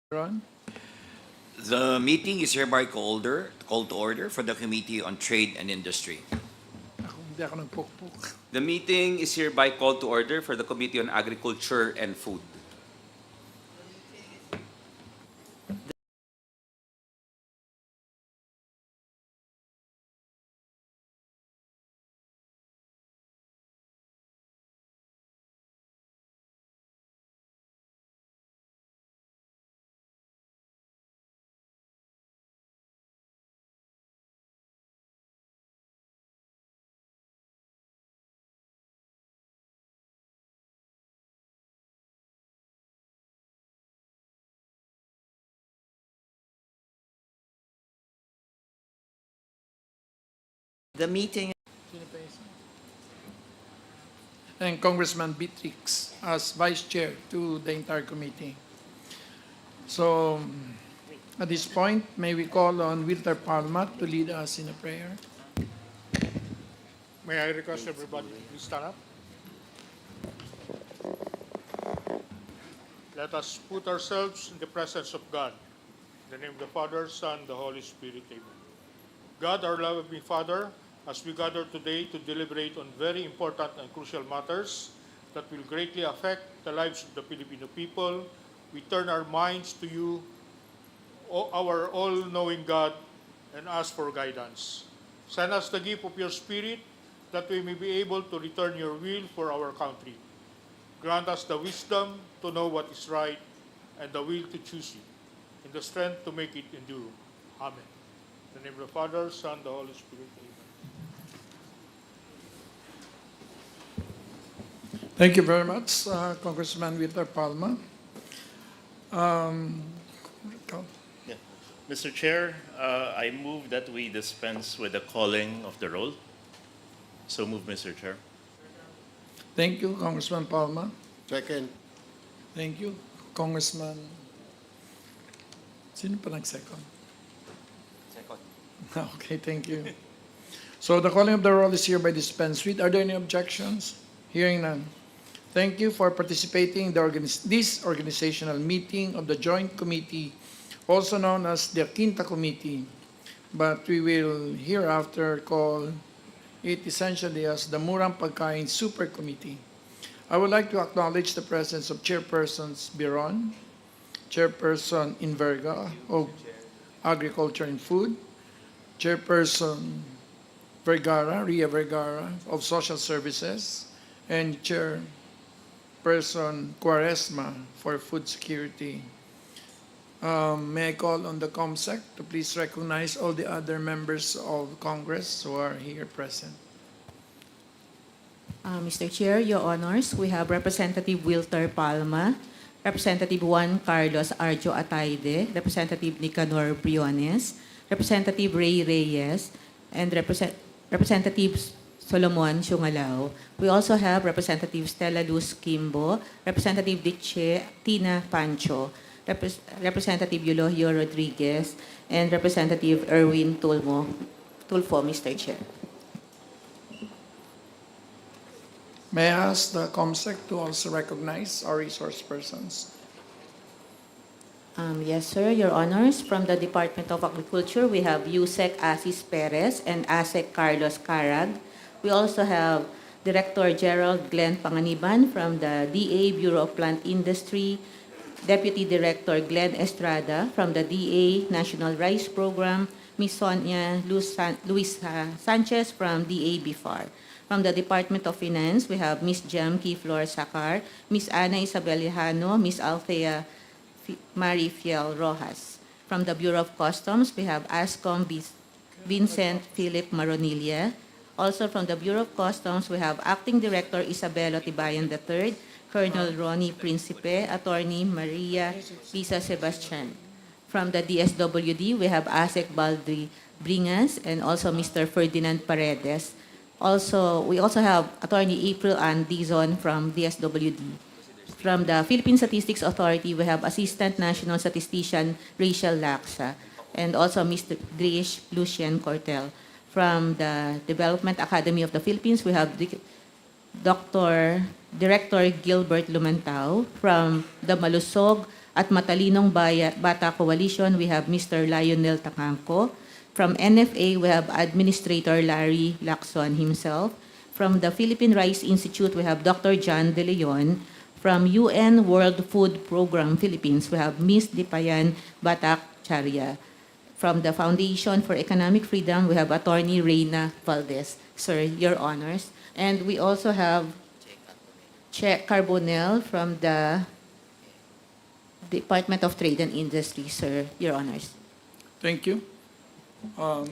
Ron? The meeting is hereby called to order for the Committee on Trade and Industry. Hindi ako nagpukpuk. The meeting is hereby called to order for the Committee on Agriculture and Food. The meeting And Congressman Beatrix as Vice Chair to the entire committee. So, at this point, may we call on Wilter Palma to lead us in a prayer? May I request everybody please stand up? Let us put ourselves in the presence of God. In the name of the Father, Son, the Holy Spirit, amen. God, our loving Father, as we gather today to deliberate on very important and crucial matters that will greatly affect the lives of the Filipino people, we turn our minds to you, our all-knowing God, and ask for guidance. Send us the gift of your Spirit that we may be able to return your will for our country. Grant us the wisdom to know what is right and the will to choose you, and the strength to make it endure. Amen. In the name of the Father, Son, the Holy Spirit. Amen. Thank you very much, Congressman Wilter Palma. Yeah. Mr. Chair, I move that we dispense with the calling of the roll. So move, Mr. Chair. Thank you, Congressman Palma. Second. Thank you, Congressman. Sino pa nag-second? Second. Okay, thank you. So the calling of the roll is hereby dispensed with. Are there any objections? Hearing none. Thank you for participating in this organizational meeting of the Joint Committee, also known as the Quint-committee, but we will hereafter call it essentially as the Murang Pagkain Super Committee. I would like to acknowledge the presence of Chairpersons Biron, Chairperson Inverga of Agriculture and Food, Chairperson Vergara, Ria Vergara of Social Services, and Chairperson Quaresma for Food Security. May I call on the COMSEC to please recognize all the other members of Congress who are here present. Mr. Chair, Your Honors, we have Representative Wilter Palma, Representative Juan Carlos Arjo Ataide, Representative Nicanor Briones, Representative Ray Reyes, and Representative Solomon Siungalao. We also have Representative Stella Luz Kimbo, Representative Diche Tina Pancho, Representative Eulogio Rodriguez, and Representative Erwin Tulfo, Mr. Chair. May I ask the COMSEC to also recognize our resource persons? Yes, sir, Your Honors. From the Department of Agriculture, we have USEC Asis Perez and ASEC Carlos Carag. We also have Director Gerald Glenn Panganiban from the DA Bureau of Plant Industry, Deputy Director Glenn Estrada from the DA National Rice Program, Ms. Sonia Luis Sanchez from DA BIFAR. From the Department of Finance, we have Ms. Jem Kiflor Sakar, Ms. Ana Isabel Lejano, Ms. Althea Marie Fiel Rojas. From the Bureau of Customs, we have ASCOM Vincent Philip Maronilla. Also from the Bureau of Customs, we have Acting Director Isabelo Tibayan III, Colonel Ronnie Principe, Attorney Maria Lisa Sebastian. From the DSWD, we have ASEC Baldri Bringas and also Mr. Ferdinand Paredes. We also have Attorney April Ann Dizon from DSWD. From the Philippine Statistics Authority, we have Assistant National Statistician Rachel Laksa and also Mr. Drish Lucien Cortel. From the Development Academy of the Philippines, we have Director Gilbert Lumantao. From the Malusog At Matalinong Bata Coalition, we have Mr. Lionel Tacangco. From NFA, we have Administrator Larry Lacson himself. From the Philippine Rice Institute, we have Dr. John De Leon. From UN World Food Program Philippines, we have Ms. Dipayan Batak Charia. From the Foundation for Economic Freedom, we have Attorney Reyna Valdez. Sir, Your Honors. And we also have Che Carbonell from the Department of Trade and Industry, sir, Your Honors. Thank you.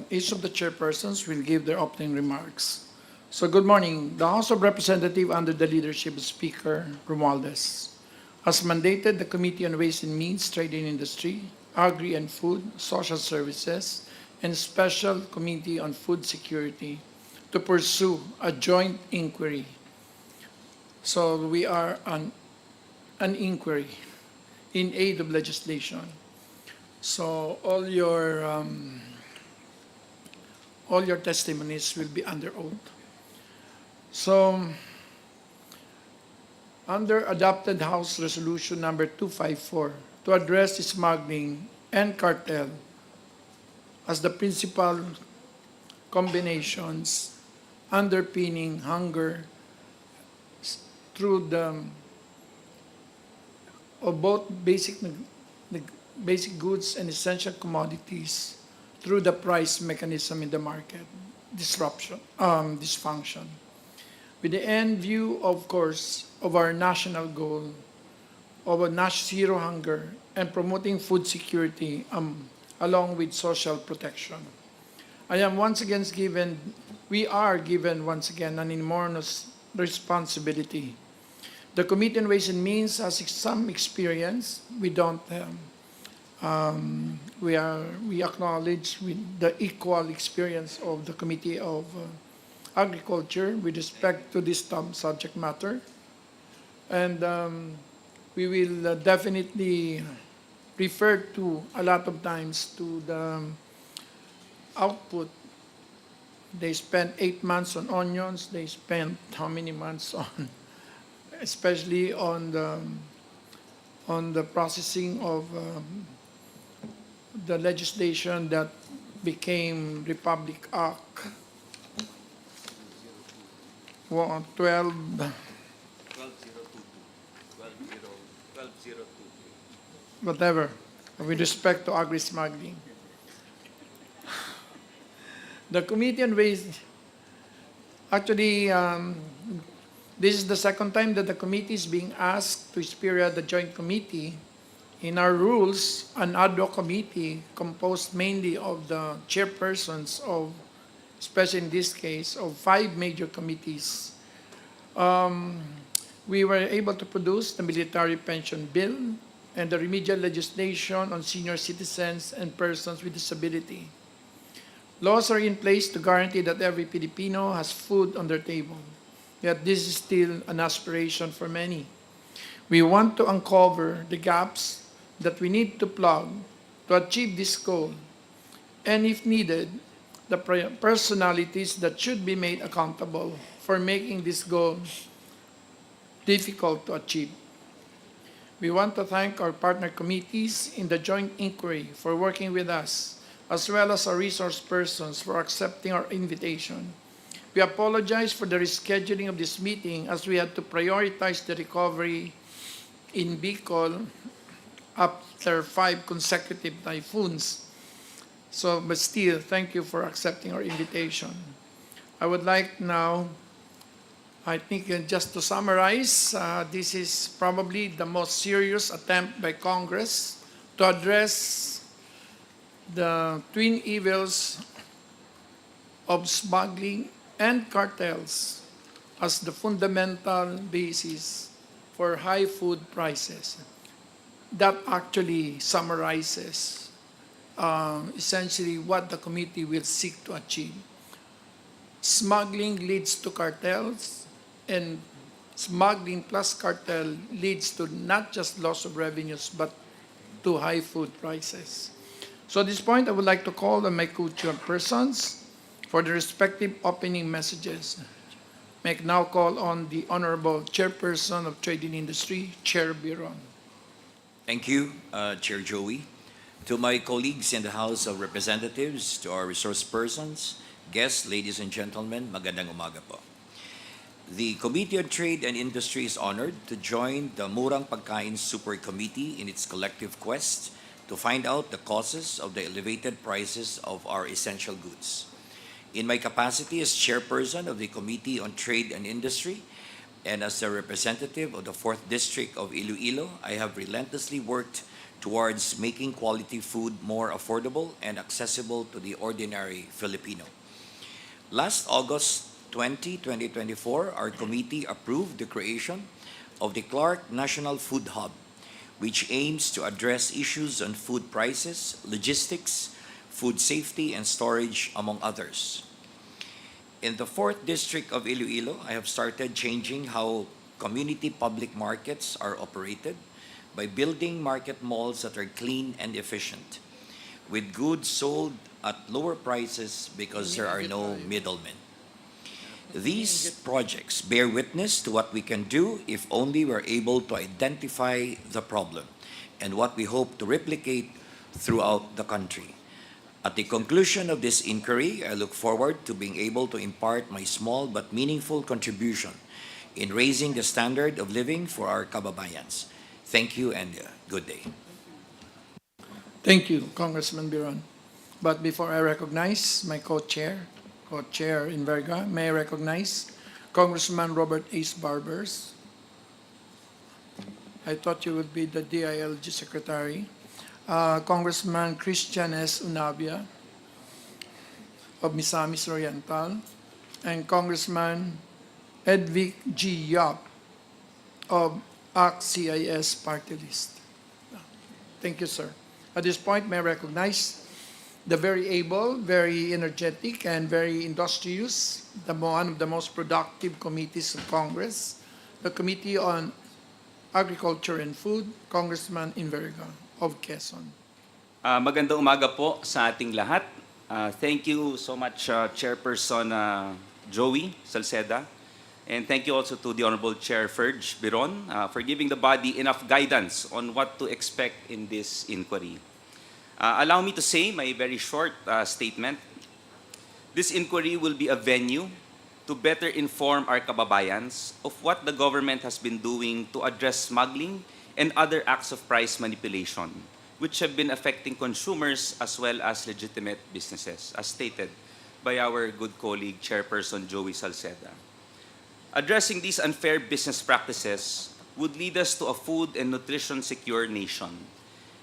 Each of the chairpersons will give their opening remarks. So good morning. The House of Representatives under the leadership of Speaker Romualdez has mandated the Committee on Ways and Means, Trade and Industry, Agri and Food, Social Services, and Special Committee on Food Security to pursue a joint inquiry. So we are on an inquiry in aid of legislation. So all your testimonies will be under oath. So, under adopted House Resolution number 254 to address smuggling and cartel as the principal combinations underpinning hunger through the of both basic goods and essential commodities through the price mechanism in the market dysfunction. With the end view, of course, of our national goal of a zero hunger and promoting food security along with social protection. We are given once again an enormous responsibility. The Committee on Ways and Means has some experience. We don't we acknowledge the equal experience of the Committee of Agriculture with respect to this subject matter. And we will definitely refer to a lot of times to the output. They spent 8 months on onions. They spent how many months on, especially on the processing of the legislation that became Republic Act 12. Whatever, with respect to agri-smuggling. The Committee on Ways, actually, this is the second time that the committee is being asked to spearhead the joint committee. In our rules, an ad hoc committee composed mainly of the chairpersons of, especially in this case, of 5 major committees. We were able to produce the military pension bill and the remedial legislation on senior citizens and persons with disability. Laws are in place to guarantee that every Filipino has food on their table. Yet this is still an aspiration for many. We want to uncover the gaps that we need to plug to achieve this goal, and if needed, the personalities that should be made accountable for making this goal difficult to achieve. We want to thank our partner committees in the joint inquiry for working with us, as well as our resource persons for accepting our invitation. We apologize for the rescheduling of this meeting as we had to prioritize the recovery in Bicol after 5 consecutive typhoons. But still, thank you for accepting our invitation. I would like now, I think just to summarize, this is probably the most serious attempt by Congress to address the twin evils of smuggling and cartels as the fundamental basis for high food prices. That actually summarizes essentially what the committee will seek to achieve. Smuggling leads to cartels, and smuggling plus cartel leads to not just loss of revenues, but to high food prices. So at this point, I would like to call on my co-chairpersons for the respective opening messages. May I now call on the Honorable Chairperson of Trade and Industry, Chair Biron. Thank you, Chair Joey. To my colleagues in the House of Representatives, to our resource persons, guests, ladies and gentlemen, magandang umaga po. The Committee on Trade and Industry is honored to join the Murang Pagkain Super Committee in its collective quest to find out the causes of the elevated prices of our essential goods. In my capacity as chairperson of the Committee on Trade and Industry and as a representative of the 4th District of Iloilo, I have relentlessly worked towards making quality food more affordable and accessible to the ordinary Filipino. Last August 2024, our committee approved the creation of the Clark National Food Hub, which aims to address issues on food prices, logistics, food safety, and storage, among others. In the 4th District of Iloilo, I have started changing how community public markets are operated by building market malls that are clean and efficient, with goods sold at lower prices because there are no middlemen. These projects bear witness to what we can do if only we're able to identify the problem and what we hope to replicate throughout the country. At the conclusion of this inquiry, I look forward to being able to impart my small but meaningful contribution in raising the standard of living for our kababayans. Thank you and good day. Thank you, Congressman Biron. But before I recognize my co-chair in Verga, may I recognize Congressman Robert Ace Barbers. I thought you would be the DILG Secretary. Congressman Christian S. Unavia of Misamis Oriental, and Congressman Edvic G. Yap of ACT-CIS Party List. Thank you, sir. At this point, may I recognize the very able, very energetic, and very industrious, one of the most productive committees of Congress, the Committee on Agriculture and Food, Congressman Inverga of Quezon. Magandang umaga po sa ating lahat. Thank you so much, Chairperson Joey Salceda. And thank you also to the Honorable Chair Ferge Biron for giving the body enough guidance on what to expect in this inquiry. Allow me to say my very short statement. This inquiry will be a venue to better inform our kababayans of what the government has been doing to address smuggling and other acts of price manipulation, which have been affecting consumers as well as legitimate businesses, as stated by our good colleague, Chairperson Joey Salceda. Addressing these unfair business practices would lead us to a food and nutrition secure nation,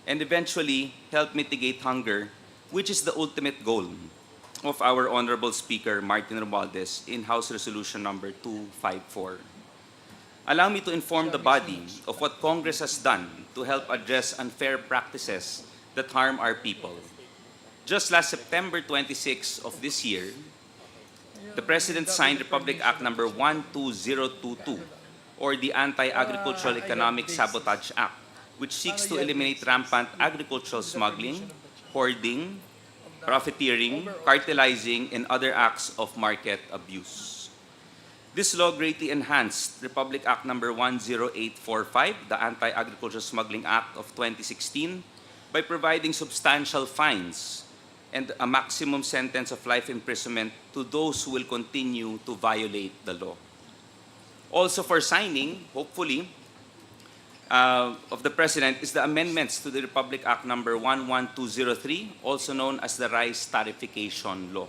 and eventually help mitigate hunger, which is the ultimate goal of our Honorable Speaker Martin Romualdez in House Resolution number 254. Allow me to inform the body of what Congress has done to help address unfair practices that harm our people. Just last September 26 of this year, the President signed Republic Act number 12022, or the Anti-Agricultural Economic Sabotage Act, which seeks to eliminate rampant agricultural smuggling, hoarding, profiteering, cartelizing, and other acts of market abuse. This law greatly enhanced Republic Act number 10845, the Anti-Agricultural Smuggling Act of 2016, by providing substantial fines and a maximum sentence of life imprisonment to those who will continue to violate the law. Also for signing, hopefully, of the President is the amendments to the Republic Act number 11203, also known as the Rice Tarification Law.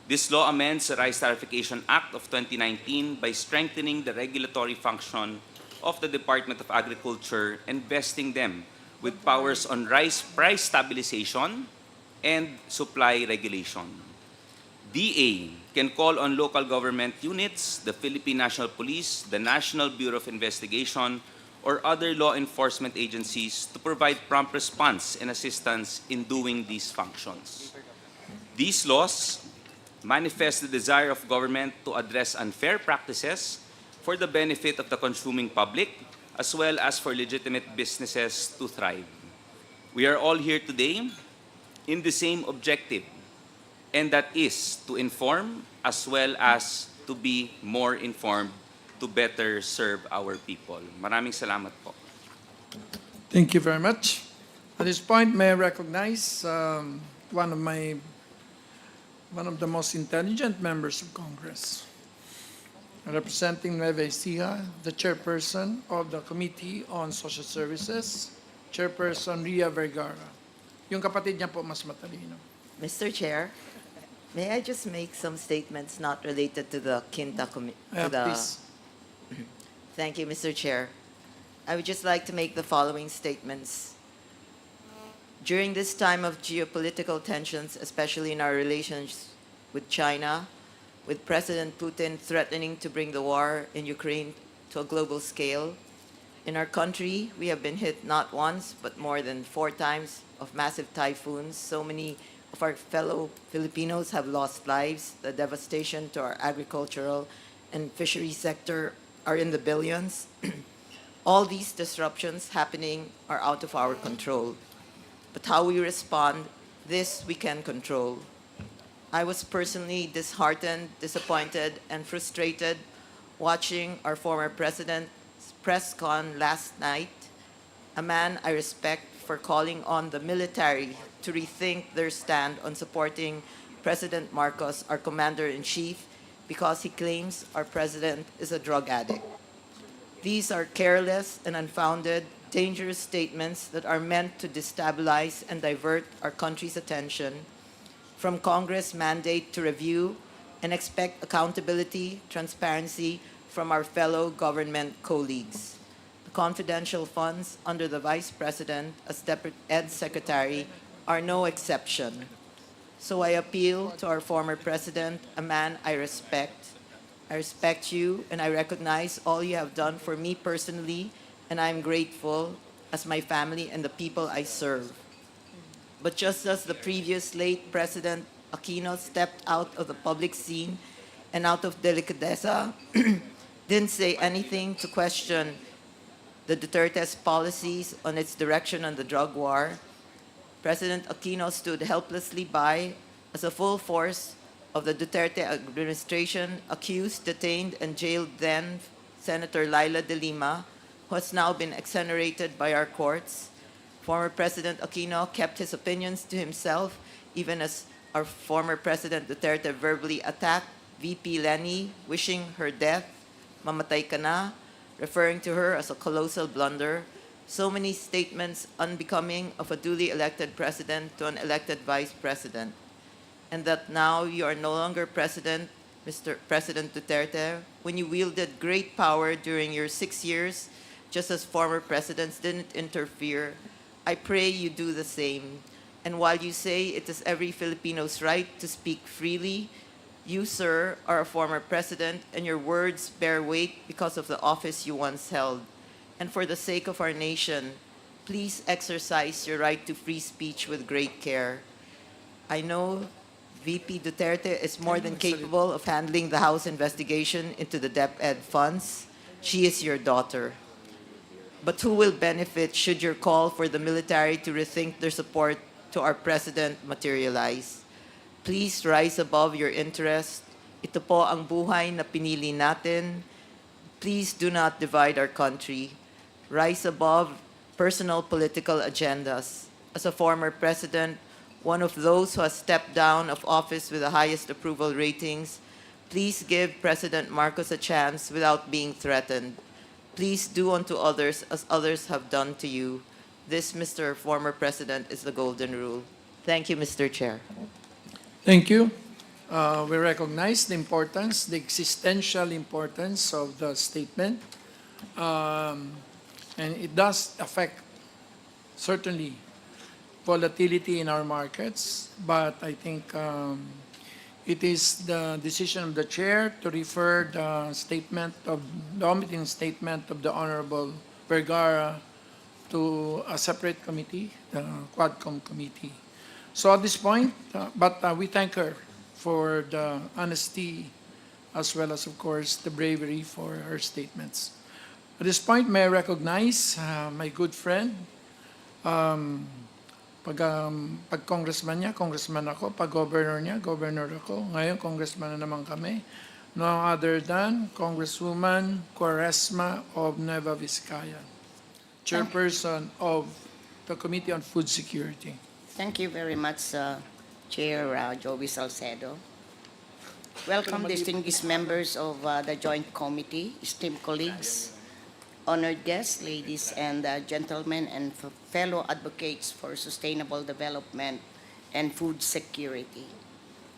This law amends the Rice Tarification Act of 2019 by strengthening the regulatory function of the Department of Agriculture and vesting them with powers on rice price stabilization and supply regulation. DA can call on local government units, the Philippine National Police, the National Bureau of Investigation, or other law enforcement agencies to provide prompt response and assistance in doing these functions. These laws manifest the desire of government to address unfair practices for the benefit of the consuming public, as well as for legitimate businesses to thrive. We are all here today in the same objective, and that is to inform as well as to be more informed to better serve our people. Maraming salamat po. Thank you very much. At this point, may I recognize one of the most intelligent members of Congress, representing Nueva Ecija, the chairperson of the Committee on Social Services, Chairperson Ria Vergara. Yung kapatid niya po mas matalino. Mr. Chair, may I just make some statements not related to the Please. Thank you, Mr. Chair. I would just like to make the following statements. During this time of geopolitical tensions, especially in our relations with China, with President Putin threatening to bring the war in Ukraine to a global scale, in our country, we have been hit not once, but more than 4 times of massive typhoons. So many of our fellow Filipinos have lost lives. The devastation to our agricultural and fishery sector are in the billions. All these disruptions happening are out of our control. But how we respond, this we can control. I was personally disheartened, disappointed, and frustrated watching our former president's press con last night, a man I respect for calling on the military to rethink their stand on supporting President Marcos, our commander-in-chief, because he claims our president is a drug addict. These are careless and unfounded, dangerous statements that are meant to destabilize and divert our country's attention from Congress' mandate to review and expect accountability, transparency from our fellow government colleagues. The confidential funds under the Vice President as Deputy Ed Secretary are no exception. So I appeal to our former President, a man I respect. I respect you and I recognize all you have done for me personally, and I am grateful as my family and the people I serve. But just as the previous late President Aquino stepped out of the public scene and out of delicadeza, didn't say anything to question the Duterte's policies on its direction on the drug war, President Aquino stood helplessly by as a full force of the Duterte administration accused, detained, and jailed then Senator Laila de Lima, who has now been exonerated by our courts. Former President Aquino kept his opinions to himself, even as our former President Duterte verbally attacked VP Lenny, wishing her death, mamatay ka na, referring to her as a colossal blunder. So many statements unbecoming of a duly elected president to an elected vice president. And that now you are no longer president, Mr. President Duterte, when you wielded great power during your 6 years, just as former presidents didn't interfere. I pray you do the same. And while you say it is every Filipino's right to speak freely, you, sir, are a former president, and your words bear weight because of the office you once held. And for the sake of our nation, please exercise your right to free speech with great care. I know VP Duterte is more than capable of handling the House investigation into the DepEd funds. She is your daughter. But who will benefit should your call for the military to rethink their support to our president materialize? Please rise above your interest. Ito po ang buhay na pinili natin. Please do not divide our country. Rise above personal political agendas. As a former president, one of those who has stepped down of office with the highest approval ratings, please give President Marcos a chance without being threatened. Please do unto others as others have done to you. This, Mr. Former President, is the golden rule. Thank you, Mr. Chair. Thank you. We recognize the importance, the existential importance of the statement. And it does affect, certainly, volatility in our markets. But I think it is the decision of the chair to refer the omitting statement of the Honorable Vergara to a separate committee, the Quadcom committee. So at this point, we thank her for the honesty as well as, of course, the bravery for her statements. At this point, may I recognize my good friend, pag congressman niya, congressman ako, pag governor niya, governor ako, ngayon congressman na naman kami, no other than Congresswoman Quaresma of Nueva Vizcaya. Chairperson of the Committee on Food Security. Thank you very much, Chair Joey Salcedo. Welcome, distinguished members of the Joint Committee, esteemed colleagues, honored guests, ladies and gentlemen, and fellow advocates for sustainable development and food security.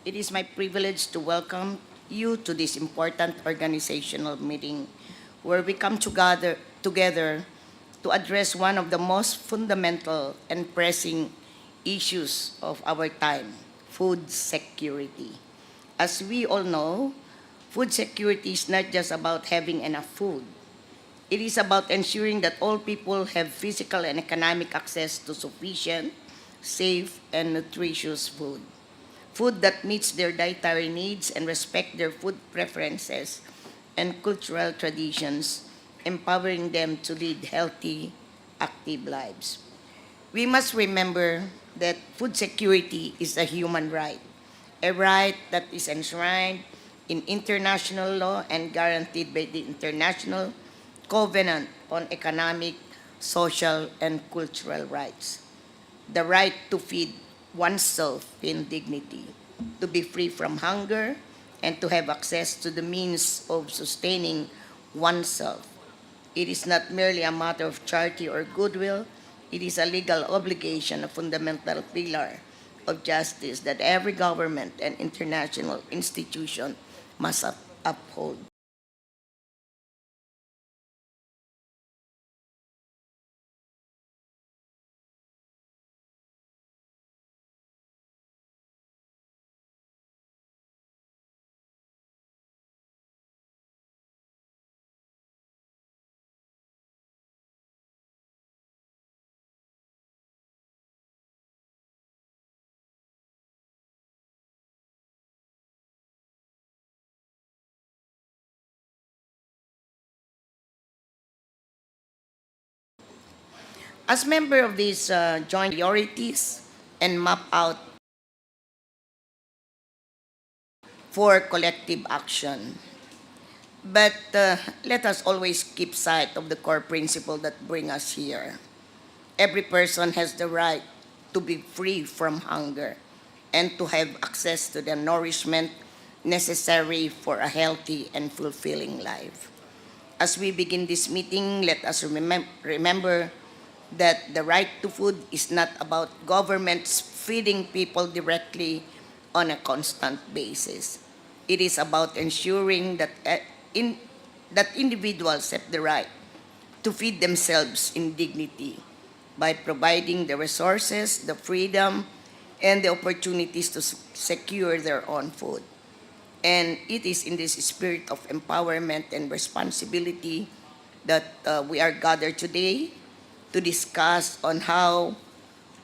It is my privilege to welcome you to this important organizational meeting where we come together to address one of the most fundamental and pressing issues of our time, food security. As we all know, food security is not just about having enough food. It is about ensuring that all people have physical and economic access to sufficient, safe, and nutritious food. Food that meets their dietary needs and respect their food preferences and cultural traditions, empowering them to lead healthy, active lives. We must remember that food security is a human right, a right that is enshrined in international law and guaranteed by the International Covenant on Economic, Social, and Cultural Rights. The right to feed oneself in dignity, to be free from hunger, and to have access to the means of sustaining oneself. It is not merely a matter of charity or goodwill, it is a legal obligation, a fundamental pillar of justice that every government and international institution must uphold. As member of these joint priorities and map out for collective action. But let us always keep sight of the core principle that bring us here. Every person has the right to be free from hunger and to have access to the nourishment necessary for a healthy and fulfilling life. As we begin this meeting, let us remember that the right to food is not about governments feeding people directly on a constant basis. It is about ensuring that, that individuals have the right to feed themselves in dignity by providing the resources, the freedom, and the opportunities to secure their own food. And it is in this spirit of empowerment and responsibility that we are gathered today to discuss on how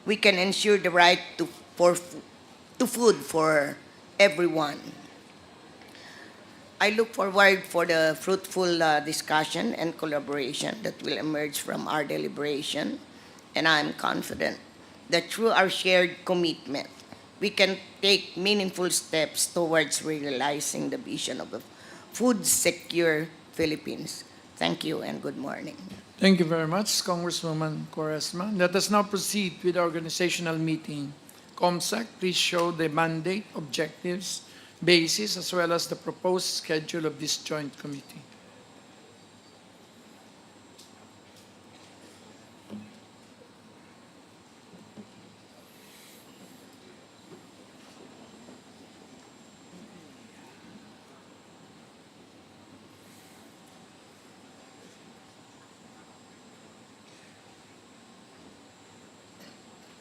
we can ensure the right to food for everyone. I look forward for the fruitful discussion and collaboration that will emerge from our deliberation, and I'm confident that through our shared commitment, we can take meaningful steps towards realizing the vision of a food-secure Philippines. Thank you and good morning. Thank you very much, Congresswoman Quaresma. Let us now proceed with the organizational meeting. COMSEC, please show the mandate, objectives, basis, as well as the proposed schedule of this joint committee.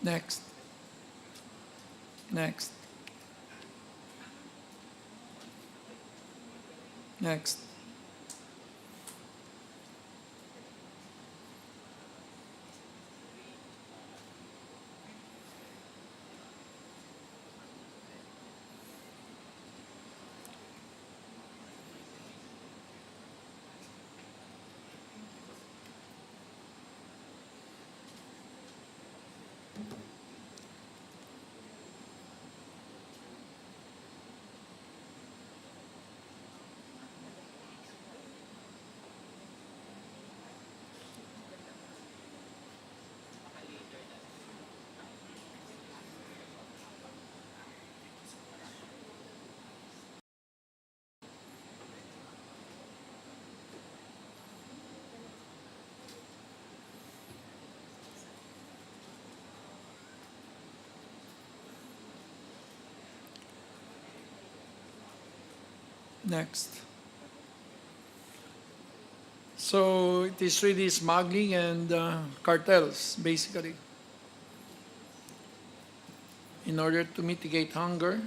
Next. Next. Next. Next. So it is really smuggling and cartels, basically, in order to mitigate hunger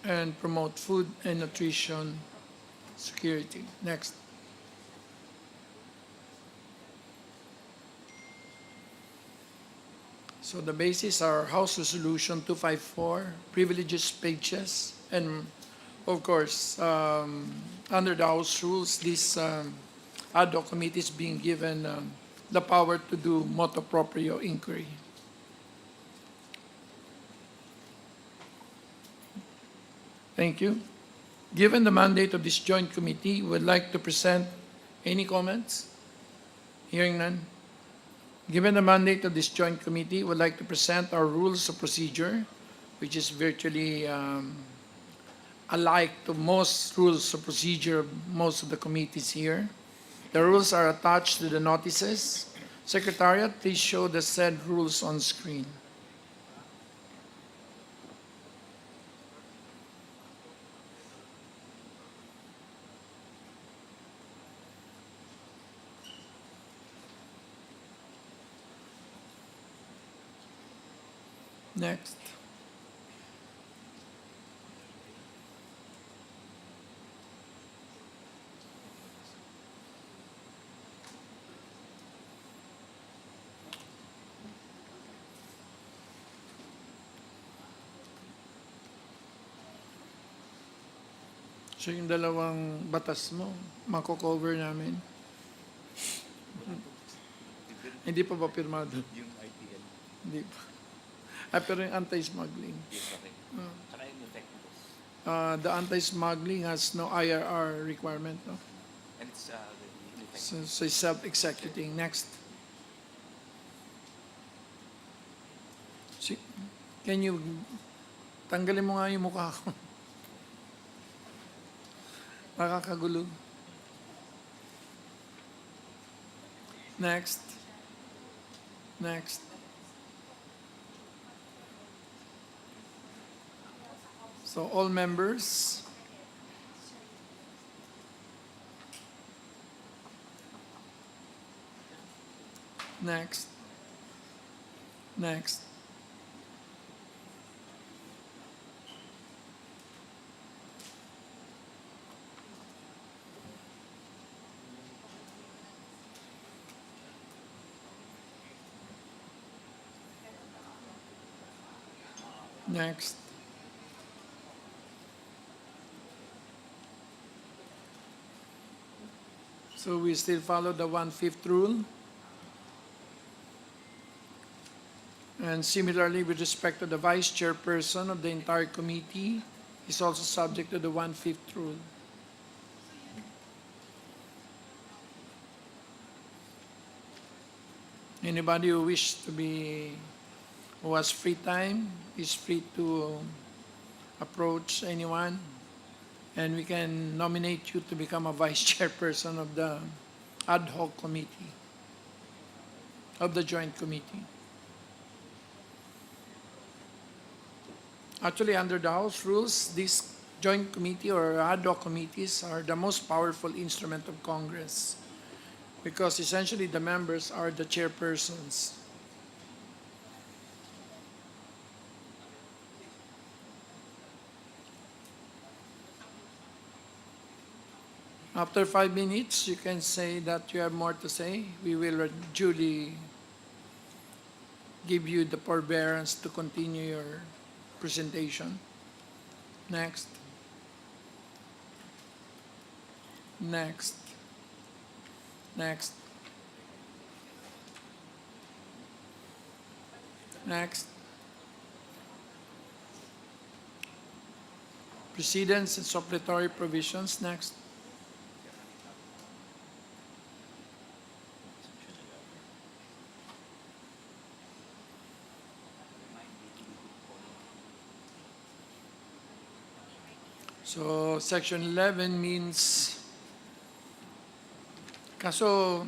and promote food and nutrition security. Next. So the basis are House Resolution 254, privileges pages, and of course, under the House rules, this ad hoc committee is being given the power to do motu proprio inquiry. Thank you. Given the mandate of this joint committee, would like to present any comments? Hearing none. Given the mandate of this joint committee, would like to present our rules of procedure, which is virtually alike to most rules of procedure of most of the committees here. The rules are attached to the notices. Secretariat, please show the said rules on screen. Next. So yung dalawang batas mo, mako-cover namin. Hindi pa ba pirmado? Yung IPL. Hindi pa. Pero yung anti-smuggling. Saka yung technicals. The anti-smuggling has no IRR requirement, no? And it's So it's self-executing. Next. Can you, tanggalin mo nga yung mukha ko. Nakakagulo. Next. Next. So all members. Next. Next. Next. So we still follow the 1/5 rule. And similarly, with respect to the vice chairperson of the entire committee, is also subject to the 1/5 rule. Anybody who who has free time is free to approach anyone, and we can nominate you to become a vice chairperson of the ad hoc committee, of the joint committee. Actually, under the House rules, this joint committee or ad hoc committees are the most powerful instrument of Congress because essentially the members are the chairpersons. After 5 minutes, you can say that you have more to say. We will duly give you the forbearance to continue your presentation. Next. Next. Next. Next. Precedents and supplementary provisions. Next. So section 11 means, so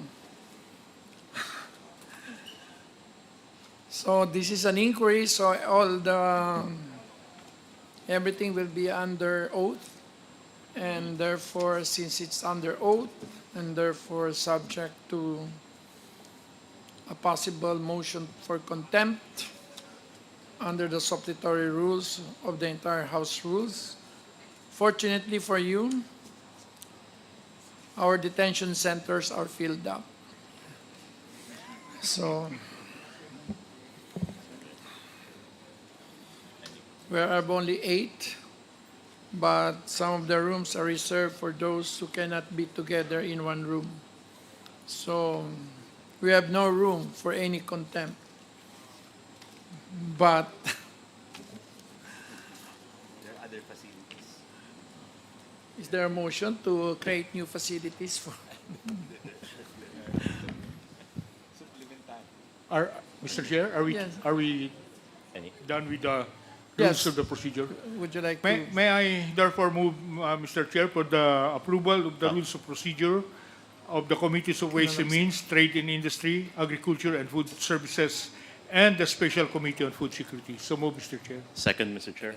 this is an inquiry, so everything will be under oath, and therefore, since it's under oath, and therefore subject to a possible motion for contempt under the supplementary rules of the entire House rules. Fortunately for you, our detention centers are filled up. So, we have only 8, but some of the rooms are reserved for those who cannot be together in one room. So, we have no room for any contempt. But There are other facilities. is there a motion to create new facilities for? Mr. Chair, Yes. are we Any? done with the Yes. rules of the procedure? Would you like May, to? may I therefore move, Mr. Chair, for the approval of the rules of procedure of the Committees of Ways and Means, Trade and Industry, Agriculture and Food Services, and the Special Committee on Food Security. So move, Mr. Chair. Second, Mr. Chair.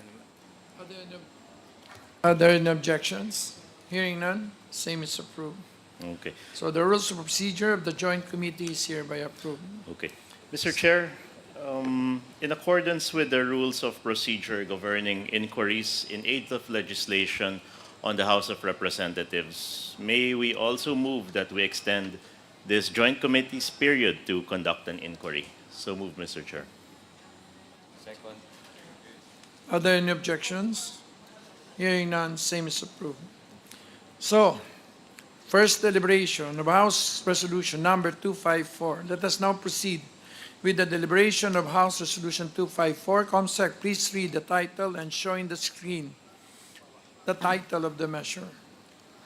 Are there any objections? Hearing none, same is approved. Okay. So the rules of procedure of the joint committee is hereby approved. Okay. Mr. Chair, in accordance with the rules of procedure governing inquiries in aid of legislation on the House of Representatives, may we also move that we extend this joint committee's period to conduct an inquiry? So move, Mr. Chair. Second. Are there any objections? Hearing none, same is approved. So, first deliberation of House Resolution number 254. Let us now proceed with the deliberation of House Resolution 254. Comsec, please read the title and showing the screen the title of the measure.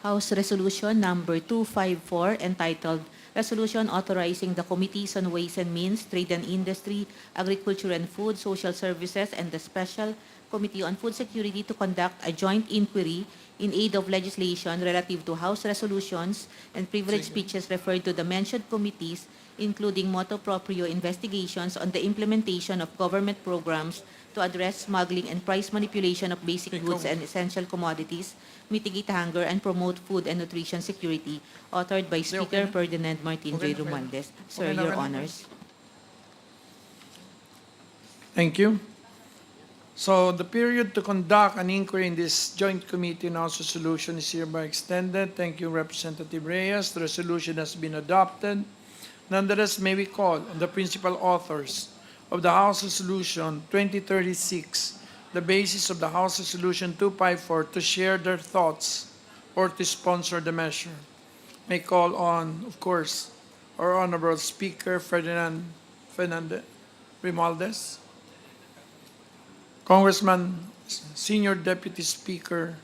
House Resolution Number 254 entitled Resolution Authorizing the Committees on Ways and Means, Trade and Industry, Agriculture and Food, Social Services, and the Special Committee on Food Security to conduct a joint inquiry in aid of legislation relative to House resolutions and privileged speeches referred to the mentioned committees, including motu proprio investigations on the implementation of government programs to address smuggling and price manipulation of basic goods and essential commodities, mitigate hunger, and promote food and nutrition security, authored by Speaker Ferdinand Martin J. Romualdez. Sir, Okay na, Your okay na. Honors. Thank you. So the period to conduct an inquiry in this joint committee on House resolution is hereby extended. Thank you, Representative Reyes. The resolution has been adopted. Nonetheless, may we call on the principal authors of the House Resolution 2036, the basis of the House Resolution 254, to share their thoughts or to sponsor the measure. May call on, of course, our Honorable Speaker Ferdinand Romualdez, Congressman Senior Deputy Speaker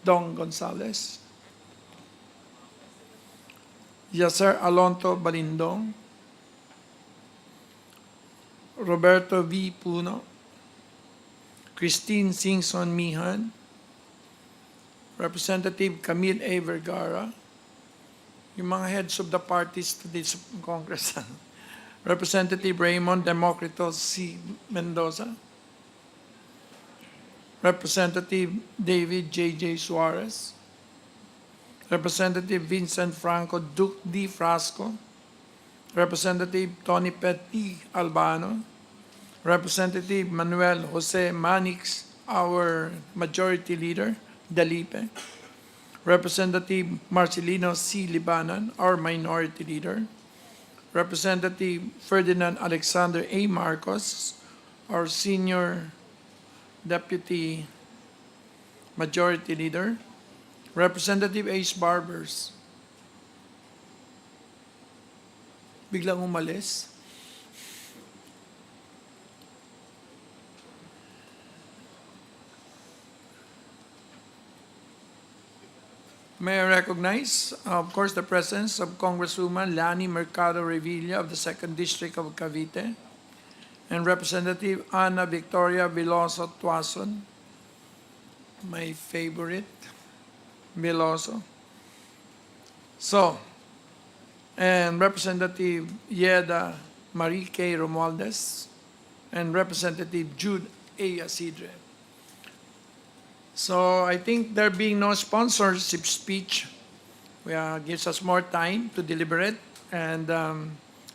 Dong Gonzales, Yasser Alonto Balindong, Roberto V. Puno, Christine Singson Mihan, Representative Camille A. Vergara, yung mga heads of the parties to this Congress, Representative Raymond Democrito C. Mendoza, Representative David J. Suarez, Representative Vincent Franco Duque D. Frasco, Representative Tony Petty Albano, Representative Manuel Jose Manix, our Majority Leader, Dalipe, Representative Marcelino C. Libanan, our Minority Leader, Representative Ferdinand Alexander A. Marcos, our Senior Deputy Majority Leader, Representative Ace Barbers. Biglang umalis. May I recognize, of course, the presence of Congresswoman Lani Mercado Revilla of the 2nd District of Cavite and Representative Ana Victoria Veloso Tuason, my favorite, Veloso. So, and Representative Yeda Marie K. Romualdez and Representative Jude A. Asidre. So I think there being no sponsorship speech gives us more time to deliberate. And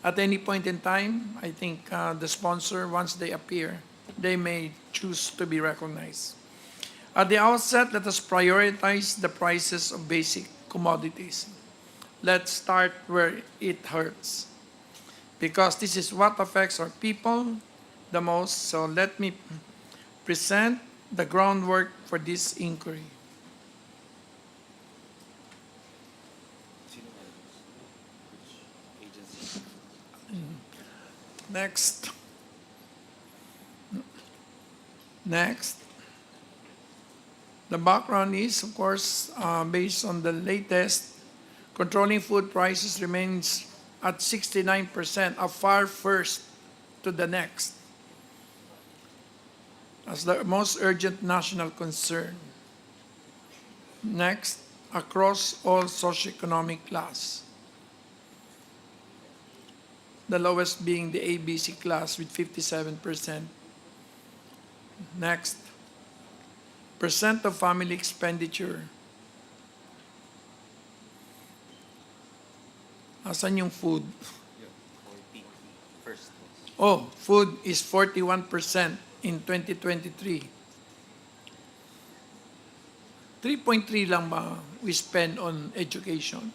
at any point in time, I think the sponsor, once they appear, they may choose to be recognized. At the outset, let us prioritize the prices of basic commodities. Let's start where it hurts, because this is what affects our people the most. So let me present the groundwork for this inquiry. Next. Next. The background is, of course, based on the latest, controlling food prices remains at 69%, a far first to the next, as the most urgent national concern. Next, across all socioeconomic class. The lowest being the ABC class with 57%. Next, percent of family expenditure. Asan yung food? Oh, food is 41% in 2023. 3.3 lang ba we spend on education?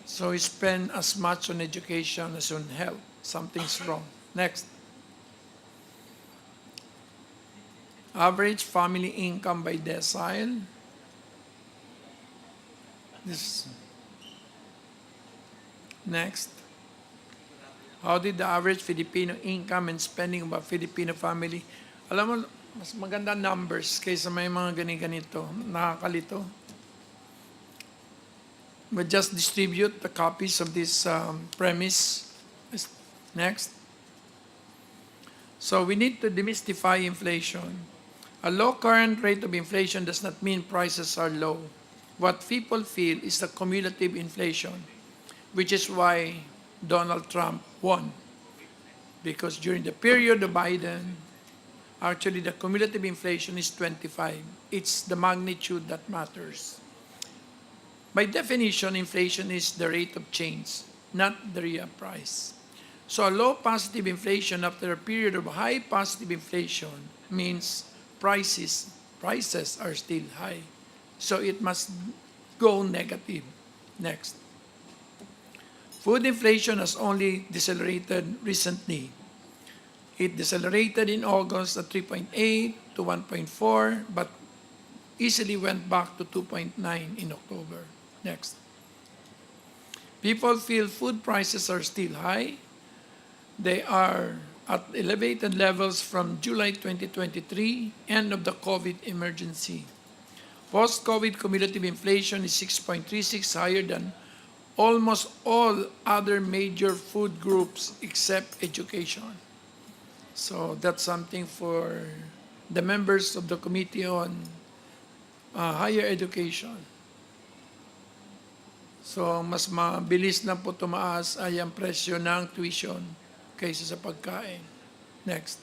So we spend as much on education as on health. Something's wrong. Next. Average family income by decile. Next. How did the average Filipino income and spending of a Filipino family? Alam mo, mas maganda numbers kaysa may mga ganito. Nakakalito. We'll just distribute the copies of this premise. Next. So we need to demystify inflation. A low current rate of inflation does not mean prices are low. What people feel is the cumulative inflation, which is why Donald Trump won. Because during the period of Biden, actually the cumulative inflation is 25. It's the magnitude that matters. By definition, inflation is the rate of change, not the real price. So a low positive inflation after a period of high positive inflation means prices are still high. So it must go negative. Next. Food inflation has only decelerated recently. It decelerated in August at 3.8 to 1.4, but easily went back to 2.9 in October. Next. People feel food prices are still high. They are at elevated levels from July 2023, end of the COVID emergency. Post-COVID cumulative inflation is 6.36, higher than almost all other major food groups except education. So that's something for the members of the Committee on Higher Education. So mas mabilis na po tumaas ay ang presyo ng tuition kaysa sa pagkain. Next.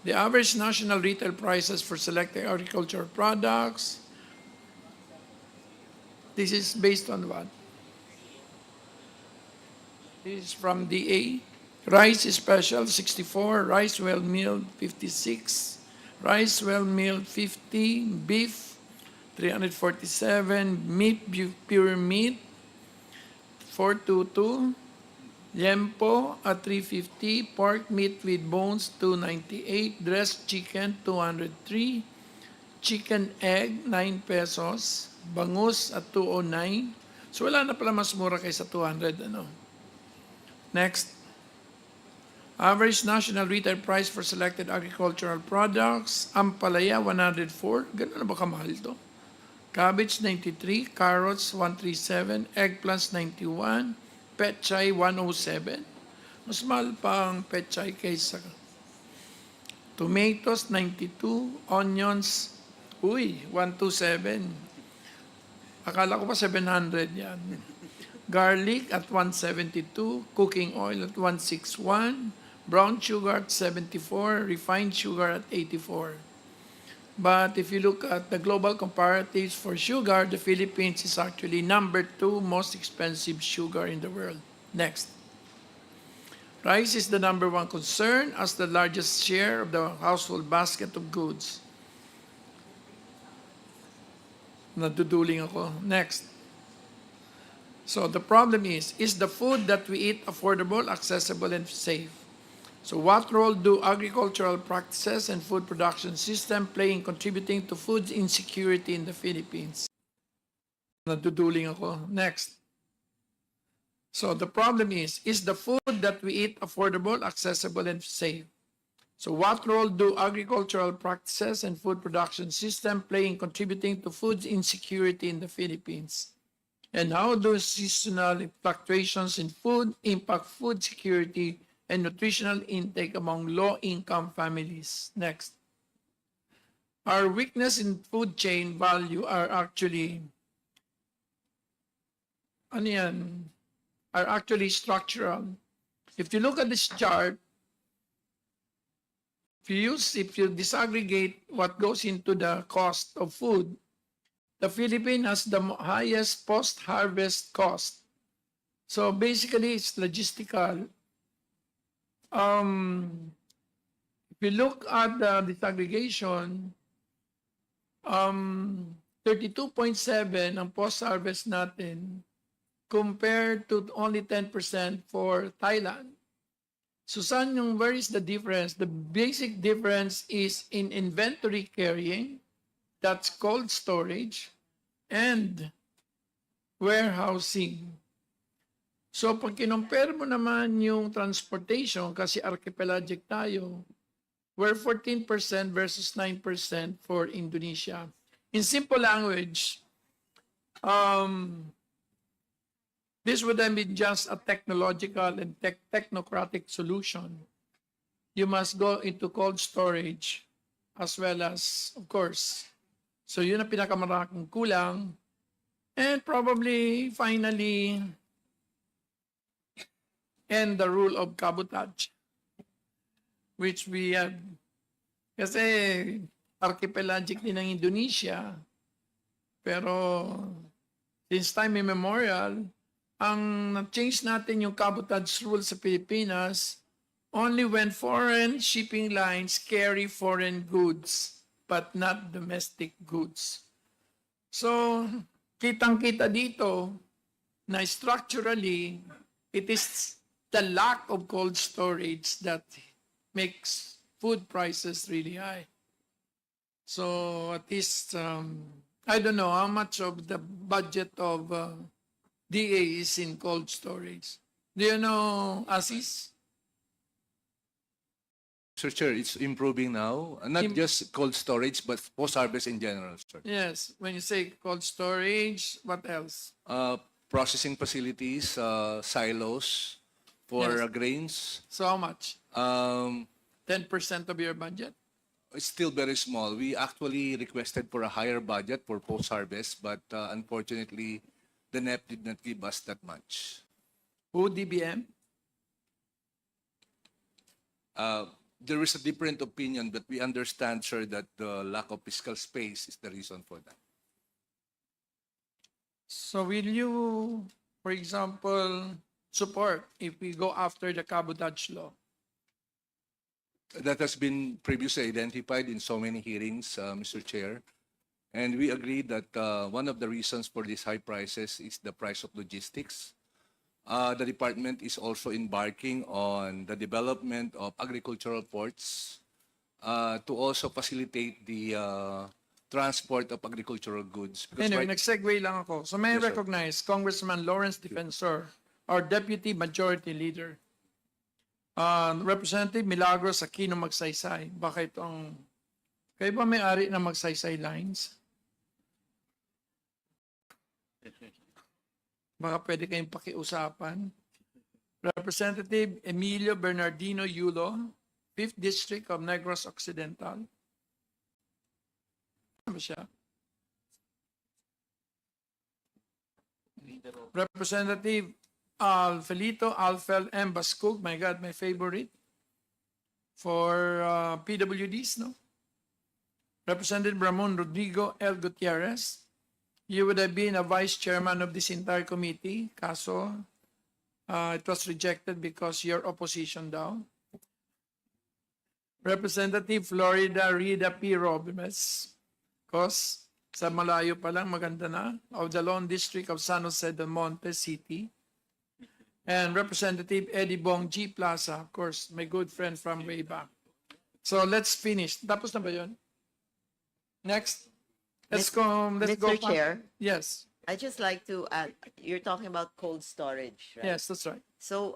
The average national retail prices for selected agricultural products. This is based on what? This is from DA. Rice special 64, rice well milled 56, rice well milled 50, beef 347, meat pure meat 422, yempo at 350, pork meat with bones 298, dressed chicken 203, chicken egg 9 pesos, bangus at 209. So wala na pala mas mura kaysa 200 ano. Next. Average national retail price for selected agricultural products, ampalaya 104, gano'n na ba kamahal to? Cabbage 93, carrots 137, eggplants 91, petchay 107. Mas mahal pa ang petchay kaysa tomatoes 92, onions 127. Akala ko pa 700 yan. Garlic at 172, cooking oil at 161, brown sugar at 74, refined sugar at 84. But if you look at the global comparatives for sugar, the Philippines is actually number 2 most expensive sugar in the world. Next. Rice is the number 1 concern as the largest share of the household basket of goods. Naduduling ako. Next. So the problem is the food that we eat affordable, accessible, and safe? So what role do agricultural practices and food production system play in contributing to food insecurity in the Philippines? Naduduling ako. Next. So the problem is the food that we eat affordable, accessible, and safe? So what role do agricultural practices and food production system play in contributing to food insecurity in the Philippines? And how do seasonal fluctuations in food impact food security and nutritional intake among low-income families? Next. Our weakness in food chain value are actually structural. If you look at this chart, if you disaggregate what goes into the cost of food, the Philippines has the highest post-harvest cost. So basically, it's logistical. If you look at the disaggregation, 32.7 ang post-harvest natin compared to only 10% for Thailand. So where is the difference? The basic difference is in inventory carrying, that's cold storage, and warehousing. So pag kinompare mo naman yung transportation, kasi archipelagic tayo, we're 14% versus 9% for Indonesia. In simple language, this would have been just a technological and technocratic solution. You must go into cold storage as well as, of course. So yun ang pinakamalaking kulang. And probably, finally, end the rule of cabotage, which we have. Kasi archipelagic din ng Indonesia, pero since time immemorial, ang na-change natin yung cabotage rule sa Pilipinas only when foreign shipping lines carry foreign goods but not domestic goods. So, kitang-kita dito na structurally, it is the lack of cold storage that makes food prices really high. So, at least, I don't know how much of the budget of DA is in cold storage. Do you know, Asis? Sir Chair, it's improving now. Not just cold storage, but post-harvest in general, sir. Yes. When you say cold storage, what else? Processing facilities, silos for Yes. grains. So how much? 10% of your budget? It's still very small. We actually requested for a higher budget for post-harvest, but unfortunately, the NEP did not give us that much. Who, DBM? There is a different opinion, but we understand, sir, that the lack of fiscal space is the reason for that. So will you, for example, support if we go after the cabotage law? That has been previously identified in so many hearings, Mr. Chair. And we agree that one of the reasons for these high prices is the price of logistics. The department is also embarking on the development of agricultural ports to also facilitate the transport of agricultural goods. Because Anyway, right- nag-segue lang ako. So may I Yes, sir. recognize Congressman Lawrence Defensor, our Deputy Majority Leader. Representative Milagros Aquino Magsaysay. Bakit ang... Kayo ba may-ari ng Magsaysay Lines? Baka pwede kayong pakiusapan. Representative Emilio Bernardino Yulo, 5th District of Negros Occidental. Ano ba siya? Representative Felito Alfel M. Bascug, my God, my favorite, for PWDs, no? Representative Ramon Rodrigo L. Gutierrez, you would have been a vice chairman of this entire committee. Kaso, it was rejected because your opposition daw. Representative Florida Rita P. Robles, cause sa malayo pa lang maganda na, of the Lone District of San Jose del Monte City. And Representative Eddie Bong G. Plaza, of course, my good friend from way back. So let's finish. Tapos na ba yun? Next. Let's go. Let's go. Mr. Chair, Yes. I'd just like to add, you're talking about cold storage, right? Yes, that's right. So,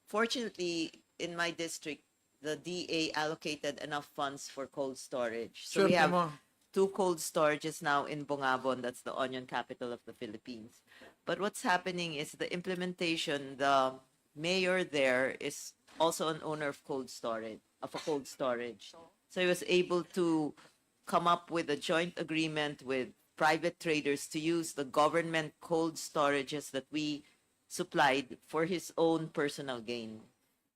fortunately, in my district, the DA allocated enough funds for cold storage. So we Swerte have mo. 2 cold storages now in Bongabon, that's the onion capital of the Philippines. But what's happening is the implementation, the mayor there is also an owner of a cold storage. So he was able to come up with a joint agreement with private traders to use the government cold storages that we supplied for his own personal gain.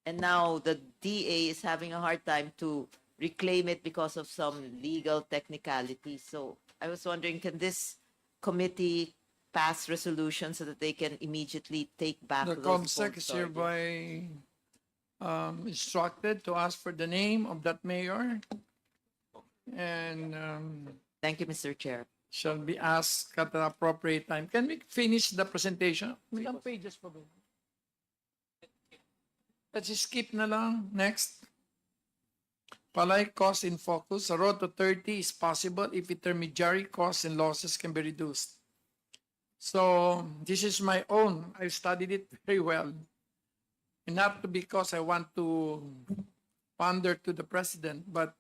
And now the DA is having a hard time to reclaim it because of some legal technicalities. So I was wondering, can this committee pass resolution so that they can immediately take back The those cold COMSEC is storages? hereby instructed to ask for the name of that mayor and Thank you, Mr. Chair. shall be asked at the appropriate time. Can we finish the presentation? Ilang pages pa ba? Let's skip na lang. Next. Palay cost in focus. A road to 30 is possible if intermediary costs and losses can be reduced. So this is my own. I studied it very well. And not because I want to pander to the president, but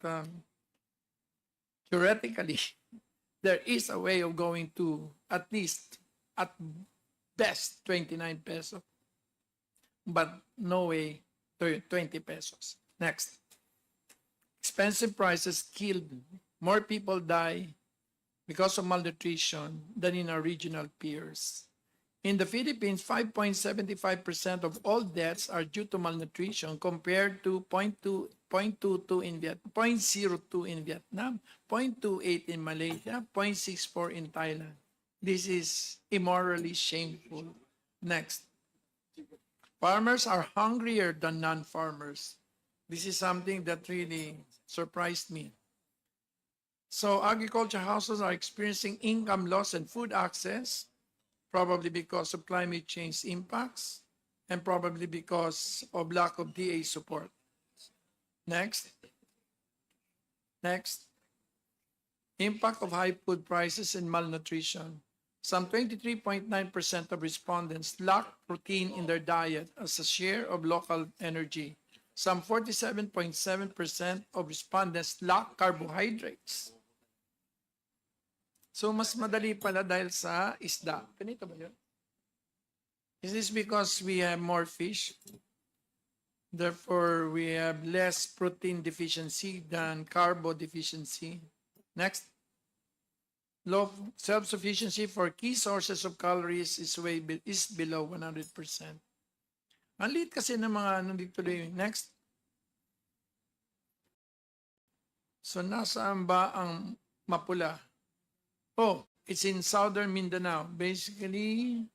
theoretically, there is a way of going to at least, at best, 29 pesos. But no way 20 pesos. Next. Expensive prices killed. More people die because of malnutrition than in our regional peers. In the Philippines, 5.75% of all deaths are due to malnutrition compared to 0.22 in Vietnam, 0.02 in Vietnam, 0.28 in Malaysia, 0.64 in Thailand. This is immorally shameful. Next. Farmers are hungrier than non-farmers. This is something that really surprised me. So agriculture households are experiencing income loss and food access, probably because of climate change impacts, and probably because of lack of DA support. Next. Next. Impact of high food prices and malnutrition. Some 23.9% of respondents lack protein in their diet as a share of local energy. Some 47.7% of respondents lack carbohydrates. So mas madali pala dahil sa isda. Ganito ba yun? Is this because we have more fish? Therefore, we have less protein deficiency than carbo deficiency. Next. Low self-sufficiency for key sources of calories is below 100%. Ang liit kasi ng mga dito rin. Next. So nasaan ba ang mapula? Oh, it's in southern Mindanao. Basically,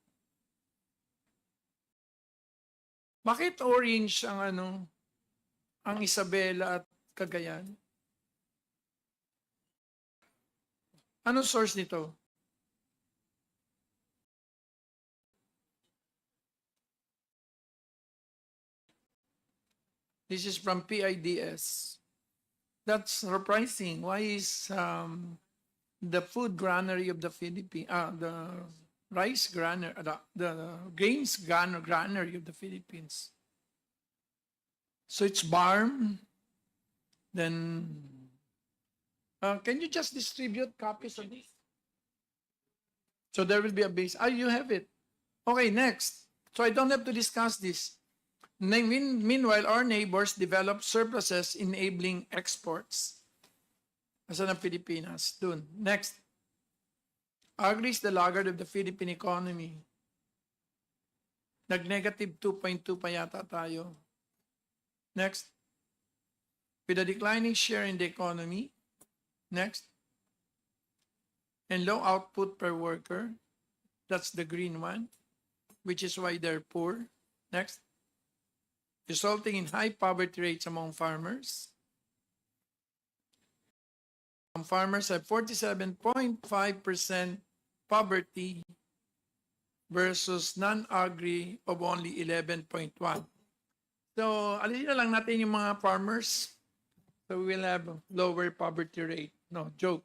bakit orange ang ang Isabela at Cagayan? Ano source nito? This is from PIDS. That's surprising. Why is the food granary of the Philippines, the rice granary, the grains granary of the Philippines? So it's barm. Then, can you just distribute copies of this? So there will be a base. You have it. Okay, next. So I don't have to discuss this. Meanwhile, our neighbors develop surpluses enabling exports. Asa ng Pilipinas? Dun. Next. Agri is the laggard of the Philippine economy. Nag-negative 2.2 pa yata tayo. Next. With a declining share in the economy, Next. And low output per worker. That's the green one, which is why they're poor. Next. Resulting in high poverty rates among farmers. Some farmers have 47.5% poverty versus non-agri of only 11.1. So, alin na lang natin yung mga farmers. So, we will have lower poverty rate. No, joke.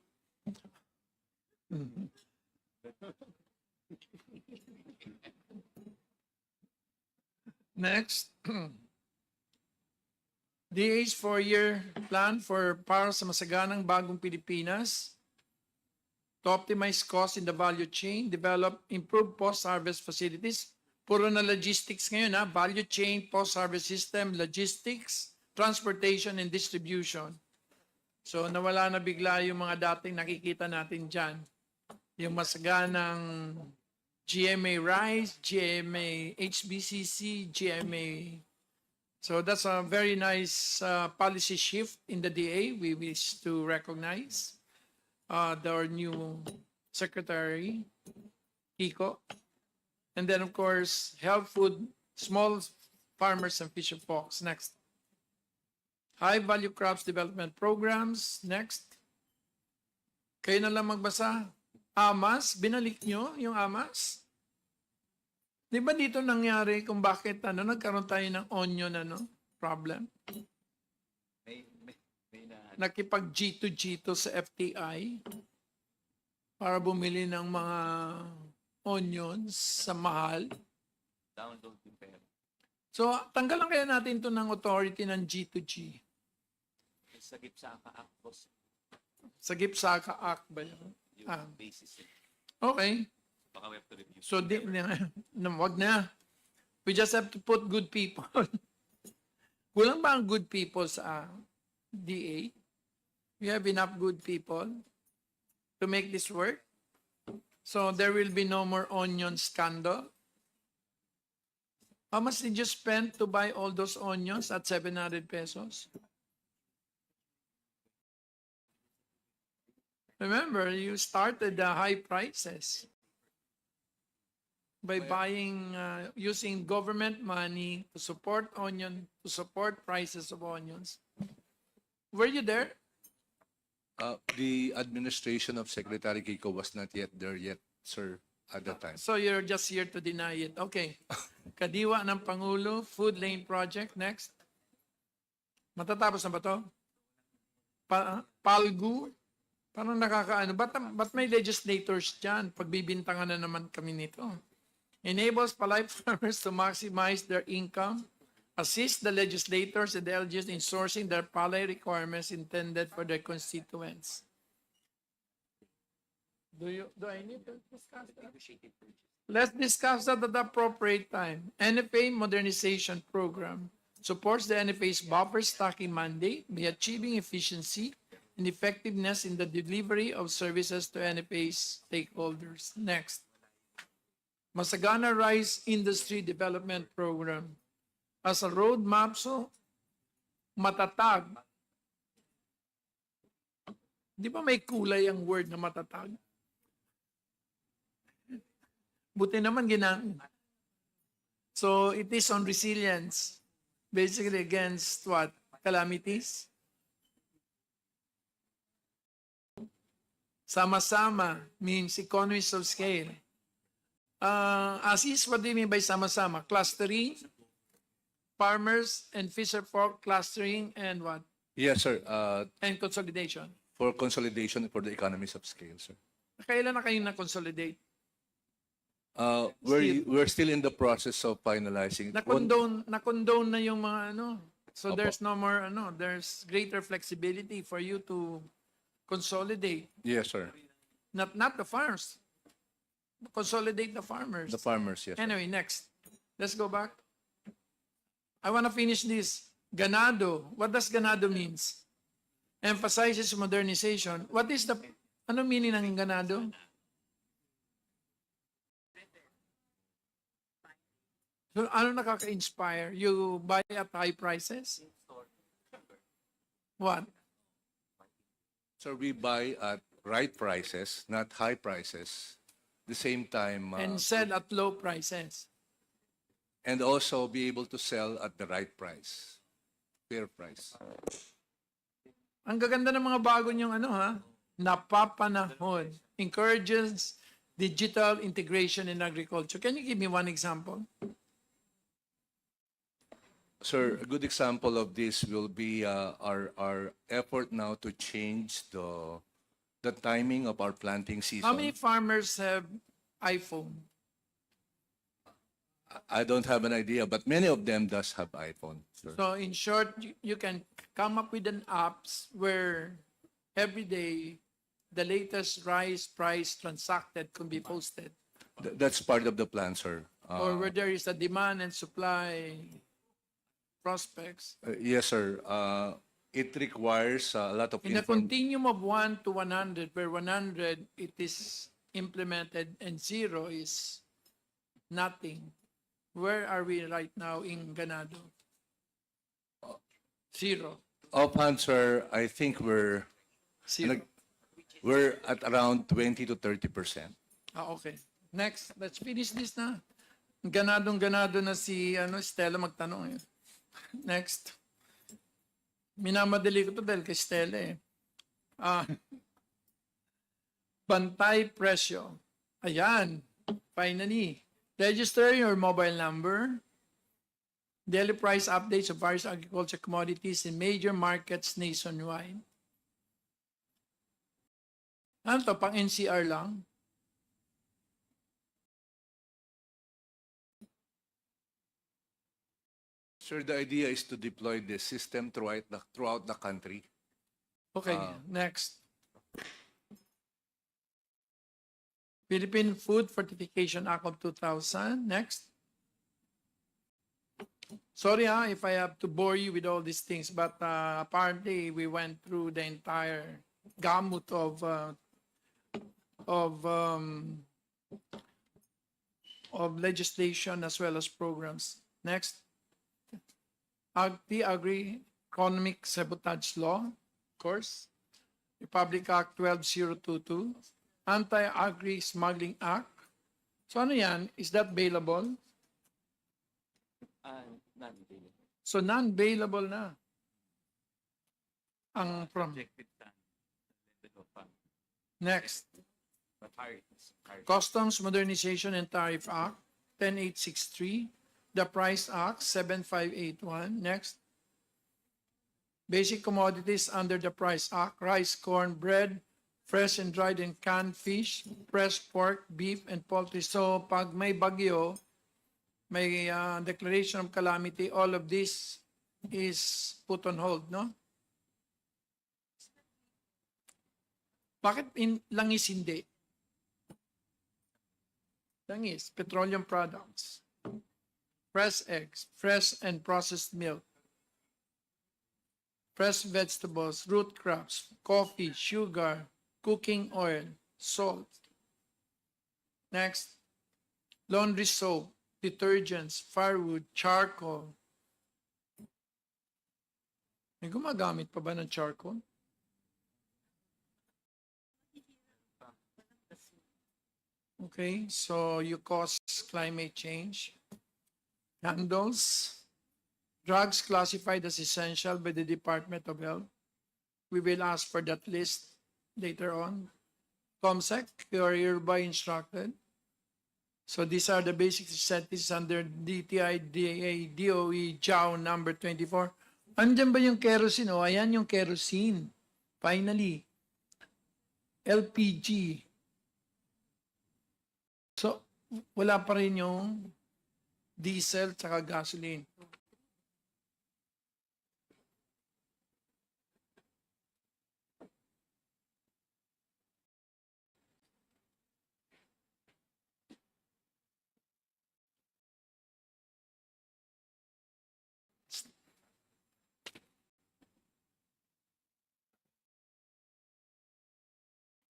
Next. DA's 4-year plan para sa masaganang bagong Pilipinas to optimize cost in the value chain, develop improved post-harvest facilities. Puro na logistics ngayon, ha? Value chain, post-harvest system, logistics, transportation, and distribution. So nawala na bigla yung mga dating nakikita natin dyan. Yung masaganang GMA Rice, GMA HBCC, GMA. So that's a very nice policy shift in the DA. We wish to recognize our new secretary, Kiko. And then, of course, health food, small farmers and fisher folks. Next. High value crops development programs. Next. Kayo na lang magbasa. AMAS, binalik nyo yung AMAS? Di ba dito nangyari kung bakit nagkaroon tayo ng onion problem? Nakipag G2G sa FTI para bumili ng mga onions sa mahal. So, tanggalan kaya natin to ng authority ng G2G. Sa Gipsaka Act, boss. Sa Gipsaka Act ba yun? Yung basis. Okay. Baka we have to review. So, wag na. We just have to put good people. Kulang ba ang good people sa DA? We have enough good people to make this work? So, there will be no more onion scandal? How much did you spend to buy all those onions at 700 pesos? Remember, you started the high prices by buying, using government money to support prices of onions. Were you there? The administration of Secretary Kiko was not yet there yet, sir, at that time. So you're just here to deny it. Okay. Kadiwa ng Pangulo, Food Lane Project, next. Matatapos na ba to? Palgu? Parang nakakaano. Ba't may legislators dyan? Pagbibintangan na naman kami nito. Enables palay farmers to maximize their income. Assist the legislators and the LGUs in sourcing their palay requirements intended for their constituents. Do I need to discuss that? Let's discuss that at the appropriate time. NFA Modernization Program supports the NFA's buffer stocking mandate by achieving efficiency and effectiveness in the delivery of services to NFA's stakeholders. Next. Masagana Rice Industry Development Program. As a roadmap, so matatag. Di ba may kulay ang word na matatag? Buti naman So it is on resilience, basically against what? Calamities. Sama-sama means economies of scale. Asis, what do you mean by sama-sama? Clustering, farmers and fisher folk clustering, and what? Yes, sir. And consolidation. For consolidation for the economies of scale, sir. Kailan na kayo na-consolidate? We're still in the process of finalizing. Na-condone na yung mga So Opo. there's no more there's greater flexibility for you to consolidate. Yes, sir. Not the farms. Consolidate the farmers. The farmers, yes, sir. Anyway, next. Let's go back. I want to finish this. Ganado. What does ganado means? Emphasizes modernization. What is the meaning ng ganado? So, ano nakaka-inspire? You buy at high prices? What? So we buy at right prices, not high prices. The same time, and sell at low prices. and also be able to sell at the right price, fair price. Ang gaganda ng mga bago niyong napapanahon. Encourages digital integration in agriculture. Can you give me one example? Sir, a good example of this will be our effort now to change the timing of our planting season. How many farmers have iPhone? I don't have an idea, but many of them does have iPhone, sir. So in short, you can come up with an apps where every day the latest rice price transacted can be posted, That's part of the plan, sir. or where there is a demand and supply prospects. Yes, sir. It requires a lot of In a continuum of 1 to 100, where 100 it is implemented and 0 is nothing. Where are we right now in Ganado? 0. Offhand, sir, I think we're 0. at around 20 to 30%. Okay. Next, let's finish this na. Ganado na si Stella magtanong. Next. Minamadali ko to dahil kay Stella eh. Bantay presyo. Ayan. Finally. Register your mobile number. Daily price updates of various agriculture commodities in major markets nationwide. Ano to? Pang NCR lang? Sir, the idea is to deploy this system throughout the country. Okay, next. Philippine Food Fortification Act of 2000. Next. Sorry if I have to bore you with all these things, but apparently we went through the entire gamut of legislation as well as programs. Next. Agri-Economic Sabotage Law, of course. Republic Act 12022. Anti-Agri Smuggling Act. So ano yan? Is that bailable? So non-bailable na. Ang from. Next. Customs Modernization and Tariff Act 10863. The Price Act 7581. Next. Basic commodities under the Price Act: rice, corn, bread, fresh and dried and canned fish, fresh pork, beef, and poultry. So pag may bagyo, may declaration of calamity, all of this is put on hold, no? Bakit langis hindi? Langis, petroleum products, fresh eggs, fresh and processed milk, fresh vegetables, root crops, coffee, sugar, cooking oil, salt. Next, laundry soap, detergents, firewood, charcoal. May gumagamit pa ba ng charcoal? Okay, so you cause climate change. Candles, drugs classified as essential by the Department of Health. We will ask for that list later on. COMSEC, you are hereby instructed. So these are the basic incentives under DTI, DA, DOE, JAO number 24. Andyan ba yung kerosene? O, ayan yung kerosene. Finally, LPG. So, wala pa rin yung diesel tsaka gasoline.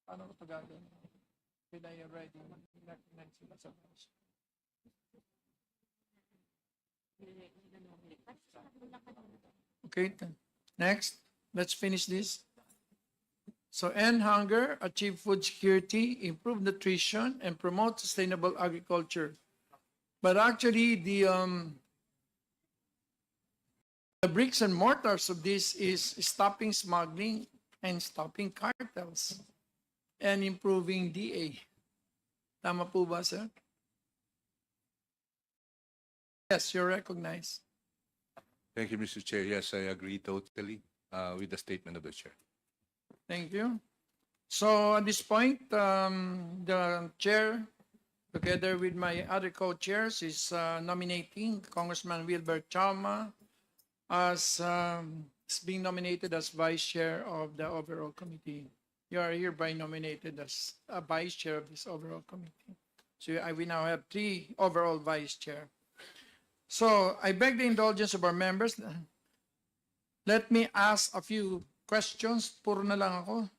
Paano ko ito gagawin? When I already recognize sila sa house. Okay, next. Let's finish this. So end hunger, achieve food security, improve nutrition, and promote sustainable agriculture. But actually, the bricks and mortars of this is stopping smuggling and stopping cartels and improving DA. Tama po ba, sir? Yes, you're recognized. Thank you, Mr. Chair. Yes, I agree totally with the statement of the chair. Thank you. So at this point, the chair, together with my other co-chairs, is nominating Congressman Wilbert Chalma as being nominated as vice chair of the overall committee. You are hereby nominated as a vice chair of this overall committee. So we now have 3 overall vice chair. So I beg the indulgence of our members. Let me ask a few questions. Puro na lang ako.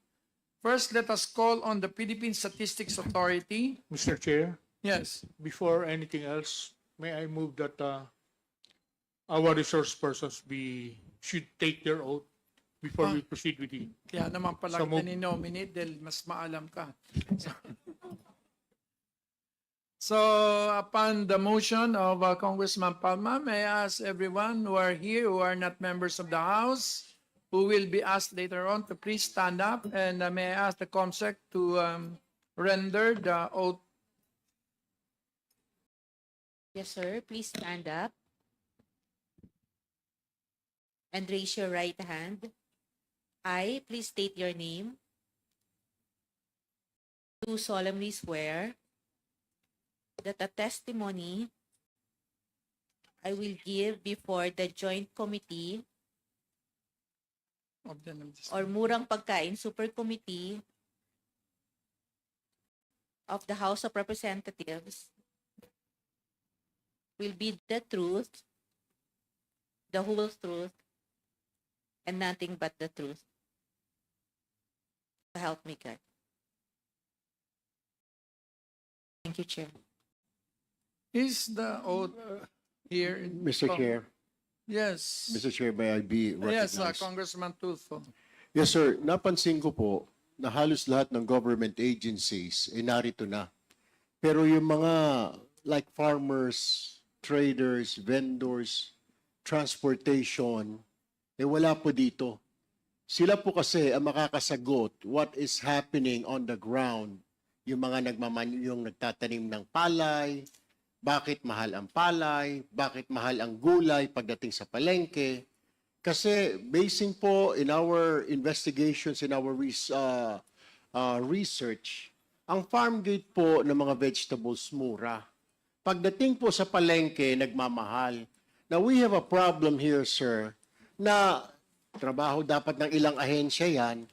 First, let us call on the Philippine Statistics Authority. Mr. Chair, Yes. before anything else, may I move that our resource persons should take their oath before we proceed with the Kaya naman pala So, kita ni-nominate dahil mas maalam ka. So, upon the motion of Congressman Palma, may I ask everyone who are here, who are not members of the House, who will be asked later on to please stand up, and may I ask the COMSEC to render the oath. Yes, sir. Please stand up and raise your right hand. I, please state your name. Do solemnly swear that the testimony I will give before the Joint Committee Of the or Murang Pagkain Super Committee of the House of Representatives will be the truth, the whole truth, and nothing but the truth. So help me God. Thank you, Chair. Is the oath here? Mr. Chair, Yes. Mr. Chair, may I be Yes, recognized? Congressman Tulfo. Yes, sir. Napansin ko po na halos lahat ng government agencies ay narito na. Pero yung mga like farmers, traders, vendors, transportation, wala po dito. Sila po kasi ang makakasagot what is happening on the ground. Yung mga yung nagtatanim ng palay, bakit mahal ang palay, bakit mahal ang gulay pagdating sa palengke. Kasi basing po in our investigations, in our research, ang farm gate po ng mga vegetables mura. Pagdating po sa palengke, nagmamahal. Now we have a problem here, sir, na trabaho dapat ng ilang ahensya yan,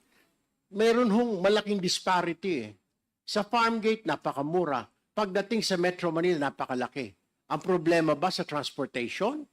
meron hong malaking disparity eh. Sa farm gate, napakamura. Pagdating sa Metro Manila, napakalaki. Ang problema ba sa transportation?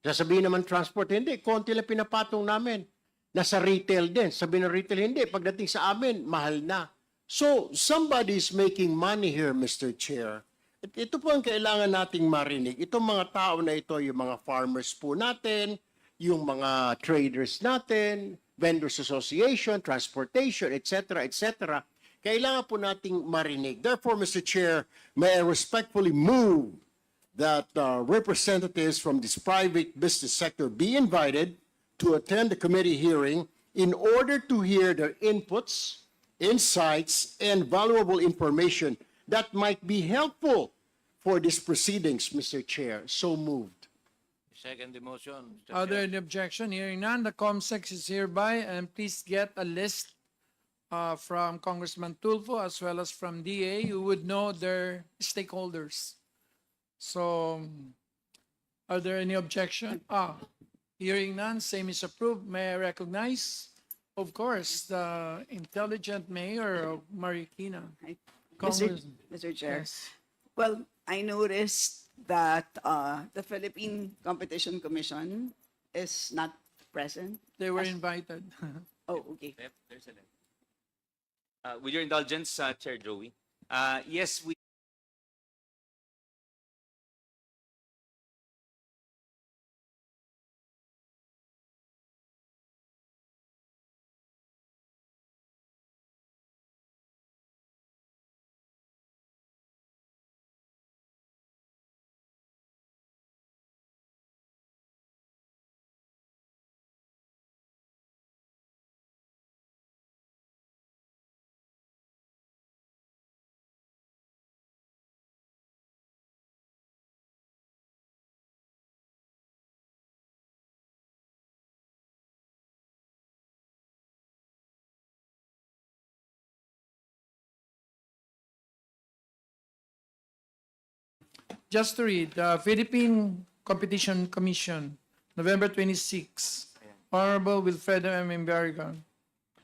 Sasabihin naman transport, hindi. Konti lang pinapatong namin. Nasa retail din. Sabihin ng retail, hindi. Pagdating sa amin, mahal na. So, somebody is making money here, Mr. Chair. At ito po ang kailangan nating marinig. Itong mga tao na ito, yung mga farmers po natin, yung mga traders natin, vendors association, transportation, etc., etc., kailangan po nating marinig. Therefore, Mr. Chair, may I respectfully move that representatives from this private business sector be invited to attend the committee hearing in order to hear their inputs, insights, and valuable information that might be helpful for these proceedings, Mr. Chair. So moved. Second the motion. Mr. Are there Chair. any objection? Hearing none, the COMSEC is hereby, and please get a list from Congressman Tulfo as well as from DA who would know their stakeholders. So, are there any objection? Hearing none, same is approved. May I recognize, of course, the intelligent mayor of Marikina. Mr. Chair. Yes. Well, I noticed that the Philippine Competition Commission is not present. They were invited. Oh, okay. Yep, there's a link. With your indulgence, Chair Joey. Yes, we Just to read, Philippine Competition Commission, November 26. Honorable Wilfredo M. Imbarrigan.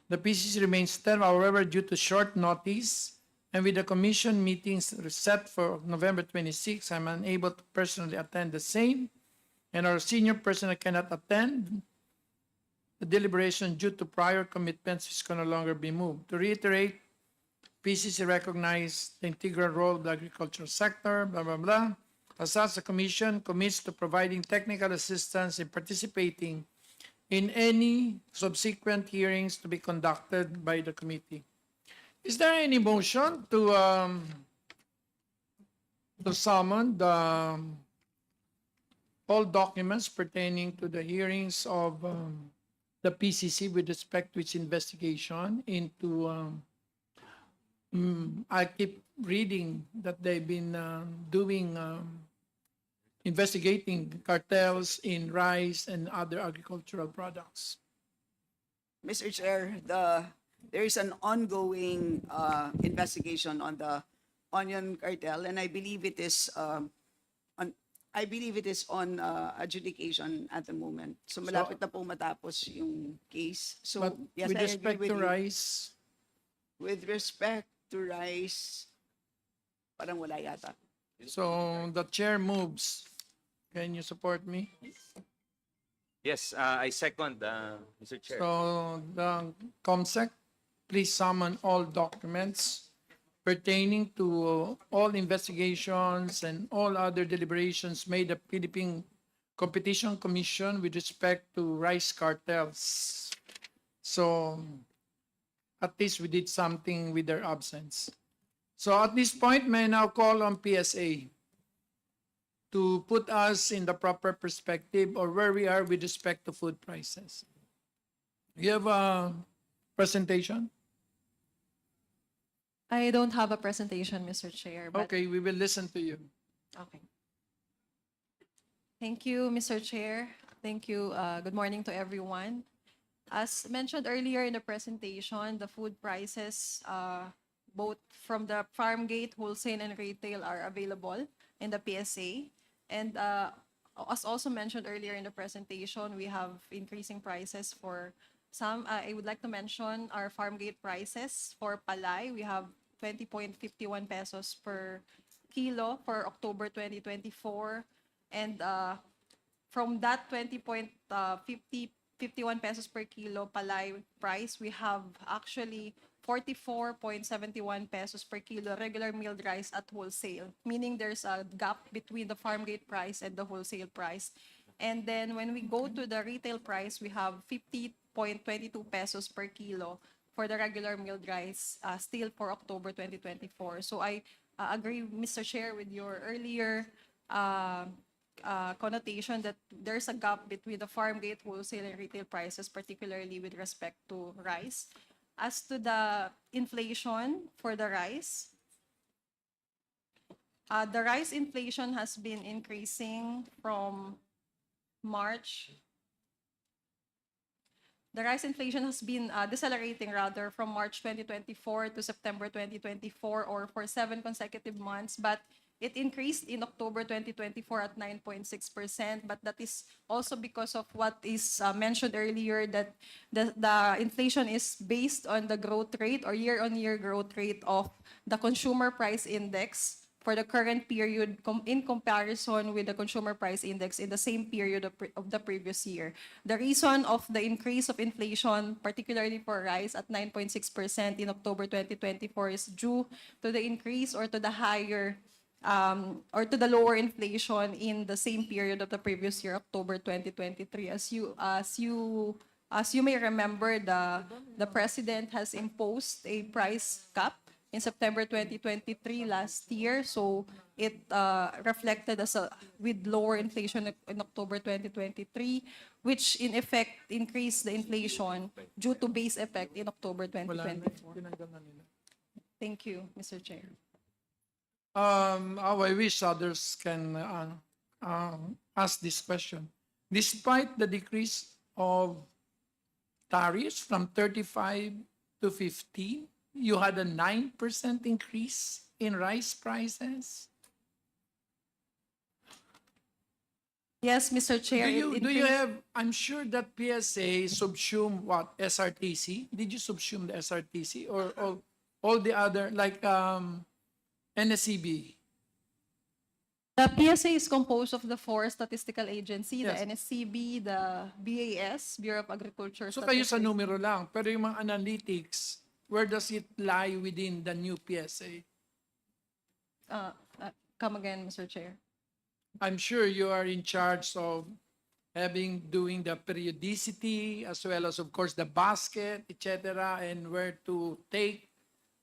The PCC remains term, however, due to short notice, and with the commission meetings set for November 26, I'm unable to personally attend the same, and our senior personnel cannot attend the deliberation due to prior commitments which can no longer be moved. To reiterate, PCC recognizes the integral role of the agricultural sector, blah, blah, blah. As such, the Commission commits to providing technical assistance and participating in any subsequent hearings to be conducted by the committee. Is there any motion to summon the all documents pertaining to the hearings of the PCC with respect to its investigation into I keep reading that they've been doing investigating cartels in rice and other agricultural products. Mr. Chair, there is an ongoing investigation on the onion cartel, and I believe it is on adjudication at the moment. So malapit na po matapos yung case. So But yes, with I respect agree to with you. rice, With respect to rice, parang wala yata. so the chair moves. Can you support me? Yes, I second, Mr. Chair. So the COMSEC, please summon all documents pertaining to all investigations and all other deliberations made at Philippine Competition Commission with respect to rice cartels. So at least we did something with their absence. So at this point, may I now call on PSA to put us in the proper perspective or where we are with respect to food prices. You have a presentation? I don't have a presentation, Mr. Chair. But Okay, we will listen to you. Okay. Thank you, Mr. Chair. Thank you. Good morning to everyone. As mentioned earlier in the presentation, the food prices, both from the farm gate, wholesale, and retail are available in the PSA. And as also mentioned earlier in the presentation, we have increasing prices for some. I would like to mention our farm gate prices for palay. We have 20.51 pesos per kilo for October 2024. And from that 20.51 pesos per kilo palay price, we have actually 44.71 pesos per kilo regular milled rice at wholesale, meaning there's a gap between the farm gate price and the wholesale price. And then when we go to the retail price, we have 50.22 pesos per kilo for the regular milled rice, still for October 2024. So I agree, Mr. Chair, with your earlier connotation that there's a gap between the farm gate, wholesale, and retail prices, particularly with respect to rice. As to the inflation for the rice inflation has been increasing from March. The rice inflation has been decelerating rather from March 2024 to September 2024, or for 7 consecutive months, but it increased in October 2024 at 9.6%, but that is also because of what is mentioned earlier, that the inflation is based on the growth rate or year-on-year growth rate of the consumer price index for the current period in comparison with the consumer price index in the same period of the previous year. The reason of the increase of inflation, particularly for rice at 9.6% in October 2024, is due to the increase or to the higher or to the lower inflation in the same period of the previous year, October 2023. As you may remember, the President has imposed a price cap in September 2023 last year, so it reflected with lower inflation in October 2023, which in effect increased the inflation due to base effect in October 2024. Thank you, Mr. Chair. I wish others can ask this question. Despite the decrease of tariffs from 35 to 15, you had a 9% increase in rice prices. Yes, Mr. Chair. Do you have, I'm sure that PSA subsume what, SRTC? Did you subsume the SRTC or all the other, like NSCB? The PSA is composed of the four statistical agency, Yes. the NSCB, the BAS, Bureau of Agriculture So kayo sa Statistics. numero lang, pero yung mga analytics, where does it lie within the new PSA? Come again, Mr. Chair. I'm sure you are in charge of doing the periodicity as well as, of course, the basket, etc., and where to take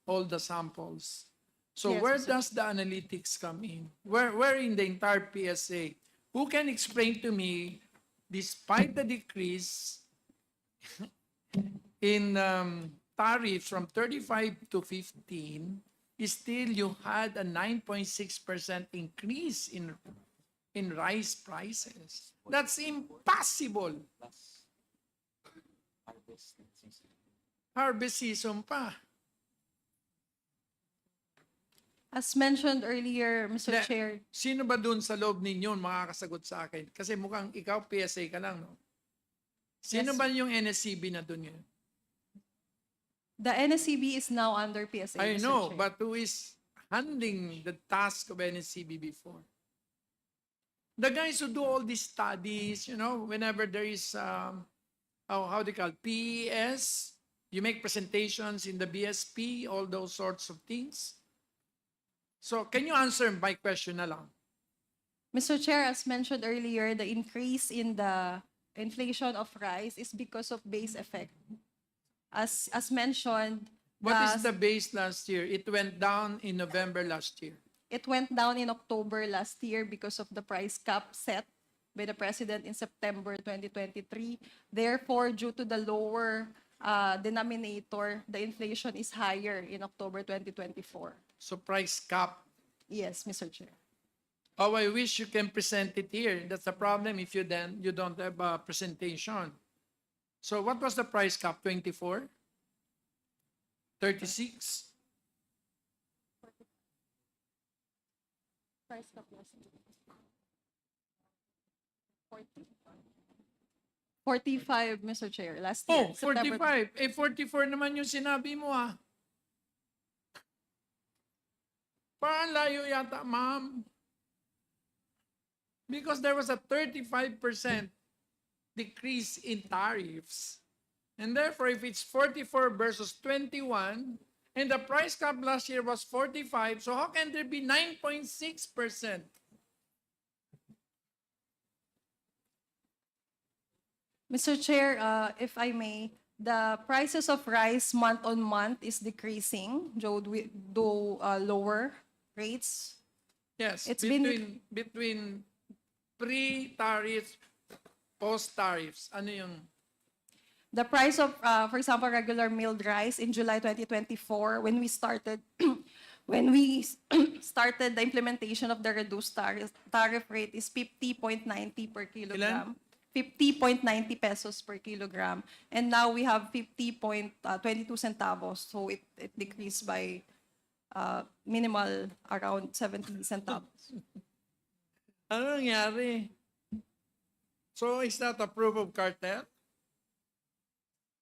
all the samples. So Yes, where Mr. does the analytics come in? Where in the entire PSA? Who can explain to me, despite the decrease in tariffs from 35 to 15, still you had a 9.6% increase in rice prices? That's impossible. Harvest season pa. As mentioned earlier, Mr. Na- Chair, Sino ba dun sa loob ninyo makakasagot sa akin? Kasi mukhang ikaw PSA ka lang, no? Sino Yes. ba yung NSCB na dun yun? the NSCB is now under PSA, I Mr. know, Chair. but who is handling the task of NSCB before? The guys who do all these studies, whenever there is, how they call it, PES, you make presentations in the BSP, all those sorts of things. So, can you answer my question na lang? Mr. Chair, as mentioned earlier, the increase in the inflation of rice is because of base effect. As mentioned, What is the base last year? It went down in November last year. it went down in October last year because of the price cap set by the President in September 2023. Therefore, due to the lower denominator, the inflation is higher in October 2024. So, price cap. Yes, Mr. Chair. Oh, I wish you can present it here. That's the problem if you don't have a presentation. So what was the price cap? 24? 36? Price cap was 45, Mr. Chair, last year. Oh, 45. 44 naman yung sinabi mo ah. Parang layo yata, ma'am. Because there was a 35% decrease in tariffs. And therefore, if it's 44 versus 21, and the price cap last year was 45, so how can there be 9.6%? Mr. Chair, if I may, the prices of rice month on month is decreasing, though lower rates. Yes, It's between pre-tariffs, post-tariffs. Ano yung... The price of, for example, regular milled rice in July 2024, when we started, started the implementation of the reduced tariff rate is 50.90 per kilogram. 50.90 pesos per kilogram. And now we have 50.22 centavos. So it decreased by minimal around 70 centavos. Ano nangyari? So is that a proof of cartel?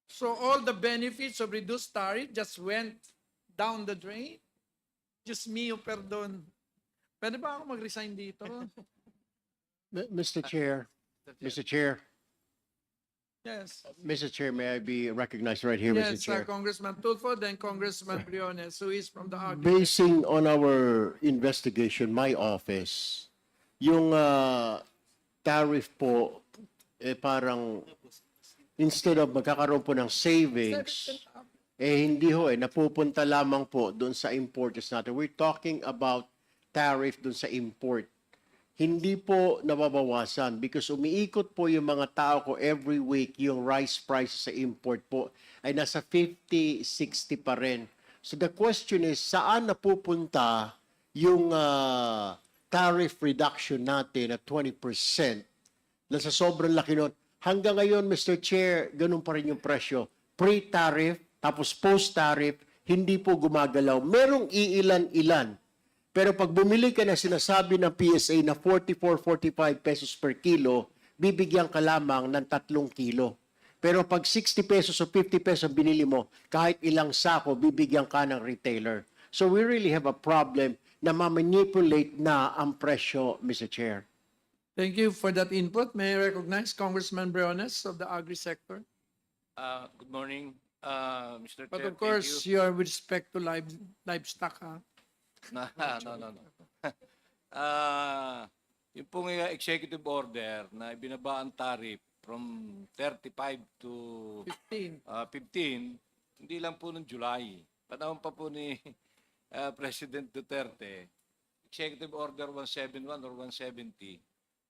So all the benefits of reduced tariff just went down the drain? Just mio, perdon. Pwede ba ako mag-resign dito? Mr. Chair, Mr. Chair, Yes. Mr. Chair, may I be recognized right here, Mr. Yes, Chair? Congressman Tulfo, then Congressman Briones, who is from the argument. Basing on our investigation, my office, yung tariff po, parang instead of magkakaroon po ng savings, hindi ho, napupunta lamang po doon sa importers natin. We're talking about tariff doon sa import. Hindi po nababawasan because umiikot po yung mga tao ko every week, yung rice prices sa import po ay nasa 50, 60 pa rin. So the question is, saan napupunta yung tariff reduction natin at 20%? Nasa sobrang laki nun. Hanggang ngayon, Mr. Chair, ganun pa rin yung presyo. Pre-tariff, tapos post-tariff, hindi po gumagalaw. Merong iilan-ilan Pero pag bumili ka na sinasabi ng PSA na 44, 45 pesos per kilo, bibigyan ka lamang ng 3 kilo. Pero pag 60 pesos o 50 pesos ang binili mo, kahit ilang sako, bibigyan ka ng retailer. So we really have a problem na ma-manipulate na ang presyo, Mr. Chair. Thank you for that input. May I recognize Congressman Briones of the agri-sector? Good morning, Mr. But Chair. of course, you are with respect to livestock, ha? No, no. Yung pong executive order na ibinaba ang tariff from 35 to 15. 15, hindi lang po noong July. Panahon pa po ni President Duterte, Executive Order 171 or 170,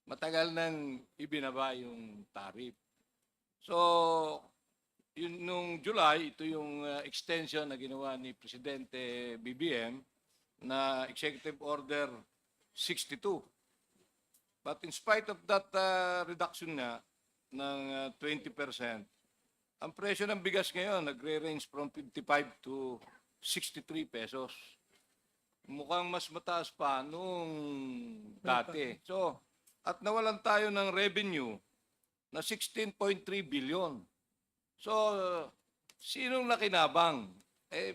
matagal nang ibinaba yung tariff. So, yun, nung July, ito yung extension na ginawa ni Presidente BBM na Executive Order 62. But in spite of that reduction na ng 20%, ang presyo ng bigas ngayon nagre-range from 55 to 63 pesos. Mukhang mas mataas pa nung dati. So, at nawalan tayo ng revenue na 16.3 billion. So, sinong nakinabang?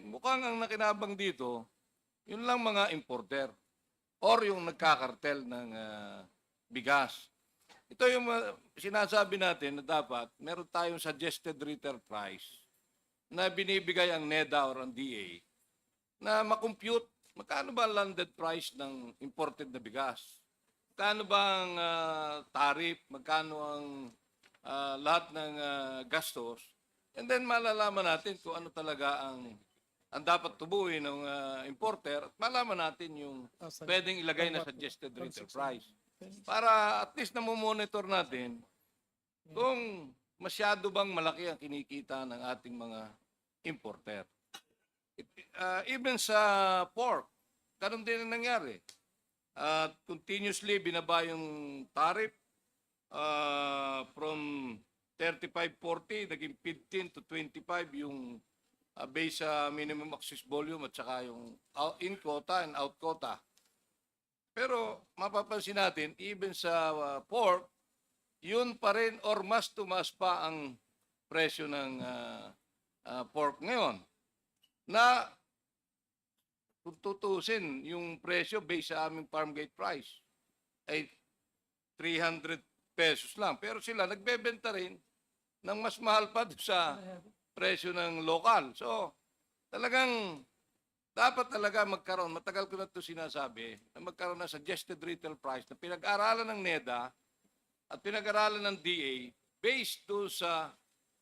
Mukhang ang nakinabang dito, yun lang mga importer or yung nagkakartel ng bigas. Ito yung sinasabi natin na dapat meron tayong suggested retail price na binibigay ang NEDA or ang DA na makompute magkano ba ang landed price ng imported na bigas. Magkano ba ang tariff, magkano ang lahat ng gastos. And then malalaman natin kung ano talaga ang dapat tubuhin ng importer at malaman natin yung pwedeng ilagay na suggested retail price. Para at least namomonitor natin kung masyado bang malaki ang kinikita ng ating mga importer. Even sa pork, ganun din ang nangyari. Continuously binaba yung tariff from 35-40, naging 15 to 25 yung based sa minimum access volume at saka yung in quota and out quota. Pero mapapansin natin, even sa pork, yun pa rin or mas tumaas pa ang presyo ng pork ngayon. Na kung tutusin yung presyo based sa aming farm gate price ay 300 pesos lang. Pero sila nagbebenta rin ng mas mahal pa sa presyo ng lokal. So, talagang dapat talaga magkaroon, matagal ko na ito sinasabi, na magkaroon ng suggested retail price na pinag-aralan ng NEDA at pinag-aralan ng DA based do sa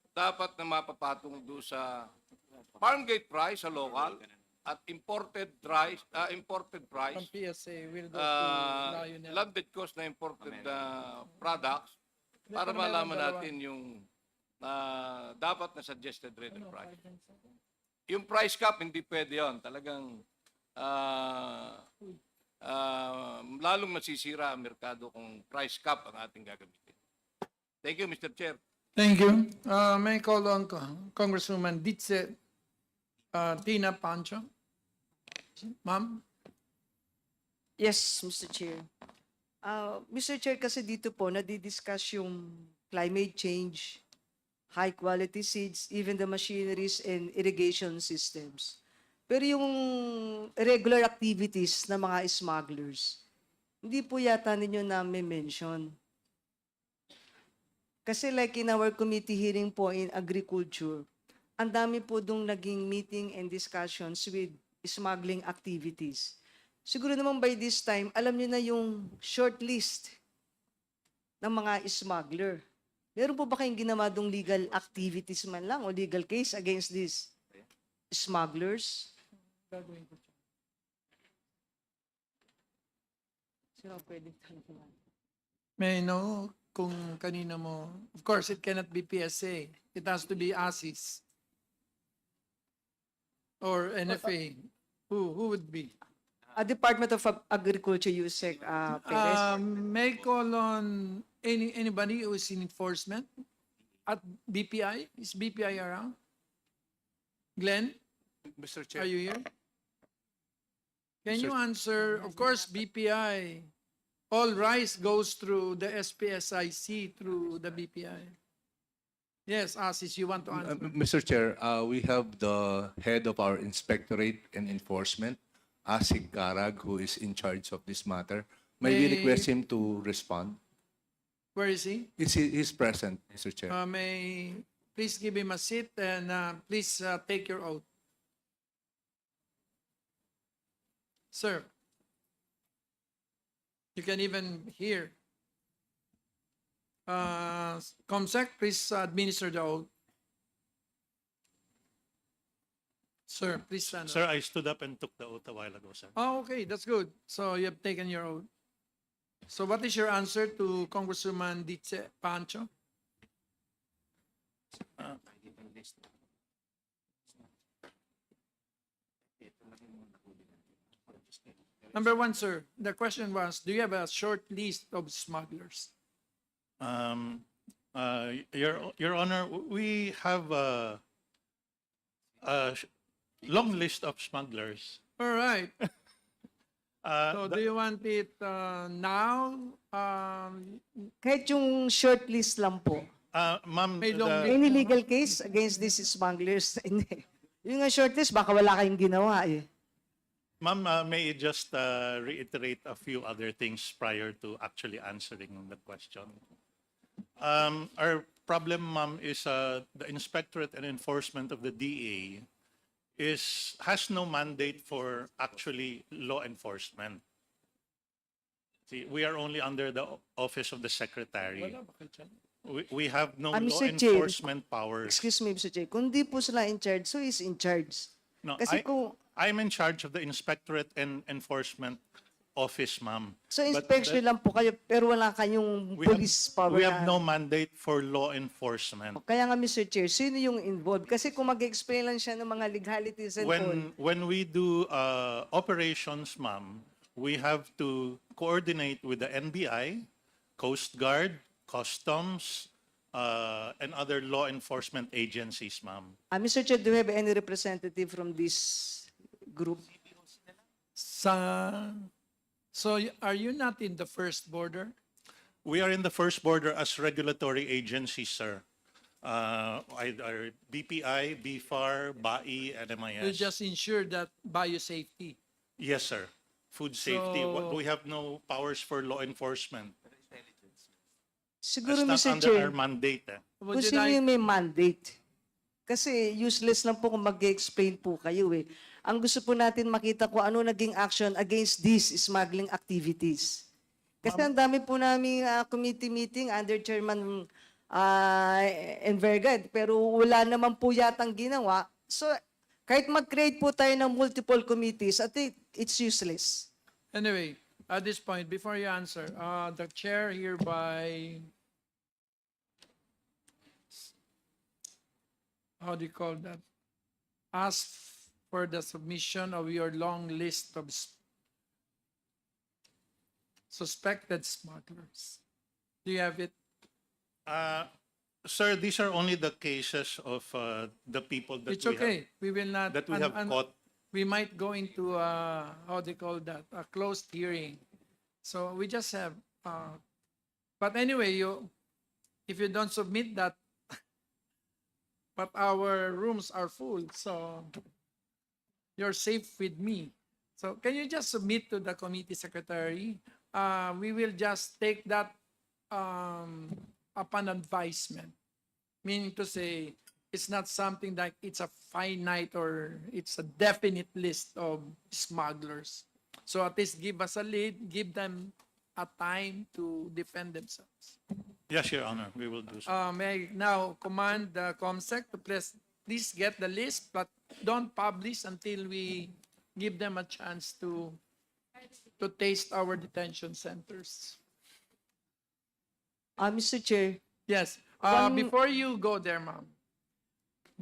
dapat na mapapatong do sa farm gate price sa local at imported price, From PSA, will go to Lionel. landed cost na imported products para malaman natin yung dapat na suggested retail price. Yung price cap, hindi pwede yun. Talagang lalong masisira ang merkado kung price cap ang ating gagamitin. Thank you, Mr. Chair. Thank you. May I call on Congresswoman Ditse Tina Pancho? Ma'am? Yes, Mr. Chair. Mr. Chair, kasi dito po nadidiscuss yung climate change, high quality seeds, even the machineries and irrigation systems. Pero yung regular activities ng mga smugglers, hindi po yata ninyo na-mention. Kasi like in our committee hearing po in agriculture, ang dami po dong naging meeting and discussions with smuggling activities. Siguro naman by this time, alam niyo na yung short list ng mga smuggler. Meron po ba kayong ginawa dong legal activities man lang o legal case against these smugglers? Sino pwede tanong? May I know kung kanina mo, of course, it cannot be PSA. It has to be ASIS or NFA. Who would be? Department of Agriculture, USEC, Perez. May I call on anybody who is in enforcement at BPI? Is BPI around? Glenn, Mr. are Chair, you here? Can you answer, of course, BPI, all rice goes through the SPSIC through the BPI. Yes, Asis, you want to answer? Mr. Chair, we have the head of our Inspectorate and Enforcement, Asik Karag, who is in charge of this matter. May we request him to respond? Where is he? He's present, Mr. Chair. May please give him a seat and please take your oath. Sir, you can even hear. Comsec, please administer the oath. Sir, please stand up. Sir, I stood up and took the oath a while ago, sir. Oh, okay, that's good. So you have taken your oath. So what is your answer to Congresswoman Dice Pancho? Number one, sir, the question was, do you have a short list of smugglers? Your Honor, we have a long list of smugglers. All right. So The- do you want it now? Kahit yung short list lang po. Ma'am, May long the- Any legal case against these smugglers? Hindi. Yung short list, baka wala kayong ginawa eh. Ma'am, may I just reiterate a few other things prior to actually answering the question. Our problem, ma'am, is the Inspectorate and Enforcement of the DA has no mandate for actually law enforcement. See, we are only under the office of the Secretary. We have no law Mr. Chair. enforcement powers. Excuse me, Mr. Chair. Kung di po sila in charge, so is in charge. No, Kasi kung, I'm in charge of the Inspectorate and Enforcement Office, ma'am. so But inspection that- lang po kayo, pero wala kayong we have- police power We have na- no mandate for law enforcement. Kaya nga, Mr. Chair, sino yung involved? Kasi kung mag-explain lang siya ng mga legalities and all. When we do operations, ma'am, we have to coordinate with the NBI, Coast Guard, Customs, and other law enforcement agencies, ma'am. Mr. Chair, do you have any representative from this group? Are you not in the first border? We are in the first border as regulatory agencies, sir. Either BPI, BFAR, BAI, and MIS. You just ensure that biosafety. Yes, sir. Food safety. So- We have no powers for law enforcement. Siguro, That's not Mr. under Chair, our mandate. Would kung you sino like- yung may mandate. Kasi useless lang po kung mag-explain po kayo eh. Ang gusto po natin makita kung ano naging action against these smuggling activities. Kasi ang dami po namin committee meeting under Chairman Envergad, pero wala naman po yatang ginawa. So, kahit mag-create po tayo ng multiple committees, I think it's useless. Anyway, at this point, before you answer, the chair hereby, how do you call that? Ask for the submission of your long list of suspected smugglers. Do you have it? Sir, these are only the cases of the people that It's okay. We will not. that we have caught. We might go into how do you call that? A closed hearing. So we just have. But anyway, if you don't submit that, but our rooms are full, so you're safe with me. So can you just submit to the committee secretary? We will just take that upon advisement. Meaning to say, it's not something like it's a finite or it's a definite list of smugglers. So at least give us a lead, give them a time to defend themselves. Yes, Your Honor, we will do so. May I now command the COMSEC to please get the list, but don't publish until we give them a chance to taste our detention centers. Mr. Chair, Yes. One- Before you go there, ma'am,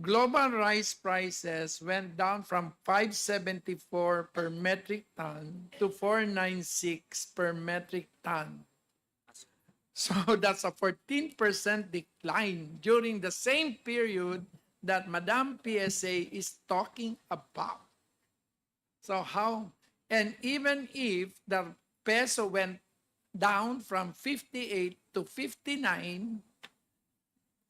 global rice prices went down from 574 per metric ton to 496 per metric ton. So that's a 14% decline during the same period that Madam PSA is talking about. So how And even if the peso went down from 58 to 59,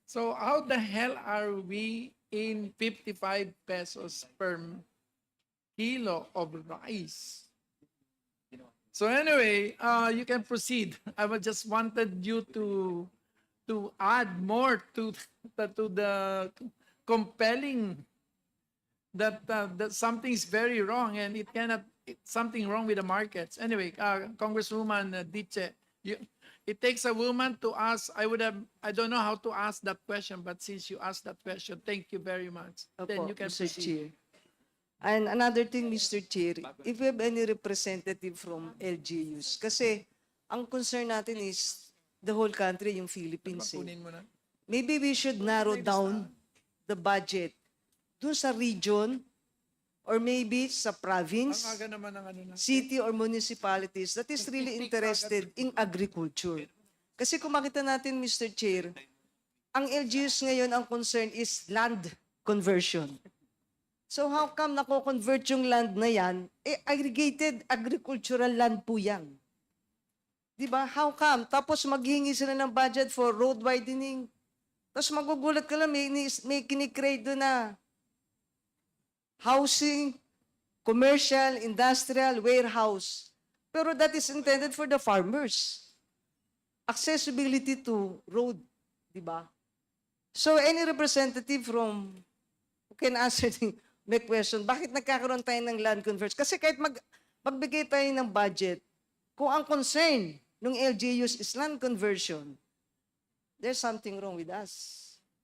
so how the hell are we in 55 pesos per kilo of rice? So anyway, you can proceed. I was just wanted you to add more to the compelling that something is very wrong and it cannot it's something wrong with the markets. Anyway, Congresswoman Diche, it takes a woman to ask. I don't know how to ask that question, but since you asked that question, thank you very much. Then Opo, you can Mr. proceed. Chair. And another thing, Mr. Chair, if we have any representative from LGUs, kasi ang concern natin is the whole country, yung Philippines. Kunin mo na. Maybe we should narrow down the budget dun sa region or maybe sa Ang province, aga naman ng ano na. city or municipalities that is really interested in agriculture. Kasi kung makita natin, Mr. Chair, ang LGUs ngayon, ang concern is land conversion. So how come nako-convert yung land na yan? Aggregated agricultural land po yan. Diba? How come? Tapos maghihingi sila ng budget for road widening. Tapos magugulat ka lang, may kinikrate doon na housing, commercial, industrial, warehouse. Pero that is intended for the farmers. Accessibility to road. Diba? So any representative from who can answer my question, bakit nagkakaroon tayo ng land conversion? Kasi kahit magbigay tayo ng budget, kung ang concern ng LGUs is land conversion, there's something wrong with us.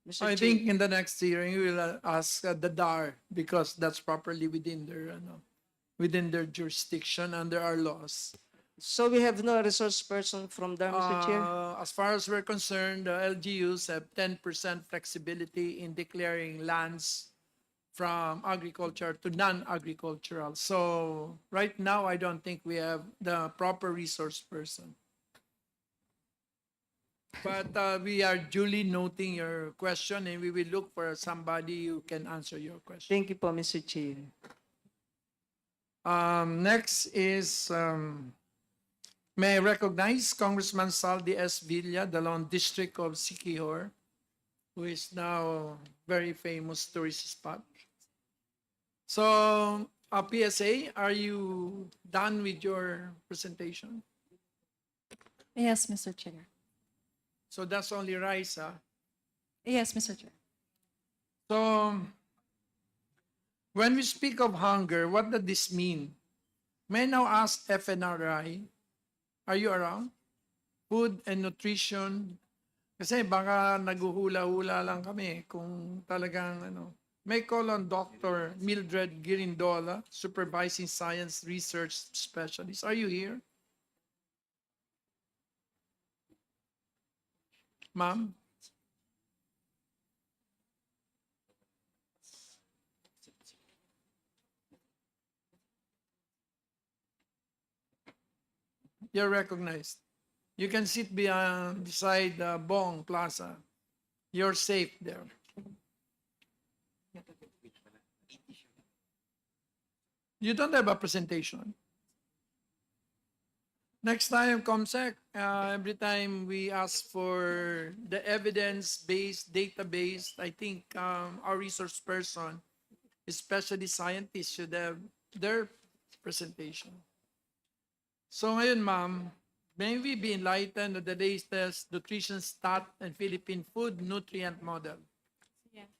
Mr. I Chair. think in the next hearing we will ask the DAR because that's properly within their jurisdiction under our laws. So we have no resource person from there, Mr. Chair? As far as we're concerned, the LGUs have 10% flexibility in declaring lands from agriculture to non-agricultural. So right now, I don't think we have the proper resource person. But we are duly noting your question and we will look for somebody who can answer your question. Thank you po, Mr. Chair. Next is, may I recognize Congressman Saldi S. Villa, the Lone District of Siquijor, who is now very famous tourist spot. So, PSA, are you done with your presentation? Yes, Mr. Chair. So that's only rice, huh? Yes, Mr. Chair. So, when we speak of hunger, what does this mean? May I now ask FNRI, are you around? Food and Nutrition. Kasi baka naguhula-hula lang kami kung talagang May call on Dr. Mildred Girindola, Supervising Science Research Specialist. Are you here? Ma'am? You're recognized. You can sit beside Bong Plaza. You're safe there. You don't have a presentation. Next time, ComSec, every time we ask for the evidence-based, database, I think our resource person, especially scientists, should have their presentation. So ngayon, ma'am, may we be enlightened of the latest nutrition stat and Philippine food nutrient model? Yeah.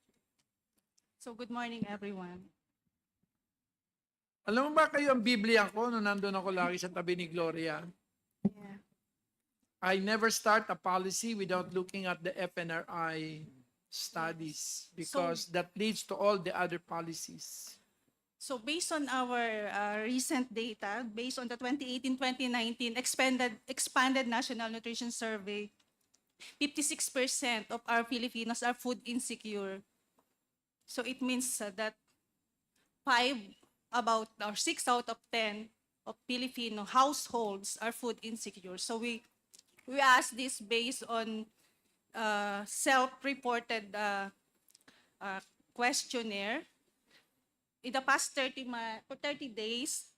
So good morning, everyone. Alam mo ba kayo ang Biblia ko nung nandun ako lagi sa tabi ni Gloria? Yeah. I never start a policy without looking at the FNRI studies because that leads to all the other policies. So based on our recent data, based on the 2018-2019 expanded National Nutrition Survey, 56% of our Filipinos are food insecure. So it means that 6 out of 10 of Filipino households are food insecure. So we asked this based on self-reported questionnaire. In the past 30 days,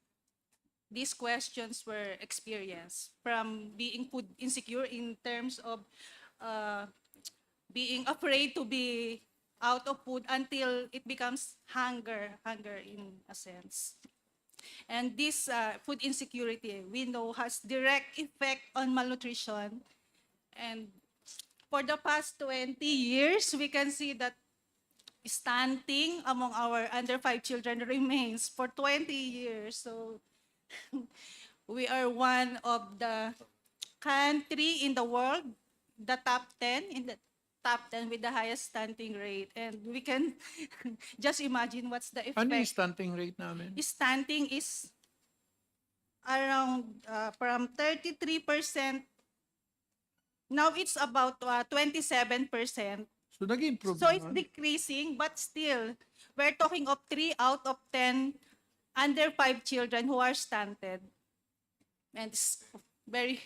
these questions were experienced, from being food insecure in terms of uh, being afraid to be out of food until it becomes hunger in a sense. And this food insecurity, we know, has direct effect on malnutrition. And for the past 20 years, we can see that stunting among our under 5 children remains for 20 years. So we are one of the country in the world, the top 10, in the top 10 with the highest stunting rate. And we can just imagine what's the effect. Ano yung stunting rate namin? Stunting is around from 33%. Now it's about 27%. So nag-improve So it's naman. decreasing, but still, we're talking of 3 out of 10 under 5 children who are stunted. And it's very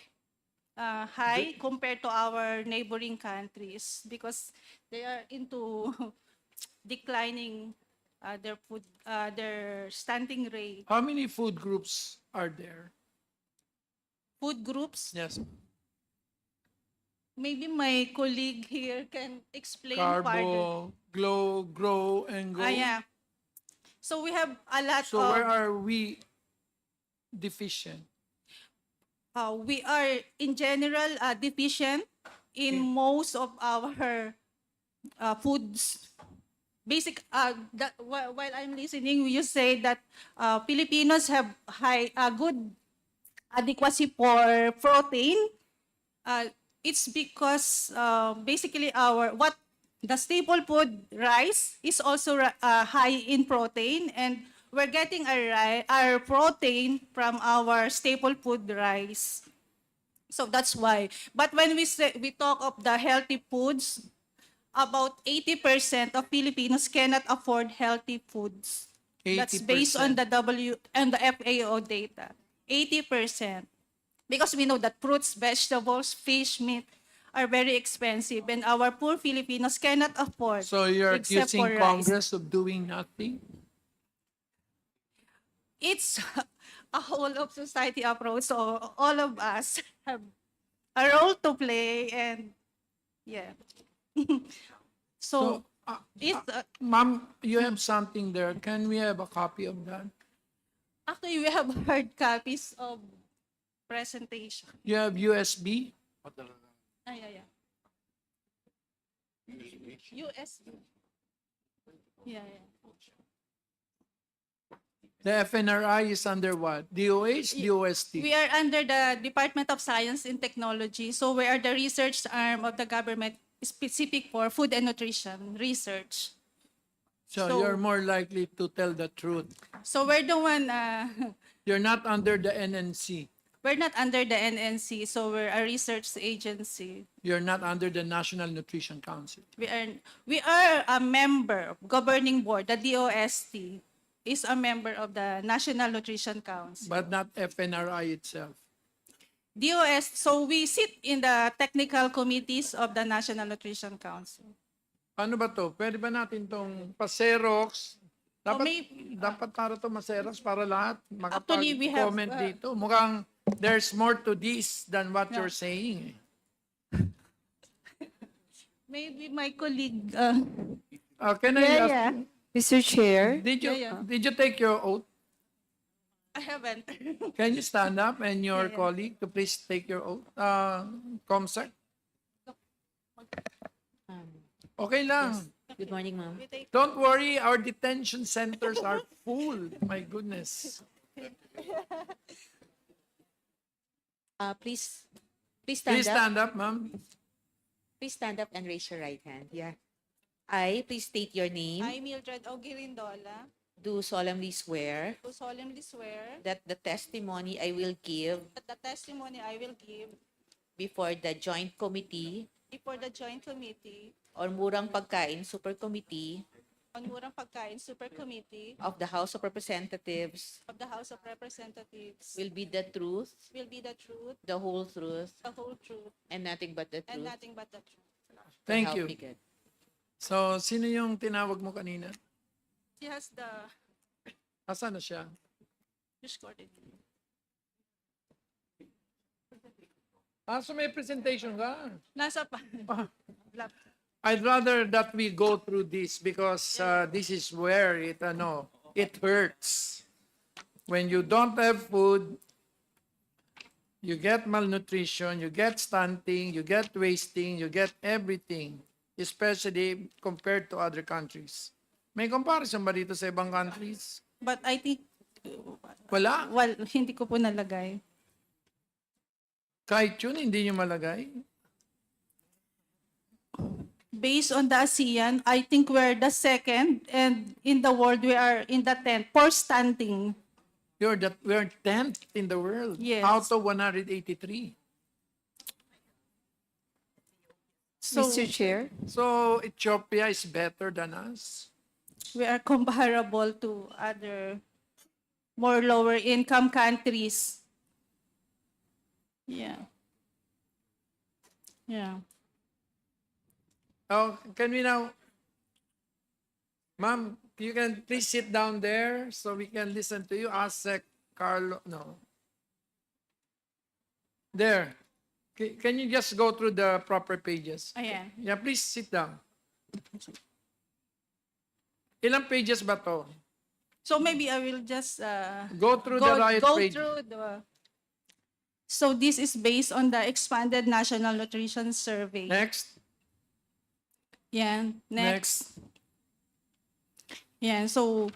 high compared to our neighboring countries because they are into declining their stunting rate. How many food groups are there? Food groups, Yes. maybe my colleague here can explain further. Carbo, grow, and go. Yeah. So we have a lot So of... where are we deficient? We are, in general, deficient in most of our foods. While I'm listening, you say that Filipinos have good adequacy for protein. It's because basically the staple food, rice, is also high in protein, and we're getting our protein from our staple food, rice. So that's why. But when we talk of the healthy foods, about 80% of Filipinos cannot afford healthy foods. That's based on the FAO data. 80%. Because we know that fruits, vegetables, fish, meat are very expensive, and our poor Filipinos cannot afford. So you're except accusing for rice. Congress of doing nothing? It's a whole of society approach, so all of us have a role to play, and yeah. So Ma'am, you have something there. Can we have a copy of that? actually we have hard copies of presentation. You have USB? Yeah. USB. Yeah. The FNRI is under what? DOH, DOST? We are under the Department of Science and Technology, so we are the research arm of the government specific for food and nutrition research. So you're more likely to tell the truth. So we're the one, You're not under the NNC. we're not under the NNC, so we're a research agency. You're not under the National Nutrition Council. We are a member of governing board. The DOST is a member of the National Nutrition Council. But not FNRI itself. So we sit in the technical committees of the National Nutrition Council. Paano ba to? Pwede ba natin tong pa-Xerox? Dapat para to ma-Xerox para lahat Actually, we have, makapag-comment dito. Mukhang there's more to this than what you're saying. Maybe my colleague... Can I ask you, Mr. Chair, did you take your oath? I haven't. Can you stand up and your colleague to please take your oath? Comsec? Okay lang. Good morning, ma'am. Don't worry, our detention centers are full. My goodness. Please stand Please up. stand up, ma'am. Please stand up and raise your right hand. Yeah. I, please state your name. I, Mildred Ogirindola, Do solemnly swear do solemnly swear that the testimony I will give that the testimony I will give before the Joint Committee before the Joint Committee or Murang Pagkain Super Committee on Murang Pagkain Super Committee of the House of Representatives of the House of Representatives will be the truth, will be the truth, the whole truth, the whole truth, and nothing but the and truth. nothing but the truth. So Thank help you. me God. So, sino yung tinawag mo kanina? She has the Asan na siya? news coordinator. So may presentation ka. Nasa pa. I'd rather that we go through this because this is where it hurts. When you don't have food, you get malnutrition, you get stunting, you get wasting, you get everything, especially compared to other countries. May comparison ba dito sa ibang countries? But I think, Wala. well, hindi ko po nalagay. Kahit yun, hindi nyo malagay. Based on the ASEAN, I think we're the second, and in the world, we are in the 10th for stunting. We're 10th in the world Yes. out of 183. So Mr. Chair, So Ethiopia is better than us. we are comparable to other more lower income countries. Yeah. Yeah. Oh, can we now, ma'am, you can please sit down there so we can listen to you. Ask Carlo, no. There. Can you just go through the proper pages? Ayan. Yeah, please sit down. Ilang pages ba to? So maybe I will just Go through the right go page. through the. So this is based on the expanded National Nutrition Survey. Next. Yeah. Next. Yeah. So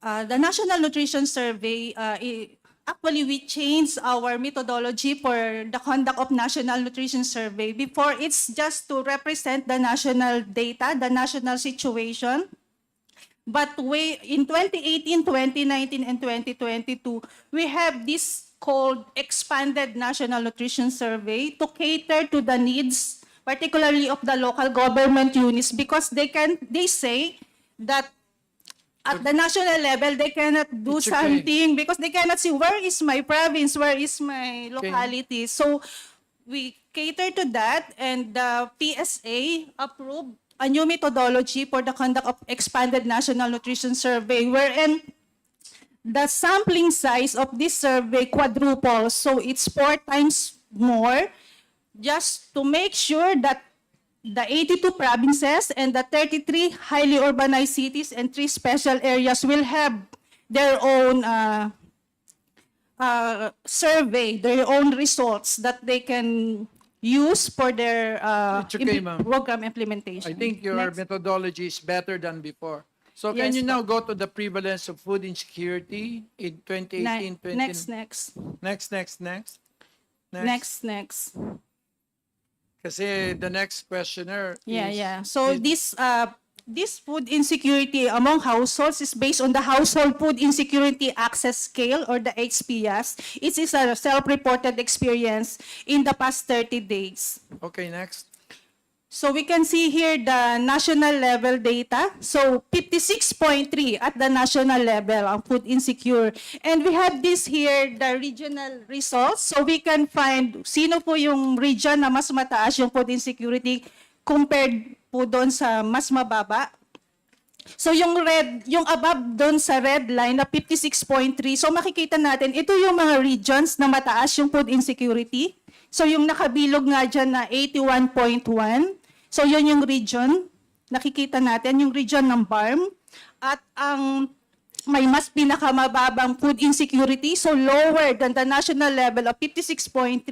the National Nutrition Survey, actually we changed our methodology for the conduct of National Nutrition Survey. Before, it's just to represent the national data, the national situation. But in 2018, 2019, and 2022, we have this called Expanded National Nutrition Survey to cater to the needs, particularly of the local government units, because they say that at the national level, they cannot do It's okay. something because they cannot see where is my province, where is my locality. So we cater to that, and the PSA approved a new methodology for the conduct of Expanded National Nutrition Survey, wherein the sampling size of this survey quadruples. So it's 4 times more, just to make sure that the 82 provinces and the 33 highly urbanized cities and 3 special areas will have their own survey, their own results that they can use for their It's okay, ma'am. program implementation. I think your Next. methodology is better than before. So can Yes, you po. now go to the prevalence of food insecurity in 2018, 20... Next. Next. Kasi the next questioner is... Yeah. So this food insecurity among households is based on the Household Food Insecurity Access Scale, or the HPS. It is a self-reported experience in the past 30 days. Okay, next. So we can see here the national level data. So 56.3 at the national level ang food insecure. And we have this here, the regional results. So we can find sino po yung region na mas mataas yung food insecurity compared po doon sa mas mababa. So yung above doon sa red line na 56.3. So makikita natin, ito yung mga regions na mataas yung food insecurity. So yung nakabilog nga dyan na 81.1. So yun yung region. Nakikita natin yung region ng BARM. At ang may mas pinakamababang food insecurity, so lower than the national level of 56.3.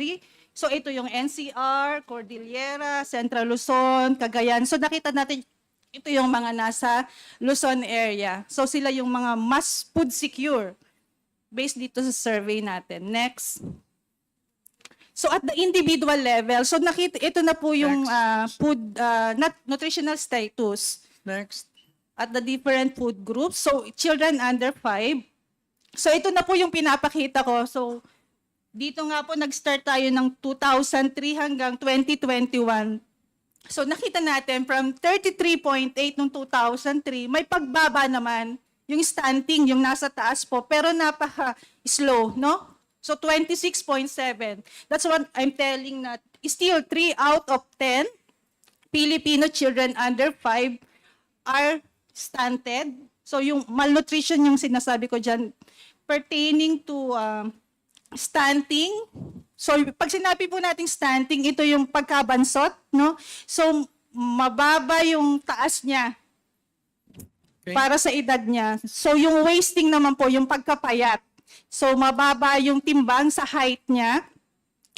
So ito yung NCR, Cordillera, Central Luzon, Cagayan. So nakita natin ito yung mga nasa Luzon area. So sila yung mga mas food secure based dito sa survey natin. Next. So at the individual level, so nakita ito na po yung food nutritional status. Next. At the different food groups. So children under 5. So ito na po yung pinapakita ko. So dito nga po nag-start tayo ng 2003 hanggang 2021. So nakita natin from 33.8 noong 2003, may pagbaba naman yung stunting, yung nasa taas po, pero napaka-slow, no? So 26.7. That's what I'm telling na still 3 out of 10 Filipino children under 5 are stunted. So yung malnutrition yung sinasabi ko dyan pertaining to stunting, So pag sinabi po nating stunting, ito yung pagkabansot, no? So mababa yung taas niya para sa edad niya. So yung wasting naman po, yung pagkapayat. So mababa yung timbang sa height niya.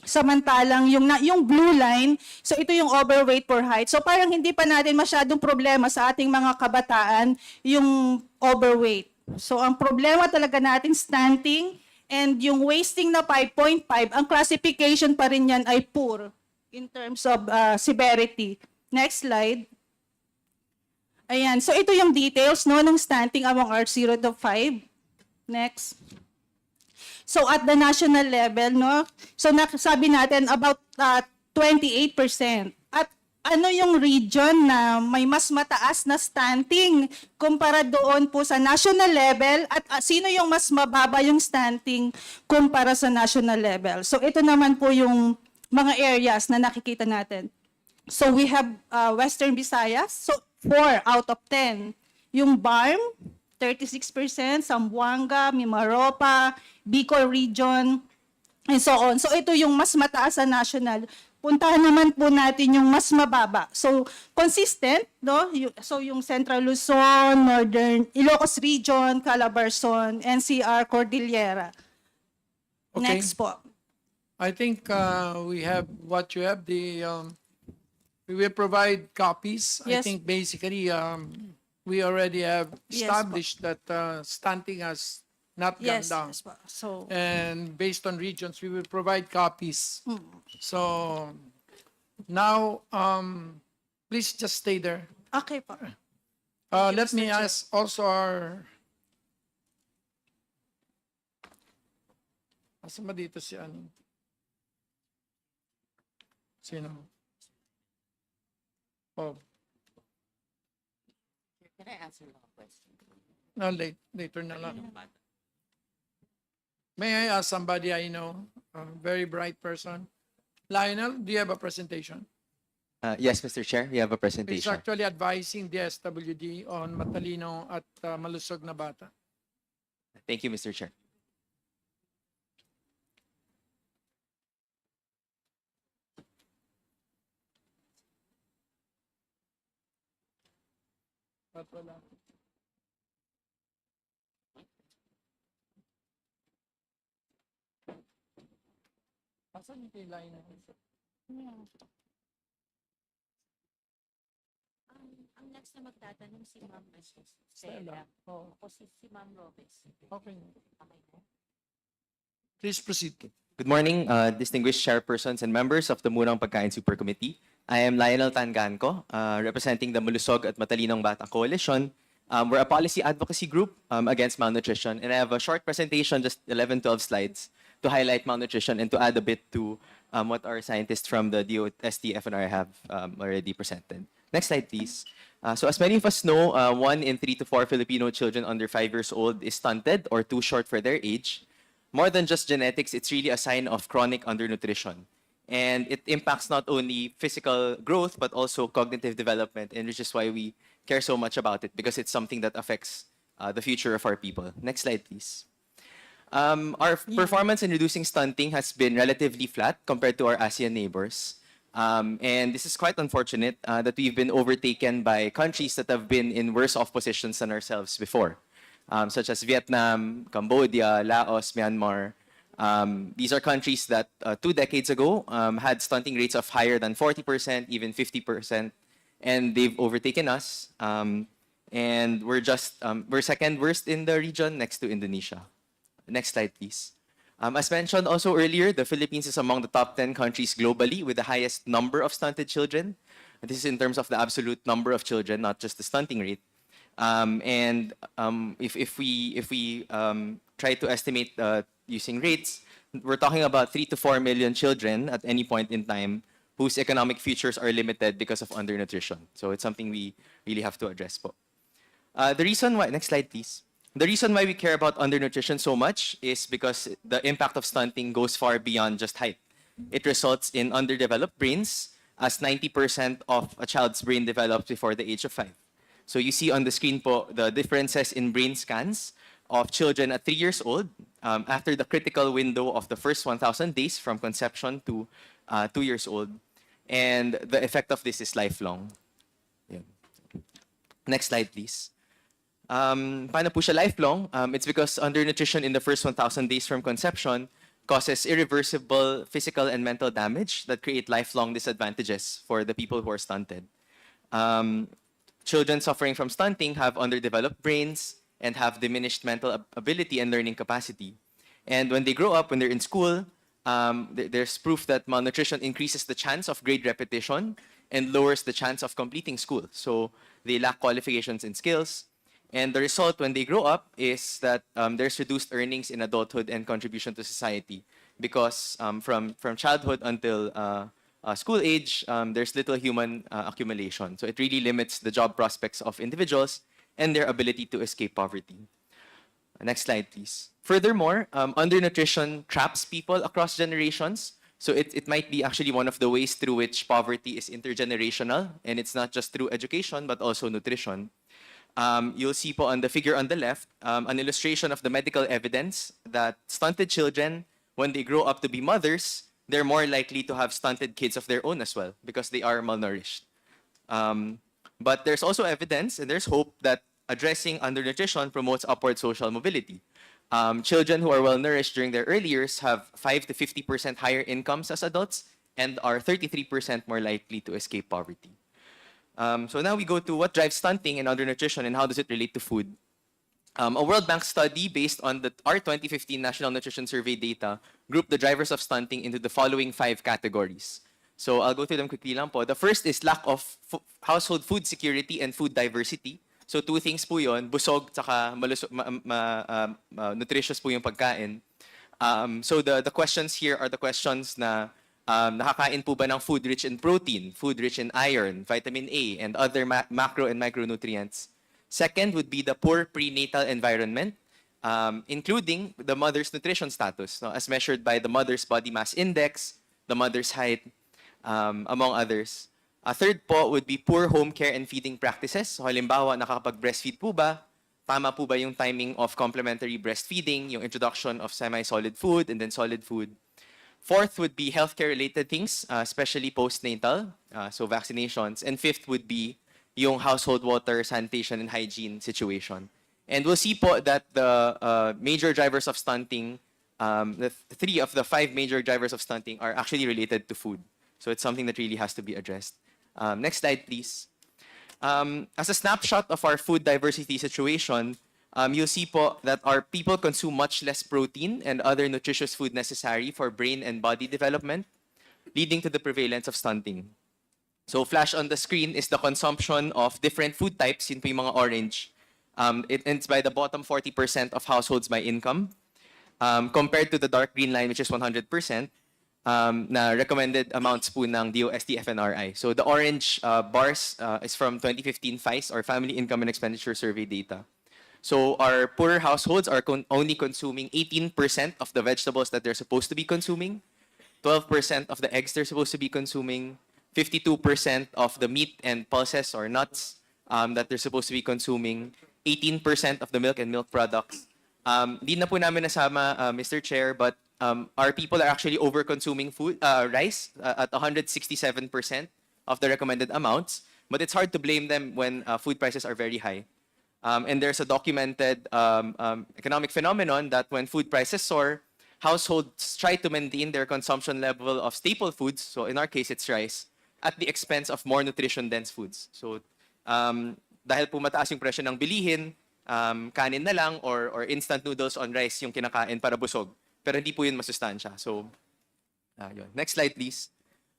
Samantalang yung blue line, so ito yung overweight for height. So parang hindi pa natin masyadong problema sa ating mga kabataan yung overweight. So ang problema talaga natin stunting and yung wasting na 5.5, ang classification pa rin yan ay poor in terms of severity. Next slide. Ayan, so ito yung details no ng stunting among age 0 to 5. Next. So at the national level, no? So sabi natin about 28%. At ano yung region na may mas mataas na stunting kumpara doon po sa national level at sino yung mas mababa yung stunting kumpara sa national level? So ito naman po yung mga areas na nakikita natin. So we have Western Visayas, so 4 out of 10. Yung BARM, 36%, Zamboanga, Mimaropa, Bicol Region, and so on. So ito yung mas mataas sa national. Puntahan naman po natin yung mas mababa. So consistent, no? So yung Central Luzon, Northern Ilocos Region, Calabarzon, NCR, Cordillera. Okay. Next po. I think we have what you have. We will provide copies. I Yes. think basically we already have Yes, established that stunting has not gone Yes. down. Yes po. So And based on regions, we will provide copies. So now, please just stay there. okay po. Let me Mr. Chair. ask also our... Asa ba dito si ano? Sino? Oh, Can I answer the question? no, later na lang. May I ask somebody I know, a very bright person? Lionel, do you have a presentation? Yes, Mr. Chair, we have a He's presentation. actually advising the SWD on matalino at malusog na bata. Thank you, Mr. Chair. Ba't wala? Asan yung kay Lionel? Ang next na magtatanong si Ma'am Stella. Oh, o si Ma'am Robes. okay. Please proceed. Good morning, distinguished chairpersons and members of the Murang Pagkain Super Committee. I am Lionel Tanganco, representing the Malusog at Matalinong Bata Coalition. We're a policy advocacy group against malnutrition, and I have a short presentation, just 11, 12 slides, to highlight malnutrition and to add a bit to what our scientists from the DOST FNR have already presented. Next slide, please. So as many of us know, 1 in 3 to 4 Filipino children under 5 years old is stunted or too short for their age. More than just genetics, it's really a sign of chronic undernutrition. And it impacts not only physical growth, but also cognitive development, and which is why we care so much about it, because it's something that affects the future of our people. Next slide, please. Our performance in reducing stunting has been relatively flat compared to our ASEAN neighbors. And this is quite unfortunate that we've been overtaken by countries that have been in worse off positions than ourselves before, such as Vietnam, Cambodia, Laos, Myanmar. These are countries that 2 decades ago had stunting rates of higher than 40%, even 50%, and they've overtaken us. And we're second worst in the region, next to Indonesia. Next slide, please. As mentioned also earlier, the Philippines is among the top 10 countries globally with the highest number of stunted children. This is in terms of the absolute number of children, not just the stunting rate. If we try to estimate using rates, we're talking about 3 to 4 million children at any point in time whose economic futures are limited because of undernutrition. So it's something we really have to address po. The reason why, next slide please. The reason why we care about undernutrition so much is because the impact of stunting goes far beyond just height. It results in underdeveloped brains, as 90% of a child's brain develops before the age of 5. So you see on the screen po the differences in brain scans of children at 3 years old after the critical window of the first 1,000 days from conception to 2 years old. And the effect of this is lifelong. Yan. Next slide, please. Paano po siya lifelong? It's because undernutrition in the first 1,000 days from conception causes irreversible physical and mental damage that create lifelong disadvantages for the people who are stunted. Children suffering from stunting have underdeveloped brains and have diminished mental ability and learning capacity. And when they grow up, when they're in school, there's proof that malnutrition increases the chance of grade repetition and lowers the chance of completing school. So they lack qualifications and skills. And the result when they grow up is that there's reduced earnings in adulthood and contribution to society because from childhood until school age, there's little human accumulation. So it really limits the job prospects of individuals and their ability to escape poverty. Next slide, please. Furthermore, undernutrition traps people across generations. So it might be actually one of the ways through which poverty is intergenerational, and it's not just through education, but also nutrition. You'll see po on the figure on the left, an illustration of the medical evidence that stunted children, when they grow up to be mothers, they're more likely to have stunted kids of their own as well because they are malnourished. But there's also evidence and there's hope that addressing undernutrition promotes upward social mobility. Children who are well nourished during their early years have 5 to 50% higher incomes as adults and are 33% more likely to escape poverty. So now we go to what drives stunting and undernutrition and how does it relate to food. A World Bank study based on our 2015 National Nutrition Survey data grouped the drivers of stunting into the following 5 categories. So I'll go through them quickly lang po. The first is lack of household food security and food diversity. So 2 things po yun, busog tsaka nutritious po yung pagkain. So the questions here are the questions na nakakain po ba ng food rich in protein, food rich in iron, vitamin A, and other macro and micronutrients. Second would be the poor prenatal environment, including the mother's nutrition status, no, as measured by the mother's body mass index, the mother's height, among others. A third po would be poor home care and feeding practices. So halimbawa, nakakapag-breastfeed po ba? Tama po ba yung timing of complementary breastfeeding, yung introduction of semi-solid food and then solid food? Fourth would be healthcare-related things, especially postnatal, so vaccinations. And fifth would be yung household water, sanitation, and hygiene situation. And we'll see po that the major drivers of stunting, the 3 of the 5 major drivers of stunting are actually related to food. So it's something that really has to be addressed. Next slide, please. As a snapshot of our food diversity situation, you'll see po that our people consume much less protein and other nutritious food necessary for brain and body development, leading to the prevalence of stunting. So flash on the screen is the consumption of different food types, yun po yung mga orange. It's by the bottom 40% of households by income, compared to the dark green line, which is 100%, na recommended amounts po ng DOST FNRI. So the orange bars is from 2015 FICE, or Family Income and Expenditure Survey data. So our poorer households are only consuming 18% of the vegetables that they're supposed to be consuming, 12% of the eggs they're supposed to be consuming, 52% of the meat and pulses or nuts that they're supposed to be consuming, 18% of the milk and milk products. Di na po namin nasama, Mr. Chair, but our people are actually over-consuming food, rice at 167% of the recommended amounts. But it's hard to blame them when food prices are very high. And there's a documented economic phenomenon that when food prices soar, households try to maintain their consumption level of staple foods, so in our case, it's rice, at the expense of more nutrition-dense foods. So dahil po mataas yung presyo ng bilihin, kanin na lang or instant noodles on rice yung kinakain para busog. Pero hindi po yun masustansya. So, yun. Next slide, please.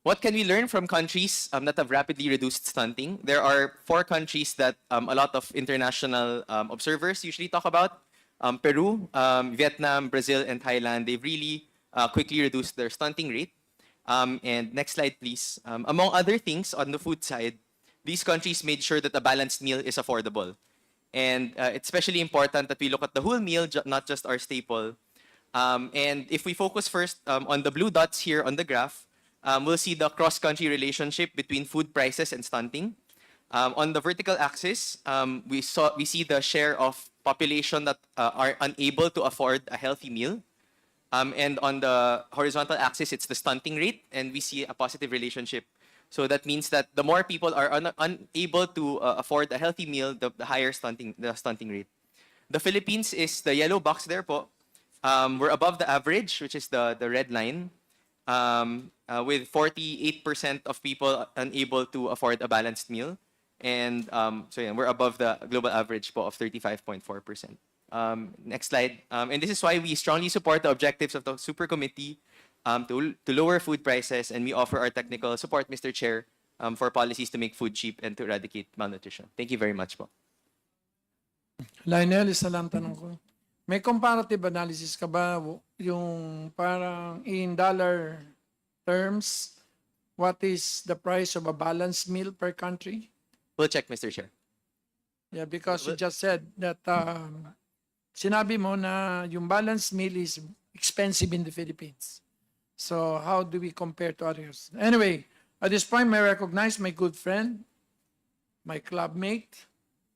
What can we learn from countries that have rapidly reduced stunting? There are 4 countries that a lot of international observers usually talk about. Peru, Vietnam, Brazil, and Thailand. They've really quickly reduced their stunting rate. And next slide, please. Among other things, on the food side, these countries made sure that a balanced meal is affordable. And it's especially important that we look at the whole meal, not just our staple. And if we focus first on the blue dots here on the graph, we'll see the cross-country relationship between food prices and stunting. On the vertical axis, we see the share of population that are unable to afford a healthy meal. And on the horizontal axis, it's the stunting rate, and we see a positive relationship. So that means that the more people are unable to afford a healthy meal, the higher the stunting rate. The Philippines is the yellow box there po. We're above the average, which is the red line, with 48% of people unable to afford a balanced meal. And so yeah, we're above the global average po of 35.4%. Next slide. And this is why we strongly support the objectives of the Super Committee to lower food prices, and we offer our technical support, Mr. Chair, for policies to make food cheap and to eradicate malnutrition. Thank you very much po. Lionel, isa lang tanong ko. May comparative analysis ka ba yung parang in dollar terms, what is the price of a balanced meal per country? We'll check, Mr. Chair. Yeah, because you just said that sinabi mo na yung balanced meal is expensive in the Philippines. So how do we compare to others? Anyway, at this point, may I recognize my good friend, my clubmate,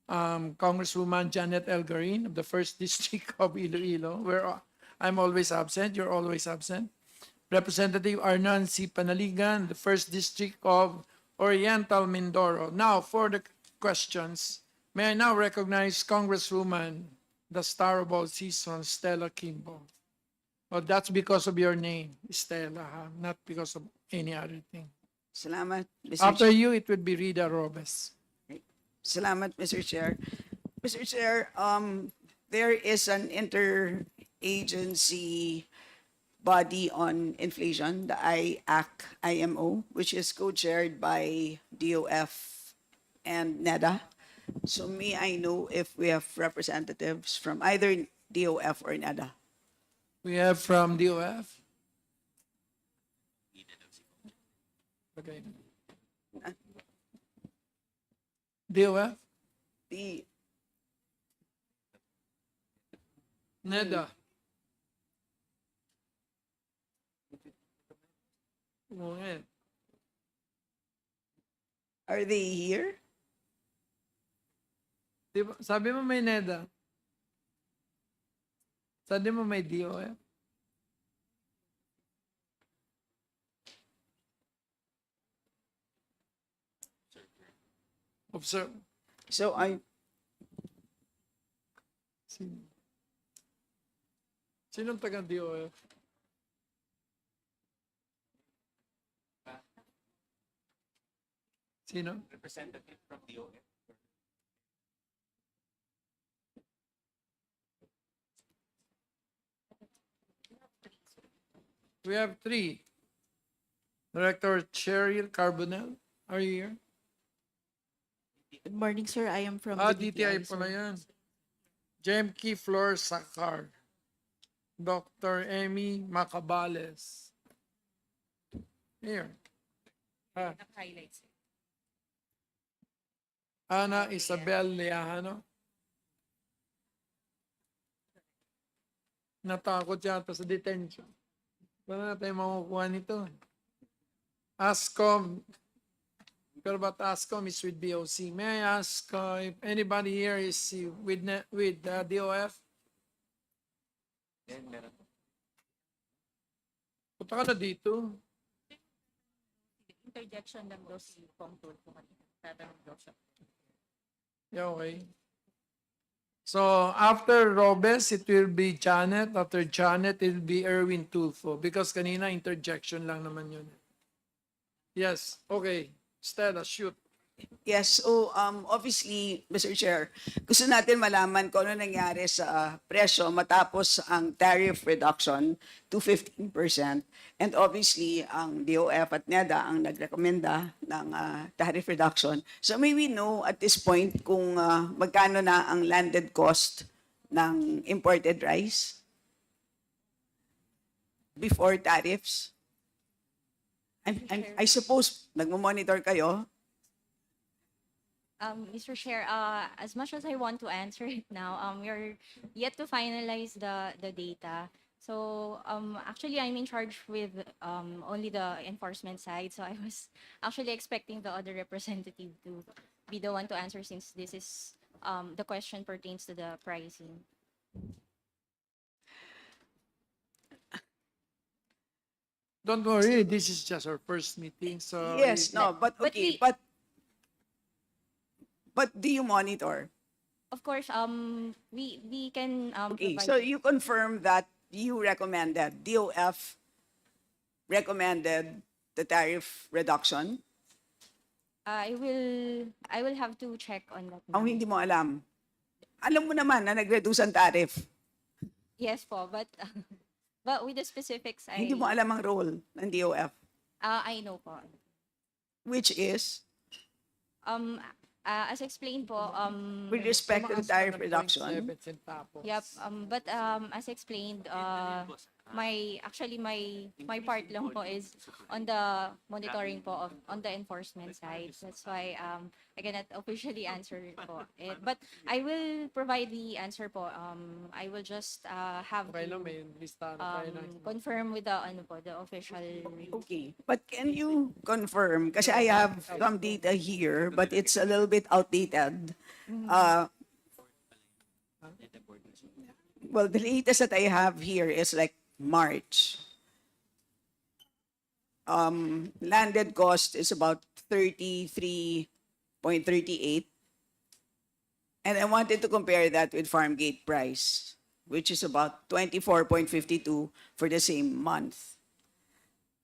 Congresswoman Janet L. Garin of the 1st District of Iloilo, where I'm always absent, you're always absent. Representative Arnan C. Panaligan, the 1st District of Oriental Mindoro. Now, for the questions, may I now recognize Congresswoman, the star of all seasons, Stella Kimbo. Oh, that's because of your name, Stella, not because of any other thing. Salamat, Mr. After you, it would be Rita Robes. Salamat, Mr. Chair. Mr. Chair, there is an interagency body on inflation, the IMO, which is co-chaired by DOF and NEDA. So may I know if we have representatives from either DOF or NEDA? We have from DOF. Okay. DOF? The NEDA. Okay. Are they here? Diba, sabi mo may NEDA. Sabi mo may DOF. Observe. So Sinong taga DOF? Sino? Representative from DOF. We have three. Director Cheryl Carbonell, are you here? Good morning, sir. I am from Ah, the DTI sir. pala yan. Jemki Flor Sakar. Dr. Emmy Macabales. Here. Ah. Ana Isabel Leahano. Natakot yata sa detention. Paano natin makukuha nito? ASCOM. Pero ba't ASCOM is with BOC? May I ask if anybody here is with DOF? Punta ka na dito. Interjection lang daw si Pongtol kung tatanong daw siya. Yeah, okay. So after Robes, it will be Janet. After Janet, it will be Erwin Tulfo. Because kanina interjection lang naman yun. Yes, okay. Stella, shoot. Yes, so obviously, Mr. Chair, gusto natin malaman kung ano nangyari sa presyo matapos ang tariff reduction to 15%. And obviously, ang DOF at NEDA ang nagrekomenda ng tariff reduction. So may we know at this point kung magkano na ang landed cost ng imported rice before tariffs? I suppose nagmo-monitor kayo. Mr. Chair, as much as I want to answer it now, we're yet to finalize the data. So actually, I'm in charge with only the enforcement side. So I was actually expecting the other representative to be the one to answer since this is the question pertains to the pricing. Don't worry, this is just our first meeting, so Yes, we- no, but But okay, we- but do you monitor? Of course, we can Okay, provide. so you confirm that you recommended, DOF recommended the tariff reduction? I will have to check on that. Ang ma'am. hindi mo alam. Alam mo naman na nag-reduce ang tariff. Yes po, but but with the specifics, Hindi mo alam ang role ng DOF, I know po. which is, As explained po, with respect to the tumaas pa tariff ng reduction, 0.7 centavos. yep, but as explained, my part lang po is on the monitoring po on the enforcement side. That's why I cannot officially answer po it. But I will provide the answer po. I will just have Okay to lang, may listahan na tayo ng- confirm with the the official. okay. But can you confirm, kasi I have some data here, but it's a little bit outdated. Well, the latest that I have here is like March. Landed cost is about 33.38. And I wanted to compare that with farm gate price, which is about 24.52 for the same month.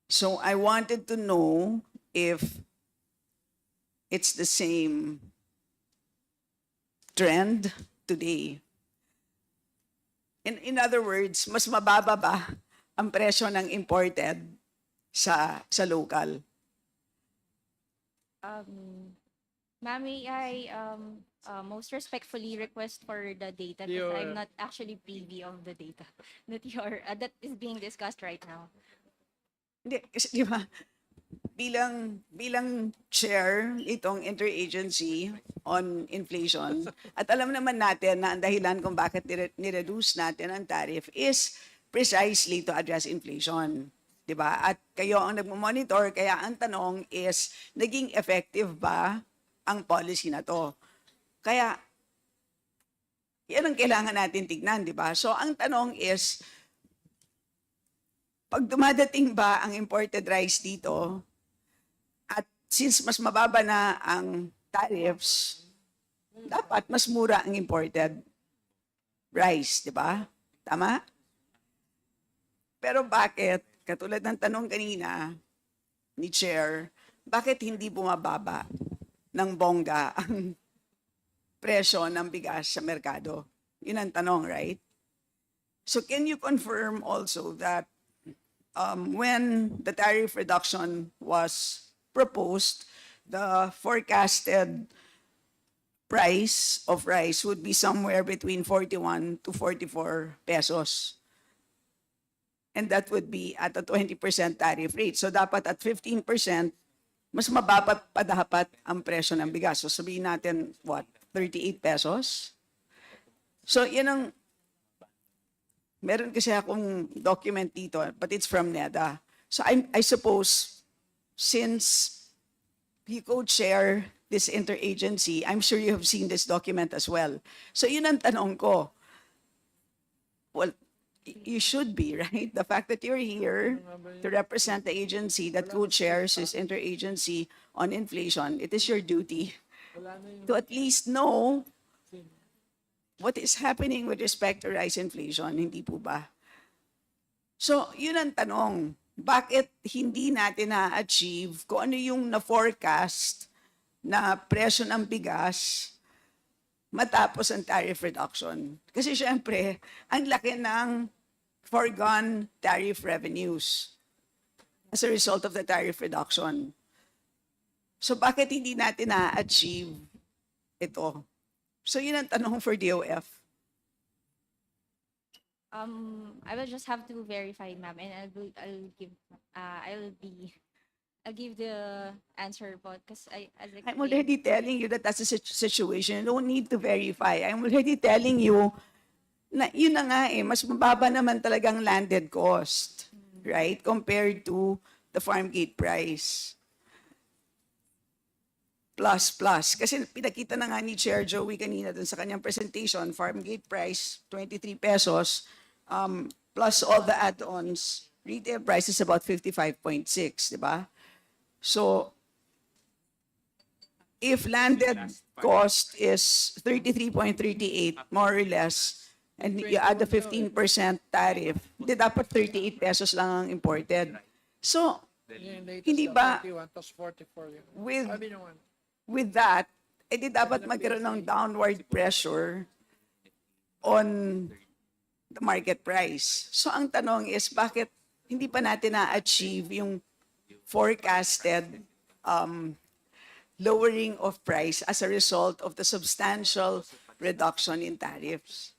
So I wanted to know if it's the same trend today. In other words, mas mababa ba ang presyo ng imported sa local? Ma'am, may I most respectfully request for the data because I'm not actually privy of the data that is being discussed right now. Hindi, kasi di ba, bilang chair itong interagency on inflation, at alam naman natin na ang dahilan kung bakit nireduce natin ang tariff is precisely to address inflation. Di ba? At kayo ang nagmamonitor, kaya ang tanong is, naging effective ba ang policy na to? Kaya, yan ang kailangan natin tignan, di ba? So, ang tanong is, pag dumadating ba ang imported rice dito, at since mas mababa na ang tariffs, dapat mas mura ang imported rice, di ba? Tama? Pero bakit, katulad ng tanong kanina ni Chair, bakit hindi bumababa ng bongga ang presyo ng bigas sa merkado? Yun ang tanong, right? So can you confirm also that when the tariff reduction was proposed, the forecasted price of rice would be somewhere between 41 to 44 pesos. And that would be at a 20% tariff rate. So dapat at 15%, mas mababa pa dapat ang presyo ng bigas. So sabihin natin, what, 38 pesos? So yan ang, meron kasi akong document dito, but it's from NEDA. So I suppose, since you co-chair this interagency, I'm sure you have seen this document as well. So yun ang tanong ko. Well, you should be, right? The fact that you're here to represent the agency that co-chairs this interagency on inflation, it is your duty to at least know what is happening with respect to rice inflation, hindi po ba? So, yun ang tanong. Bakit hindi natin na-achieve kung ano yung na-forecast na presyo ng bigas matapos ang tariff reduction? Kasi syempre, ang laki ng foregone tariff revenues as a result of the tariff reduction. So bakit hindi natin na-achieve ito? So yun ang tanong for DOF. I will just have to verify, ma'am, and I'll give the answer po because I'm already telling you that that's a situation. You don't need to verify. I'm already telling you na yun na nga mas mababa naman talagang landed cost, right? Compared to the farm gate price. plus plus. Kasi pinakita na nga ni Chair Joey kanina dun sa kanyang presentation, farm gate price, 23 pesos, plus all the add-ons, retail price is about 55.6, di ba? So, if landed cost is 33.38, more or less, and you add the 15% tariff, di dapat 38 pesos lang ang imported. So, hindi ba with that, edi dapat magkaroon ng downward pressure on the market price. So ang tanong is, bakit hindi pa natin na-achieve yung forecasted lowering of price as a result of the substantial reduction in tariffs?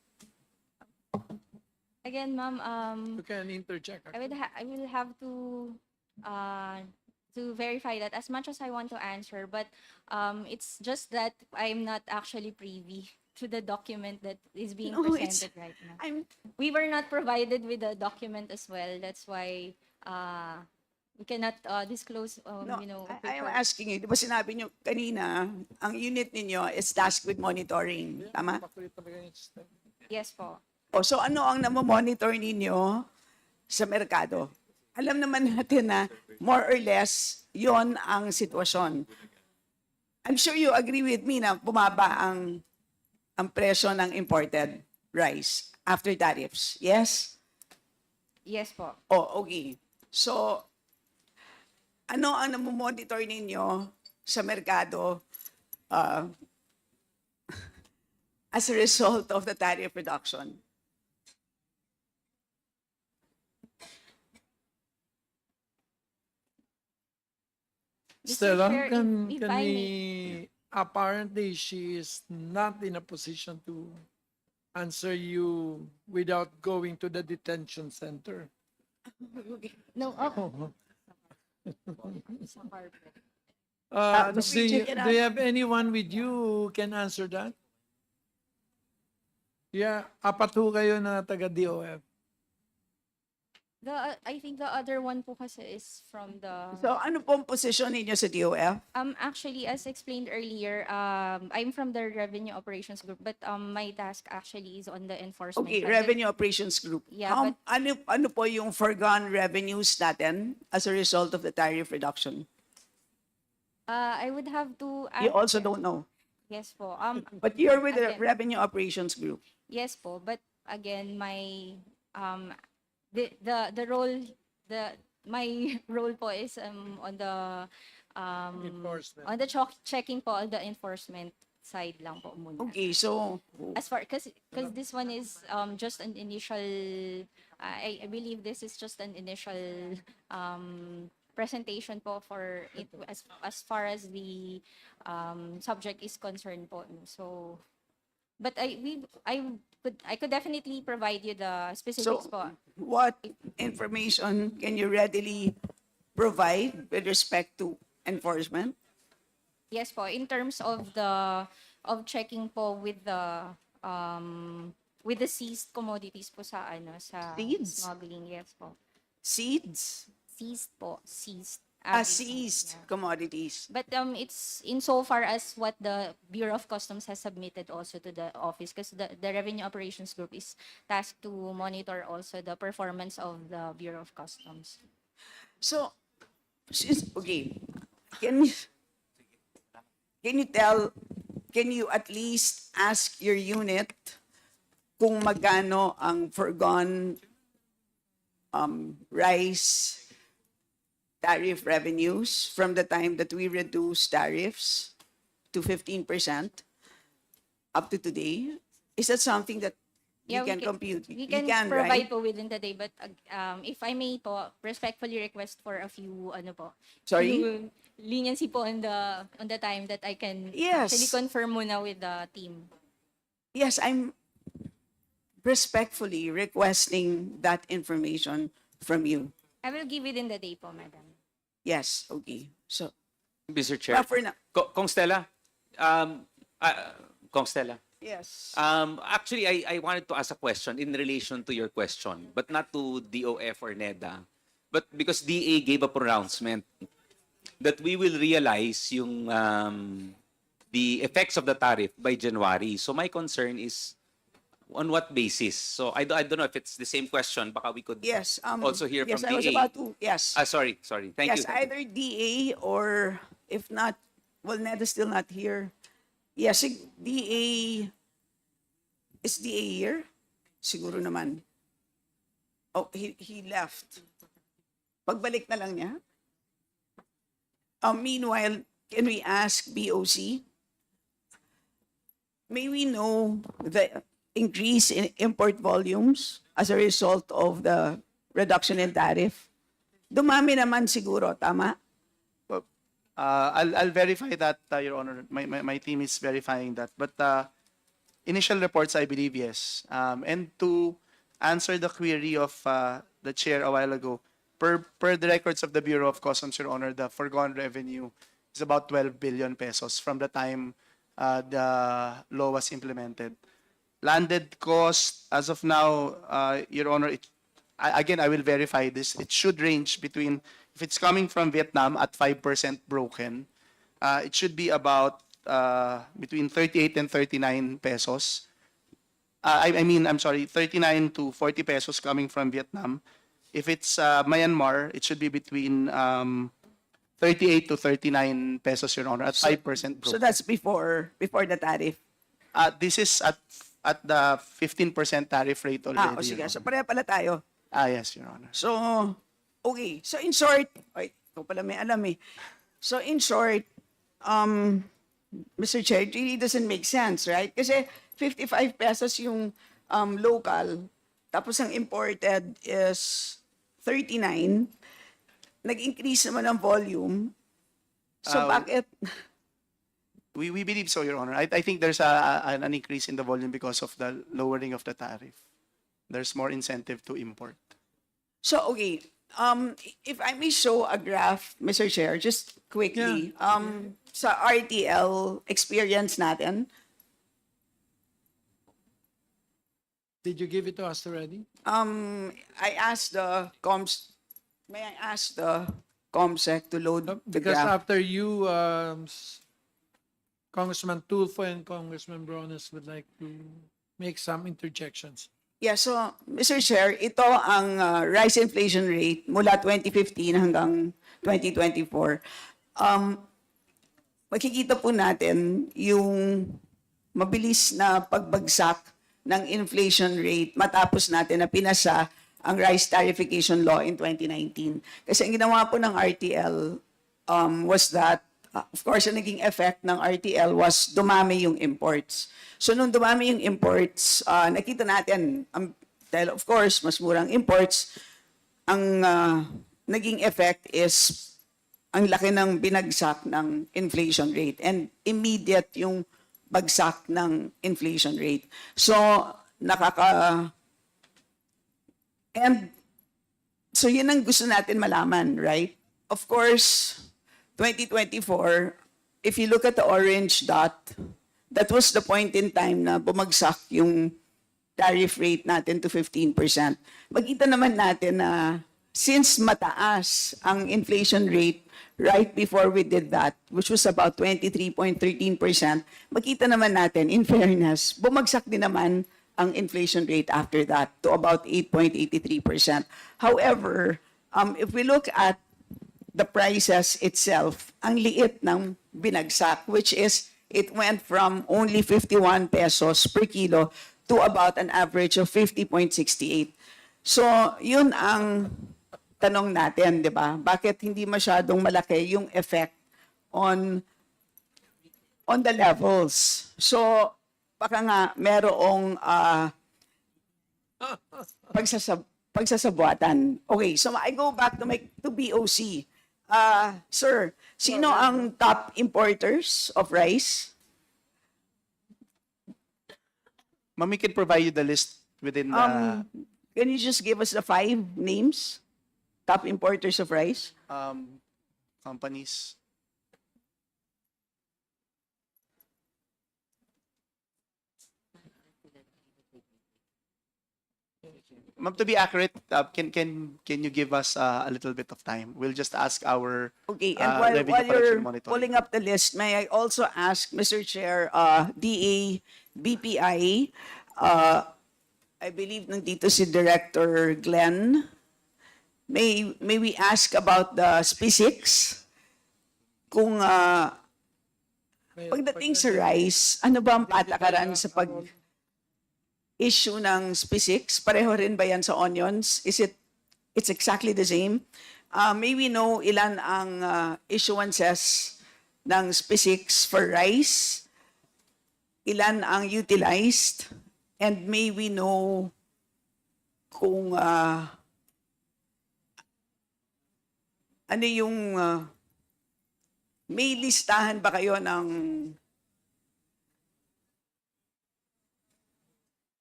Again, ma'am, You can interject. I will have to verify that as much as I want to answer, but it's just that I'm not actually privy to the document that is being No, it's- presented right now. We were not provided with the document as well. That's why we cannot disclose, No, you know. I am asking you, di ba sinabi nyo kanina, ang unit ninyo is tasked with monitoring, tama? Yes po. O, so ano ang namomonitor ninyo sa merkado? Alam naman natin na more or less yon ang sitwasyon. I'm sure you agree with me na bumaba ang presyo ng imported rice after tariffs. Yes? Yes po. Oh, okay. So, ano ang namomonitor ninyo sa merkado as a result of the tariff reduction? Stella, Chair, if can I we, may- apparently she is not in a position to answer you without going to the detention center. No, oh. Do you have anyone with you who can answer that? Yeah, apat ho kayo na taga-DOF. I think the other one po kasi is from the... So, ano pong posisyon ninyo sa DOF? Actually, as explained earlier, I'm from the Revenue Operations Group, but my task actually is on the enforcement. Okay, side. Revenue Operations Group. Yeah, How- but- ano po yung foregone revenues natin as a result of the tariff reduction? I would have to... You also don't know. Yes po. But you're with the again- Revenue Operations Group. Yes po, but again, my the role my role po is on the Enforcement. on the checking po on the enforcement side lang po muna. Okay, so As far because this one is just an initial I believe this is just an initial presentation po for it as far as the subject is concerned po. So but I could definitely provide you the specifics So, po. what information can you readily provide with respect to enforcement? Yes po, in terms of checking po with the seized commodities po sa sa Seeds? smuggling, yes po. Seeds? Seized po, seized. Seized Yeah. commodities. But it's insofar as what the Bureau of Customs has submitted also to the office, because the Revenue Operations Group is tasked to monitor also the performance of the Bureau of Customs. So, okay, can you at least ask your unit kung magkano ang foregone rice tariff revenues from the time that we reduced tariffs to 15% up to today? Is that something that you can compute? We You can provide right? po within the day, but if I may po, respectfully request for a few, Sorry? few leniency po on the time that I can Yes. actually confirm muna with the team. Yes, I'm respectfully requesting that information from you. I will give it in the day po, madam. Yes, okay. So, Mr. Chair. for now. Kong Stella. Kong Stella. Yes. Actually, I wanted to ask a question in relation to your question, but not to DOF or NEDA, but because DA gave a pronouncement. that we will realize yung the effects of the tariff by January. So my concern is on what basis? So I don't know if it's the same question. Baka we could Yes. also hear yes, from I was DA. about to, yes. Sorry. Thank yes, you. either DA or if not, well, Ned's still not here. Yes, DA, is DA here? Siguro naman. Oh, he left. Pagbalik na lang niya. Meanwhile, can we ask BOC? May we know the increase in import volumes as a result of the reduction in tariff? Dumami naman siguro, tama? I'll verify that, Your Honor. My team is verifying that. But initial reports, I believe, yes. And to answer the query of the chair a while ago, per the records of the Bureau of Customs, Your Honor, the foregone revenue is about 12 billion pesos from the time the law was implemented. Landed cost, as of now, Your Honor, again, I will verify this. It should range between, if it's coming from Vietnam at 5% broken, it should be about between 38 and 39 pesos. I'm sorry, 39 to 40 pesos coming from Vietnam. If it's Myanmar, it should be between 38 to 39 pesos, Your Honor, at 5% broken. So that's before the tariff. This is at the 15% tariff rate already. O sige. Your So Honor. pareha pala tayo. Yes, Your Honor. So, okay. So in short, ay, ikaw pala may alam eh. So in short, Mr. Chair, it really doesn't make sense, right? Kasi 55 pesos yung local, tapos ang imported is 39. Nag-increase naman ang volume. So bakit? We believe so, Your Honor. I think there's an increase in the volume because of the lowering of the tariff. There's more incentive to import. So, okay. If I may show a graph, Mr. Chair, just quickly. Sa RTL experience natin. Did you give it to us already? I asked the may I ask the ComSec to load the Because graph? after you, Congressman Tulfo and Congressman Brones would like to make some interjections. Yeah, so Mr. Chair, ito ang rise inflation rate mula 2015 hanggang 2024. Makikita po natin yung mabilis na pagbagsak ng inflation rate matapos natin na pinasa ang rice tariffication law in 2019. Kasi ang ginawa po ng RTL was that, of course, ang naging effect ng RTL was dumami yung imports. So nung dumami yung imports, nakita natin, dahil of course, mas murang imports, ang naging effect is ang laki ng binagsak ng inflation rate and immediate yung bagsak ng inflation rate. So, and so yun ang gusto natin malaman, right? Of course, 2024, if you look at the orange dot, that was the point in time na bumagsak yung tariff rate natin to 15%. Makita naman natin na since mataas ang inflation rate right before we did that, which was about 23.13%, makita naman natin, in fairness, bumagsak din naman ang inflation rate after that to about 8.83%. However, if we look at the prices itself, ang liit ng binagsak, which is it went from only 51 pesos per kilo to about an average of 50.68. So, yun ang tanong natin, di ba? Bakit hindi masyadong malaki yung effect on the levels? So, baka nga merong pagsasabuatan. Okay, so I go back to BOC. Sir, sino ang top importers of rice? Ma'am, we can provide you the list within the Can you just give us the 5 names? Top importers of rice? Companies. Ma'am, to be accurate, can you give us a little bit of time? We'll just ask our Okay, and revenue while collection you're monitoring. pulling up the list, may I also ask, Mr. Chair, DA, BPI, I believe nandito si Director Glenn. May we ask about the SPC6? Kung pagdating sa rice, ano ba ang patakaran sa pag-issue ng SPC6? Pareho rin ba yan sa onions? It's exactly the same? May we know ilan ang issuances ng SPC6 for rice? Ilan ang utilized? And may we know kung ano yung may listahan ba kayo ng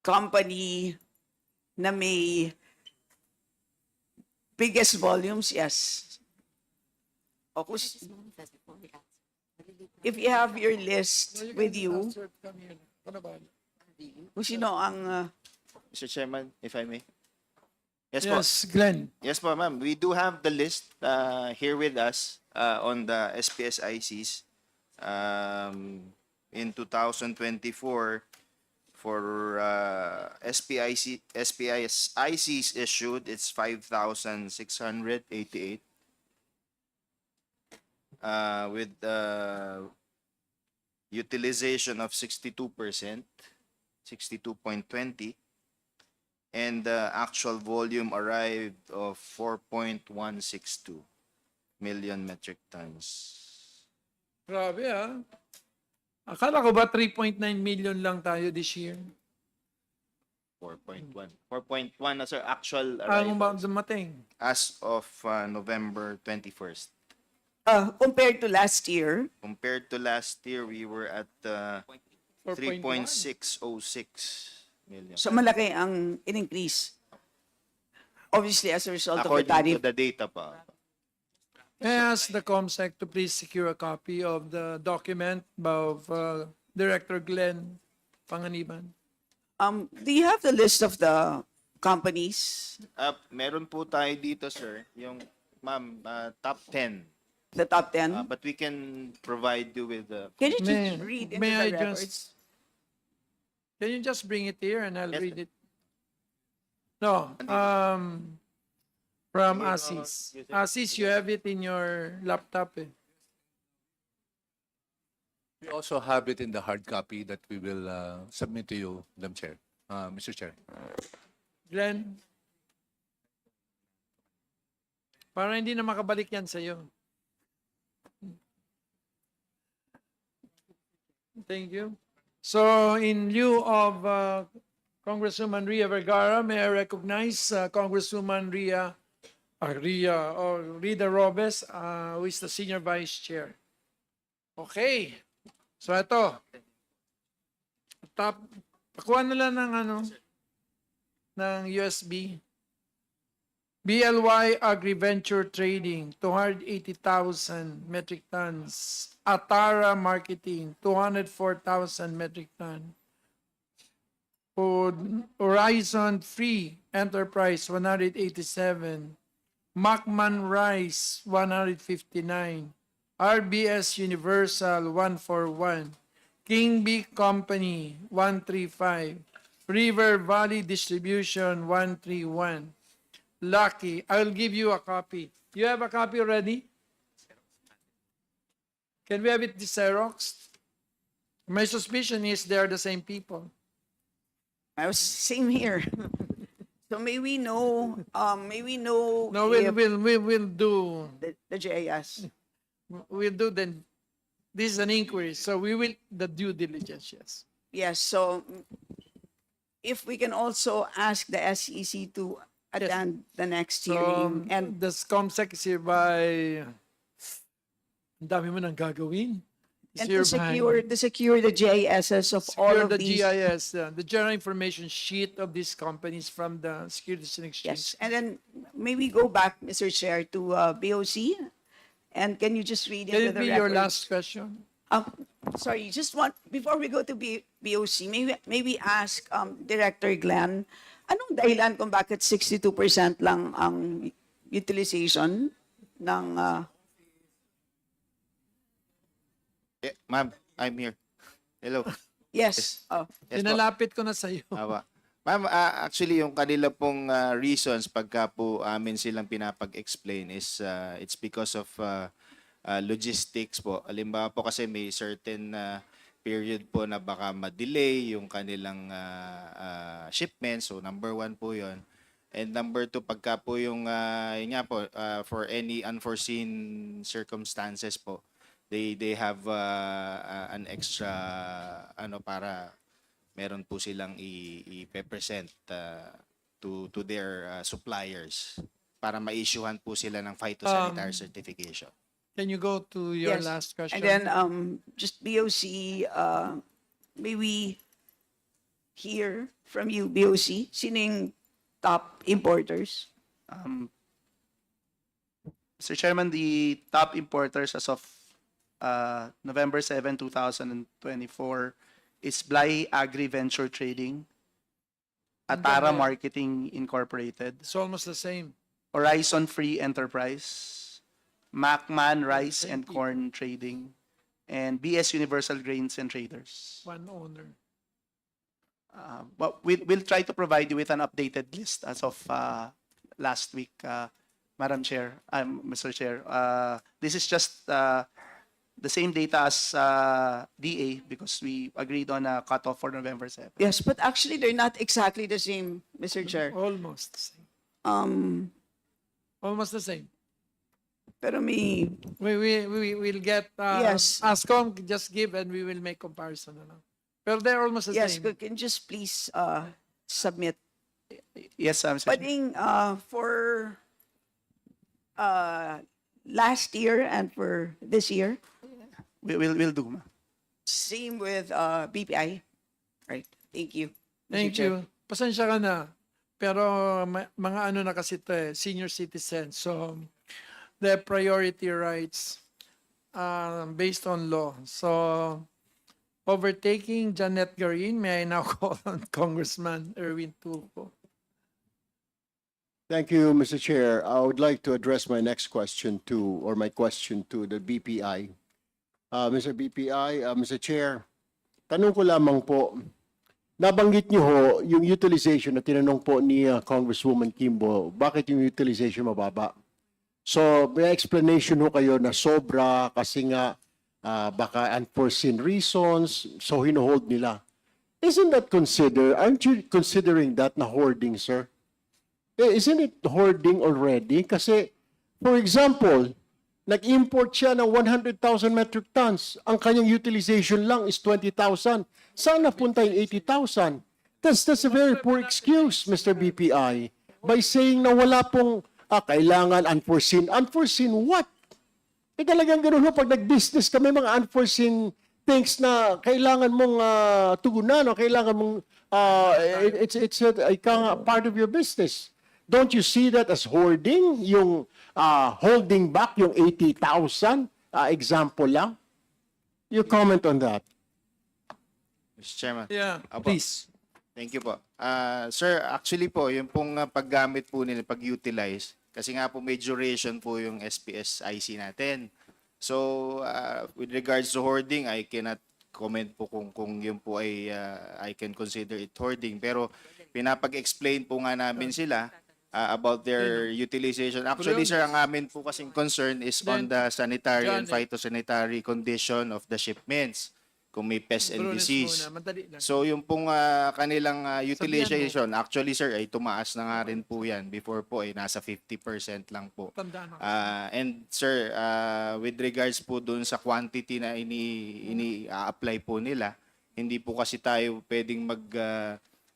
company na may biggest volumes? Yes. O if you have your list with you, kung sino ang Mr. Chairman, if I may. Yes, Yes, po. Glenn. Yes po, ma'am. We do have the list here with us on the SPSICs. In 2024, for SPICs issued, it's 5,688. With utilization of 62%, 62.20. And the actual volume arrived of 4.162 million metric tons. Grabe ah. Akala ko ba 3.9 million lang tayo this year? 4.1. 4.1 na sir, actual Ang arrivals dumating. as of November 21st. compared to last year? Compared to last year, we were at 3.606 million. So malaki ang in-increase. Obviously as a result of the According tariff. to the data pa. May I ask the COMSEC to please secure a copy of the document of Director Glenn Panganiban? Do you have the list of the companies? Meron po tayo dito, sir, yung ma'am, top 10. The top 10? But we can provide you with the... Can you just read into may the I records? Can you just bring it here and I'll read it? No, from Asis. Asis, you have it in your laptop eh. We also have it in the hard copy that we will submit to you, Madam Chair, Mr. Chair. Glenn? Para hindi na makabalik yan sa'yo. Thank you. So in lieu of Congresswoman Ria Vergara, may I recognize Congresswoman Rita Robes, who is the Senior Vice Chair. Okay. So ito. Pakuha na lang ng USB. BLY Agri-Venture Trading, 280,000 metric tons. Atara Marketing, 204,000 metric tons. Horizon Free Enterprise, 187. Macman Rice, 159. RBS Universal, 141. King Bee Company, 135. River Valley Distribution, 131. Lucky, I'll give you a copy. You have a copy already? Can we have it Xerox? My suspicion is they are the same people. Same here. So may we know, No, we'll do. The JIS. We'll do then. This is an inquiry, so we will the due diligence. Yes. Yes, so if we can also ask the SEC to attend the next hearing. And the COMSEC is hereby. Ang dami mo nang gagawin. and to secure the GISs of all Secure of the these. GIS, the general information sheet of these companies from the Securities and Exchange. Yes, and then may we go back, Mr. Chair, to BOC? And can you just read Can into it the be your records? last question? Sorry, just one, before we go to BOC, may we ask Director Glenn, Anong dahilan kung bakit 62% lang ang utilization ng Ma'am, I'm here. Hello. yes. Oh. Yes po. Sinalapit ko na sa iyo. Awa. Ma'am, actually yung kanila pong reasons pagka po amin silang pinapag-explain is it's because of logistics po. Halimbawa po kasi may certain period po na baka ma-delay yung kanilang shipment. So number 1 po yun. And number 2, pagka po yung, yun nga po, for any unforeseen circumstances po, they have an extra ano para meron po silang i-present to their suppliers para ma-issuehan po sila ng phytosanitary certification. Can you go to your Yes. last question? And then just BOC, may we hear from you, BOC? Sino yung top importers? Mr. Chairman, the top importers as of November 7, 2024 is Bly Agri Venture Trading, Atara Marketing Incorporated, It's almost the same. Horizon Free Enterprise, Macman Rice and Corn Trading, and BS Universal Grains and Traders. One owner. But we'll try to provide you with an updated list as of last week, Madam Chair, Mr. Chair. This is just the same data as DA because we agreed on a cutoff for November 7. Yes, but actually they're not exactly the same, Mr. Chair. Almost the same. Almost the same. Pero may We will get, Yes. ASCOM just give and we will make comparison. Ano? Pero they're almost the yes, same. can just please submit. Yes, Mr. Chair. Pwedeng for last year and for this year, We'll do, ma'am. same with BPI. Right. Thank you. Mr. Thank Chair. you. Pasensya ka na. Pero mga ano na kasi ito senior citizens. So, the priority rights based on law. So, overtaking Janet Garin, may I now call on Congressman Erwin Tulfo. Thank you, Mr. Chair. I would like to address my next question to, or my question to the BPI. Mr. BPI, Mr. Chair, tanong ko lamang po, nabanggit niyo ho yung utilization na tinanong po ni Congresswoman Kimbo, bakit yung utilization mababa? So, may explanation ho kayo na sobra kasi nga baka unforeseen reasons, so hino-hold nila. Isn't that aren't you considering that na hoarding, sir? Isn't it hoarding already? Kasi, for example, nag-import siya ng 100,000 metric tons. Ang kanyang utilization lang is 20,000. Saan napunta yung 80,000? That's a very poor excuse, Mr. BPI, by saying na wala pong kailangan unforeseen. Unforeseen what? Talagang ganun ho, pag nag-business ka, may mga unforeseen things na kailangan mong tugunan o kailangan mong, it's a part of your business. Don't you see that as hoarding? Yung holding back yung 80,000? Example lang. You comment on that. Mr. Chairman. Yeah, Apo. please. Thank you po. Sir, actually po, yung pong paggamit po nila, pag-utilize, kasi nga po may duration po yung SPS-IC natin. So, with regards to hoarding, I cannot comment po kung yun po ay I can consider it hoarding. Pero pinapag-explain po nga namin sila about their utilization. Actually, sir, ang amin po kasing concern is on the sanitary and phytosanitary condition of the shipments. Kung may pest and disease. So yung pong kanilang utilization, actually sir, ay tumaas na nga rin po yan. Before po ay nasa 50% lang po. And sir, with regards po dun sa quantity na ini-apply po nila, hindi po kasi tayo pwedeng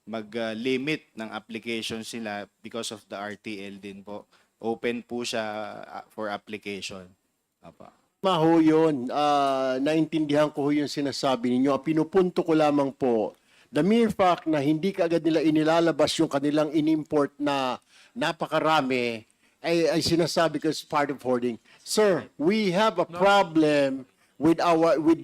mag-limit ng applications nila because of the RTL din po. Open po siya for application. Apa. Maho yun. Naintindihan ko yung sinasabi ninyo. Pinupunto ko lamang po, the mere fact na hindi kaagad nila inilalabas yung kanilang inimport na napakarami, ay sinasabi ko as part of hoarding. Sir, we have a problem with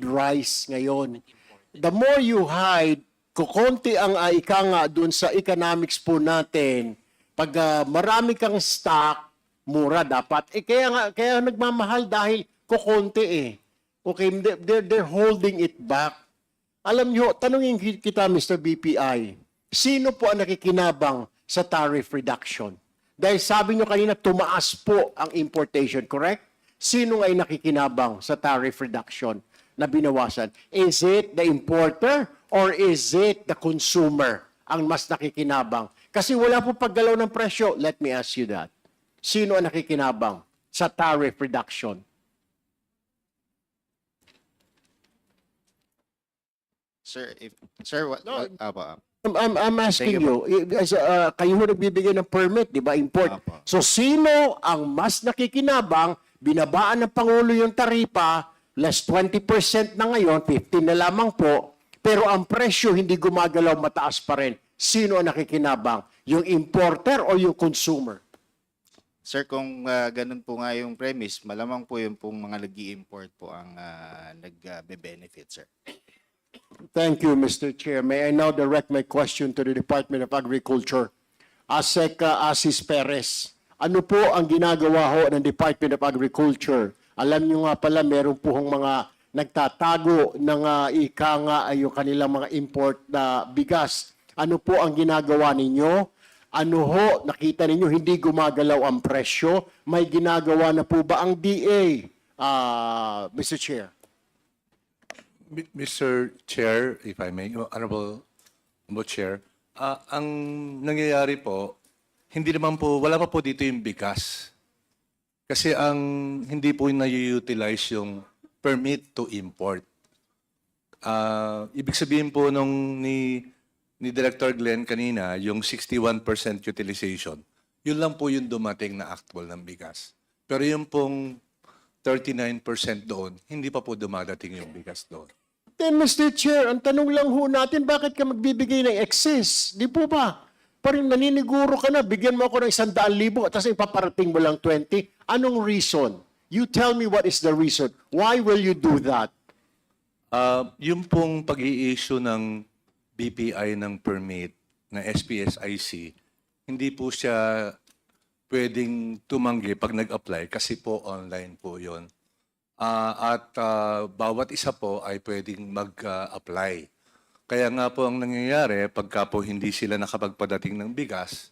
rice ngayon. The more you hide kukonti ang ika nga dun sa economics po natin, pag marami kang stock, mura dapat. Kaya nagmamahal dahil kukonti eh. Okay, they're holding it back. Alam nyo, tanungin kita, Mr. BPI, sino po ang nakikinabang sa tariff reduction? Dahil sabi nyo kanina, tumaas po ang importation, correct? Sino ay nakikinabang sa tariff reduction na binawasan? Is it the importer or is it the consumer ang mas nakikinabang? Kasi wala po paggalaw ng presyo. Let me ask you that. Sino ang nakikinabang sa tariff reduction? Sir, what? No, Apa. I'm asking you, kayo ho nagbibigay ng permit, di ba, import. Apo. So sino ang mas nakikinabang, binabaan ng Pangulo yung taripa, less 20% na ngayon, 15 na lamang po, pero ang presyo hindi gumagalaw, mataas pa rin. Sino ang nakikinabang? Yung importer o yung consumer? Sir, kung ganun po nga yung premise, malamang po yung pong mga nag-i-import po ang nag-benefit, sir. Thank you, Mr. Chair. May I now direct my question to the Department of Agriculture. ASEC Asis Perez, ano po ang ginagawa ho ng Department of Agriculture? Alam nyo nga pala, meron po hong mga nagtatago ng ika nga ay yung kanilang mga import na bigas. Ano po ang ginagawa ninyo? Ano ho, nakita ninyo, hindi gumagalaw ang presyo? May ginagawa na po ba ang DA, Mr. Chair? Mr. Chair, if I may, Honorable Chair, ang nangyayari po, hindi naman po, wala pa po dito yung bigas. Kasi ang hindi po na-utilize yung permit to import. Ibig sabihin po nung ni Director Glenn kanina, yung 61% utilization, yun lang po yung dumating na actual ng bigas. Pero yung pong 39% doon, hindi pa po dumadating yung bigas doon. Then, Mr. Chair, ang tanong lang ho natin, bakit ka magbibigay ng excess? Di po ba? Parang naniniguro ka na, bigyan mo ako ng 100,000 at tapos ipaparating mo lang 20. Anong reason? You tell me what is the reason. Why will you do that? Yung pong pag-i-issue ng BPI ng permit na SPSIC, hindi po siya pwedeng tumanggi pag nag-apply kasi po online po yon. Bawat isa po ay pwedeng mag-apply. Kaya nga po ang nangyayari, pagka po hindi sila nakapagpadating ng bigas,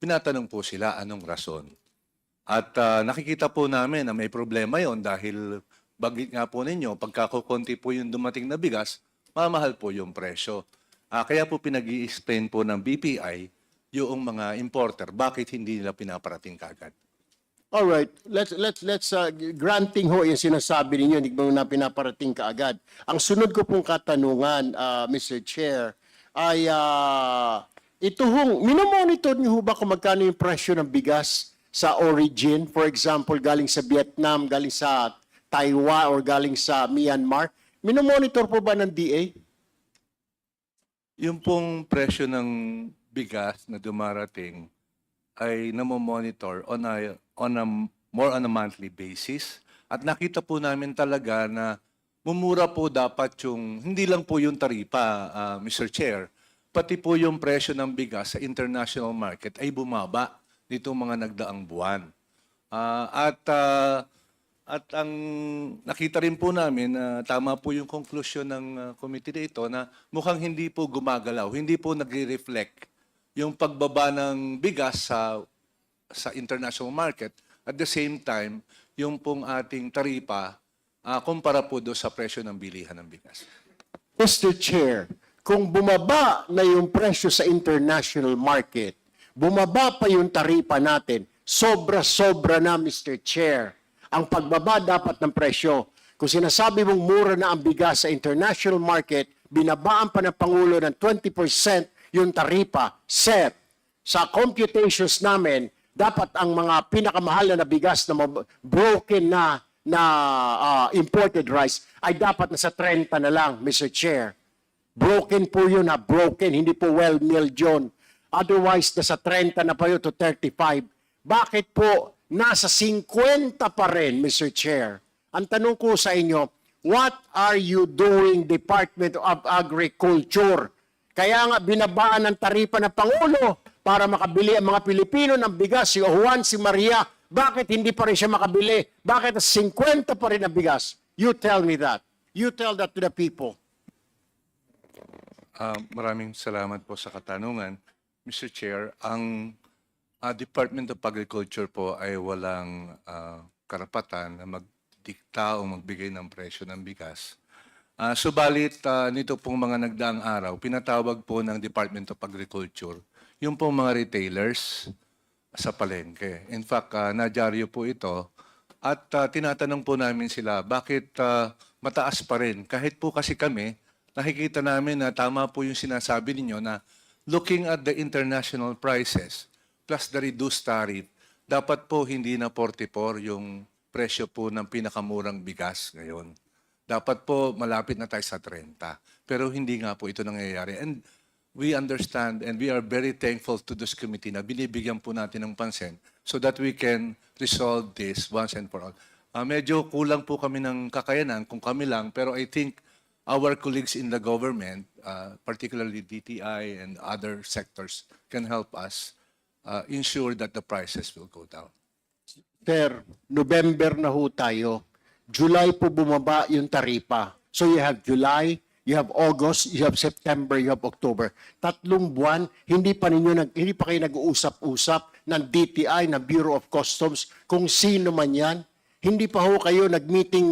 pinatanong po sila anong rason. At nakikita po namin na may problema yon dahil bagit nga po ninyo, pagka kukunti po yung dumating na bigas, mamahal po yung presyo. Kaya po pinag-i-explain po ng BPI yung mga importer, bakit hindi nila pinaparating kagad. All right, let's granting ho yung sinasabi ninyo, hindi mo na pinaparating kaagad. Ang sunod ko pong katanungan, Mr. Chair, ay ito hong, minomonitor niyo ho ba kung magkano yung presyo ng bigas sa origin? For example, galing sa Vietnam, galing sa Taiwan, or galing sa Myanmar? Minomonitor po ba ng DA? Yung pong presyo ng bigas na dumarating ay namomonitor on a monthly basis. At nakita po namin talaga na mumura po dapat yung, hindi lang po yung taripa, Mr. Chair, pati po yung presyo ng bigas sa international market ay bumaba nitong mga nagdaang buwan. At ang nakita rin po namin na tama po yung conclusion ng committee dito na mukhang hindi po gumagalaw, hindi po nagre-reflect yung pagbaba ng bigas sa international market. At the same time, yung pong ating taripa kumpara po doon sa presyo ng bilihan ng bigas. Mr. Chair, kung bumaba na yung presyo sa international market, bumaba pa yung taripa natin, sobra-sobra na, Mr. Chair. Ang pagbaba dapat ng presyo. Kung sinasabi mong mura na ang bigas sa international market, binabaan pa ng Pangulo ng 20% yung taripa, set. Sa computations namin, dapat ang mga pinakamahal na bigas na broken na imported rice ay dapat nasa 30 na lang, Mr. Chair. Broken po yun, broken, hindi po well-milled yun. Otherwise, nasa 30 na pa yun to 35. Bakit po nasa 50 pa rin, Mr. Chair? Ang tanong ko sa inyo, what are you doing, Department of Agriculture? Kaya nga binabaan ng taripa ng Pangulo para makabili ang mga Pilipino ng bigas, si Juan, si Maria. Bakit hindi pa rin siya makabili? Bakit 50 pa rin ang bigas? You tell me that. You tell that to the people. Maraming salamat po sa katanungan. Mr. Chair, ang Department of Agriculture po ay walang karapatan na magdikta o magbigay ng presyo ng bigas. Subalit, nito pong mga nagdaang araw, pinatawag po ng Department of Agriculture yung pong mga retailers sa palengke. In fact, nadyaryo po ito at tinatanong po namin sila, bakit mataas pa rin? Kahit po kasi kami, nakikita namin na tama po yung sinasabi ninyo na looking at the international prices plus the reduced tariff, dapat po hindi na 44 yung presyo po ng pinakamurang bigas ngayon. Dapat po malapit na tayo sa 30. Pero hindi nga po ito nangyayari. And we understand and we are very thankful to this committee na binibigyan po natin ng pansin so that we can resolve this once and for all. Medyo kulang po kami ng kakayanan kung kami lang, pero I think our colleagues in the government, particularly DTI and other sectors, can help us ensure that the prices will go down. Sir, November na ho tayo. July po bumaba yung taripa. So you have July, you have August, you have September, you have October. 3 buwan, hindi pa kayo nag-uusap-usap ng DTI, ng Bureau of Customs, kung sino man yan. Hindi pa ho kayo nag-meeting.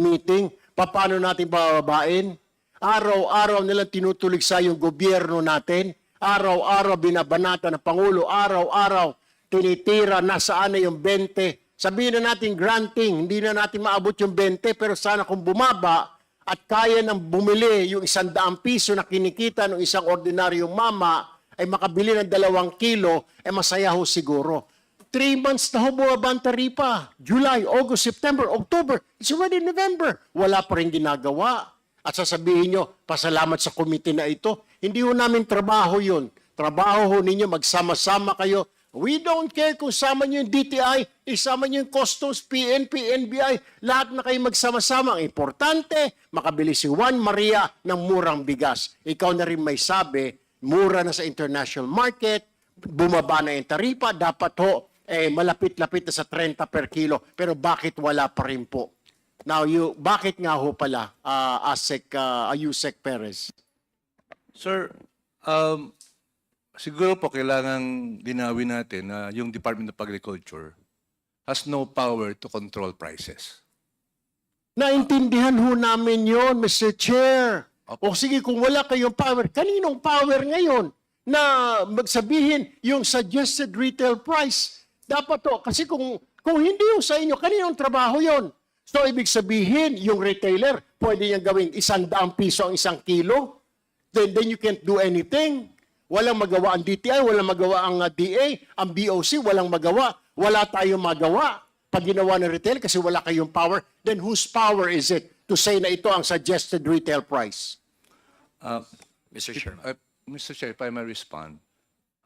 Paano natin bababain? Araw-araw nilang tinutuligsa yung gobyerno natin. Araw-araw binabanata ng Pangulo. Araw-araw tinitira nasaan na yung 20. Sabihin na natin granting, hindi na natin maabot yung 20, pero sana kung bumaba at kaya nang bumili yung 100 piso na kinikita ng isang ordinaryong mama ay makabili ng 2 kilo, masaya ho siguro. 3 months na ho bumaba ang taripa. July, August, September, October. It's already November. Wala pa rin ginagawa. At sasabihin nyo, pasalamat sa committee na ito. Hindi ho namin trabaho yun. Trabaho ho ninyo, magsama-sama kayo. We don't care kung sama nyo yung DTI, isama nyo yung Customs, PNP, NBI, lahat na kayo magsama-sama. Ang importante, makabili si Juan Maria ng murang bigas. Ikaw na rin may sabi, mura na sa international market, bumaba na yung taripa, dapat ho, malapit-lapit na sa 30 per kilo. Pero bakit wala pa rin po? Now, bakit nga ho pala, Yusek Perez? Sir, siguro po kailangang linawin natin na yung Department of Agriculture has no power to control prices. Naintindihan ho namin yon, Mr. Chair. O sige, kung wala kayong power, kaninong power ngayon na magsabihin yung suggested retail price? Dapat to, kasi kung hindi yung sa inyo, kaninong trabaho yon? So, ibig sabihin, yung retailer, pwede niyang gawing 100 piso ang 1 kilo. Then you can't do anything. Walang magawa ang DTI, walang magawa ang DA, ang BOC, walang magawa. Wala tayong magawa pag ginawa ng retail kasi wala kayong power. Then whose power is it to say na ito ang suggested retail price? Mr. Chairman. Mr. Chair, if I may respond.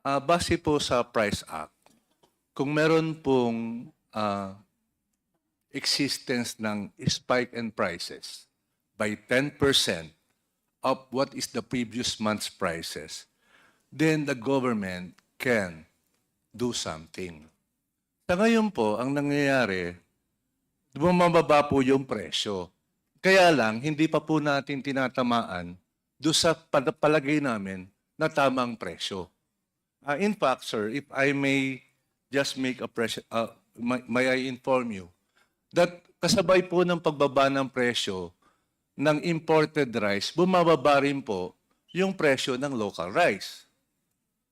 Base po sa Price Act, kung meron pong existence ng spike in prices by 10% of what is the previous month's prices, then the government can do something. Sa ngayon po, ang nangyayari, bumababa po yung presyo. Kaya lang, hindi pa po natin tinatamaan doon sa palagay namin na tamang presyo. In fact, sir, if I may just make a may I inform you that kasabay po ng pagbaba ng presyo ng imported rice, bumababa rin po yung presyo ng local rice.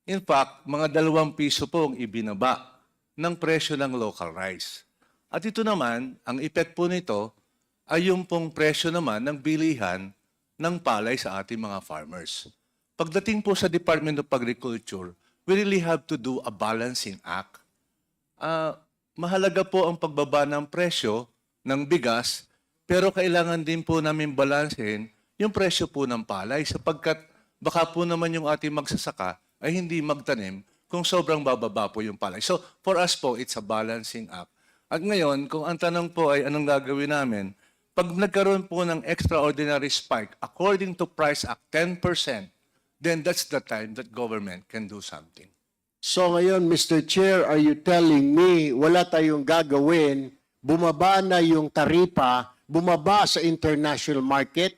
In fact, mga 2 piso po ang ibinaba ng presyo ng local rice. At ito naman, ang effect po nito ay yung pong presyo naman ng bilihan ng palay sa ating mga farmers. Pagdating po sa Department of Agriculture, we really have to do a balancing act. Mahalaga po ang pagbaba ng presyo ng bigas, pero kailangan din po namin balansehin yung presyo po ng palay sapagkat baka po naman yung ating magsasaka ay hindi magtanim kung sobrang bababa po yung palay. So for us po, it's a balancing act. At ngayon, kung ang tanong po ay anong gagawin namin, pag nagkaroon po ng extraordinary spike, according to Price Act, 10% then that's the time that government can do something. So ngayon, Mr. Chair, are you telling me wala tayong gagawin, bumaba na yung taripa, bumaba sa international market?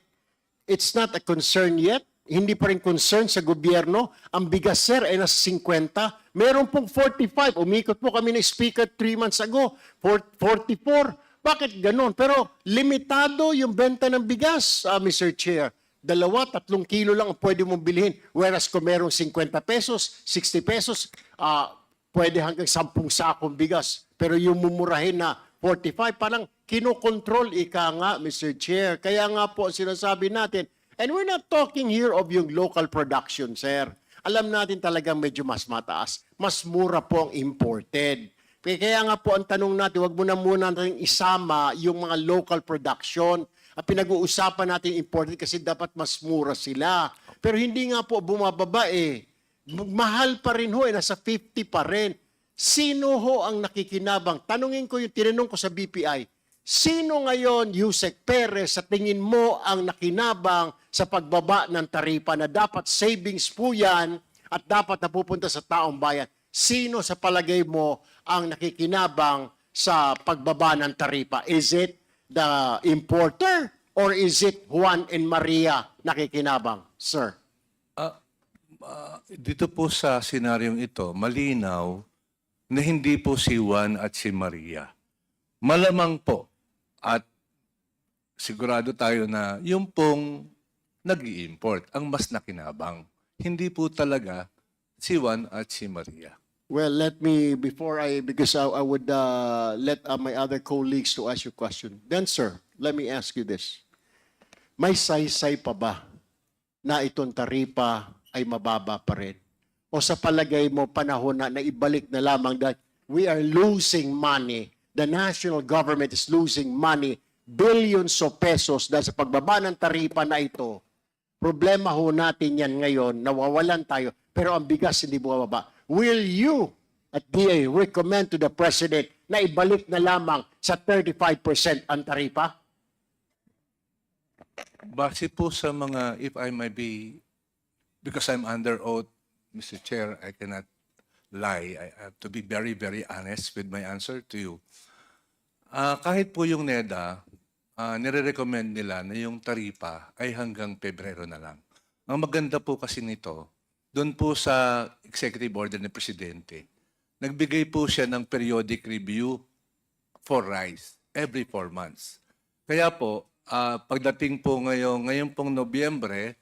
It's not a concern yet? Hindi pa rin concern sa gobyerno? Ang bigas, sir, ay nasa 50. Meron pong 45. Umikot po kami ng speaker 3 months ago. 44. Bakit ganon? Pero limitado yung benta ng bigas, Mr. Chair. 2-3 kilo lang ang pwede mong bilhin. Whereas kung merong 50 pesos, 60 pesos, pwede hanggang 10 sakong bigas. Pero yung mumurahin na 45, parang kinokontrol ika nga, Mr. Chair. Kaya nga po sinasabi natin, and we're not talking here of yung local production, sir. Alam natin talagang medyo mas mataas. Mas mura po ang imported. Kaya nga po ang tanong natin, wag mo na muna natin isama yung mga local production. At pinag-uusapan natin imported kasi dapat mas mura sila. Pero hindi nga po bumababa eh. Mahal pa rin ho eh, nasa 50 pa rin. Sino ho ang nakikinabang? Tanungin ko yung tinanong ko sa BPI. Sino ngayon, Yusek Perez, sa tingin mo ang nakinabang sa pagbaba ng taripa na dapat savings po yan at dapat napupunta sa taong bayan? Sino sa palagay mo ang nakikinabang sa pagbaba ng taripa? Is it the importer or is it Juan and Maria nakikinabang, sir? Dito po sa senaryong ito, malinaw na hindi po si Juan at si Maria. Malamang po at sigurado tayo na yung pong nag-i-import ang mas nakinabang. Hindi po talaga si Juan at si Maria. Well, let me, because I would let my other colleagues to ask you a question. Then, sir, let me ask you this. May saysay pa ba na itong taripa ay mababa pa rin? O sa palagay mo, panahon na ibalik na lamang that we are losing money, the national government is losing money, billions of pesos dahil sa pagbaba ng taripa na ito. Problema ho natin yan ngayon, nawawalan tayo, pero ang bigas hindi bumababa. Will you at DA recommend to the President na ibalik na lamang sa 35% ang taripa? Base po sa mga, if I may be, because I'm under oath, Mr. Chair, I cannot lie. I have to be very, very honest with my answer to you. Kahit po yung NEDA, nire-recommend nila na yung taripa ay hanggang Pebrero na lang. Ang maganda po kasi nito, doon po sa executive order ng Presidente, nagbigay po siya ng periodic review for rice every 4 months. Kaya po, pagdating po ngayon pong Nobyembre,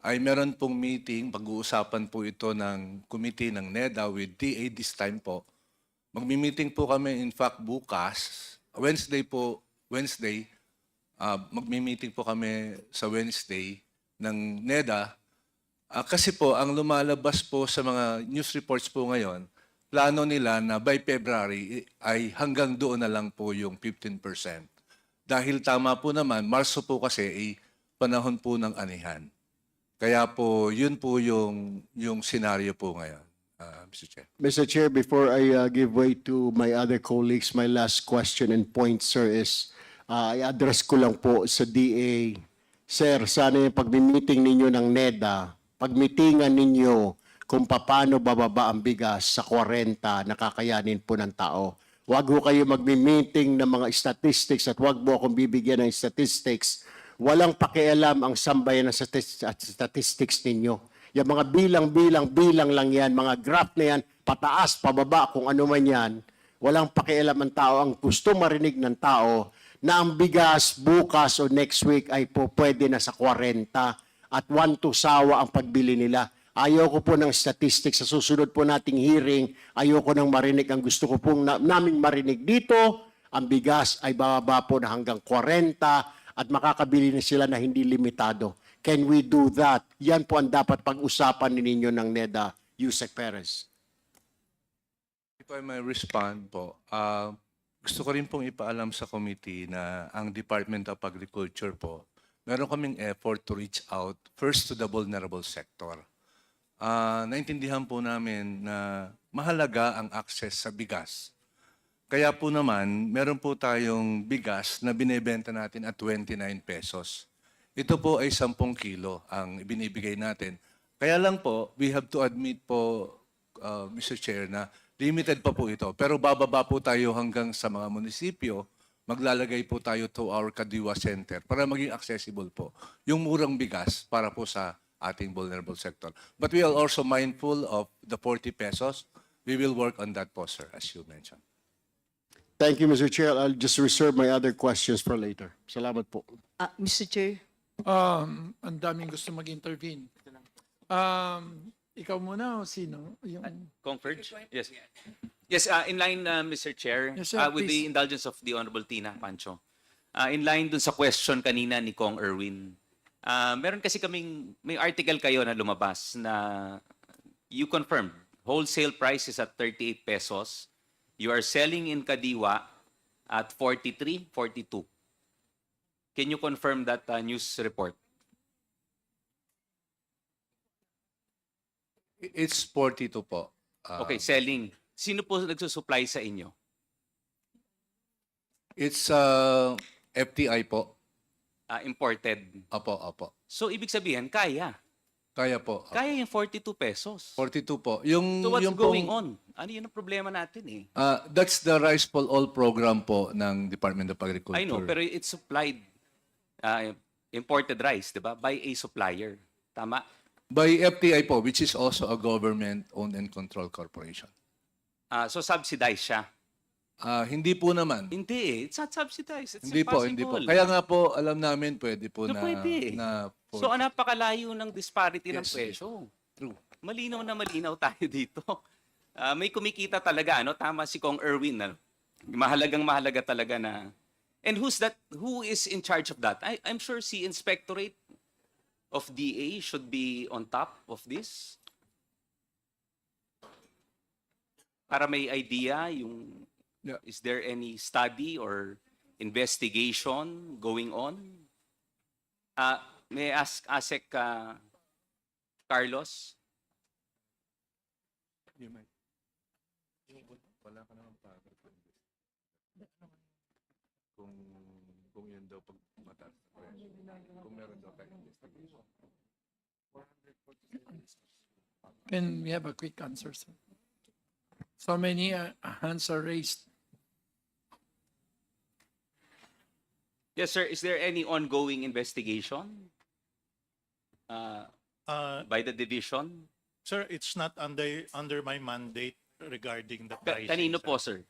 ay meron pong meeting, pag-uusapan po ito ng committee ng NEDA with DA this time po. Magmi-meeting po kami, in fact, bukas, Wednesday, magmi-meeting po kami sa Wednesday ng NEDA. Kasi po, ang lumalabas po sa mga news reports po ngayon, plano nila na by February ay hanggang doon na lang po yung 15%. Dahil tama po naman, Marso po kasi ay panahon po ng anihan. Kaya po, yun po yung senaryo po ngayon, Mr. Chair. Mr. Chair, before I give way to my other colleagues, my last question and point, sir, is i-address ko lang po sa DA. Sir, sana yung pag-meeting ninyo ng NEDA, pag-meetingan ninyo kung paano bababa ang bigas sa 40 na kakayanin po ng tao. Huwag ho kayo mag-meeting ng mga statistics at huwag mo akong bibigyan ng statistics. Walang pakialam ang sambayan ng statistics ninyo. Yung mga bilang lang yan, mga graph na yan, pataas, pababa, kung ano man yan. Walang pakialam ang tao. Ang gusto marinig ng tao na ang bigas bukas o next week ay po pwede na sa 40 at 1 to sawa ang pagbili nila. Ayoko po ng statistics sa susunod po nating hearing. Ayoko nang marinig. Ang gusto ko pong naming marinig dito, ang bigas ay bababa po na hanggang 40 at makakabili na sila na hindi limitado. Can we do that? Yan po ang dapat pag-usapan ninyo ng NEDA, Yusek Perez. If I may respond po, gusto ko rin pong ipaalam sa committee na ang Department of Agriculture po, meron kaming effort to reach out first to the vulnerable sector. Naintindihan po namin na mahalaga ang access sa bigas. Kaya po naman, meron po tayong bigas na binebenta natin at 29 pesos. Ito po ay 10 kilo ang binibigay natin. Kaya lang po, we have to admit po, Mr. Chair, na limited pa po ito. Pero bababa po tayo hanggang sa mga munisipyo, maglalagay po tayo to our Kadiwa Center para maging accessible po yung murang bigas para po sa ating vulnerable sector. But we are also mindful of the 40 pesos. We will work on that po, sir, as you mentioned. Thank you, Mr. Chair. I'll just reserve my other questions for later. Salamat po. Mr. Chair, Ang daming gusto mag-intervene. Ikaw muna o sino? Yung... Conferge? Yes. Yes, in line, Mr. Chair, Yes, sir, with the please. indulgence of the Honorable Tina Pancho. In line dun sa question kanina ni Kong Erwin, meron kasi may article kayo na lumabas na you confirmed wholesale price is at 38 pesos. You are selling in Kadiwa at 43, 42. Can you confirm that news report? It's 42 po. Okay, selling. Sino po nagsusupply sa inyo? It's FTI po. Imported. Apo. So, ibig sabihin, kaya. Kaya po. Kaya yung 42 pesos. 42 po. Yung, So, what's yung going pong- on? Ano yun ang problema natin eh? That's the Rice for All program po ng Department of Agriculture. I know, pero it's supplied, imported rice, di ba? By a supplier. Tama? By FTI po, which is also a government-owned and controlled corporation. So, subsidized siya. Hindi po naman. Hindi eh. It's not subsidized. It's Hindi po. impossible. Kaya nga po, alam namin, pwede po No, na... pwede. So, napakalayo ng disparity ng Yes, presyo. True. Malinaw na malinaw tayo dito. May kumikita talaga, ano? Tama si Kong Erwin, ano? Mahalaga talaga na... And who is in charge of that? I'm sure si Inspectorate of DA should be on top of this. Para may idea yung... Yeah. Is there any study or investigation going on? May I ask ASEC Carlos? Wala ka naman pa. Kung yun daw pag mataas na presyo. Kung meron daw tayo investigation. Can we have a quick answer, sir? So many hands are raised. Yes, sir. Is there any ongoing investigation by the division? Sir, it's not under my mandate regarding the pricing. Kanino po, sir?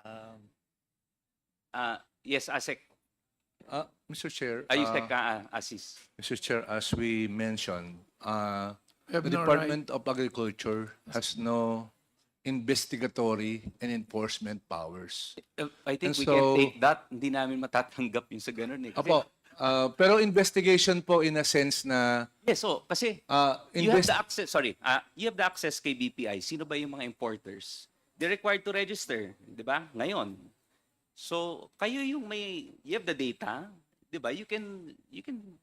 Um, Yes, ASEC. Mr. Chair, ASEC Asis. Mr. Chair, as we mentioned, We have the no Department of Agriculture has no investigatory and enforcement powers. I think And we can so- take that. Hindi namin matatanggap yung sa ganun eh. Kasi- Apo, pero investigation po in a sense na Yes, so kasi you have invest- the access, you have the access kay BPI. Sino ba yung mga importers? They're required to register, di ba? Ngayon. So, kayo yung you have the data, di ba? You can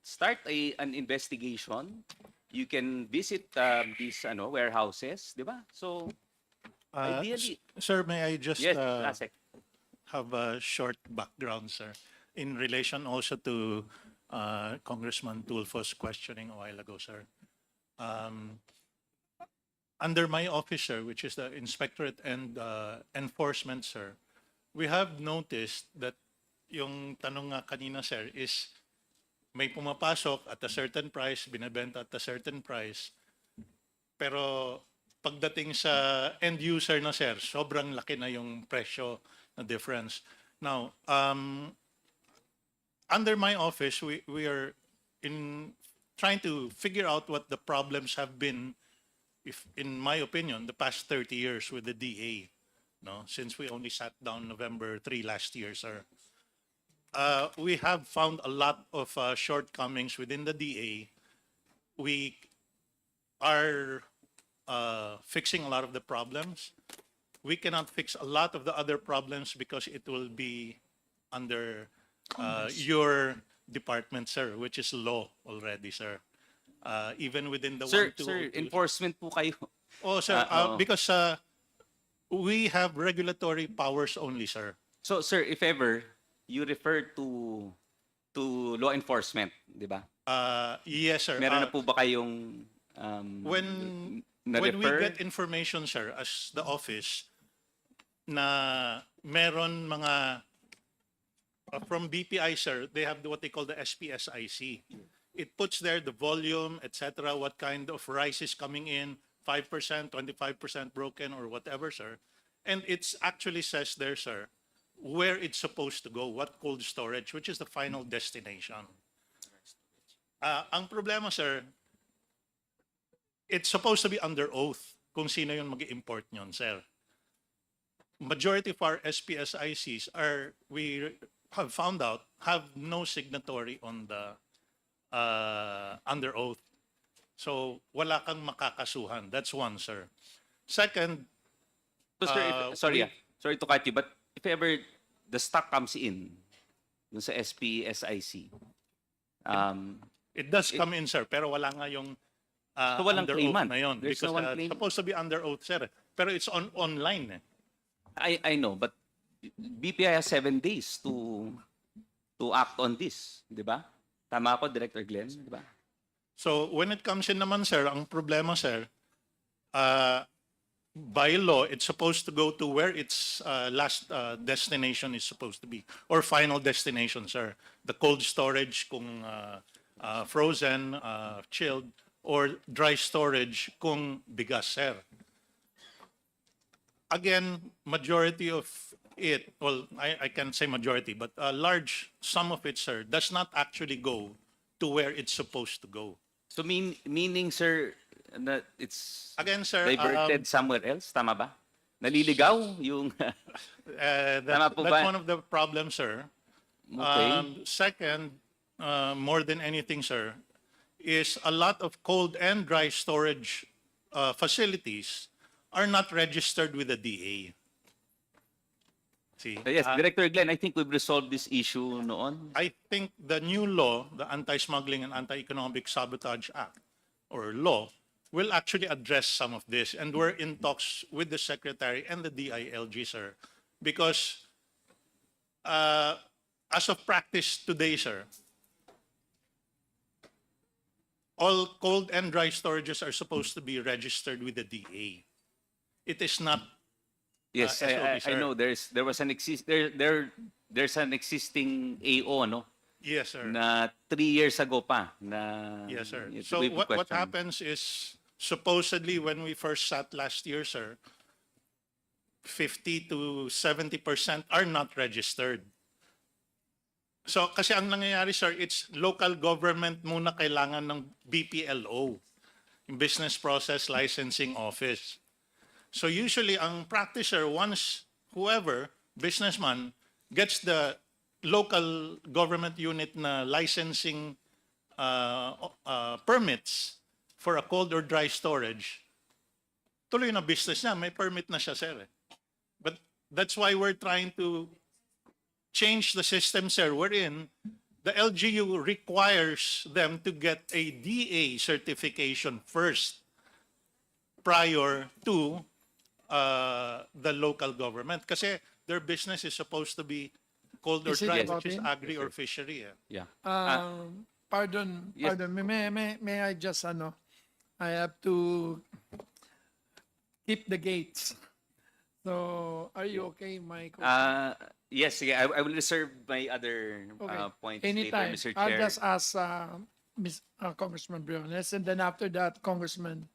start an investigation. You can visit these warehouses, di ba? So, ideally, Sir, may I just yes, ASEC. have a short background, sir, in relation also to Congressman Tulfo's questioning a while ago, sir. Under my office, sir, which is the Inspectorate and Enforcement, sir, we have noticed that yung tanong nga kanina, sir, is may pumapasok at a certain price, binebenta at a certain price, pero pagdating sa end user na, sir, sobrang laki na yung presyo na difference. Now, under my office, we are trying to figure out what the problems have been, if in my opinion, the past 30 years with the DA, no? Since we only sat down November 3 last year, sir. We have found a lot of shortcomings within the DA. We are fixing a lot of the problems. We cannot fix a lot of the other problems because it will be under your department, sir, which is law already, sir. Even within the Sir, 1202. enforcement po kayo. Oh, sir, because we have regulatory powers only, sir. So, sir, if ever you refer to law enforcement, di ba? Yes, sir. Meron na po ba kayong When we na-refer? get information, sir, as the office, na meron mga from BPI, sir, they have what they call the SPSIC. It puts there the volume, etc., what kind of rice is coming in, 5%, 25% broken, or whatever, sir. And it's actually says there, sir, where it's supposed to go, what cold storage, which is the final destination. Ang problema, sir, it's supposed to be under oath kung sino yung mag-import nyon, sir. Majority of our SPSICs are, we have found out, have no signatory on the under oath. So, wala kang makakasuhan. That's one, sir. Second, So, sir, sorry to cut you, but if ever the stock comes in dun sa SPSIC, it does come in, sir, pero wala nga yung So, walang under claimant. oath na yun. There's Because no one claimant. supposed to be under oath, sir. Pero it's online. I know, but BPI has 7 days to act on this, di ba? Tama ako, Director Glenn, di ba? So when it comes in naman, sir, ang problema, sir, by law, it's supposed to go to where its last destination is supposed to be, or final destination, sir. The cold storage kung frozen, chilled, or dry storage kung bigas, sir. Again, majority of it, well, I can't say majority, but a large sum of it, sir, does not actually go to where it's supposed to go. So meaning, sir, na it's Again, sir, diverted somewhere else, tama ba? Naliligaw yung Tama po that's ba? one of the problems, sir. Okay. Second, more than anything, sir, is a lot of cold and dry storage facilities are not registered with the DA. See? Yes, Director Glenn, I think we've resolved this issue noon. I think the new law, the Anti-Smuggling and Anti-Economic Sabotage Act, or law, will actually address some of this. And we're in talks with the Secretary and the DILG, sir. Because as of practice today, sir, all cold and dry storages are supposed to be registered with the DA. It is not. Yes, SOP, I sir. know there's an existing AO, no? Yes, sir. Na 3 years ago pa na Yes, sir. it So will be what questioned. happens is, supposedly when we first sat last year, sir, 50 to 70% are not registered. So kasi ang nangyayari, sir, it's local government muna kailangan ng BPLO, yung Business Process Licensing Office. So usually ang practice, sir, once whoever, businessman, gets the local government unit na licensing permits for a cold or dry storage, tuloy na business niya, may permit na siya, sir. But that's why we're trying to change the system, sir, wherein the LGU requires them to get a DA certification first prior to the local government. Kasi their business is supposed to be cold or Is it dry, about which is it? agri or fishery. Yeah. Pardon, Yes. pardon. May I just, I have to keep the gates. So, are you okay, Mike? Yes, sige, I will reserve my other points Anytime. later, Mr. I'll Chair. just ask Congressman Briones, and then after that, Congresswoman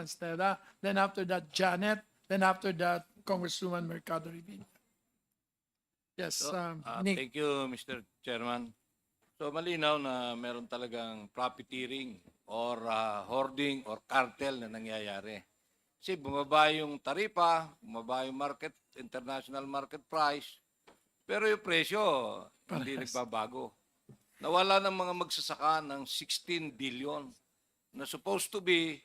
Stella, then after that, Janet, then after that, Congresswoman Mercado Revilla. Yes, Nick. Thank you, Mr. Chairman. So malinaw na meron talagang profiteering or hoarding or cartel na nangyayari. Kasi bumaba yung taripa, bumaba yung international market price, pero yung presyo hindi nagbabago. Nawala ng mga magsasaka ng 16 billion na supposed to be,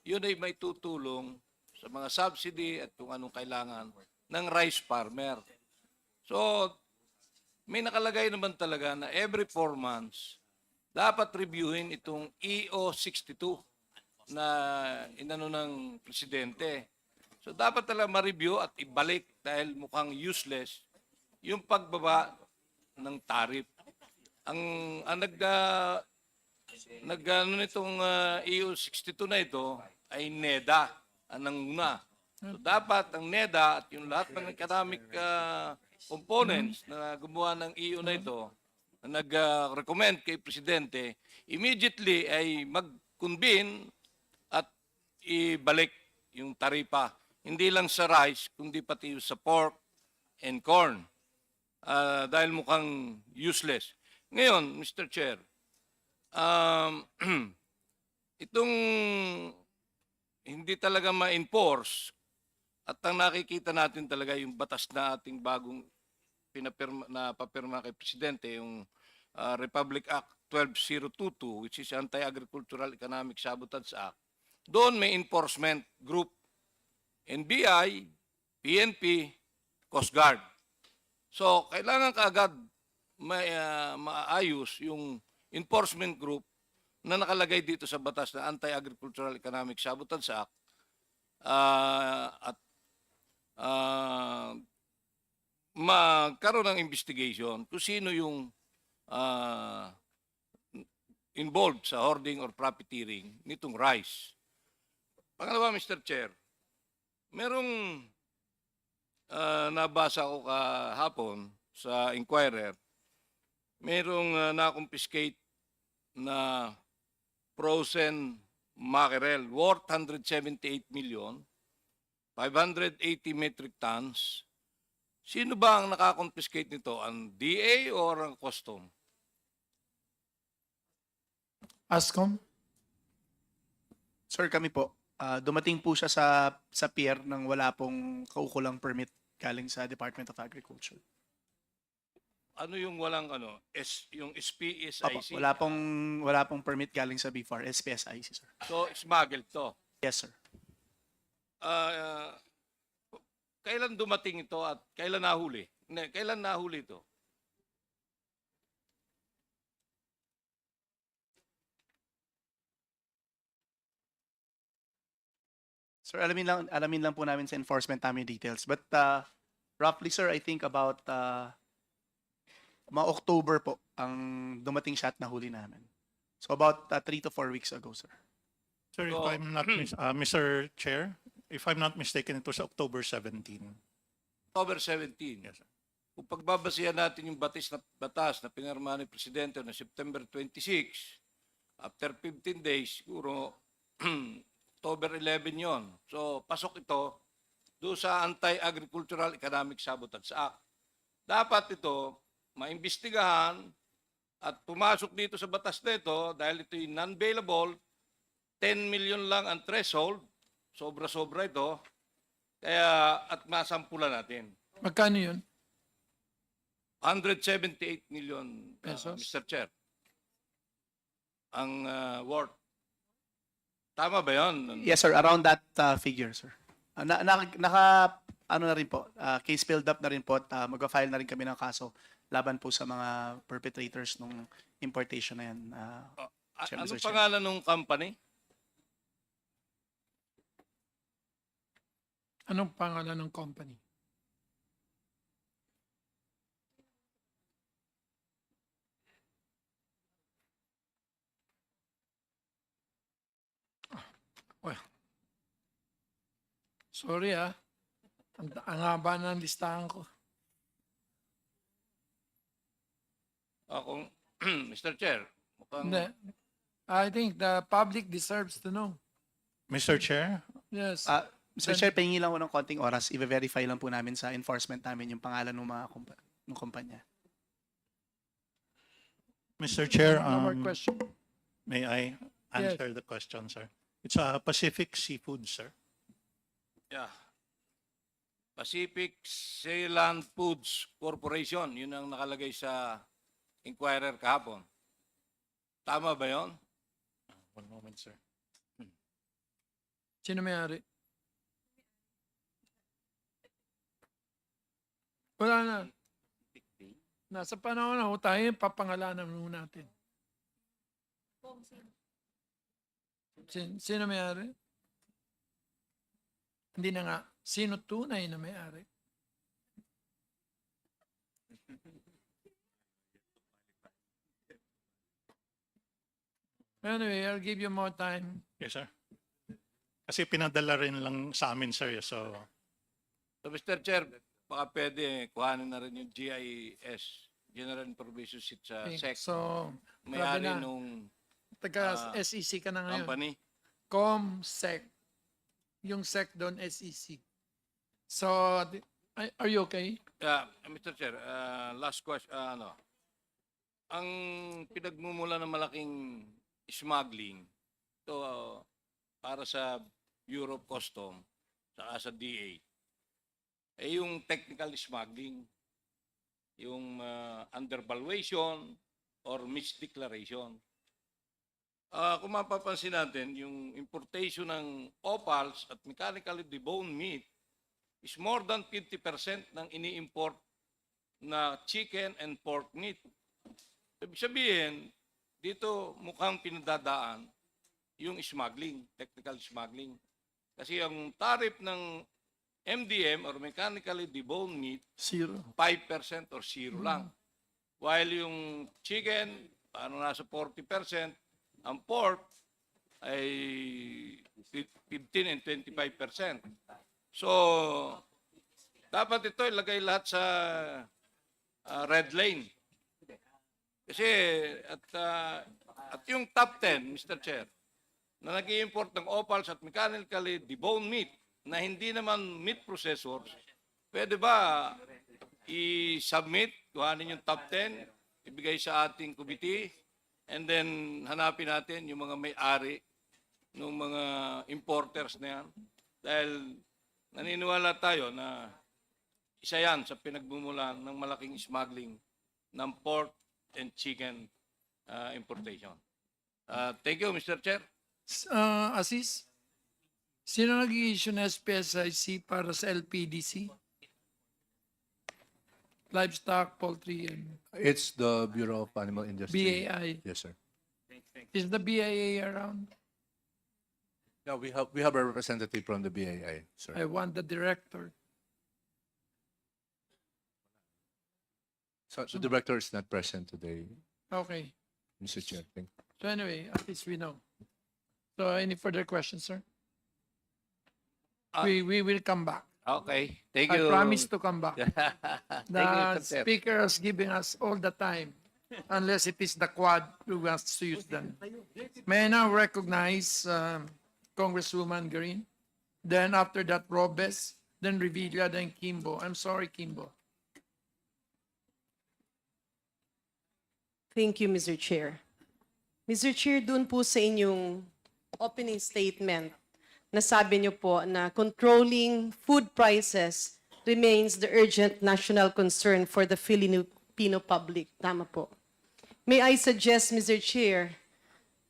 yun ay may tutulong sa mga subsidy at kung anong kailangan ng rice farmer. So, may nakalagay naman talaga na every 4 months, dapat reviewin itong EO62 na inano ng presidente. So, dapat talaga ma-review at ibalik dahil mukhang useless yung pagbaba ng tariff. Ang nag-ano nitong EU 62 na ito ay NEDA ang nanguna. So dapat ang NEDA at yung lahat ng economic components na gumawa ng EU na ito na nag-recommend kay Presidente, immediately ay mag-convene at ibalik yung taripa. Hindi lang sa rice, kundi pati yung sa pork and corn. Dahil mukhang useless. Ngayon, Mr. Chair, itong hindi talaga ma-enforce at ang nakikita natin talaga yung batas na ating bagong papirma kay Presidente, yung Republic Act 12022, which is Anti-Agricultural Economic Sabotage Act. Doon may enforcement group, NBI, PNP, Coast Guard. So, kailangan kaagad maayos yung enforcement group na nakalagay dito sa batas na Anti-Agricultural Economic Sabotage Act at magkaroon ng investigation kung sino yung involved sa hoarding or profiteering nitong rice. Pangalawa, Mr. Chair, merong nabasa ko kahapon sa Inquirer, merong na-confiscate na frozen mackerel worth 178 million, 580 metric tons. Sino ba ang nakakonfiscate nito? Ang DA or ang custom? ASCOM? Sir, kami po. Dumating po siya sa pier nang wala pong kaukulang permit galing sa Department of Agriculture. Ano yung walang yung Opo, SPSIC? wala pong permit galing sa BFAR, SPSIC, sir. So, smuggled to. Yes, sir. Kailan dumating ito at kailan nahuli? Kailan nahuli ito? Sir, alamin lang po namin sa enforcement namin details. But roughly, sir, I think about mga October po ang dumating siya at nahuli namin. So about 3 to 4 weeks ago, sir. Sir, if I'm not Mr. Chair, if I'm not mistaken, it was October 17. October 17. Yes, sir. Kung pagbabasihan natin yung batas na pinirma ni Presidente na September 26, after 15 days, siguro October 11 yon. So, pasok ito doon sa Anti-Agricultural Economic Sabotage Act. Dapat ito maimbestigahan at pumasok dito sa batas na ito dahil ito yung non-bailable, 10 million lang ang threshold, sobra-sobra ito, kaya at masampulan natin. Magkano yun? 178 million Pesos? Mr. Chair. Ang worth. Tama ba yun? Yes, sir. Around that figure, sir. Ano na rin po, case filled up na rin po at mag-file na rin kami ng kaso laban po sa mga perpetrators ng importation na yan. Anong pangalan ng company? Anong pangalan ng company? Well, sorry ang haba ng listahan ko. Kung Mr. Chair, mukhang Hindi. I think the public deserves to know. Mr. Chair, Yes. Mr. Chair, pahingi lang ko ng konting oras. I-verify lang po namin sa enforcement namin yung pangalan ng mga ng kumpanya. Mr. Chair, No more question. may I answer the question, sir? It's Pacific Seafood, sir. yeah. Pacific Ceyland Foods Corporation, yun ang nakalagay sa Inquirer kahapon. Tama ba yun? One moment, sir. Sino may-ari? Wala na. Nasa panahon na tayo, papangalanan muna natin. Sino may-ari? Hindi na nga. Sino tunay na may-ari? Anyway, I'll give you more time. Yes, sir. Kasi pinadala rin lang sa amin, sir. So, So, Mr. Chair, baka pwede kuhanin na rin yung GIS, General Information Sheet sa Okay, SEC. so, May-ari grabe na. nung SEC ka na ngayon. company. ComSec. Yung SEC doon, SEC. So, are you okay? Mr. Chair, last question, ang pinagmumula ng malaking smuggling, ito para sa Bureau of Custom, saka sa DA, yung technical smuggling, yung undervaluation or misdeclaration. Kung mapapansin natin, yung importation ng offals at mechanically deboned meat is more than 50% ng ini-import na chicken and pork meat. Ibig sabihin, dito mukhang pinadadaan yung smuggling, technical smuggling. Kasi ang tariff ng MDM or mechanically deboned meat, 0. 5% or 0 lang. While yung chicken, nasa 40%, ang pork ay 15 and 25%. So, dapat ito ilagay lahat sa red lane. Kasi, at yung top 10, Mr. Chair, na nag-i-import ng offals at mechanically deboned meat na hindi naman meat processors, pwede ba i-submit, kuhanin yung top 10, ibigay sa ating committee, and then hanapin natin yung mga may-ari ng mga importers na yan. Dahil naniniwala tayo na isa yan sa pinagmumulan ng malaking smuggling ng pork and chicken importation. Thank you, Mr. Chair. Asis, sino nag-i-issue ng SPSIC para sa LPDC? Livestock, poultry, and It's the Bureau of Animal Industry. BAI. Yes, sir. Is the BIA around? Yeah, we have a representative from the BAI, sir. I want the director. So the director is not present today, Okay. Mr. Chair. Thank you. So anyway, at least we know. So any further questions, sir? We will come back. Okay. Thank I you. promise to come back. Thank you, The Mr. Chair. speaker is giving us all the time, unless it is the quad who wants to use them. May I now recognize Congresswoman Green, then after that Robes, then Revilla, then Kimbo. I'm sorry, Kimbo. Thank you, Mr. Chair. Mr. Chair, dun po sa inyong opening statement, nasabi niyo po na controlling food prices remains the urgent national concern for the Filipino public. Tama po. May I suggest, Mr. Chair,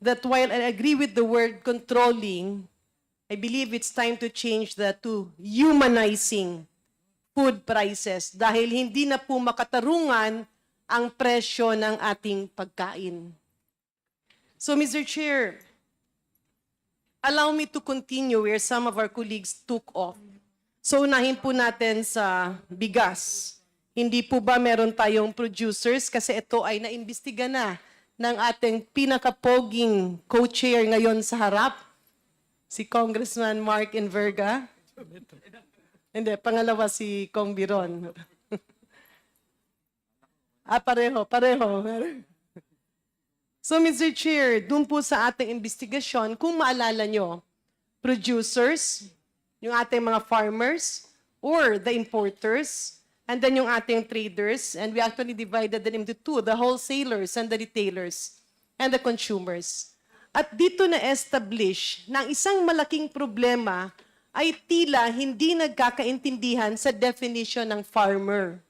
that while I agree with the word controlling, I believe it's time to change that to humanizing food prices dahil hindi na po makatarungan ang presyo ng ating pagkain. So, Mr. Chair, allow me to continue where some of our colleagues took off. So, unahin po natin sa bigas. Hindi po ba meron tayong producers? Kasi ito ay naimbestiga na ng ating pinakapoging co-chair ngayon sa harap, si Congressman Mark Enverga. Hindi, pangalawa si Kong Biron. Pareho. So, Mr. Chair, dun po sa ating investigasyon, kung maalala nyo, producers, yung ating mga farmers, or the importers, and then yung ating traders, and we actually divided them into two, the wholesalers and the retailers, and the consumers. At dito na-establish na isang malaking problema ay tila hindi nagkakaintindihan sa definition ng farmer.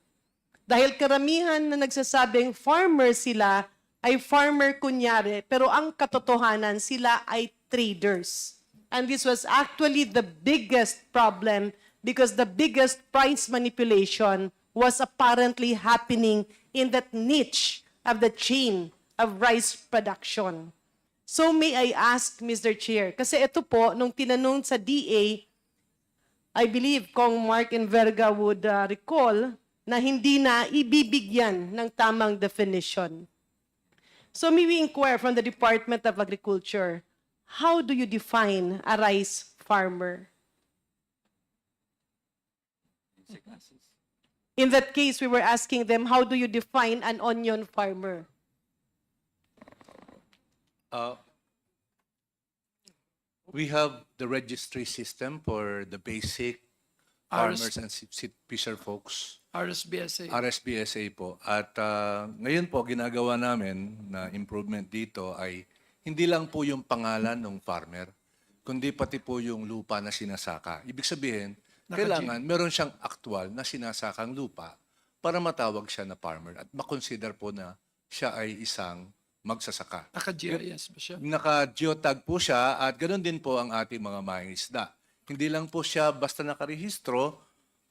Dahil karamihan na nagsasabing farmer sila, ay farmer kunyari, pero ang katotohanan sila ay traders. And this was actually the biggest problem because the biggest price manipulation was apparently happening in that niche of the chain of rice production. So may I ask, Mr. Chair, kasi ito po, nung tinanong sa DA, I believe kung Mark Enverga would recall, na hindi na ibibigyan ng tamang definition. So may we inquire from the Department of Agriculture, how do you define a rice farmer? In that case, we were asking them, how do you define an onion farmer? We have the registry system for the basic farmers and fisher folks. RSBSA. RSBSA po. At ngayon po, ginagawa namin na improvement dito ay hindi lang po yung pangalan ng farmer, kundi pati po yung lupa na sinasaka. Ibig sabihin, kailangan meron siyang actual na sinasakang lupa para matawag siya na farmer at makonsider po na siya ay isang magsasaka. Naka-GIS ba siya? Naka-geotag po siya at ganoon din po ang ating mga mangingisda. Hindi lang po siya basta nakarehistro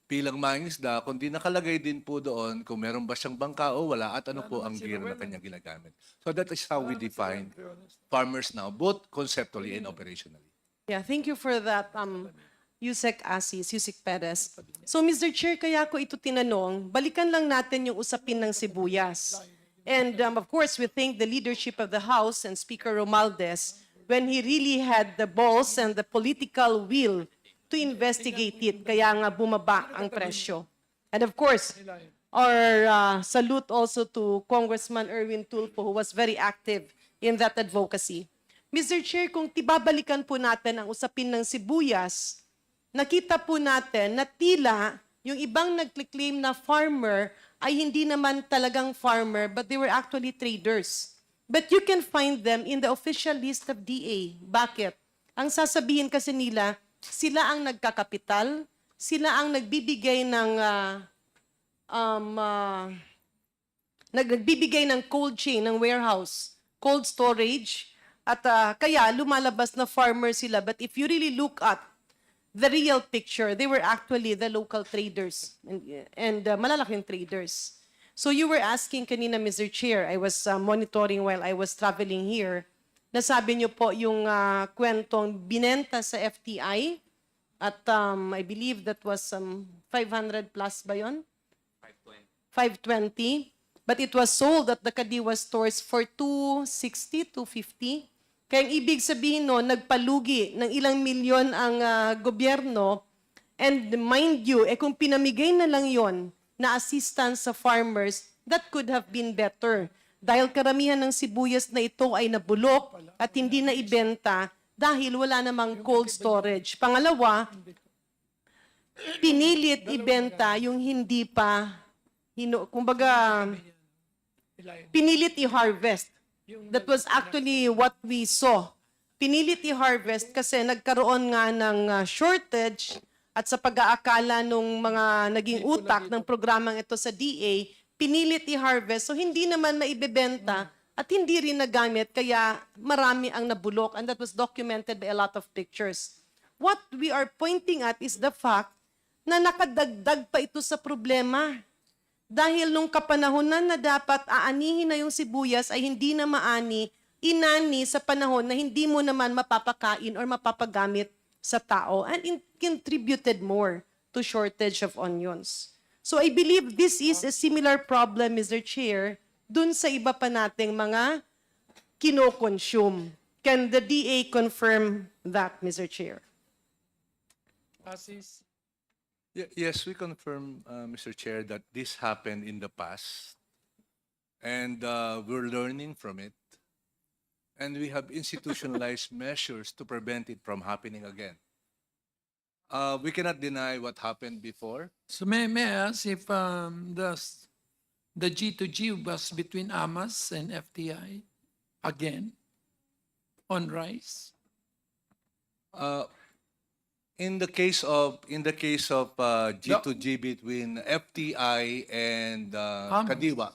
bilang mangingisda, kundi nakalagay din po doon kung meron ba siyang bangka o wala at ano po ang gear na kanyang ginagamit. So that is how we define farmers now, both conceptually and operationally. Yeah, thank you for that, Yusek Asis, Yusek Perez. So, Mr. Chair, kaya ko ito tinanong, balikan lang natin yung usapin ng sibuyas. And of course, we thank the leadership of the House and Speaker Romualdez when he really had the balls and the political will to investigate it, kaya nga bumaba ang presyo. And of course, our salute also to Congressman Erwin Tulfo, who was very active in that advocacy. Mr. Chair, kung tibabalikan po natin ang usapin ng sibuyas, nakita po natin na tila yung ibang nagclaim na farmer ay hindi naman talagang farmer, but they were actually traders. But you can find them in the official list of DA. Bakit? Ang sasabihin kasi nila, sila ang nagkakapital, sila ang nagbibigay ng nagbibigay ng cold chain, ng warehouse, cold storage, at kaya lumalabas na farmer sila. But if you really look at the real picture, they were actually the local traders and malalaking traders. So you were asking kanina, Mr. Chair, I was monitoring while I was traveling here, nasabi niyo po yung kwentong binenta sa FTI at I believe that was 500 plus ba yun? 520. But it was sold at the Kadiwa stores for 260, 250. Kaya ang ibig sabihin no, nagpalugi ng ilang milyon ang gobyerno. And mind you, kung pinamigay na lang yon na assistance sa farmers, that could have been better. Dahil karamihan ng sibuyas na ito ay nabulok at hindi na ibenta dahil wala namang cold storage. Pangalawa, pinilit ibenta yung hindi pa, kumbaga, pinilit i-harvest. That was actually what we saw. Pinilit i-harvest kasi nagkaroon nga ng shortage at sa pag-aakala nung mga naging utak ng programang ito sa DA, pinilit i-harvest. So hindi naman maibebenta at hindi rin nagamit kaya marami ang nabulok and that was documented by a lot of pictures. What we are pointing at is the fact na nakadagdag pa ito sa problema. Dahil nung kapanahonan na dapat aanihin na yung sibuyas ay hindi na maani, inani sa panahon na hindi mo naman mapapakain or mapapagamit sa tao and it contributed more to shortage of onions. So I believe this is a similar problem, Mr. Chair, dun sa iba pa nating mga kino-consume. Can the DA confirm that, Mr. Chair? Asis. Yes, we confirm, Mr. Chair, that this happened in the past, and we're learning from it, and we have institutionalized measures to prevent it from happening again. We cannot deny what happened before. So may I ask if the G2G was between AMAS and FTI again on rice? In the case of G2G between FTI and Kadiwa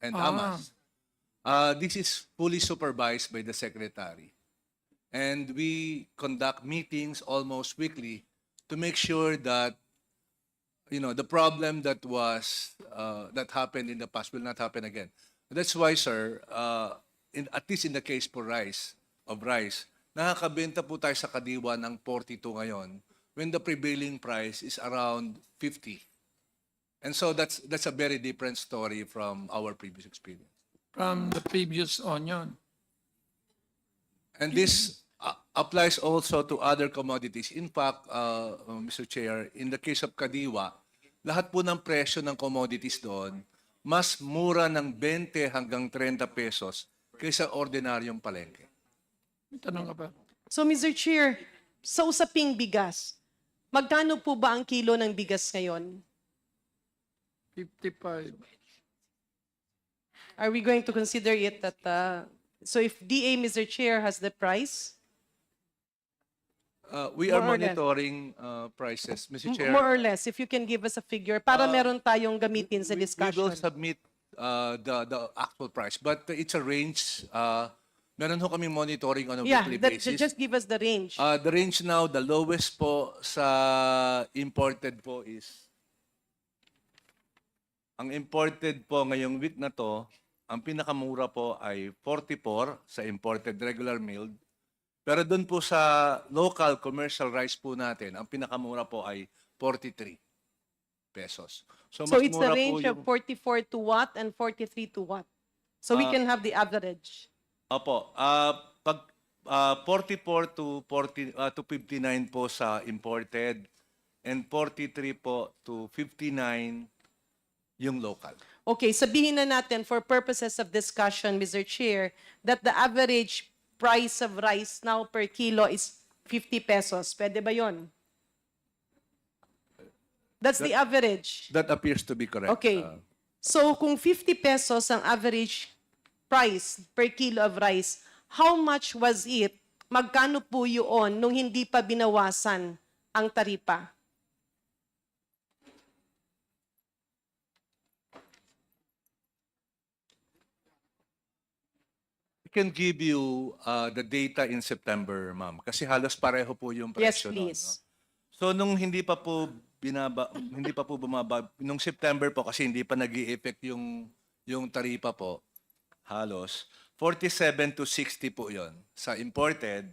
and AMAS, this is fully supervised by the secretary, and we conduct meetings almost weekly to make sure that the problem that happened in the past will not happen again. That's why, sir, at least in the case for rice, nakakabenta po tayo sa Kadiwa ng 42 ngayon when the prevailing price is around 50. And so that's a very different story from our previous experience. from the previous onion. And this applies also to other commodities. In fact, Mr. Chair, in the case of Kadiwa, lahat po ng presyo ng commodities doon, mas mura ng 20 hanggang 30 pesos kaysa ordinaryong palengke. Tanong ka pa. So, Mr. Chair, sa usaping bigas, magkano po ba ang kilo ng bigas ngayon? 55. Are we going to consider it that, so if DA, Mr. Chair, has the price? We are More or less. monitoring prices, Mr. Chair. More or less, if you can give us a figure, para meron tayong gamitin sa We discussion. will submit the actual price, but it's a range. Meron ho kami monitoring on a Yeah, weekly that, basis. just give us the range. The range now, the lowest po sa imported po is, ang imported po ngayong week na to, ang pinakamura po ay 44 sa imported regular milled. Pero doon po sa local commercial rice po natin, ang pinakamura po ay 43 pesos. So mas it's the mura po range of yung- 44 to what and 43 to what? So we Ah, can have the average. Opo, pag 44 to 59 po sa imported and 43 po to 59 yung local. Okay, sabihin na natin for purposes of discussion, Mr. Chair, that the average price of rice now per kilo is 50 pesos. Pwede ba yon? That's the average. That appears to be correct. Okay. So kung 50 pesos ang average price per kilo of rice, how much was it? Magkano po yun nung hindi pa binawasan ang taripa? I can give you the data in September, ma'am, kasi halos pareho po yung Yes, presyo please. nun, no? So nung hindi pa po bumaba nung September po kasi hindi pa nag-i-effect yung taripa po, halos 47 to 60 po 'yon sa imported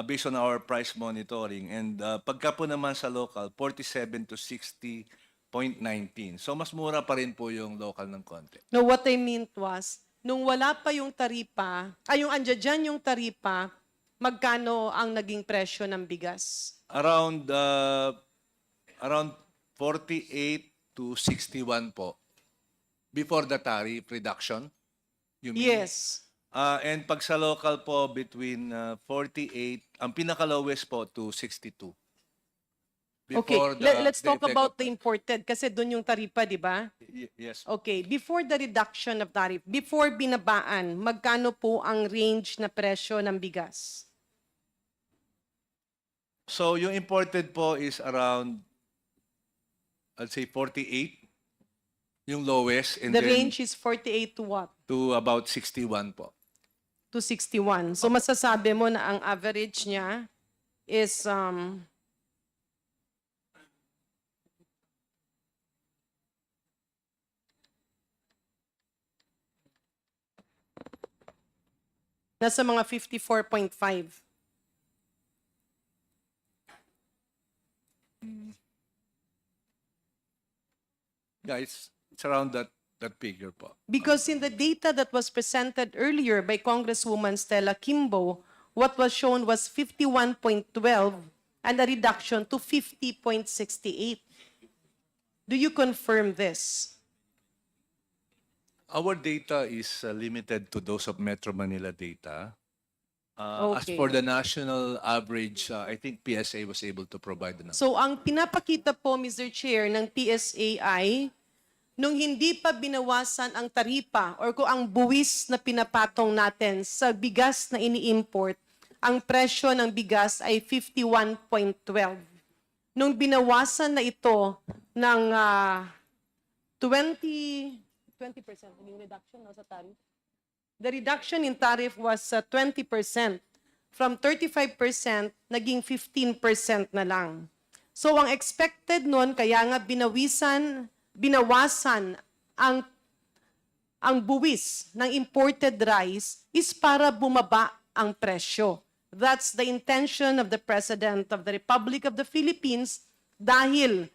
based on our price monitoring, and pagka po naman sa local 47 to 60.19. So mas mura pa rin po yung local ng konti. No, what I meant was, nung wala pa yung taripa, yung andyan dyan yung taripa, magkano ang naging presyo ng bigas? Around 48 to 61 po before the tariff reduction. You mean? Yes. And pag sa local po, between 48, ang pinaka-lowest po to 62. Okay, Before let's talk effect about of the imported kasi doon yung taripa, di ba? Yes. Okay, before the reduction of tariff, before binabaan, magkano po ang range na presyo ng bigas? So yung imported po is around, I'd say 48, yung lowest, and The then range is 48 to what? to about 61 po. To 61. So masasabi mo na ang average niya is nasa mga 54.5. Guys, it's around that figure po. Because in the data that was presented earlier by Congresswoman Stella Kimbo, what was shown was 51.12 and a reduction to 50.68. Do you confirm this? Our data is limited to those of Metro Manila data. As Okay. for the national average, I think PSA was able to provide the number. So ang pinapakita po, Mr. Chair, ng PSA ay nung hindi pa binawasan ang taripa or kung ang buwis na pinapatong natin sa bigas na ini-import, ang presyo ng bigas ay 51.12. Nung binawasan na ito ng 20% yung reduction no, sa tariff. The reduction in tariff was 20%. From 35%, naging 15% na lang. So ang expected nun, kaya nga binawasan ang buwis ng imported rice is para bumaba ang presyo. That's the intention of the President of the Republic of the Philippines dahil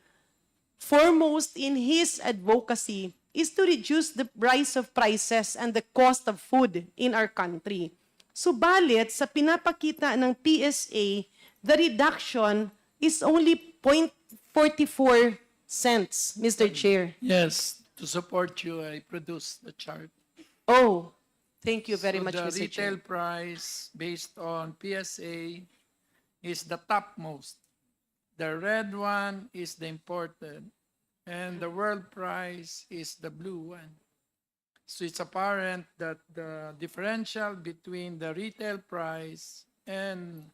foremost in his advocacy is to reduce the rise of prices and the cost of food in our country. Subalit, sa pinapakita ng PSA, the reduction is only 0.44 cents, Mr. Chair. Yes, to support you, I produced the chart. Oh, thank you very So much, the Mr. retail Chair. price based on PSA is the topmost. The red one is the imported, and the world price is the blue one. So it's apparent that the differential between the retail price and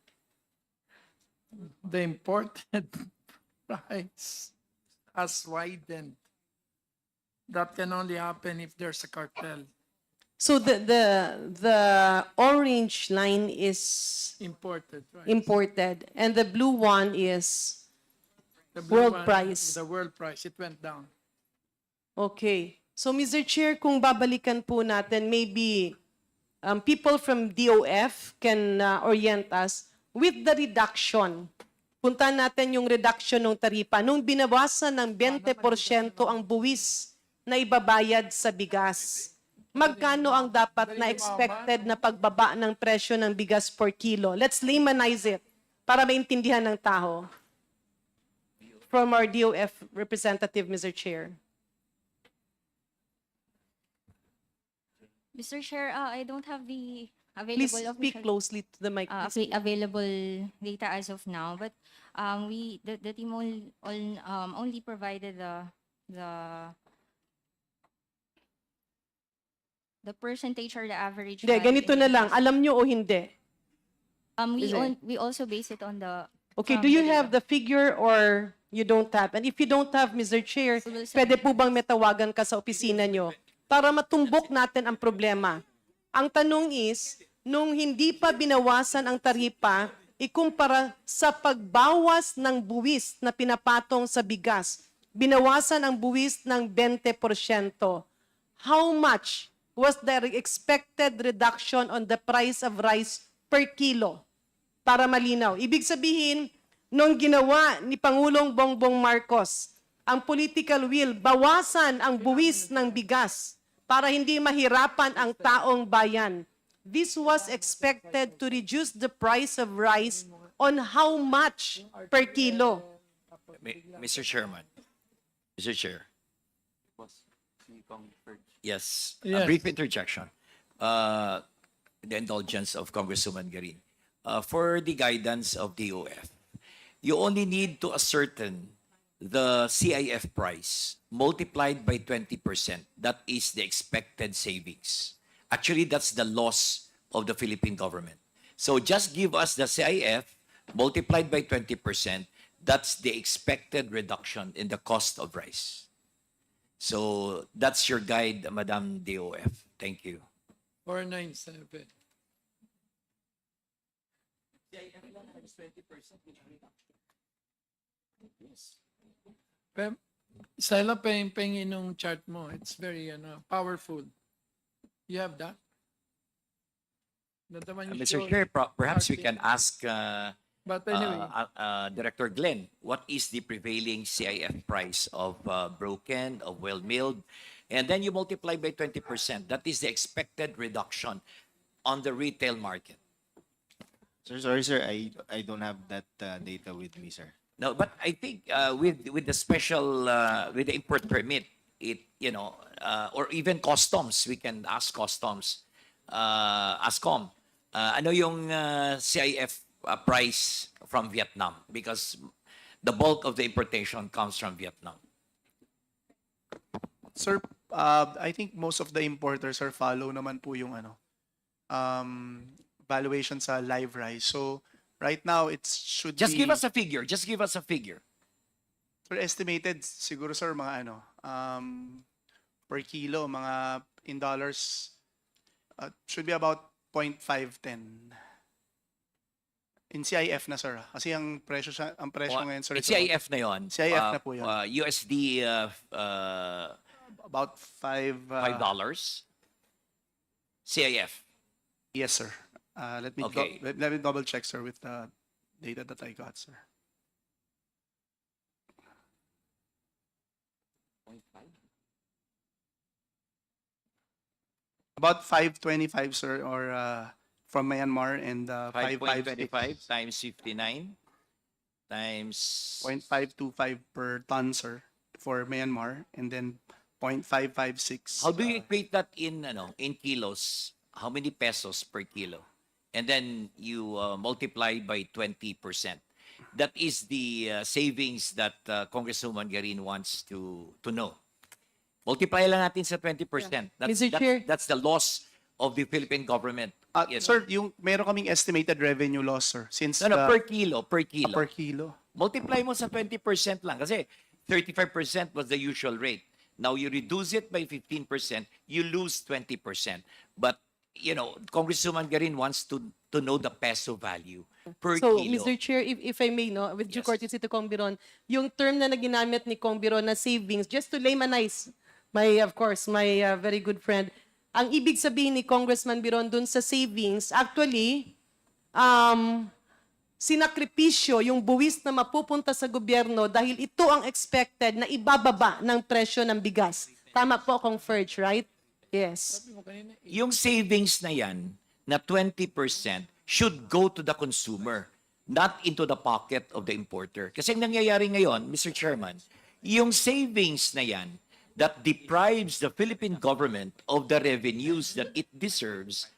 the imported price has widened. That can only happen if there's a cartel. So the orange line is Imported price. imported, and the blue one is The blue world one, price. The world price, it went down. Okay. So, Mr. Chair, kung babalikan po natin, maybe people from DOF can orient us with the reduction. Puntahan natin yung reduction ng taripa. Nung binawasan ng 20% ang buwis na ibabayad sa bigas, magkano ang dapat na expected na pagbaba ng presyo ng bigas per kilo? Let's laymanize it para maintindihan ng tao. From our DOF representative, Mr. Chair. Mr. Chair, I don't have the Please available speak official closely to the mic. please. available data as of now, but the team only provided the percentage or the average. Hindi, ganito na lang. Alam nyo o hindi? We also base it on the. Okay, do you have the figure or you don't have? And if you don't have, Mr. Chair, pwede po bang metawagan ka sa opisina nyo para matumbok natin ang problema? Ang tanong is, nung hindi pa binawasan ang taripa, ikumpara sa pagbawas ng buwis na pinapatong sa bigas, binawasan ang buwis ng 20%. How much was the expected reduction on the price of rice per kilo? Para malinaw. Ibig sabihin, nung ginawa ni Pangulong Bongbong Marcos, ang political will, bawasan ang buwis ng bigas para hindi mahirapan ang taong bayan. This was expected to reduce the price of rice on how much per kilo? Mr. Chairman, Mr. Chair. Yes, a Yes. brief interjection. The indulgence of Congresswoman Garin. For the guidance of DOF, you only need to ascertain the CIF price multiplied by 20%. That is the expected savings. Actually, that's the loss of the Philippine government. So just give us the CIF multiplied by 20%. That's the expected reduction in the cost of rice. So that's your guide, Madam DOF. Thank you. 497. Stella, pahing nung chart mo. It's very powerful. You have that? That the one you Mr. showed? Chair, perhaps we can ask But anyway, Director Glenn, what is the prevailing CIF price of broken, of well-milled? And then you multiply by 20%. That is the expected reduction on the retail market. Sir, sorry, sir. I don't have that data with me, sir. No, but I think with the special with the import permit, or even customs, we can ask customs, ASCOM. Ano yung CIF price from Vietnam? Because the bulk of the importation comes from Vietnam. Sir, I think most of the importers are follow naman po yung valuation sa live rice. So right now it should Just be give us a figure. Just give us a figure. sir, estimated siguro sir mga per kilo mga in dollars should be about 0.510. In CIF na sir. Kasi ang presyo ngayon sir. It's CIF na yon. CIF na po yun. USD About $5. CIF. Yes, sir. Let me Okay. let me double check, sir, with the data that I got, sir. About 525, sir, or from Myanmar, and 5.25 times 59 times 5.525 per ton, sir, for Myanmar, and then 0.556. How do you equate that in kilos? How many pesos per kilo? And then you multiply by 20%. That is the savings that Congresswoman Garin wants to know. Multiply lang natin sa 20%. Mr. Chair. That's the loss of the Philippine government. Sir, meron kaming estimated revenue loss, sir, since No, the- per kilo. per kilo. Multiply mo sa 20% lang kasi 35% was the usual rate. Now you reduce it by 15%, you lose 20%. But, Congresswoman Garin wants to know the peso value per So, kilo. Mr. Chair, if I may, no, with due Yes. courtesy to Kong Biron, yung term na naginamit ni Kong Biron na savings, just to laymanize, of course, my very good friend, ang ibig sabihin ni Congressman Biron dun sa savings, actually, sinakripisyo yung buwis na mapupunta sa gobyerno dahil ito ang expected na ibababa ng presyo ng bigas. Tama po, Kong Ferge, right? Yes. Yung savings na yan, na 20%, should go to the consumer, not into the pocket of the importer. Kasi ang nangyayari ngayon, Mr. Chairman, yung savings na yan that deprives the Philippine government of the revenues that it deserves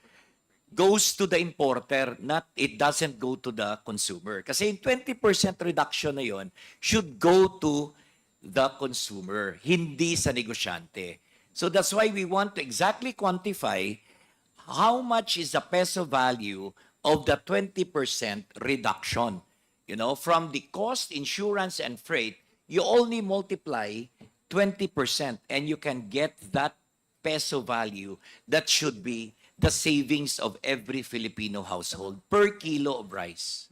goes to the importer, it doesn't go to the consumer. Kasi yung 20% reduction na yon should go to the consumer, hindi sa negosyante. So that's why we want to exactly quantify how much is the peso value of the 20% reduction. From the cost, insurance, and freight, you only multiply 20% and you can get that peso value that should be the savings of every Filipino household per kilo of rice.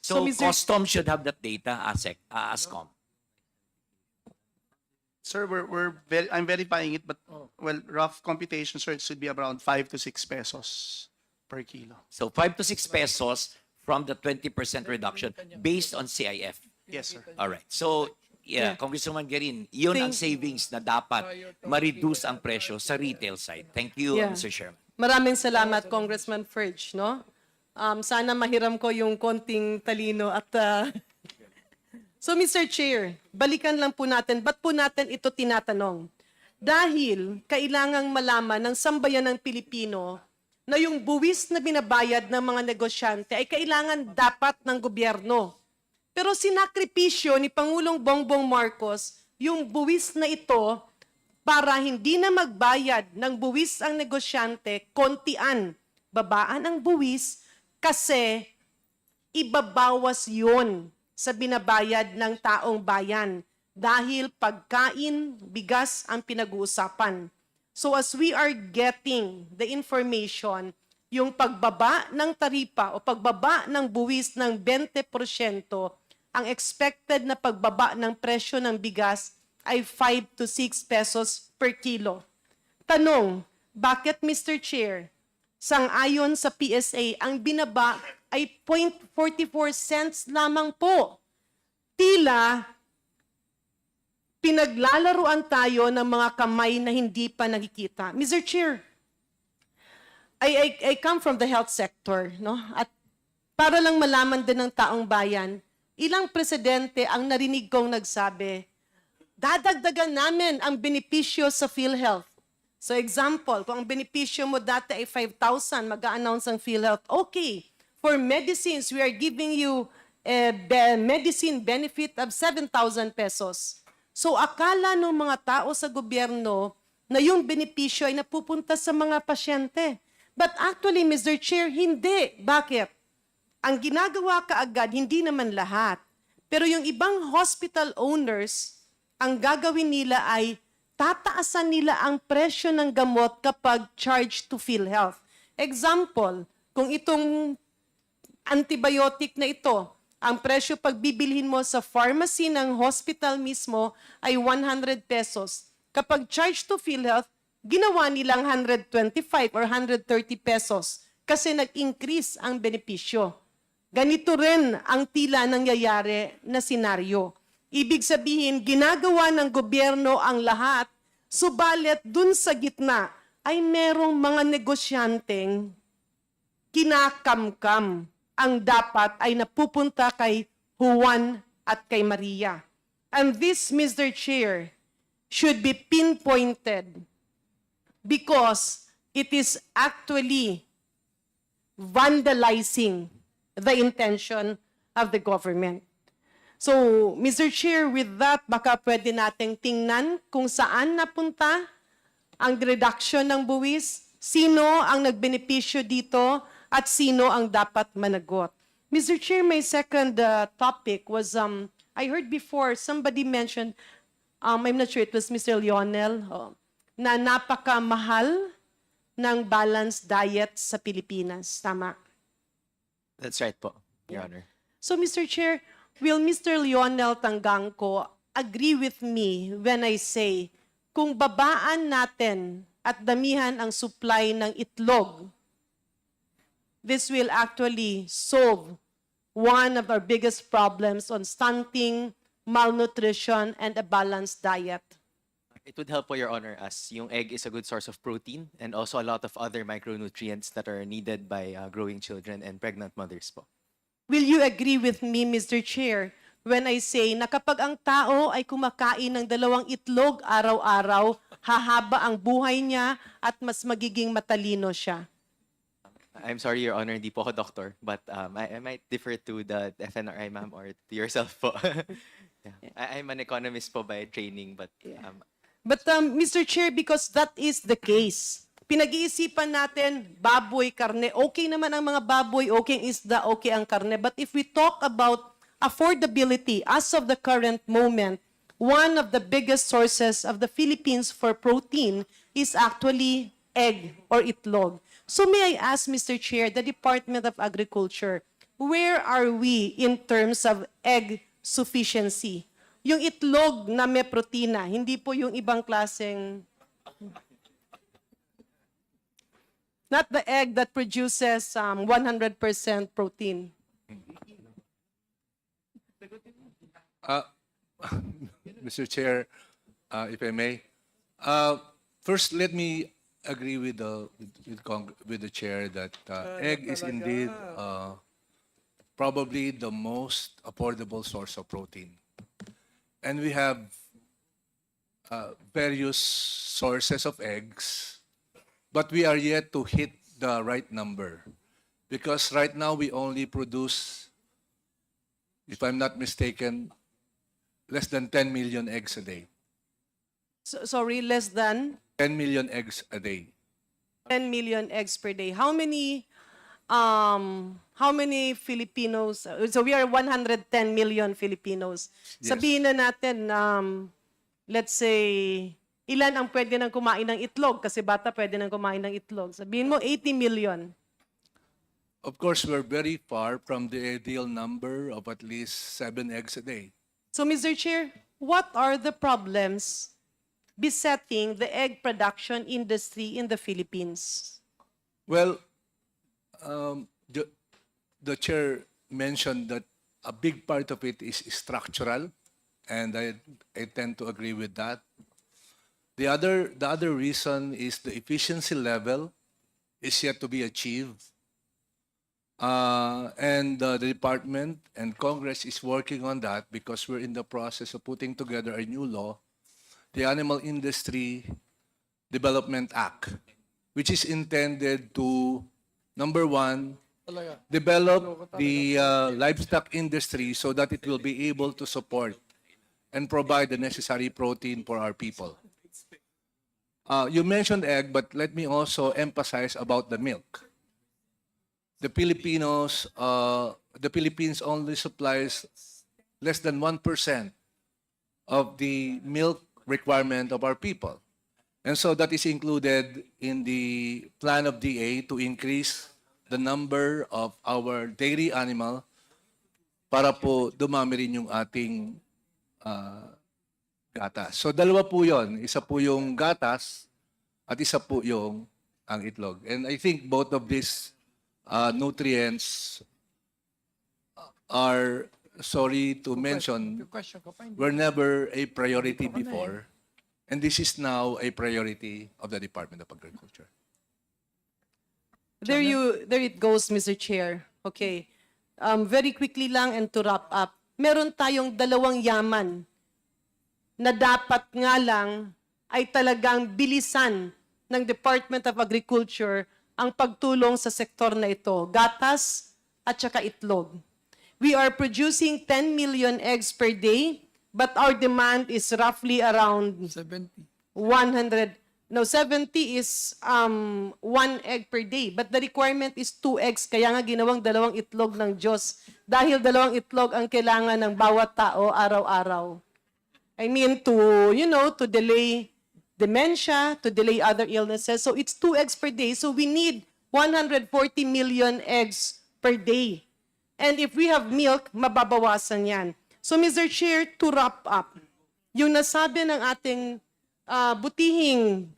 So, Custom should have that data, ASCOM. Sir, I'm verifying it, but rough computation, sir, it should be around 5 to 6 pesos per kilo. So 5 to 6 pesos from the 20% reduction based on CIF. Yes, sir. All right. So, Congresswoman Garin, yun ang savings na dapat ma-reduce ang presyo sa retail side. Thank you, Mr. Chairman. Maraming salamat, Congressman Ferge, no? Sana mahiram ko yung konting talino at So, Mr. Chair, balikan lang po natin, ba't po natin ito tinatanong? Dahil kailangang malaman ng sambayan ng Pilipino na yung buwis na binabayad ng mga negosyante ay kailangan dapat ng gobyerno. Pero sinakripisyo ni Pangulong Bongbong Marcos yung buwis na ito para hindi na magbayad ng buwis ang negosyante, kontian, babaan ang buwis kasi ibabawas yun sa binabayad ng taong bayan dahil pagkain, bigas ang pinag-uusapan. So as we are getting the information, yung pagbaba ng taripa o pagbaba ng buwis ng 20%, ang expected na pagbaba ng presyo ng bigas ay 5 to 6 pesos per kilo. Tanong, bakit Mr. Chair, sang-ayon sa PSA, ang binaba ay 0.44 cents lamang po. Tila, pinaglalaruan tayo ng mga kamay na hindi pa nakikita. Mr. Chair, I come from the health sector, no? At para lang malaman din ng taong bayan, ilang presidente ang narinig kong nagsabi, dadagdagan namin ang benepisyo sa PhilHealth. So example, kung ang benepisyo mo dati ay 5,000, mag-a-announce ang PhilHealth, okay. For medicines, we are giving you a medicine benefit of 7,000 pesos. So akala ng mga tao sa gobyerno na yung benepisyo ay napupunta sa mga pasyente. But actually, Mr. Chair, hindi. Bakit? Ang ginagawa kaagad, hindi naman lahat. Pero yung ibang hospital owners, ang gagawin nila ay tataasan nila ang presyo ng gamot kapag charged to PhilHealth. Example, kung itong antibiotic na ito, ang presyo pag bibilhin mo sa pharmacy ng hospital mismo ay 100 pesos. Kapag charged to PhilHealth, ginawa nilang 125 or 130 pesos kasi nag-increase ang benepisyo. Ganito rin ang tila nangyayari na senaryo. Ibig sabihin, ginagawa ng gobyerno ang lahat Subalit, dun sa gitna ay merong mga negosyanteng kinakamkam ang dapat ay napupunta kay Juan at kay Maria. And this, Mr. Chair, should be pinpointed because it is actually vandalizing the intention of the government. So, Mr. Chair, with that, baka pwede nating tingnan kung saan napunta ang reduction ng buwis, sino ang nagbenepisyo dito, at sino ang dapat managot. Mr. Chair, my second topic was, I heard before, somebody mentioned, I'm not sure, it was Mr. Lionel, na napakamahal ng balanced diet sa Pilipinas. Tama? That's right po, Your Honor. So, Mr. Chair, will Mr. Lionel Tangangco agree with me when I say, kung babaan natin at damihan ang supply ng itlog, this will actually solve one of our biggest problems on stunting, malnutrition, and a balanced diet. It would help po, Your Honor, as yung egg is a good source of protein and also a lot of other micronutrients that are needed by growing children and pregnant mothers po. Will you agree with me, Mr. Chair, when I say na kapag ang tao ay kumakain ng 2 itlog araw-araw, hahaba ang buhay niya at mas magiging matalino siya? I'm sorry, Your Honor, hindi po ako doctor, but I might differ to the FNRI, ma'am, or to yourself po. Yeah. I'm an economist po by training, but But Mr. Chair, because that is the case, pinag-iisipan natin, baboy, karne, okay naman ang mga baboy, okay ang isda, okay ang karne. But if we talk about affordability, as of the current moment, one of the biggest sources of the Philippines for protein is actually egg or itlog. So may I ask, Mr. Chair, the Department of Agriculture, where are we in terms of egg sufficiency? Yung itlog na may protina, hindi po yung ibang klaseng... Not the egg that produces 100% protein. Mr. Chair, if I may, first let me agree with the chair that egg is indeed probably the most affordable source of protein, and we have various sources of eggs, but we are yet to hit the right number because right now we only produce, if I'm not mistaken, less than 10 million eggs a day. Sorry, less than? 10 million eggs a day. 10 million eggs per day. How many Filipinos? So we are 110 million Filipinos. Yes. Sabihin na natin, let's say, ilan ang pwede nang kumain ng itlog? Kasi bata pwede nang kumain ng itlog. Sabihin mo, 80 million. Of course, we're very far from the ideal number of at least 7 eggs a day. So, Mr. Chair, what are the problems besetting the egg production industry in the Philippines? Well, the chair mentioned that a big part of it is structural, and I tend to agree with that. The other reason is the efficiency level is yet to be achieved. And the department and Congress is working on that because we're in the process of putting together a new law, the Animal Industry Development Act, which is intended to, number one, develop the livestock industry so that it will be able to support and provide the necessary protein for our people. You mentioned egg, but let me also emphasize about the milk. The Philippines only supplies less than 1% of the milk requirement of our people. And so that is included in the plan of DA to increase the number of our dairy animal para po dumami rin yung ating gatas. So dalawa po yon. Isa po yung gatas at isa po yung ang itlog. And I think both of these nutrients are, sorry to mention, were never a priority before. And this is now a priority of the Department of Agriculture. There it goes, Mr. Chair. Okay. Very quickly lang and to wrap up. Meron tayong dalawang yaman na dapat nga lang ay talagang bilisan ng Department of Agriculture ang pagtulong sa sektor na ito, gatas at saka itlog. We are producing 10 million eggs per day, but our demand is roughly around 70. 70 is 1 egg per day, but the requirement is 2 eggs, kaya nga ginawang 2 itlog ng Diyos, dahil 2 itlog ang kailangan ng bawat tao araw-araw. I mean, to delay dementia, to delay other illnesses. So it's 2 eggs per day. So we need 140 million eggs per day. And if we have milk, mababawasan yan. So Mr. Chair, to wrap up, yung nasabi ng ating butihing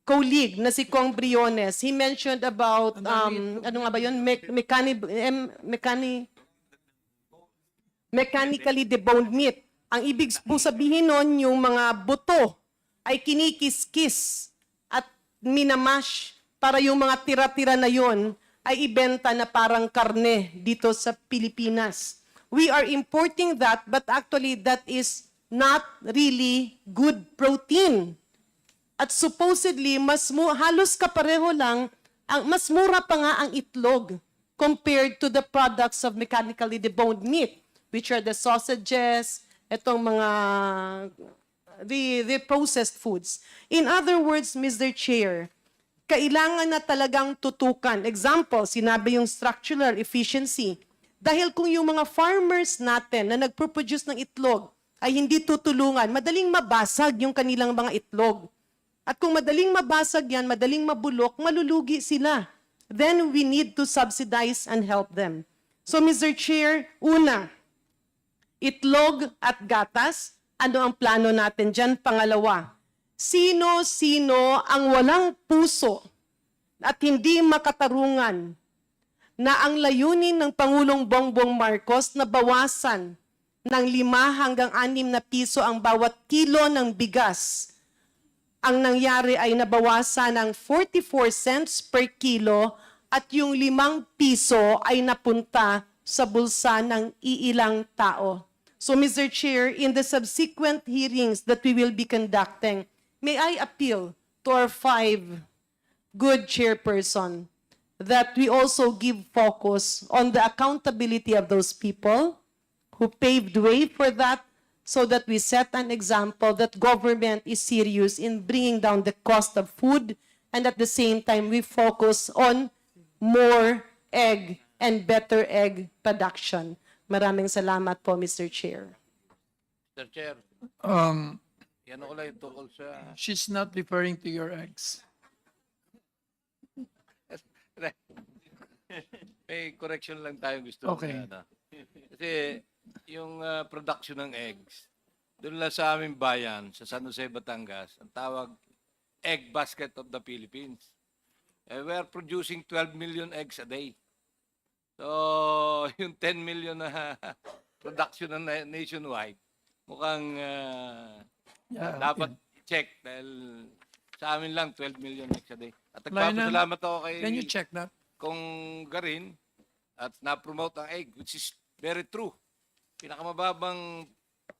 colleague na si Kong Briones, he mentioned about, ano nga ba yun, mechanically deboned meat. Ang ibig po sabihin nun, yung mga buto ay kinikis-kis at minamash para yung mga tira-tira na yon ay ibenta na parang karne dito sa Pilipinas. We are importing that, but actually that is not really good protein. At supposedly, halos kapareho lang, mas mura pa nga ang itlog compared to the products of mechanically deboned meat, which are the sausages, itong mga the processed foods. In other words, Mr. Chair, kailangan na talagang tutukan. Example, sinabi yung structural efficiency. Dahil kung yung mga farmers natin na nagproduce ng itlog ay hindi tutulungan, madaling mabasag yung kanilang mga itlog. At kung madaling mabasag yan, madaling mabulok, malulugi sila. Then we need to subsidize and help them. So Mr. Chair, una, itlog at gatas, ano ang plano natin dyan? Pangalawa, sino-sino ang walang puso at hindi makatarungan na ang layunin ng Pangulong Bongbong Marcos na bawasan ng 5 hanggang 6 na piso ang bawat kilo ng bigas. Ang nangyari ay nabawasan ng 44 cents per kilo at yung 5 piso ay napunta sa bulsa ng iilang tao. So, Mr. Chair, in the subsequent hearings that we will be conducting, may I appeal to our 5 good chairperson that we also give focus on the accountability of those people who paved way for that, so that we set an example that government is serious in bringing down the cost of food, and at the same time, we focus on more egg and better egg production. Maraming salamat po, Mr. Chair. Mr. Chair, yan ako lang yung tukol sa... She's not referring to your eggs. May correction lang tayo gusto. Okay. Kasi yung production ng eggs, doon lang sa aming bayan, sa San Jose, Batangas, ang tawag egg basket of the Philippines. We are producing 12 million eggs a day. So, yung 10 million na production na nationwide, mukhang dapat i-check dahil sa amin lang 12 million eggs a day. At nagpapasalamat ako kay Can you check that? Kung Garin at na-promote ang egg, which is very true.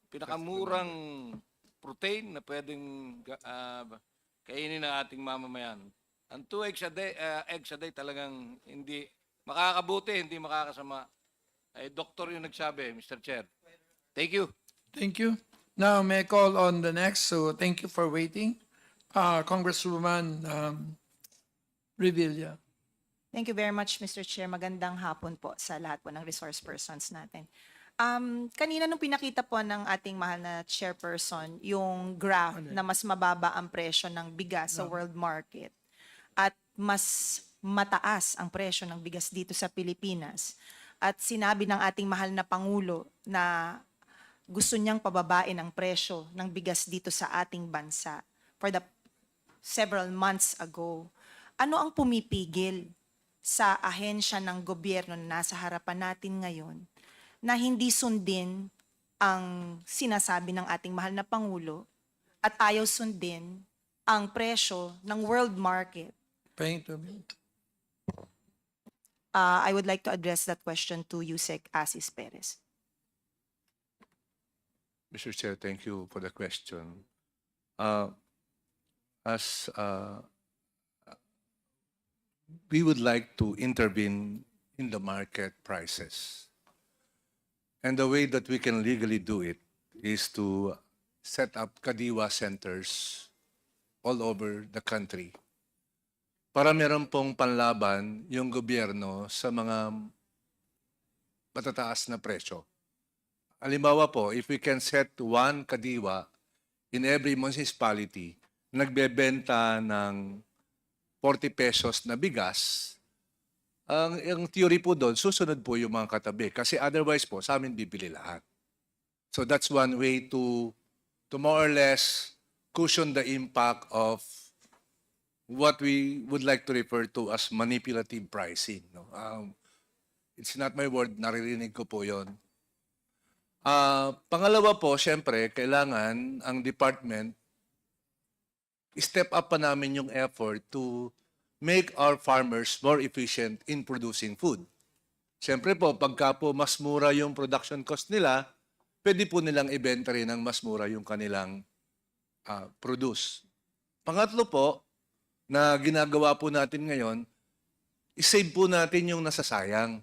Pinakamurang protein na pwedeng kainin ng ating mamamayan. Ang 2 eggs a day talagang hindi makakabuti, hindi makakasama. Ay, doktor yung nagsabi, Mr. Chair. Thank you. Thank you. Now, may I call on the next? So, thank you for waiting. Congresswoman Revilla. Thank you very much, Mr. Chair. Magandang hapon po sa lahat po ng resource persons natin. Kanina nung pinakita po ng ating mahal na chairperson, yung graph na mas mababa ang presyo ng bigas sa world market at mas mataas ang presyo ng bigas dito sa Pilipinas. At sinabi ng ating mahal na Pangulo na gusto niyang pababain ang presyo ng bigas dito sa ating bansa for the several months ago. Ano ang pumipigil sa ahensya ng gobyerno na nasa harapan natin ngayon na hindi sundin ang sinasabi ng ating mahal na Pangulo at ayaw sundin ang presyo ng world market. Paying to me. I would like to address that question to Yusek Asis Perez. Mr. Chair, thank you for the question. As we would like to intervene in the market prices. And the way that we can legally do it is to set up kadiwa centers all over the country para meron pong panlaban yung gobyerno sa mga matataas na presyo. Halimbawa po, if we can set one kadiwa in every municipality, nagbebenta ng 40 pesos na bigas, ang theory po doon, susunod po yung mga katabi. Kasi otherwise po, sa amin bibili lahat. So that's one way to more or less cushion the impact of what we would like to refer to as manipulative pricing. No? It's not my word, naririnig ko po yon. Pangalawa po, syempre, kailangan ang department step up pa namin yung effort to make our farmers more efficient in producing food. Siyempre po, pagka po mas mura yung production cost nila, pwede po nilang ibenta rin ng mas mura yung kanilang produce. Pangatlo po, na ginagawa po natin ngayon, isave po natin yung nasasayang.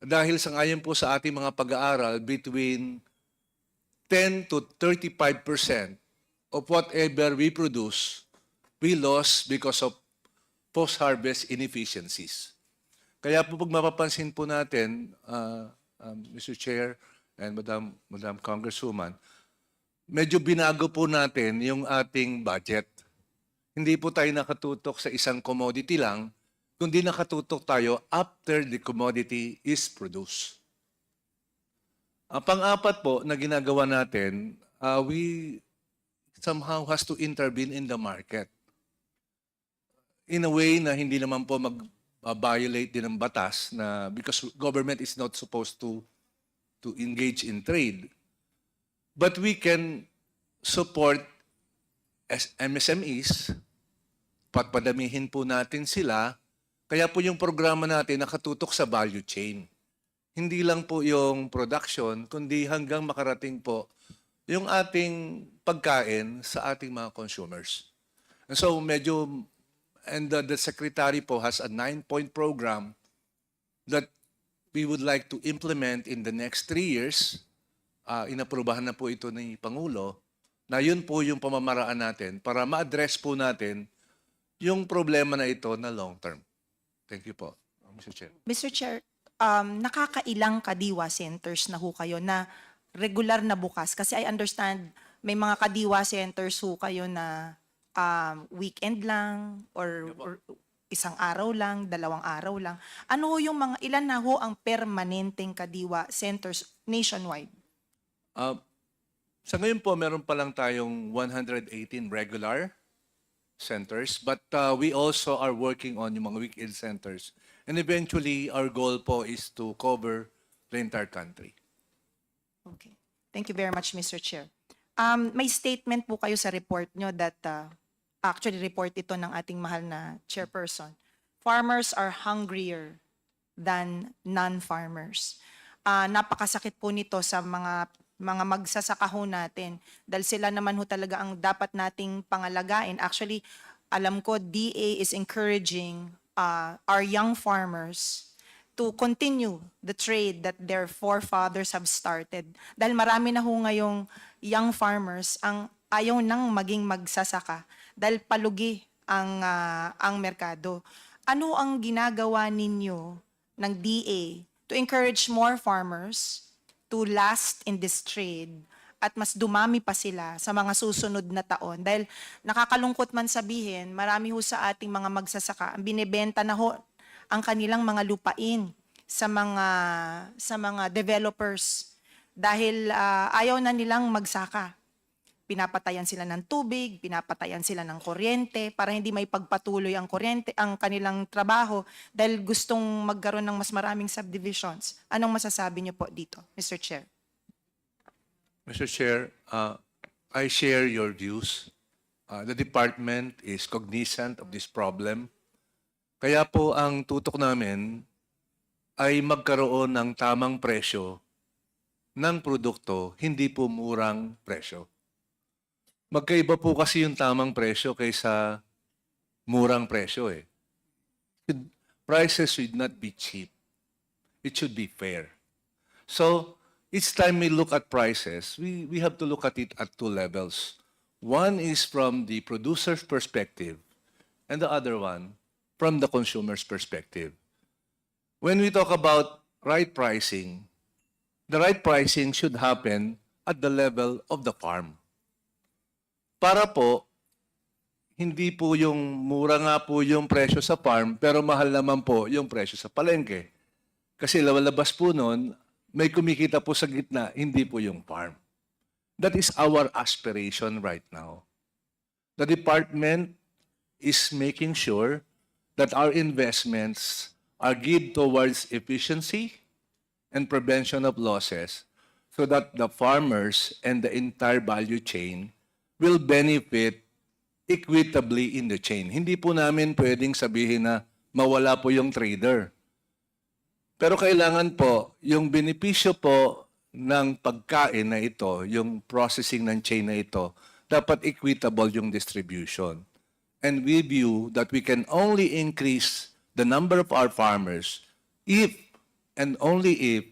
Dahil sangayon po sa ating mga pag-aaral, between 10 to 35% of whatever we produce, we lost because of post-harvest inefficiencies. Kaya po pag mapapansin po natin, Mr. Chair and Madam Congresswoman, medyo binago po natin yung ating budget. Hindi po tayo nakatutok sa isang commodity lang, kundi nakatutok tayo after the commodity is produced. Ang pang-apat po na ginagawa natin, we somehow has to intervene in the market in a way na hindi naman po mag-violate din ng batas na because government is not supposed to engage in trade. But we can support MSMEs, padamihin po natin sila, kaya po yung programa natin nakatutok sa value chain. Hindi lang po yung production, kundi hanggang makarating po yung ating pagkain sa ating mga consumers. And so the Secretary po has a 9-point program that we would like to implement in the next 3 years. Inaprubahan na po ito ni Pangulo, na yun po yung pamamaraan natin para ma-address po natin yung problema na ito na long term. Thank you po, Mr. Chair. Mr. Chair, nakakailang kadiwa centers na ho kayo na regular na bukas? Kasi I understand may mga kadiwa centers ho kayo na weekend lang or isang araw lang, 2 araw lang. Ano ho yung mga, ilan na ho ang permanenteng kadiwa centers nationwide? Sa ngayon po, meron pa lang tayong 118 regular centers, but we also are working on yung mga weekend centers. And eventually, our goal po is to cover the entire country. Okay. Thank you very much, Mr. Chair. May statement po kayo sa report nyo that actually report ito ng ating mahal na chairperson. Farmers are hungrier than non-farmers. Napakasakit po nito sa mga magsasaka ho natin dahil sila naman ho talaga ang dapat nating pangalagaan. Actually, alam ko DA is encouraging our young farmers to continue the trade that their forefathers have started. Dahil marami na ho ngayong young farmers ang ayaw nang maging magsasaka dahil palugi ang merkado. Ano ang ginagawa ninyo ng DA to encourage more farmers to last in this trade at mas dumami pa sila sa mga susunod na taon? Dahil nakakalungkot man sabihin, marami ho sa ating mga magsasaka ang binebenta na ho ang kanilang mga lupain sa mga developers dahil ayaw na nilang magsaka. Pinapatayan sila ng tubig, pinapatayan sila ng kuryente para hindi may pagpatuloy ang kanilang trabaho dahil gustong magkaroon ng mas maraming subdivisions. Anong masasabi niyo po dito, Mr. Chair? Mr. Chair, I share your views. The department is cognizant of this problem. Kaya po ang tutok namin ay magkaroon ng tamang presyo ng produkto, hindi po murang presyo. Magkaiba po kasi yung tamang presyo kaysa murang presyo eh. Prices should not be cheap. It should be fair. So, each time we look at prices, we have to look at it at two levels. One is from the producer's perspective, and the other one from the consumer's perspective. When we talk about right pricing, the right pricing should happen at the level of the farm. Para po, hindi po yung mura nga po yung presyo sa farm, pero mahal naman po yung presyo sa palengke. Kasi lalabas po nun, may kumikita po sa gitna, hindi po yung farm. That is our aspiration right now. The department is making sure that our investments are geared towards efficiency and prevention of losses so that the farmers and the entire value chain will benefit equitably in the chain. Hindi po namin pwedeng sabihin na mawala po yung trader. Pero kailangan po, yung benepisyo po ng pagkain na ito, yung processing ng chain na ito, dapat equitable yung distribution. And we view that we can only increase the number of our farmers if and only if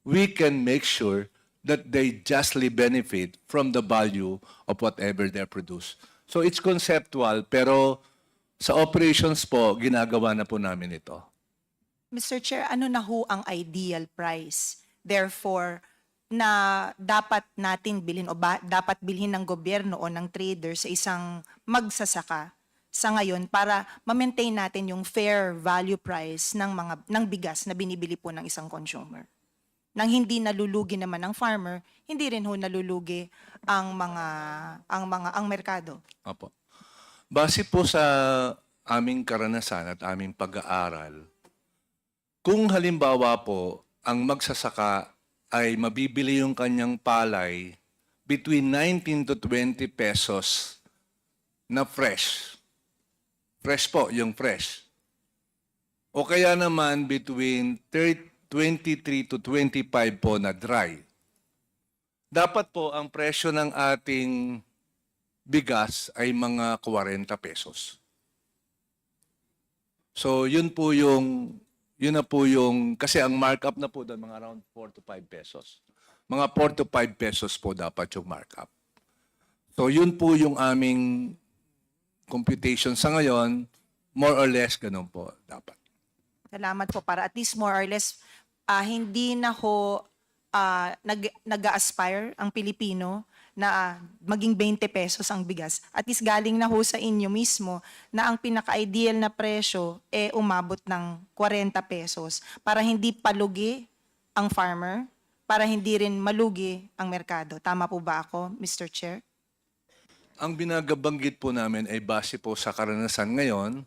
we can make sure that they justly benefit from the value of whatever they produce. So it's conceptual, pero sa operations po, ginagawa na po namin ito. Mr. Chair, ano na ho ang ideal price? Therefore, na dapat natin bilhin o dapat bilhin ng gobyerno o ng trader sa isang magsasaka sa ngayon para ma-maintain natin yung fair value price ng bigas na binibili po ng isang consumer. Nang hindi nalulugi naman ang farmer, hindi rin ho nalulugi ang merkado. Opo. Base po sa aming karanasan at aming pag-aaral, kung halimbawa po ang magsasaka ay mabibili yung kanyang palay between 19 to 20 pesos na fresh. Fresh po, yung fresh. O kaya naman between 23 to 25 po na dry. Dapat po ang presyo ng ating bigas ay mga 40 pesos. So yun na po yung, kasi ang markup na po doon mga around 4 to 5 pesos. Mga 4 to 5 pesos po dapat yung markup. So yun po yung aming computation sa ngayon, more or less ganun po dapat. Salamat po para at least more or less hindi na ho nag-aspire ang Pilipino na maging 20 pesos ang bigas. At least galing na ho sa inyo mismo na ang pinaka-ideal na presyo umabot ng 40 pesos para hindi palugi ang farmer, para hindi rin malugi ang merkado. Tama po ba ako, Mr. Chair? Ang binagabanggit po namin ay base po sa karanasan ngayon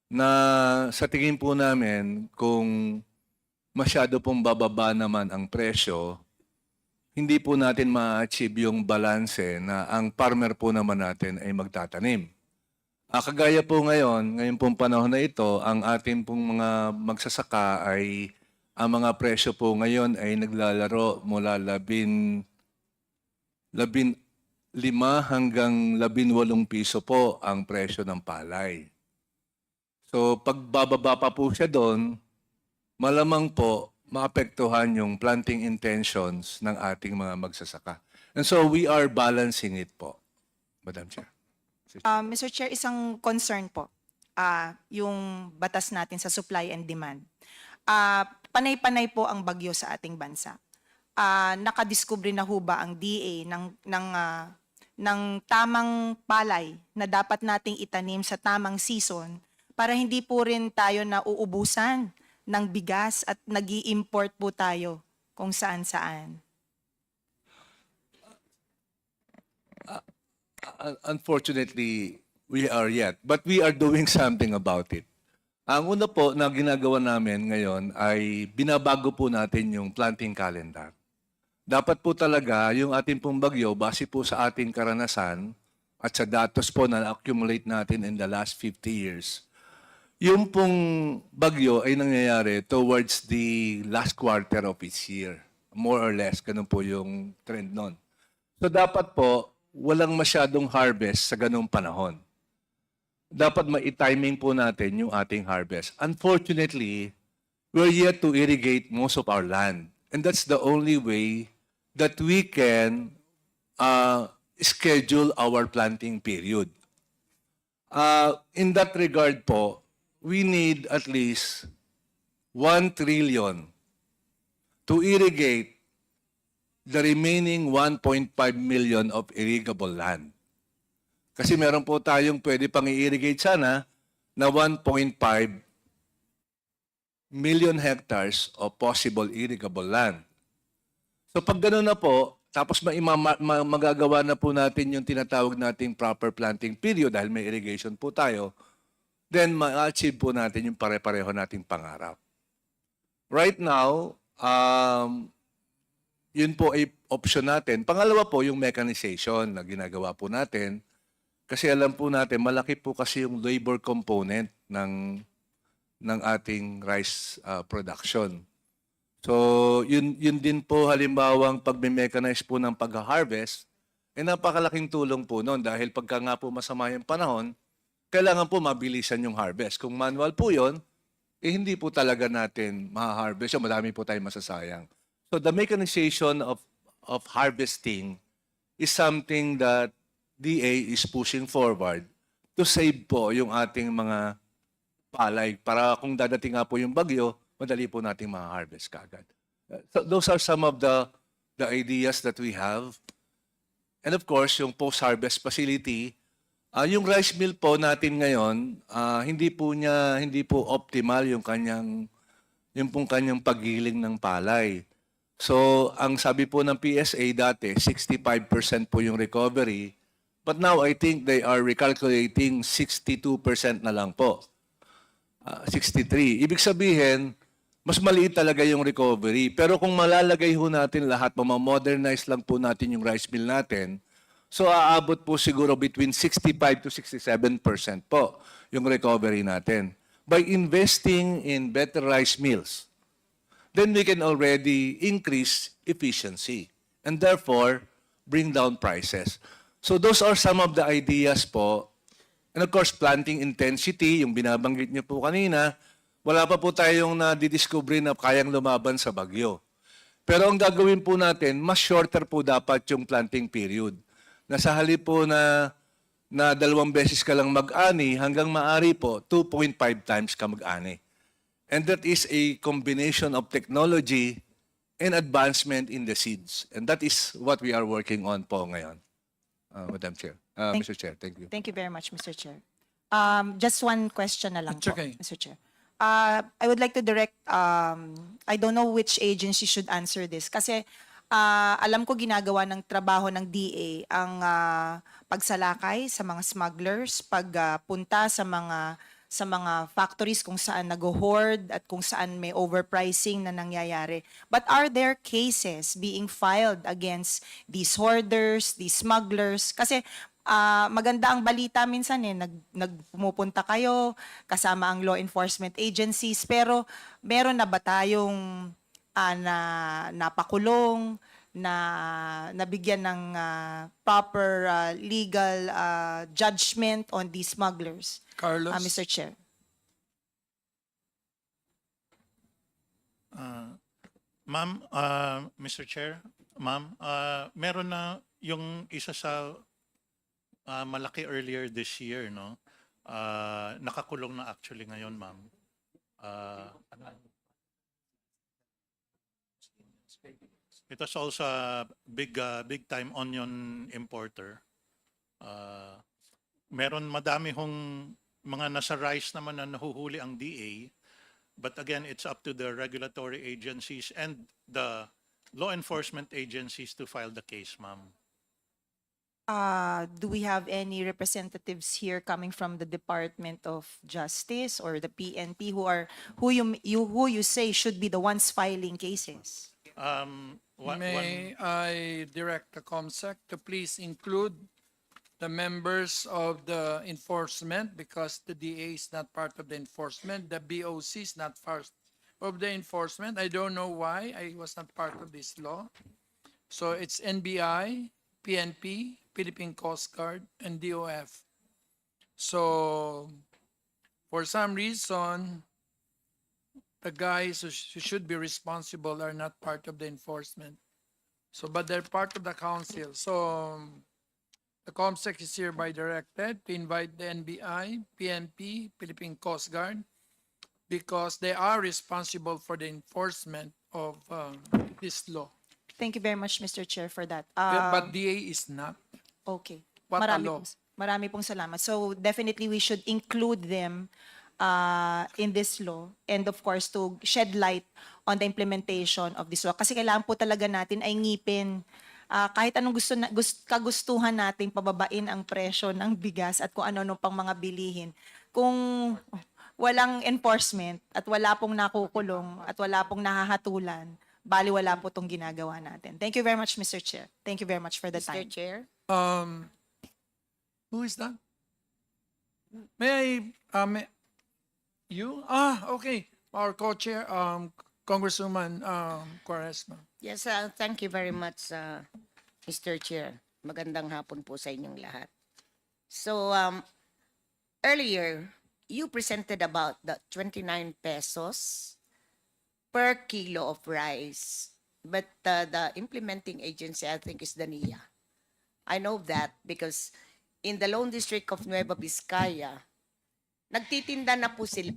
na sa tingin po namin kung masyado pong bababa naman ang presyo, hindi po natin ma-achieve yung balanse na ang farmer po naman natin ay magtatanim. Kagaya po ngayon pong panahon na ito, ang ating pong mga magsasaka ay ang mga presyo po ngayon ay naglalaro mula 15 hanggang 18 piso po ang presyo ng palay. So pag bababa pa po siya doon, malamang po maapektuhan yung planting intentions ng ating mga magsasaka. And so we are balancing it po, Madam Chair. Mr. Chair, isang concern po, yung batas natin sa supply and demand. Panay-panay po ang bagyo sa ating bansa. Nakadiskubre na ho ba ang DA ng tamang palay na dapat nating itanim sa tamang season para hindi po rin tayo nauubusan ng bigas at nag-i-import po tayo kung saan-saan? Unfortunately, we are yet. But we are doing something about it. Ang una po na ginagawa namin ngayon ay binabago po natin yung planting calendar. Dapat po talaga yung ating pong bagyo, base po sa ating karanasan at sa datos po na accumulate natin in the last 50 years, yung pong bagyo ay nangyayari towards the last quarter of each year. More or less, ganun po yung trend nun. So dapat po, walang masyadong harvest sa ganung panahon. Dapat ma-timing po natin yung ating harvest. Unfortunately, we're yet to irrigate most of our land. And that's the only way that we can schedule our planting period. In that regard po, we need at least 1 trillion to irrigate the remaining 1.5 million of irrigable land. Kasi meron po tayong pwede pang i-irrigate sana na 1.5 million hectares of possible irrigable land. So pag gano'n na po, tapos magagawa na po natin yung tinatawag nating proper planting period dahil may irrigation po tayo, then ma-achieve po natin yung pare-pareho nating pangarap. Right now, yun po ay option natin. Pangalawa po yung mechanization na ginagawa po natin. Kasi alam po natin, malaki po kasi yung labor component ng ating rice production. So, yun din po halimbawang pag-mechanize po ng pag-harvest, napakalaking tulong po noon dahil pagka nga po masama yung panahon, kailangan po mabilisan yung harvest. Kung manual po yun, hindi po talaga natin ma-harvest. Madami po tayong masasayang. So, the mechanization of harvesting is something that DA is pushing forward to save po yung ating mga palay para kung dadating nga po yung bagyo, madali po nating ma-harvest kagad. So those are some of the ideas that we have. And of course, yung post-harvest facility, yung rice mill po natin ngayon, hindi po optimal yung kanyang paggiling ng palay. So, ang sabi po ng PSA dati, 65% po yung recovery. But now, I think they are recalculating 62% na lang po. 63. Ibig sabihin, mas maliit talaga yung recovery. Pero kung malalagay ho natin lahat, mamamodernize lang po natin yung rice mill natin, so aabot po siguro between 65 to 67% po yung recovery natin. By investing in better rice mills, then we can already increase efficiency and therefore bring down prices. So those are some of the ideas po. And of course, planting intensity, yung binabanggit niyo po kanina, wala pa po tayong nadidiscover na kayang lumaban sa bagyo. Pero ang gagawin po natin, mas shorter po dapat yung planting period. Nasa halip po na 2 beses ka lang mag-ani, hanggang maari po, 2.5 times ka mag-ani. And that is a combination of technology and advancement in the seeds. And that is what we are working on po ngayon. Madam Chair. Mr. Chair, thank you. Thank you very much, Mr. Chair. Just one question na lang It's po, okay. Mr. Chair. I would like to direct, I don't know which agency should answer this. Kasi alam ko ginagawa ng trabaho ng DA ang pagsalakay sa mga smugglers, pagpunta sa mga factories kung saan nag-hoard at kung saan may overpricing na nangyayari. But are there cases being filed against these hoarders, these smugglers? Kasi maganda ang balita minsan nagpumupunta kayo kasama ang law enforcement agencies, pero meron na ba tayong napakulong, na nabigyan ng proper legal judgment on these smugglers? Carlos? Mr. Chair. Ma'am, Mr. Chair, ma'am, meron na yung isa sa malaki earlier this year, no? Nakakulong na actually ngayon, ma'am. It was also a big time onion importer. Meron madami hong mga nasa rice naman na nahuhuli ang DA. But again, it's up to the regulatory agencies and the law enforcement agencies to file the case, ma'am. Do we have any representatives here coming from the Department of Justice or the PNP who you say should be the ones filing cases? May I direct the COMSEC to please include the members of the enforcement, because the DA is not part of the enforcement. The BOC is not part of the enforcement. I don't know why I was not part of this law. So it's NBI, PNP, Philippine Coast Guard, and DOF. So for some reason, the guys who should be responsible are not part of the enforcement. So, but they're part of the council. So the COMSEC is hereby directed to invite the NBI, PNP, Philippine Coast Guard, because they are responsible for the enforcement of this law. Thank you very much, Mr. Chair, for that. But DA is not. Okay. What a law. Marami pong salamat. So definitely we should include them in this law, and of course to shed light on the implementation of this law. Kasi kailangan po talaga natin ay ngipin kahit anong kagustuhan nating pababain ang presyo ng bigas at kung ano-ano pang mga bilihin. Kung walang enforcement at wala pong nakukulong at wala pong nahahatulan, baliwala po itong ginagawa natin. Thank you very much, Mr. Chair. Thank you very much for the Mr. time. Chair? Who is that? May I, you? Okay. Our co-chair, Congresswoman Quaresma. Yes, thank you very much, Mr. Chair. Magandang hapon po sa inyong lahat. So, earlier, you presented about the 29 pesos per kilo of rice. But the implementing agency, I think, is the NIA. I know that because in the Lone District of Nueva Vizcaya, nagtitinda na po sila.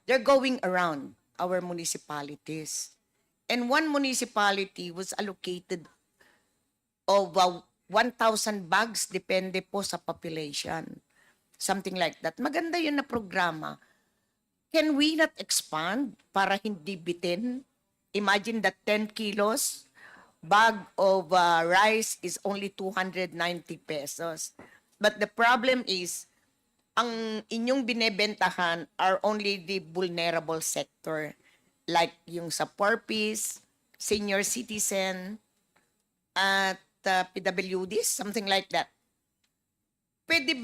They're going around our municipalities. And one municipality was allocated of 1,000 bags, depende po sa population. Something like that. Maganda yun na programa. Can we not expand para hindi bitin? Imagine that 10 kilos bag of rice is only 290 pesos. But the problem is, ang inyong binebentahan are only the vulnerable sector. Like yung sa purpose, senior citizen, at PWDs, something like that. Pwede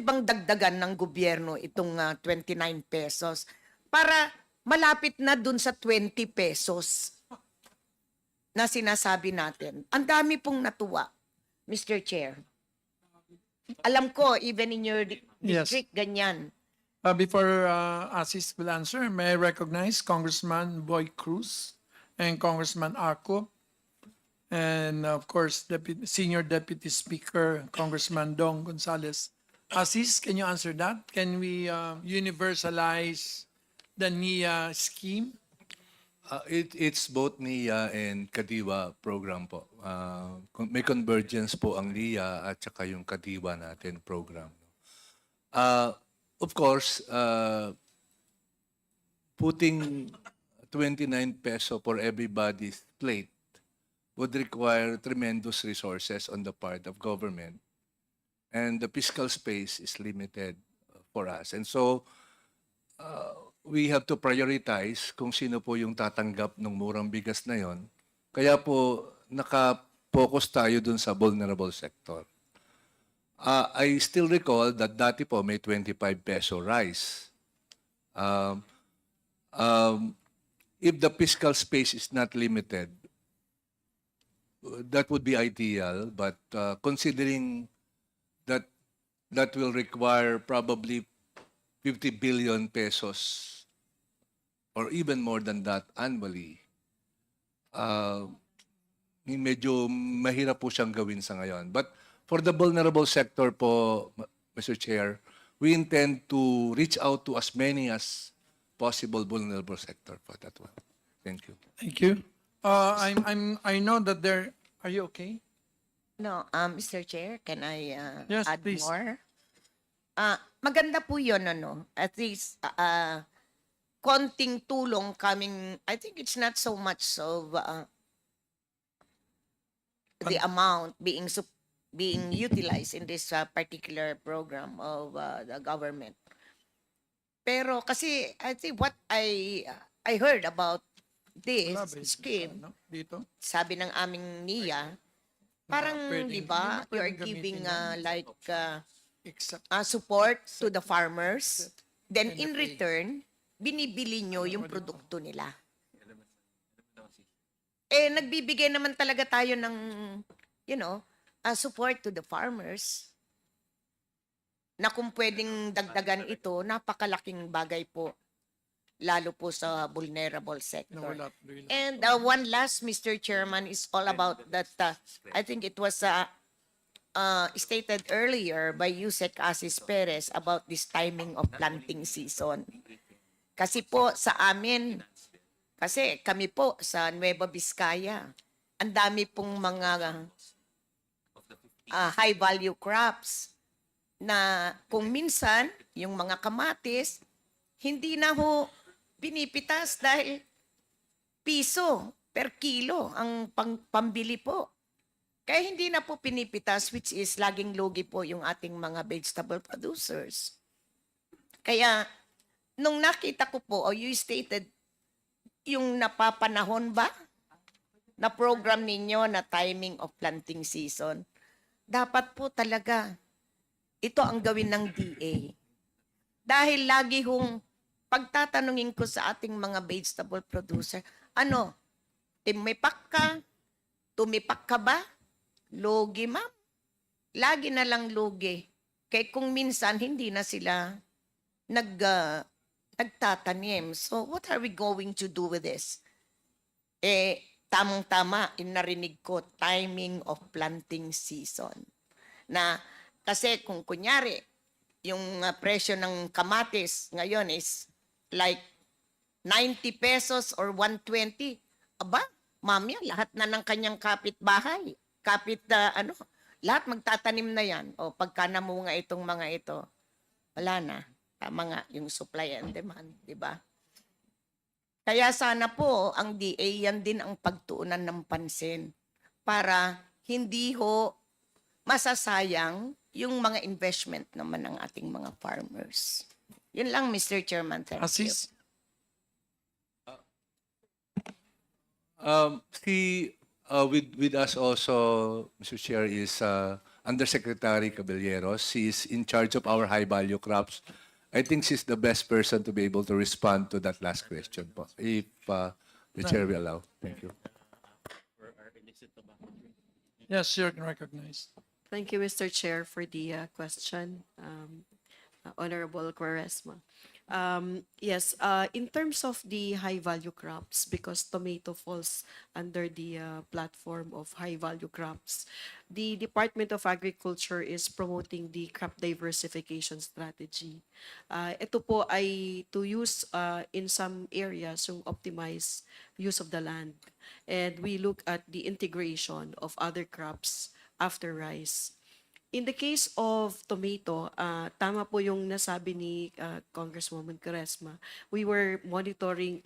bang dagdagan ng gobyerno itong 29 pesos para malapit na dun sa 20 pesos na sinasabi natin? Ang dami pong natuwa, Mr. Chair. Alam ko, even in your district, ganyan. Before Asis will answer, may I recognize Congressman Boy Cruz and Congressman Arco, and of course, Senior Deputy Speaker, Congressman Dong Gonzales. Asis, can you answer that? Can we universalize the NIA scheme? It's both NIA and Kadiwa program po. May convergence po ang NIA at saka yung Kadiwa natin program. Of course, putting 29 peso for everybody's plate would require tremendous resources on the part of government. And the fiscal space is limited for us. And so, we have to prioritize kung sino po yung tatanggap ng murang bigas na yon. Kaya po, naka-focus tayo dun sa vulnerable sector. I still recall that dati po may 25 peso rice. If the fiscal space is not limited, that would be ideal, but considering that that will require probably 50 billion pesos or even more than that annually, medyo mahirap po siyang gawin sa ngayon. But for the vulnerable sector po, Mr. Chair, we intend to reach out to as many as possible vulnerable sector for that one. Thank you. Thank you. I know that there. Are you okay? No, Mr. Chair, can I Yes, add please. more? Maganda po yun, at least konting tulong coming, I think it's not so much of the amount being utilized in this particular program of the government. Pero kasi I think what I heard about Wala ba yun? scheme, Ano? Dito? sabi ng aming NIA, parang, di ba, you are giving support to the farmers, then in return, binibili nyo yung produkto nila. Eh, nagbibigay naman talaga tayo ng, support to the farmers, na kung pwedeng dagdagan ito, napakalaking bagay po, lalo po sa vulnerable sector. And one last, Mr. Chairman, is all about that, I think it was stated earlier by Yusek Asis Perez about this timing of planting season. Kasi po sa amin, kasi kami po sa Nueva Vizcaya, ang dami pong mga high value crops na kung minsan yung mga kamatis hindi na ho pinipitas dahil piso per kilo ang pambili po. Kaya hindi na po pinipitas, which is laging lugi po yung ating mga vegetable producers. Kaya nung nakita ko po, you stated yung napapanahon ba na program ninyo na timing of planting season, dapat po talaga ito ang gawin ng DA. Dahil lagi hong pagtatanungin ko sa ating mga vegetable producer, tumipak ka ba? Lugi, ma'am. Lagi na lang lugi. Kaya kung minsan hindi na sila nagtatanim. So what are we going to do with this? Tamang-tama, narinig ko, timing of planting season. Na kasi kung kunyari, yung presyo ng kamatis ngayon is like 90 pesos or 120. Aba, mamaya, lahat na ng kanyang kapitbahay. Lahat magtatanim na yan. O pagka namunga itong mga ito, wala na. Tama nga, yung supply and demand, di ba? Kaya sana po, ang DA yan din ang pagtuunan ng pansin para hindi ho masasayang yung mga investment naman ng ating mga farmers. Yun lang, Mr. Chairman. Thank you. Asis? With us also, Mr. Chair, is Undersecretary Caballeros. She is in charge of our high-value crops. I think she's the best person to be able to respond to that last question po, if the Chair will allow. Thank you. Yes, you're recognized. Thank you, Mr. Chair, for the question, Honorable Quaresma. Yes, in terms of the high-value crops, because tomato falls under the platform of high-value crops, the Department of Agriculture is promoting the crop diversification strategy. Ito po ay to use in some areas yung optimize use of the land. And we look at the integration of other crops after rice. In the case of tomato, tama po yung nasabi ni Congresswoman Quaresma. We were monitoring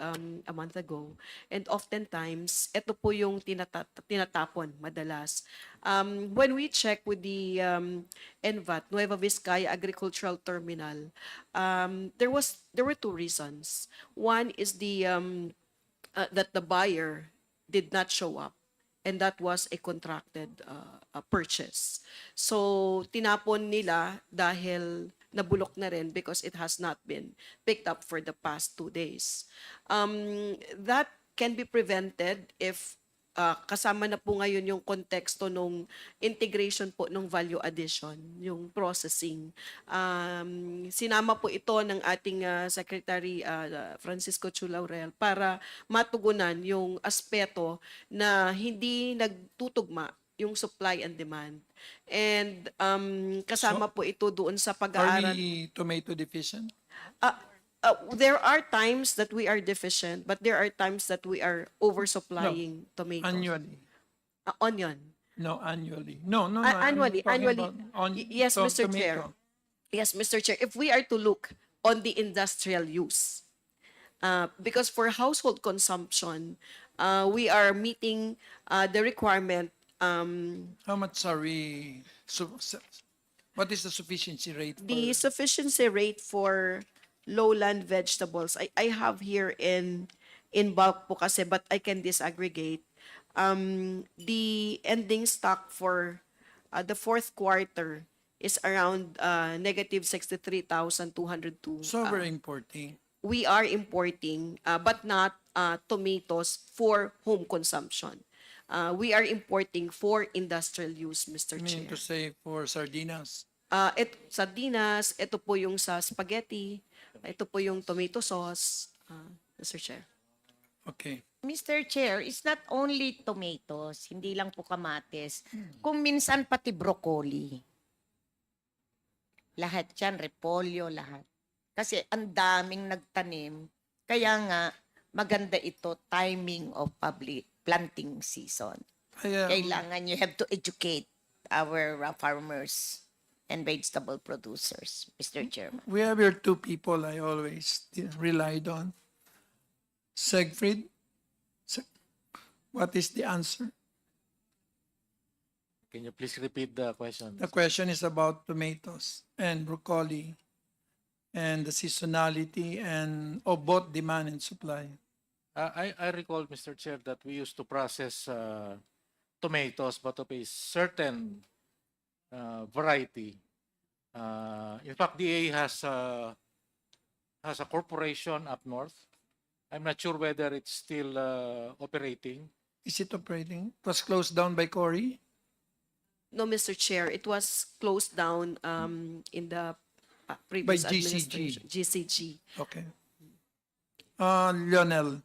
a month ago, and oftentimes, ito po yung tinatapon madalas. When we check with the NVAT, Nueva Vizcaya Agricultural Terminal, there were two reasons. One is that the buyer did not show up, and that was a contracted purchase. So, tinapon nila dahil nabulok na rin because it has not been picked up for the past 2 days. That can be prevented if kasama na po ngayon yung konteksto nung integration po ng value addition, yung processing. Sinama po ito ng ating Secretary Francisco Chu Laurel para matugunan yung aspeto na hindi nagtutugma yung supply and demand. And kasama po ito doon sa pag-aaral. Are we tomato deficient? There are times that we are deficient, but there are times that we are oversupplying tomatoes. Annually? Onion. No, annually. No. Annually. I'm talking about Yes, Mr. Chair. tomato. Yes, Mr. Chair. If we are to look on the industrial use, because for household consumption, we are meeting the requirement. How much are we? What is the sufficiency rate? The sufficiency rate for lowland vegetables, I have here in in bulk po kasi, but I can disaggregate. The ending stock for the fourth quarter is around negative 63,202. So we're importing. We are importing, but not tomatoes for home consumption. We are importing for industrial use, Mr. Meaning Chair. to say for sardinas. Sardinas, ito po yung sa spaghetti, ito po yung tomato sauce, Mr. Chair. Okay. Mr. Chair, it's not only tomatoes, hindi lang po kamatis. Kung minsan pati broccoli. Lahat yan, repolyo, lahat. Kasi ang daming nagtanim. Kaya nga, maganda ito, timing of public planting season. Kailangan you have to educate our farmers and vegetable producers, Mr. Chairman. We have here two people I always relied on. Siegfried, what is the answer? Can you please repeat the question? The question is about tomatoes and broccoli and the seasonality and of both demand and supply. I recall, Mr. Chair, that we used to process tomatoes, but of a certain variety. In fact, DA has a corporation up north. I'm not sure whether it's still operating. Is it operating? It was closed down by Cory? No, Mr. Chair, it was closed down in the previous By GCG. administration. GCG. Okay. Lionel.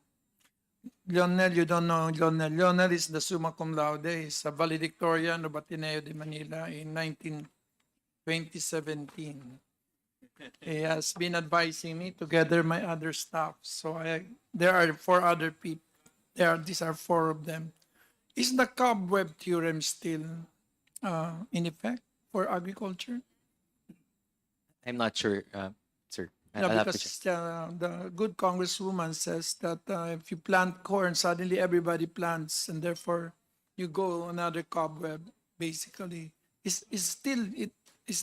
Lionel, you don't know Lionel. Lionel is the summa cum laude. He's a valedictorian of Ateneo de Manila in 2017. He has been advising me to gather my other staff. So there are 4 other people. These are 4 of them. Is the cobweb theorem still in effect for agriculture? I'm not sure, sir. Yeah, I'll have to because check. the good congresswoman says that if you plant corn, suddenly everybody plants, and therefore you go another cobweb. Basically, is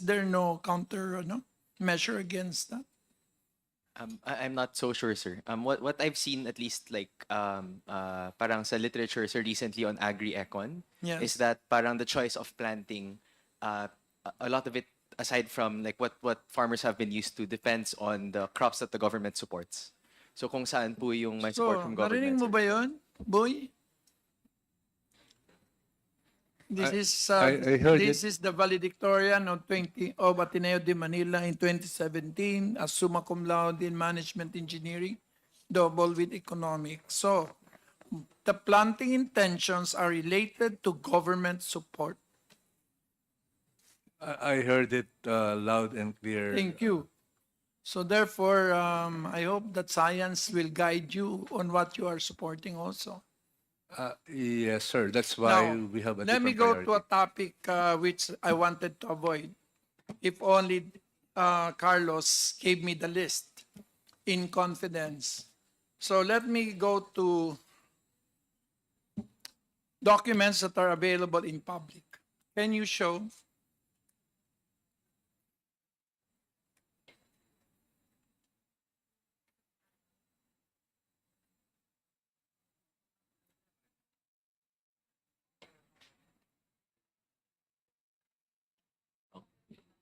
there no counter measure against that? I'm not so sure, sir. What I've seen, at least like parang sa literature, sir, recently on agri-econ, Yes. is that parang the choice of planting, a lot of it, aside from like what farmers have been used to, depends on the crops that the government supports. So kung saan po yung may support from government. Narinig mo sir. ba yun, Boy? This I heard is the valedictorian of Ateneo de Manila in 2017 as summa cum laude in management engineering, double with economics. So the planting intentions are related to government support. I heard it loud and clear. Thank you. So therefore, I hope that science will guide you on what you are supporting also. Yes, sir. That's why Now, we have a let me different go to a priority. topic which I wanted to avoid. If only Carlos gave me the list in confidence. So let me go to documents that are available in public. Can you show?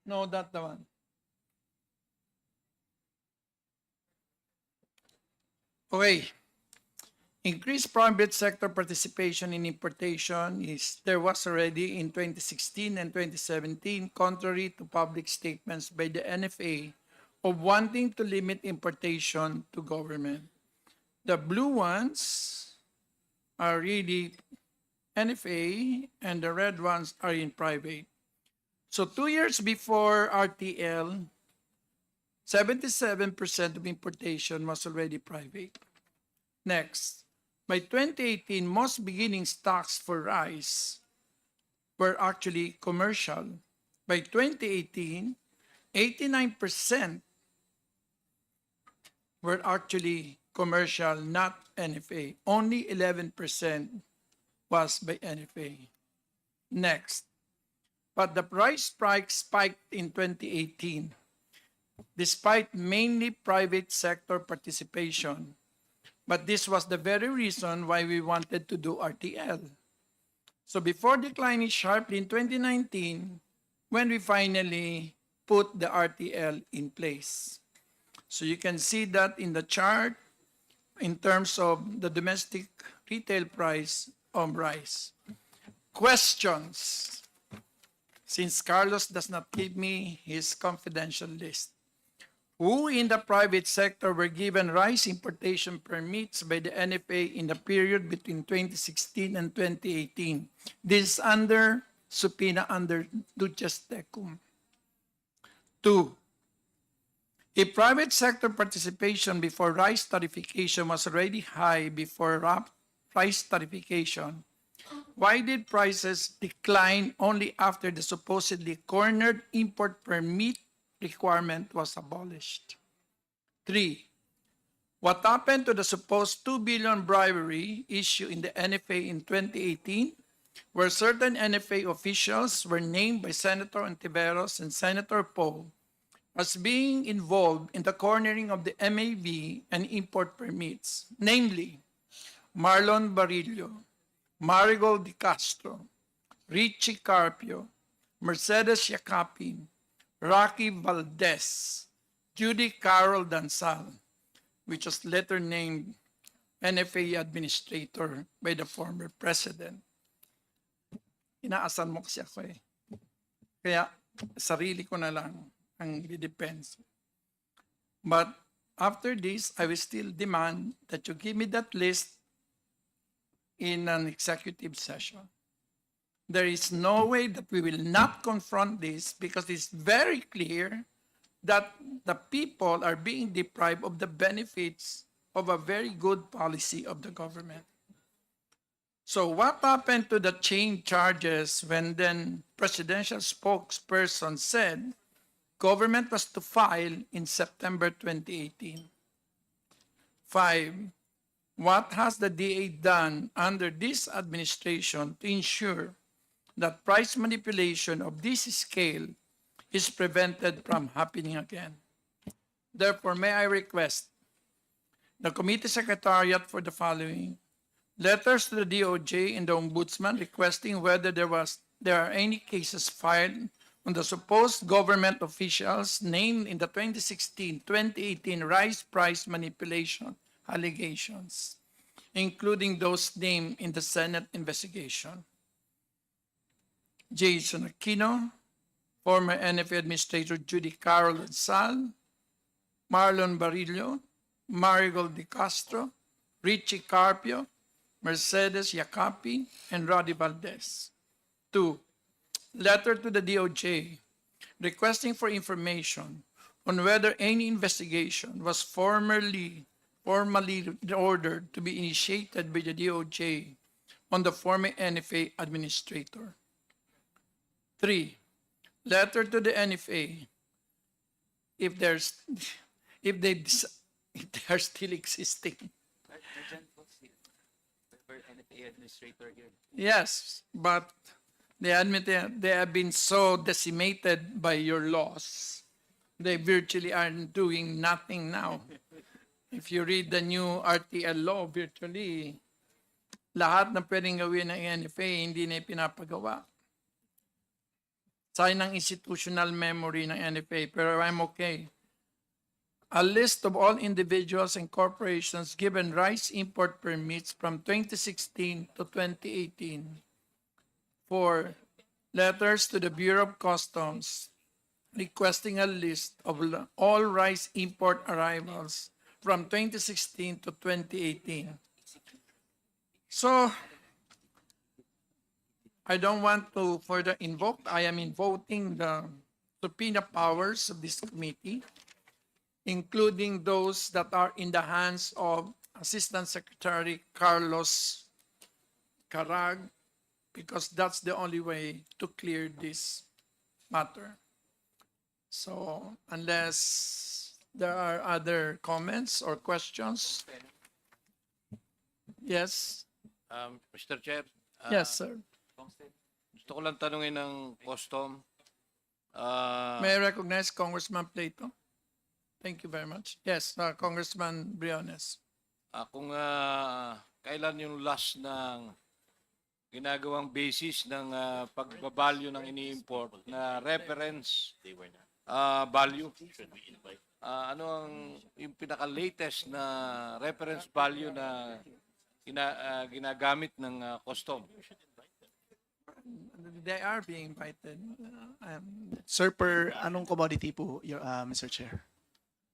No, not the one. Okay. Increased private sector participation in importation there was already in 2016 and 2017, contrary to public statements by the NFA of wanting to limit importation to government. The blue ones are really NFA and the red ones are in private. So 2 years before RTL, 77% of importation was already private. Next, by 2018, most beginning stocks for rice were actually commercial. By 2018, 89% were actually commercial, not NFA. Only 11% was by NFA. Next, but the price spiked in 2018. Despite mainly private sector participation, But this was the very reason why we wanted to do RTL. So before declining sharply in 2019, when we finally put the RTL in place. So you can see that in the chart in terms of the domestic retail price of rice. Questions? Since Carlos does not give me his confidential list. Who in the private sector were given rice importation permits by the NFA in the period between 2016 and 2018? This is under subpoena under duces tecum. 2. If private sector participation before rice tariffication was already high before rice tariffication, why did prices decline only after the supposedly cornered import permit requirement was abolished? 3. What happened to the supposed 2 billion bribery issue in the NFA in 2018, where certain NFA officials were named by Senator Ontiveros and Senator Poe as being involved in the cornering of the MAV and import permits, namely Marlon Barillo, Marigold de Castro, Richie Carpio, Mercedes Yacapin, Rocky Valdez, Judy Carol Dansal, which was later named NFA administrator by the former president. Inaasan mo kasi ako eh. Kaya sarili ko na lang ang didepends. But after this, I will still demand that you give me that list in an executive session. There is no way that we will not confront this because it's very clear that the people are being deprived of the benefits of a very good policy of the government. So what happened to the chain charges when then presidential spokesperson said government was to file in September 2018? 5. What has the DA done under this administration to ensure that price manipulation of this scale is prevented from happening again? Therefore, may I request the committee secretariat for the following: letters to the DOJ and the Ombudsman requesting whether there are any cases filed on the supposed government officials named in the 2016-2018 rice price manipulation allegations, including those named in the Senate investigation. Jason Aquino, former NFA Administrator Judy Carol Dansal, Marlon Barillo, Marigold de Castro, Richie Carpio, Mercedes Yacapi, and Roddy Valdez. 2. Letter to the DOJ requesting for information on whether any investigation was formally ordered to be initiated by the DOJ on the former NFA administrator. 3. Letter to the NFA if they are still existing. Yes, but they admit they have been so decimated by your laws. They virtually aren't doing nothing now. If you read the new RTL law, virtually lahat na pwedeng gawin ng NFA hindi na pinapagawa. Sayang ng institutional memory ng NFA, pero I'm okay. A list of all individuals and corporations given rice import permits from 2016 to 2018. 4. Letters to the Bureau of Customs requesting a list of all rice import arrivals from 2016 to 2018. So, I don't want to further invoke. I am invoking the subpoena powers of this committee, including those that are in the hands of Assistant Secretary Carlos Carag, because that's the only way to clear this matter. So, unless there are other comments or questions? Yes. Mr. Chair. Yes, sir. Gusto ko lang tanungin ng custom. May I recognize Congressman Plato? Thank you very much. Yes, Congressman Briones. kung kailan yung last ng ginagawang basis ng pagbabalyo ng ini-import na reference value. Ano ang yung pinaka-latest na reference value na ginagamit ng custom? They are being invited. Sir, per anong commodity po, Mr. Chair?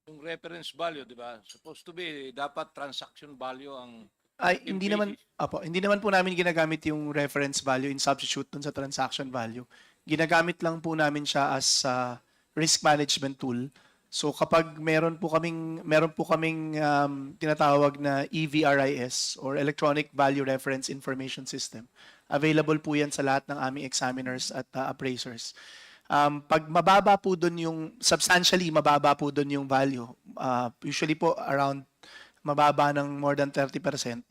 Yung reference value, di ba? Supposed to be, dapat transaction value ang Ay, yung hindi naman po namin ginagamit yung reference value in substitute dun sa transaction value. Ginagamit lang po namin siya as risk management tool. So kapag meron po kaming tinatawag na EVRIS or Electronic Value Reference Information System, available po yan sa lahat ng aming examiners at appraisers. Pag mababa po doon substantially mababa po doon yung value, usually po around mababa ng more than 30%,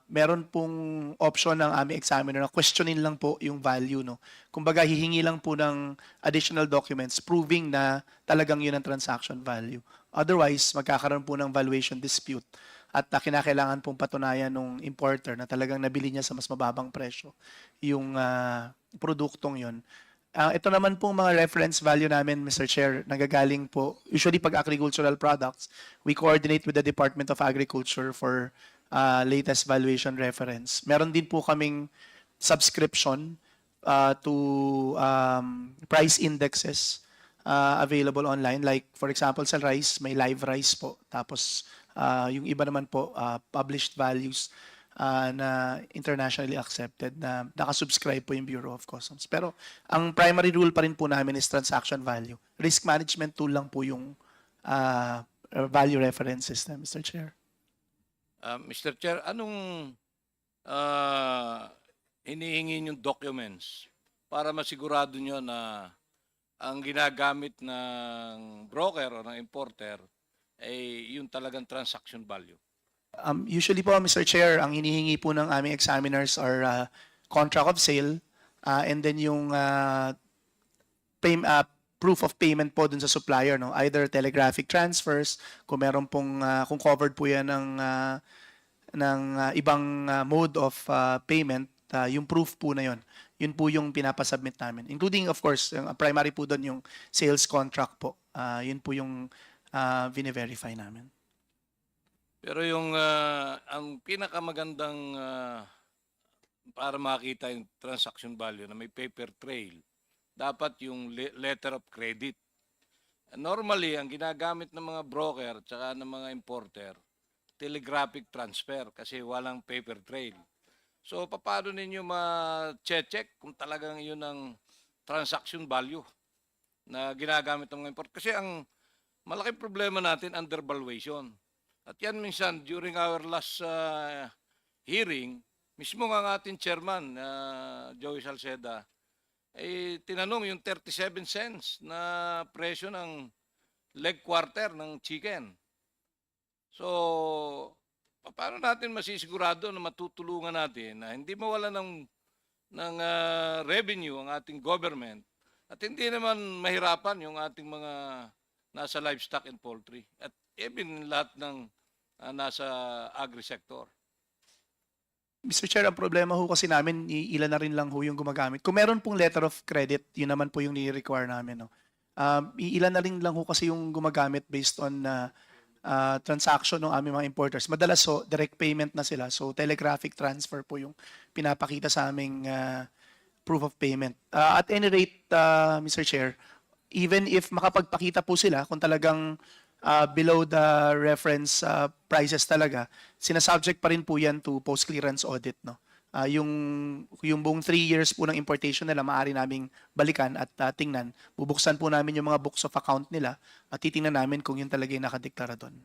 meron pong option ng aming examiner na questionin lang po yung value. No? Kumbaga, hihingi lang po ng additional documents proving na talagang yun ang transaction value. Otherwise, magkakaroon po ng valuation dispute at kinakailangan pong patunayan ng importer na talagang nabili niya sa mas mababang presyo yung produktong yun. Ito naman pong mga reference value namin, Mr. Chair, nagagaling po, usually pag agricultural products, we coordinate with the Department of Agriculture for latest valuation reference. Meron din po kaming subscription to price indexes available online. Like, for example, sa rice, may live rice po. Tapos, yung iba naman po, published values na internationally accepted na nakasubscribe po yung Bureau of Customs. Pero ang primary rule pa rin po namin is transaction value. Risk management tool lang po yung value reference system, Mr. Chair. Mr. Chair, anong hinihingi yung documents para masigurado nyo na ang ginagamit ng broker o ng importer ay yung talagang transaction value? Usually po, Mr. Chair, ang hinihingi po ng aming examiners are contract of sale and then yung proof of payment po dun sa supplier, no? Either telegraphic transfers, kung meron pong kung covered po yan ng ibang mode of payment, yung proof po na yon. Yun po yung pinapasubmit namin. Including, of course, yung primary po doon yung sales contract po. Yun po yung vine-verify namin. Pero yung ang pinakamagandang para makita yung transaction value na may paper trail, dapat yung letter of credit. Normally, ang ginagamit ng mga broker at saka ng mga importer, telegraphic transfer kasi walang paper trail. So, paano ninyo ma-check kung talagang yun ang transaction value na ginagamit ng mga importer? Kasi ang malaking problema natin, undervaluation. At yan minsan, during our last hearing, mismo nga ating chairman, Joey Salceda, ay tinanong yung 37 cents na presyo ng leg quarter ng chicken. So, paano natin masisigurado na matutulungan natin na hindi mawala ng revenue ang ating government at hindi naman mahirapan yung ating mga nasa livestock and poultry at even lahat ng nasa agri-sector? Mr. Chair, ang problema ho kasi namin, ilan na rin lang ho yung gumagamit. Kung meron pong letter of credit, yun naman po yung ni-require namin. No? Ilan na rin lang ho kasi yung gumagamit based on transaction ng aming mga importers. Madalas so, direct payment na sila. So, telegraphic transfer po yung pinapakita sa aming proof of payment. At any rate, Mr. Chair, even if makapagpakita po sila kung talagang below the reference prices talaga, sinasubject pa rin po yan to post-clearance audit. No? Yung buong 3 years po ng importation nila, maaari naming balikan at tingnan. Bubuksan po namin yung mga books of account nila at titingnan namin kung yun talaga yung nakadeklara doon.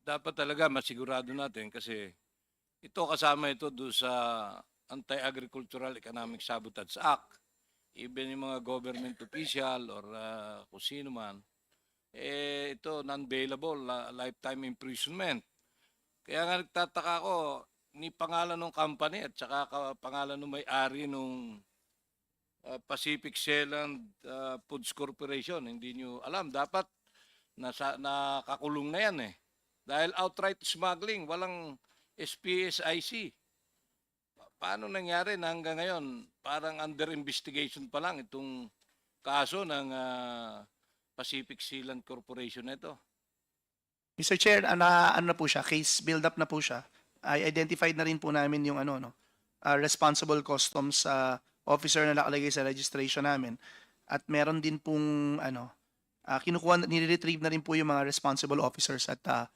Dapat talaga masigurado natin kasi kasama ito doon sa Anti-Agricultural Economic Sabotage Act. Even yung mga government official or kung sino man, ito non-bailable, lifetime imprisonment. Kaya nga nagtataka ko, ni pangalan ng company at saka pangalan ng may-ari ng Pacific Sealand Foods Corporation, hindi nyo alam. Dapat nakakulong na yan eh. Dahil outright smuggling, walang SPSIC. Paano nangyari na hanggang ngayon, parang under investigation pa lang itong kaso ng Pacific Sealand Corporation na ito? Mr. Chair, ano na po siya, case build up na po siya. I identified na rin po namin yung responsible customs officer na nakalagay sa registration namin. At meron din pong nire-retrieve na rin po yung mga responsible officers at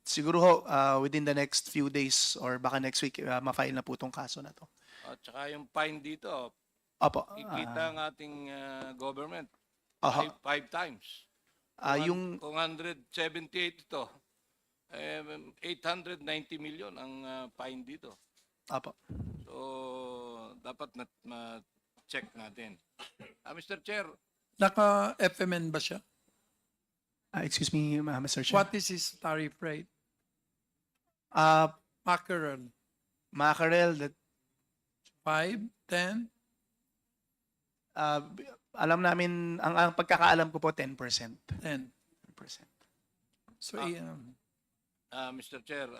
siguro ho, within the next few days or baka next week, ma-file na po tong kaso na to. At saka yung fine dito, Opo. kikita ang ating government Aha. five times. Yung Kung 178 ito, 890 million ang fine dito. Opo. So, dapat ma-check natin. Mr. Chair, Naka-FMN ba siya? Excuse me, Mr. Chair. What is his tariff rate? Mackerel. Mackerel, that 5, 10? alam namin, ang pagkakaalam ko po, 10%. 10. 10%. So, Mr. Chair,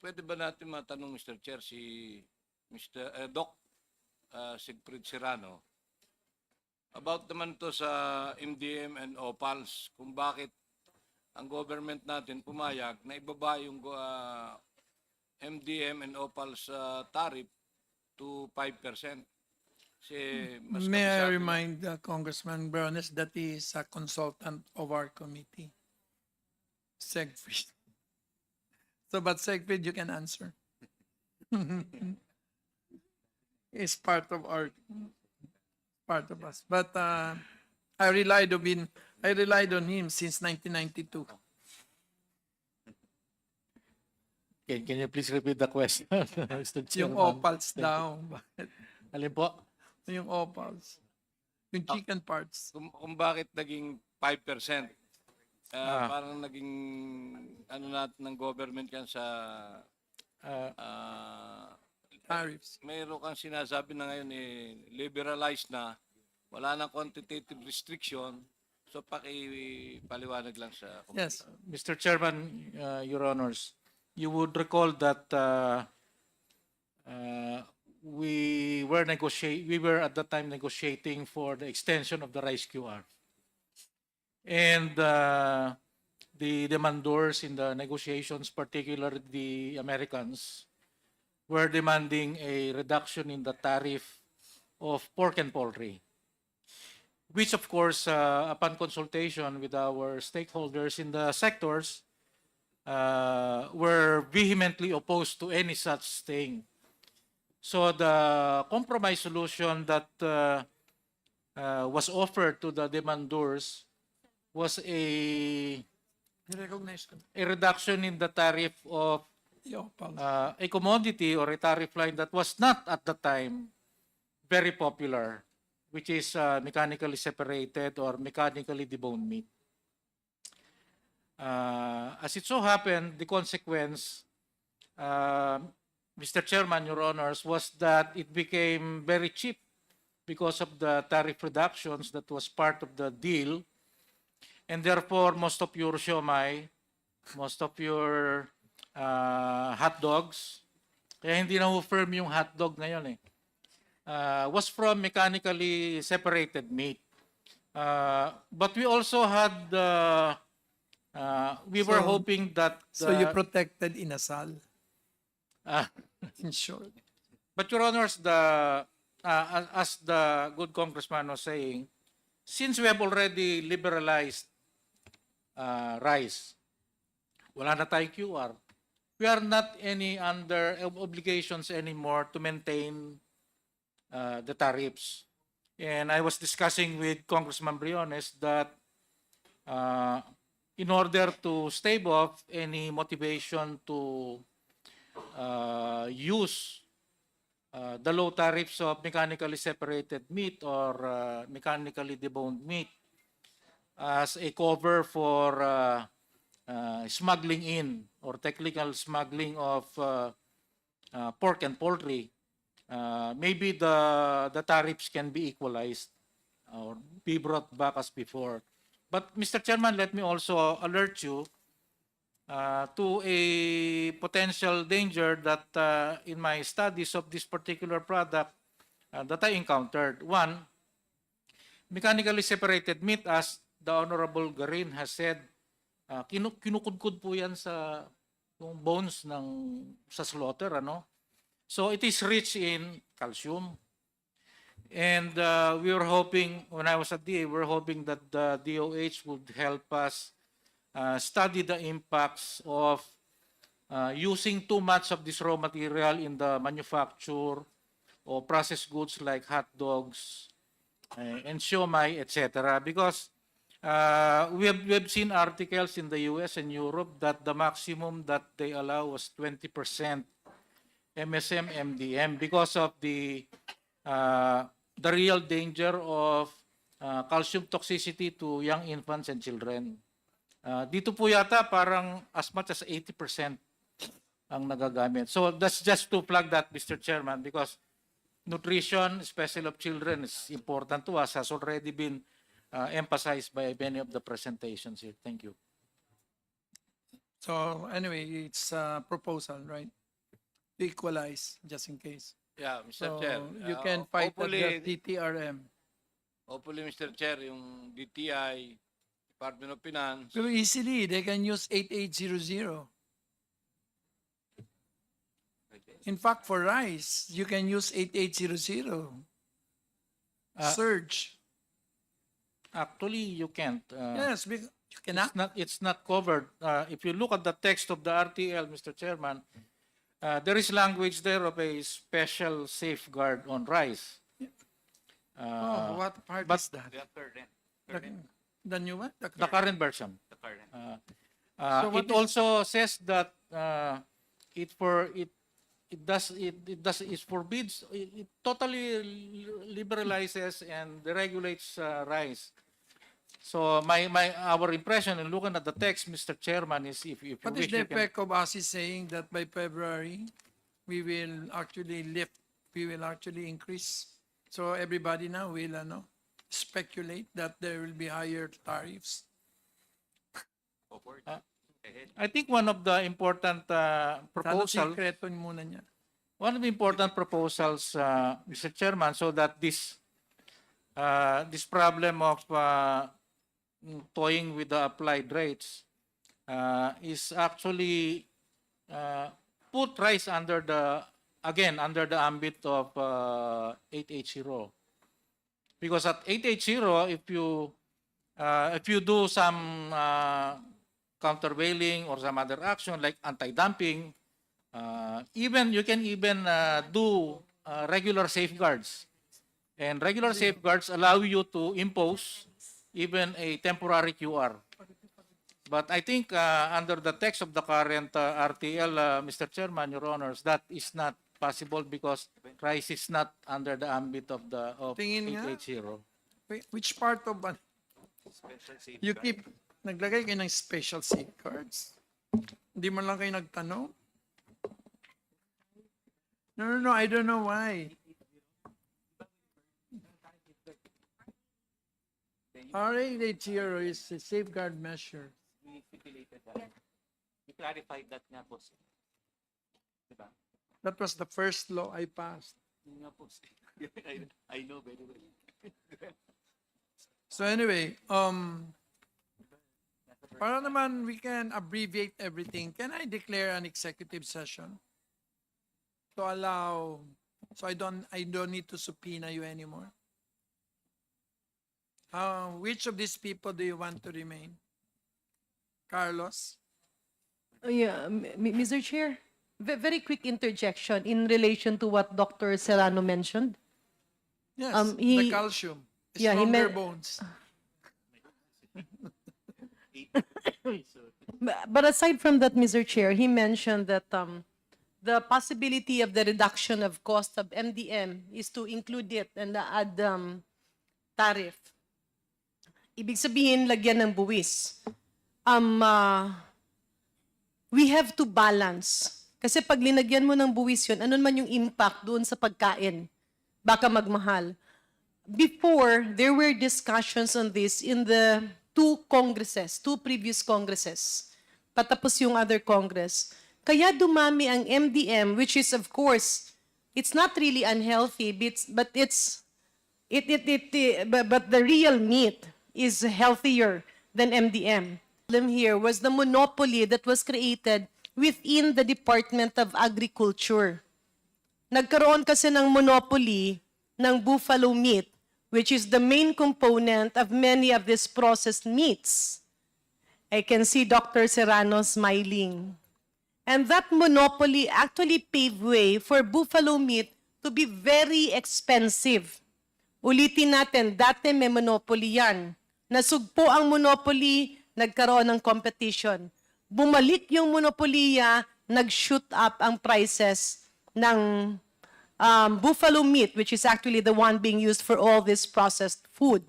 pwede ba natin matanong, Mr. Chair, si Doc Sigfrid Serrano, about naman to sa MDM and OPALs, kung bakit ang government natin pumayag na ibaba yung MDM and OPALs tariff to 5%. Kasi mas may I kabisado. remind Congressman Briones that he is a consultant of our committee, Segfried. So, but Segfried, you can answer. He's part of us. But I relied on him since 1992. Can you please repeat the question, Mr. Yung Chairman? opals Thank you. daw. Bakit? Alin po? Yung opals. Yung chicken parts. Kung bakit naging 5%. Parang naging natin ng government yan sa Tariffs. mayroon kang sinasabi na ngayon liberalized na, wala nang quantitative restriction, so paliwanag lang sa Yes. Mr. Chairman, Your Honors, you would recall that we were at that time negotiating for the extension of the rice QR. And the demandors in the negotiations, particularly the Americans, were demanding a reduction in the tariff of pork and poultry, which of course, upon consultation with our stakeholders in the sectors, were vehemently opposed to any such thing. So the compromise solution that was offered to the demandors was a reduction in the tariff of a commodity or a tariff line that was not at the time very popular, which is mechanically separated or mechanically deboned meat. As it so happened, the consequence, Mr. Chairman, Your Honors, was that it became very cheap because of the tariff reductions that was part of the deal. And therefore, most of your siomai, most of your hot dogs, kaya hindi na firm yung hot dog ngayon was from mechanically separated meat. But we also had, we were hoping that... So you protected inasal, in short. But Your Honors, as the good congressman was saying, since we have already liberalized rice, wala na tayong QR, we are not under obligations anymore to maintain the tariffs. And I was discussing with Congressman Briones that in order to stave off any motivation to use the low tariffs of mechanically separated meat or mechanically deboned meat as a cover for smuggling in or technical smuggling of pork and poultry, maybe the tariffs can be equalized or be brought back as before. But Mr. Chairman, let me also alert you to a potential danger that in my studies of this particular product that I encountered. One, mechanically separated meat, as the Honorable Garin has said, kinukudkud po yan sa yung bones sa slaughter, ano? So it is rich in calcium. And we were hoping, when I was at DA, we were hoping that the DOH would help us study the impacts of using too much of this raw material in the manufacture or processed goods like hot dogs and siomai, etc. Because we have seen articles in the US and Europe that the maximum that they allow was 20% MSM MDM because of the real danger of calcium toxicity to young infants and children. Dito po yata parang as much as 80% ang nagagamit. So that's just to flag that, Mr. Chairman, because nutrition, especially of children, is important to us, has already been emphasized by many of the presentations here. Thank you. So anyway, it's a proposal, right? To equalize, just in case. Yeah, Mr. So Chair. you can fight at hopefully, the TTRM. hopefully, Mr. Chair, yung DTI, Department of Finance, Pero easily, they can use 8800. In fact, for rice, you can use 8800. Surge. Actually, you can't. Yes, because you cannot. It's not covered. If you look at the text of the RTL, Mr. Chairman, there is language there of a special safeguard on rice. What part but is that? Current. The new one? The current version. The current. So what It also says that it forbids, it totally liberalizes and deregulates rice. So our impression in looking at the text, Mr. Chairman, is if you What wish, is the you can, effect of us is saying that by February, we will actually increase. So everybody now will speculate that there will be higher tariffs. I think one of the important Sana proposals, sikreto muna niya. one of the important proposals, Mr. Chairman, so that this problem of toying with the applied rates is actually put rice under the ambit of 880. Because at 880, if you do some countervailing or some other action like anti-dumping, you can even do regular safeguards. And regular safeguards allow you to impose even a temporary QR. But I think under the text of the current RTL, Mr. Chairman, Your Honors, that is not possible because rice is not under the ambit of Tingin nga. 880. Wait, which part of you keep naglagay kayo ng special safeguards? Hindi man lang kayo nagtanong? No, I don't know why. RA80 is a safeguard measure. We stipulated that. We clarified that nga po. Diba? That was the first law I passed. Yun nga po. I know very well. So anyway, para naman we can abbreviate everything, can I declare an executive session to allow, so I don't need to subpoena you anymore? Which of these people do you want to remain? Carlos? Yeah, Mr. Chair, very quick interjection in relation to what Dr. Serrano mentioned. Yes, He- the calcium. Yeah, he Stronger meant- bones. But aside from that, Mr. Chair, he mentioned that the possibility of the reduction of cost of MDM is to include it and add tariff. Ibig sabihin, lagyan ng buwis. We have to balance. Kasi pag linagyan mo ng buwis yun, ano man yung impact doon sa pagkain? Baka magmahal. Before, there were discussions on this in the two previous Congresses. Patapos yung other Congress. Kaya dumami ang MDM, which is of course, it's not really unhealthy, but but the real meat is healthier than MDM. The problem here was the monopoly that was created within the Department of Agriculture. Nagkaroon kasi ng monopoly ng buffalo meat, which is the main component of many of these processed meats. I can see Dr. Serrano smiling. And that monopoly actually paved way for buffalo meat to be very expensive. Ulitin natin, dati may monopoly yan. Nasugpo ang monopoly, nagkaroon ng competition. Bumalik yung monopoliya, nag-shoot up ang prices ng buffalo meat, which is actually the one being used for all this processed food.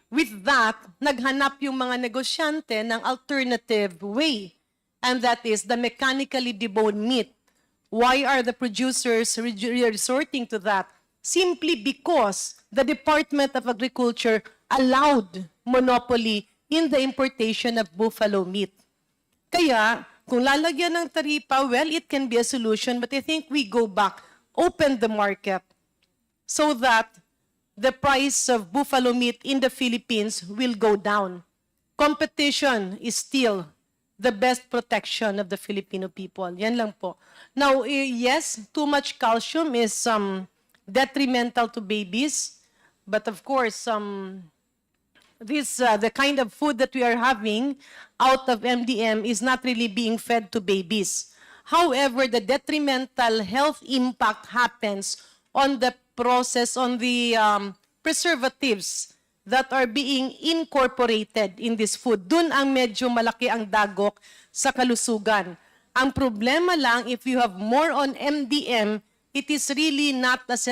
With that, naghanap yung mga negosyante ng alternative way, and that is the mechanically deboned meat. Why are the producers resorting to that? Simply because the Department of Agriculture allowed monopoly in the importation of buffalo meat. Kaya, kung lalagyan ng taripa, well, it can be a solution, but I think we go back, open the market, so that the price of buffalo meat in the Philippines will go down. Competition is still the best protection of the Filipino people. Yan lang po. Now, yes, too much calcium is detrimental to babies, but of course, the kind of food that we are having out of MDM is not really being fed to babies. However, the detrimental health impact happens on the process, on the preservatives that are being incorporated in this food. Dun ang medyo malaki ang dagok sa kalusugan. Ang problema lang, if you have more on MDM, it is really not as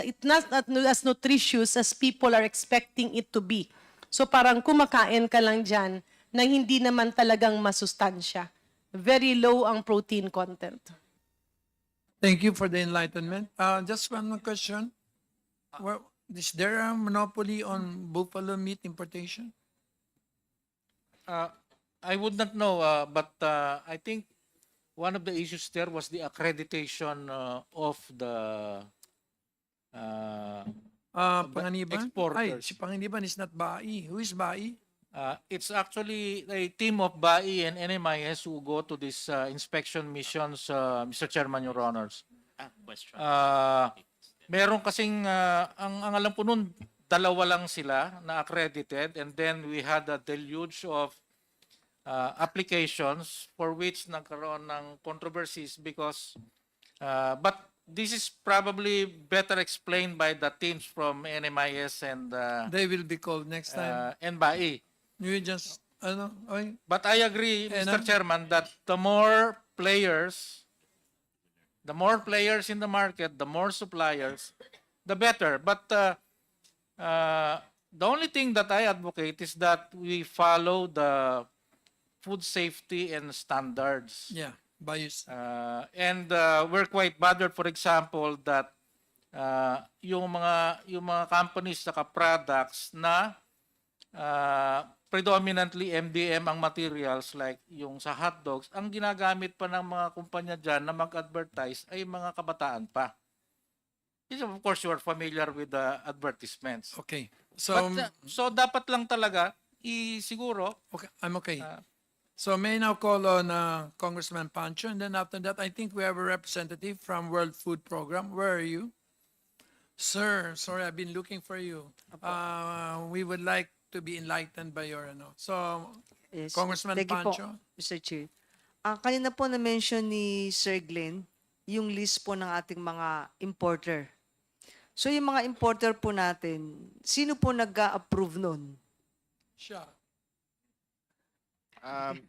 nutritious as people are expecting it to be. So parang kumakain ka lang dyan na hindi naman talagang masustansya. Very low ang protein content. Thank you for the enlightenment. Just one more question. Is there a monopoly on buffalo meat importation? I would not know, but I think one of the issues there was the accreditation of the Panganiban? Ay, exporters. si Panganiban is not Bai. Who is Bai? It's actually a team of BAI and NMIS who go to these inspection missions, Mr. Chairman, Your Honors. Question. Meron kasing, ang alam po nun, dalawa lang sila na accredited, and then we had a deluge of applications for which nagkaroon ng controversies because, but this is probably better explained by the teams from NMIS and They will be called next time. and BAI. You just, okay. But I agree, Mr. Chairman, that the more players in the market, the more suppliers, the better. But the only thing that I advocate is that we follow the food safety and standards. Yeah, bias. And we're quite bothered, for example, that yung mga companies saka products na predominantly MDM ang materials like yung sa hot dogs, ang ginagamit pa ng mga kumpanya dyan na mag-advertise ay mga kabataan pa. Of course, you are familiar with the advertisements. Okay. So, So dapat lang talaga siguro. okay, I'm okay. So may I now call on Congressman Pancho, and then after that, I think we have a representative from World Food Program. Where are you? Sir, sorry, I've been looking for you. We would like to be enlightened by your, So, Yes. Congressman Thank you po, Pancho. Mr. Chair. Kanina po na-mention ni Sir Glenn yung list po ng ating mga importer. So yung mga importer po natin, sino po nag-approve nun? Siya.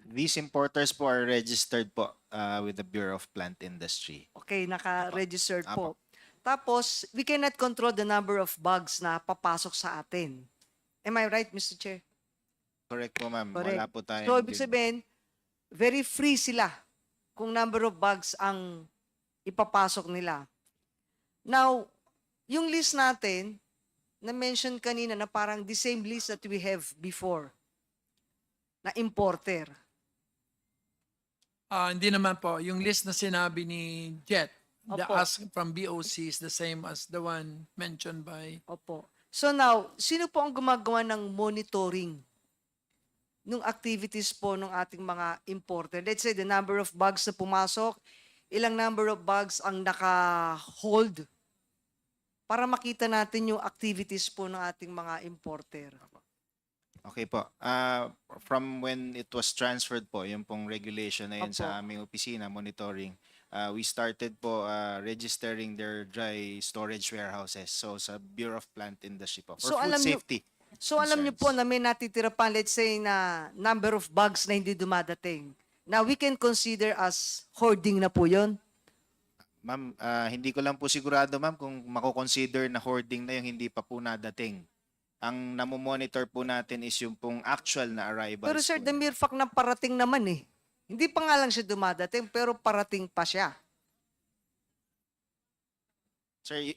These importers po are registered po with the Bureau of Plant Industry. Okay, naka-registered po. Tapos, we cannot control the number of bugs na papasok sa atin. Am I right, Mr. Chair? Correct po, ma'am. Correct. Wala po tayo. So, ibig sabihin, very free sila kung number of bugs ang ipapasok nila. Now, yung list natin, na-mention kanina na parang the same list that we have before. na importer. Hindi naman po. Yung list na sinabi ni Jet, the Opo. ask from BOC is the same as the one mentioned by... Opo. So now, sino po ang gumagawa ng monitoring ng activities po ng ating mga importer? Let's say the number of bags na pumasok, ilang number of bags ang naka-hold para makita natin yung activities po ng ating mga importer. Okay po. From when it was transferred po, yung pong regulation na yun Opo. sa aming opisina, monitoring, we started po registering their dry storage warehouses. So sa Bureau of Plant Industry po. For So, food alam niyo- safety. So alam niyo po na may natitira pa, let's say, na number of bags na hindi dumadating. Now, we can consider as hoarding na po yun. Ma'am, hindi ko lang po sigurado ma'am kung mako-consider na hoarding na yung hindi pa po nadating. Ang namomonitor po natin is yung pong actual na arrivals. Pero sir, po. the mere fact na parating naman eh. Hindi pa nga lang siya dumadating, pero parating pa siya. Sir,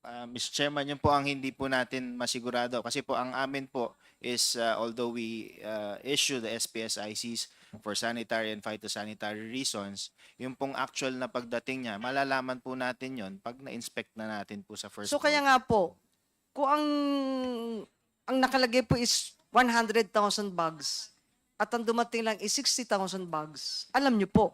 Mr. Chairman, yun po ang hindi po natin masigurado. Kasi po ang amin po is although we issue the SPSICs for sanitary and phytosanitary reasons, yung pong actual na pagdating niya, malalaman po natin yon pag na-inspect na natin po sa first So kaya nga po, kung ang nakalagay po is 100,000 bags at ang dumating lang is 60,000 bags, alam niyo po,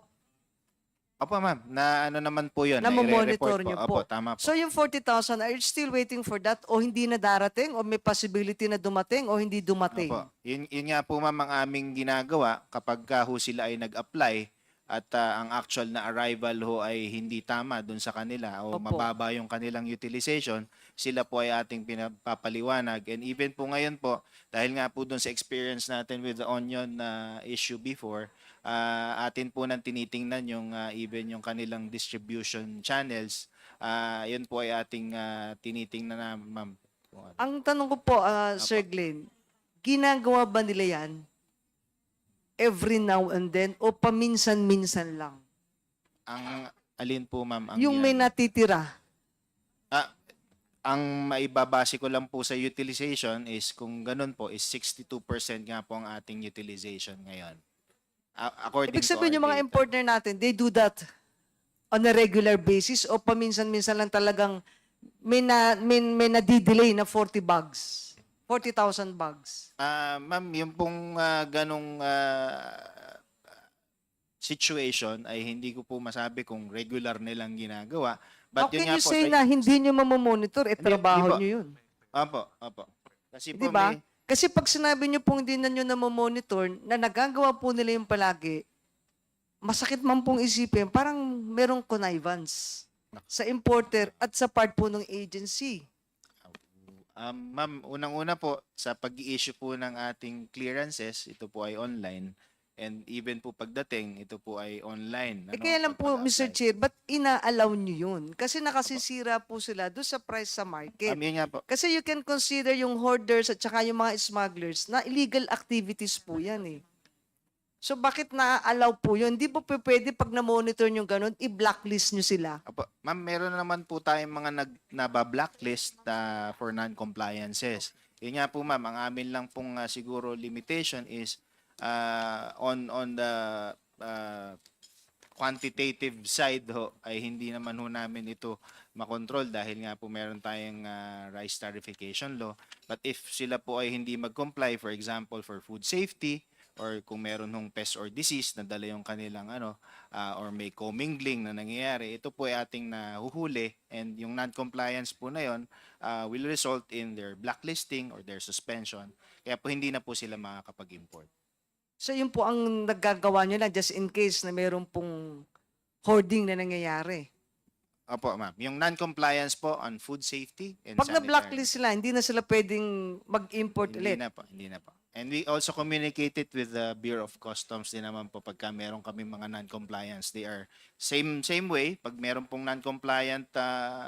Opo ma'am, na ano naman po yun. namomonitor na niyo Opo, po. tama po. So yung 40,000, are you still waiting for that o hindi na darating o may possibility na dumating o hindi dumating? Opo. Yun nga po ma'am ang aming ginagawa kapag ho sila ay nag-apply at ang actual na arrival ho ay hindi tama dun sa kanila o Opo. mababa yung kanilang utilization, sila po ay ating pinapaliwanag. And even po ngayon po, dahil nga po dun sa experience natin with the onion issue before, atin po nang tinitingnan yung even yung kanilang distribution channels. Yun po ay ating tinitingnan na ma'am. Ang tanong ko po, Sir Glenn, ginagawa ba nila yan every now and then o paminsan-minsan lang? Ang alin po ma'am? Ang Yung may ginagawa? natitira. Ang maibabase ko lang po sa utilization is kung ganun po is 62% nga po ang ating utilization ngayon. According Ibig sabihin to yung our mga data. importer natin, they do that on a regular basis o paminsan-minsan lang talagang may nadidelay na 40 bags, 40,000 bags. Ma'am, yung pong ganong situation ay hindi ko po masabi kung regular nilang ginagawa. How But yun can nga you po, say na hindi nyo mamamonitor? Trabaho nyo yun. Opo. Kasi Di po ba? may, Kasi pag sinabi nyo pong hindi na nyo namamonitor, na nagagawa po nila yung palagi, masakit man pong isipin, parang merong connivance sa importer at sa part po ng agency. ma'am, unang-una po, sa pag-i-issue po ng ating clearances, ito po ay online. And even po pagdating, ito po ay online. Kaya lang po, Mr. Chair, ba't ina-allow nyo yun? Kasi nakasisira po sila doon sa price sa market. Yun nga po. Kasi you can consider yung hoarders at saka yung mga smugglers na illegal activities po yan eh. So bakit na-allow po yun? Hindi po pwede pag na-monitor nyo ganun, i-blacklist nyo sila. Apo, ma'am, meron naman po tayong mga naba-blacklist for non-compliances. Yun nga po ma'am, ang amin lang pong siguro limitation is on the quantitative side ho, ay hindi naman ho namin ito makontrol dahil nga po meron tayong rice tarification law. But if sila po ay hindi mag-comply, for example, for food safety, or kung meron hong pest or disease na dala yung kanilang or may commingling na nangyayari, ito po ay ating nahuhuli, and yung non-compliance po na yon will result in their blacklisting or their suspension. Kaya po hindi na po sila makakapag-import. So yun po ang naggagawa nyo na just in case na meron pong hoarding na nangyayari. Opo, ma'am. Yung non-compliance po on food safety and Pag sanitary. na-blacklist sila, hindi na sila pwedeng mag-import ulit. Hindi na po. And we also communicated with the Bureau of Customs din naman po pagka meron kami mga non-compliance. They are same way. Pag meron pong non-compliant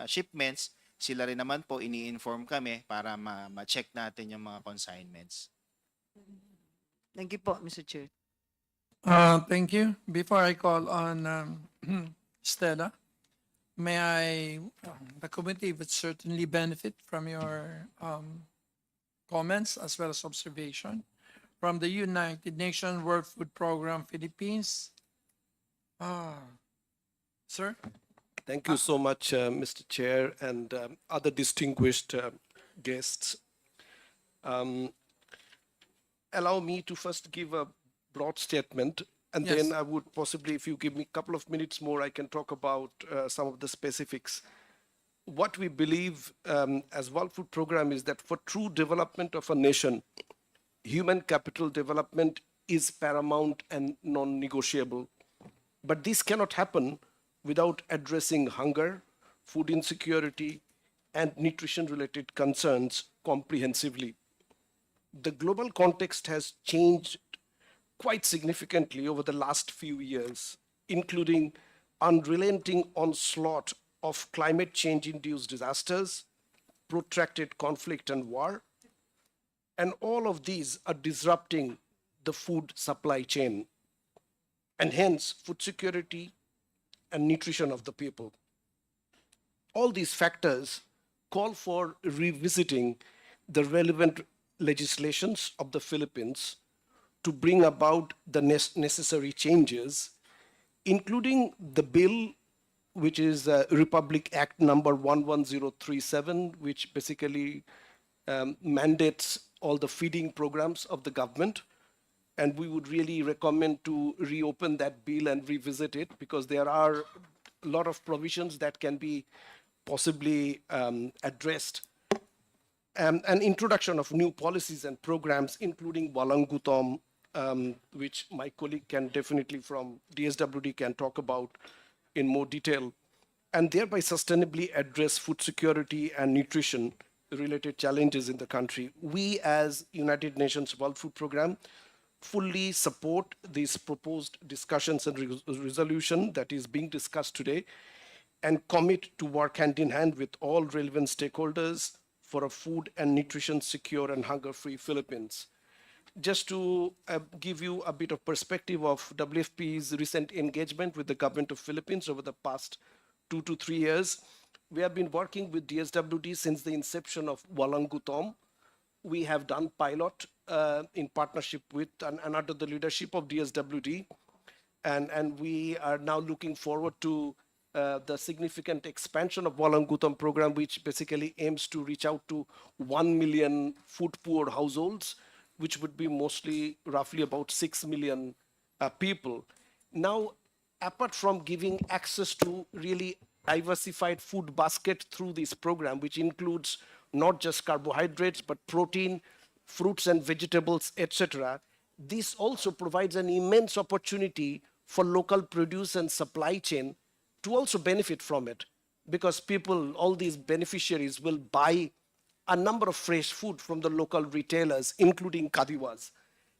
shipments, sila rin naman po ini-inform kami para ma-check natin yung mga consignments. Thank you po, Mr. Chair. Thank you. Before I call on Stella, may the committee would certainly benefit from your comments as well as observation. from the United Nations World Food Program, Philippines. Sir? Thank you so much, Mr. Chair, and other distinguished guests. Allow me to first give a broad statement, and Yes. then I would possibly, if you give me a couple of minutes more, I can talk about some of the specifics. What we believe as World Food Program is that for true development of a nation, human capital development is paramount and non-negotiable. But this cannot happen without addressing hunger, food insecurity, and nutrition-related concerns comprehensively. The global context has changed quite significantly over the last few years, including unrelenting onslaught of climate change-induced disasters, protracted conflict and war, and all of these are disrupting the food supply chain, and hence food security and nutrition of the people. All these factors call for revisiting the relevant legislations of the Philippines to bring about the necessary changes, including the bill, which is Republic Act number 11037, which basically mandates all the feeding programs of the government. And we would really recommend to reopen that bill and revisit it, because there are a lot of provisions that can be possibly addressed. An introduction of new policies and programs, including Walang Gutom, which my colleague can definitely from DSWD can talk about in more detail, and thereby sustainably address food security and nutrition related challenges in the country. We as United Nations World Food Program fully support these proposed discussions and resolution that is being discussed today, and commit to work hand in hand with all relevant stakeholders for a food and nutrition secure and hunger-free Philippines. Just to give you a bit of perspective of WFP's recent engagement with the government of Philippines over the past 2 to 3 years, we have been working with DSWD since the inception of Walang Gutom. We have done pilot in partnership with and under the leadership of DSWD, and we are now looking forward to the significant expansion of Walang Gutom program, which basically aims to reach out to 1 million food poor households, which would be mostly roughly about 6 million people. Now, apart from giving access to really diversified food basket through this program, which includes not just carbohydrates, but protein, fruits and vegetables, etc., this also provides an immense opportunity for local produce and supply chain to also benefit from it, because people, all these beneficiaries, will buy a number of fresh food from the local retailers, including Kadiwas.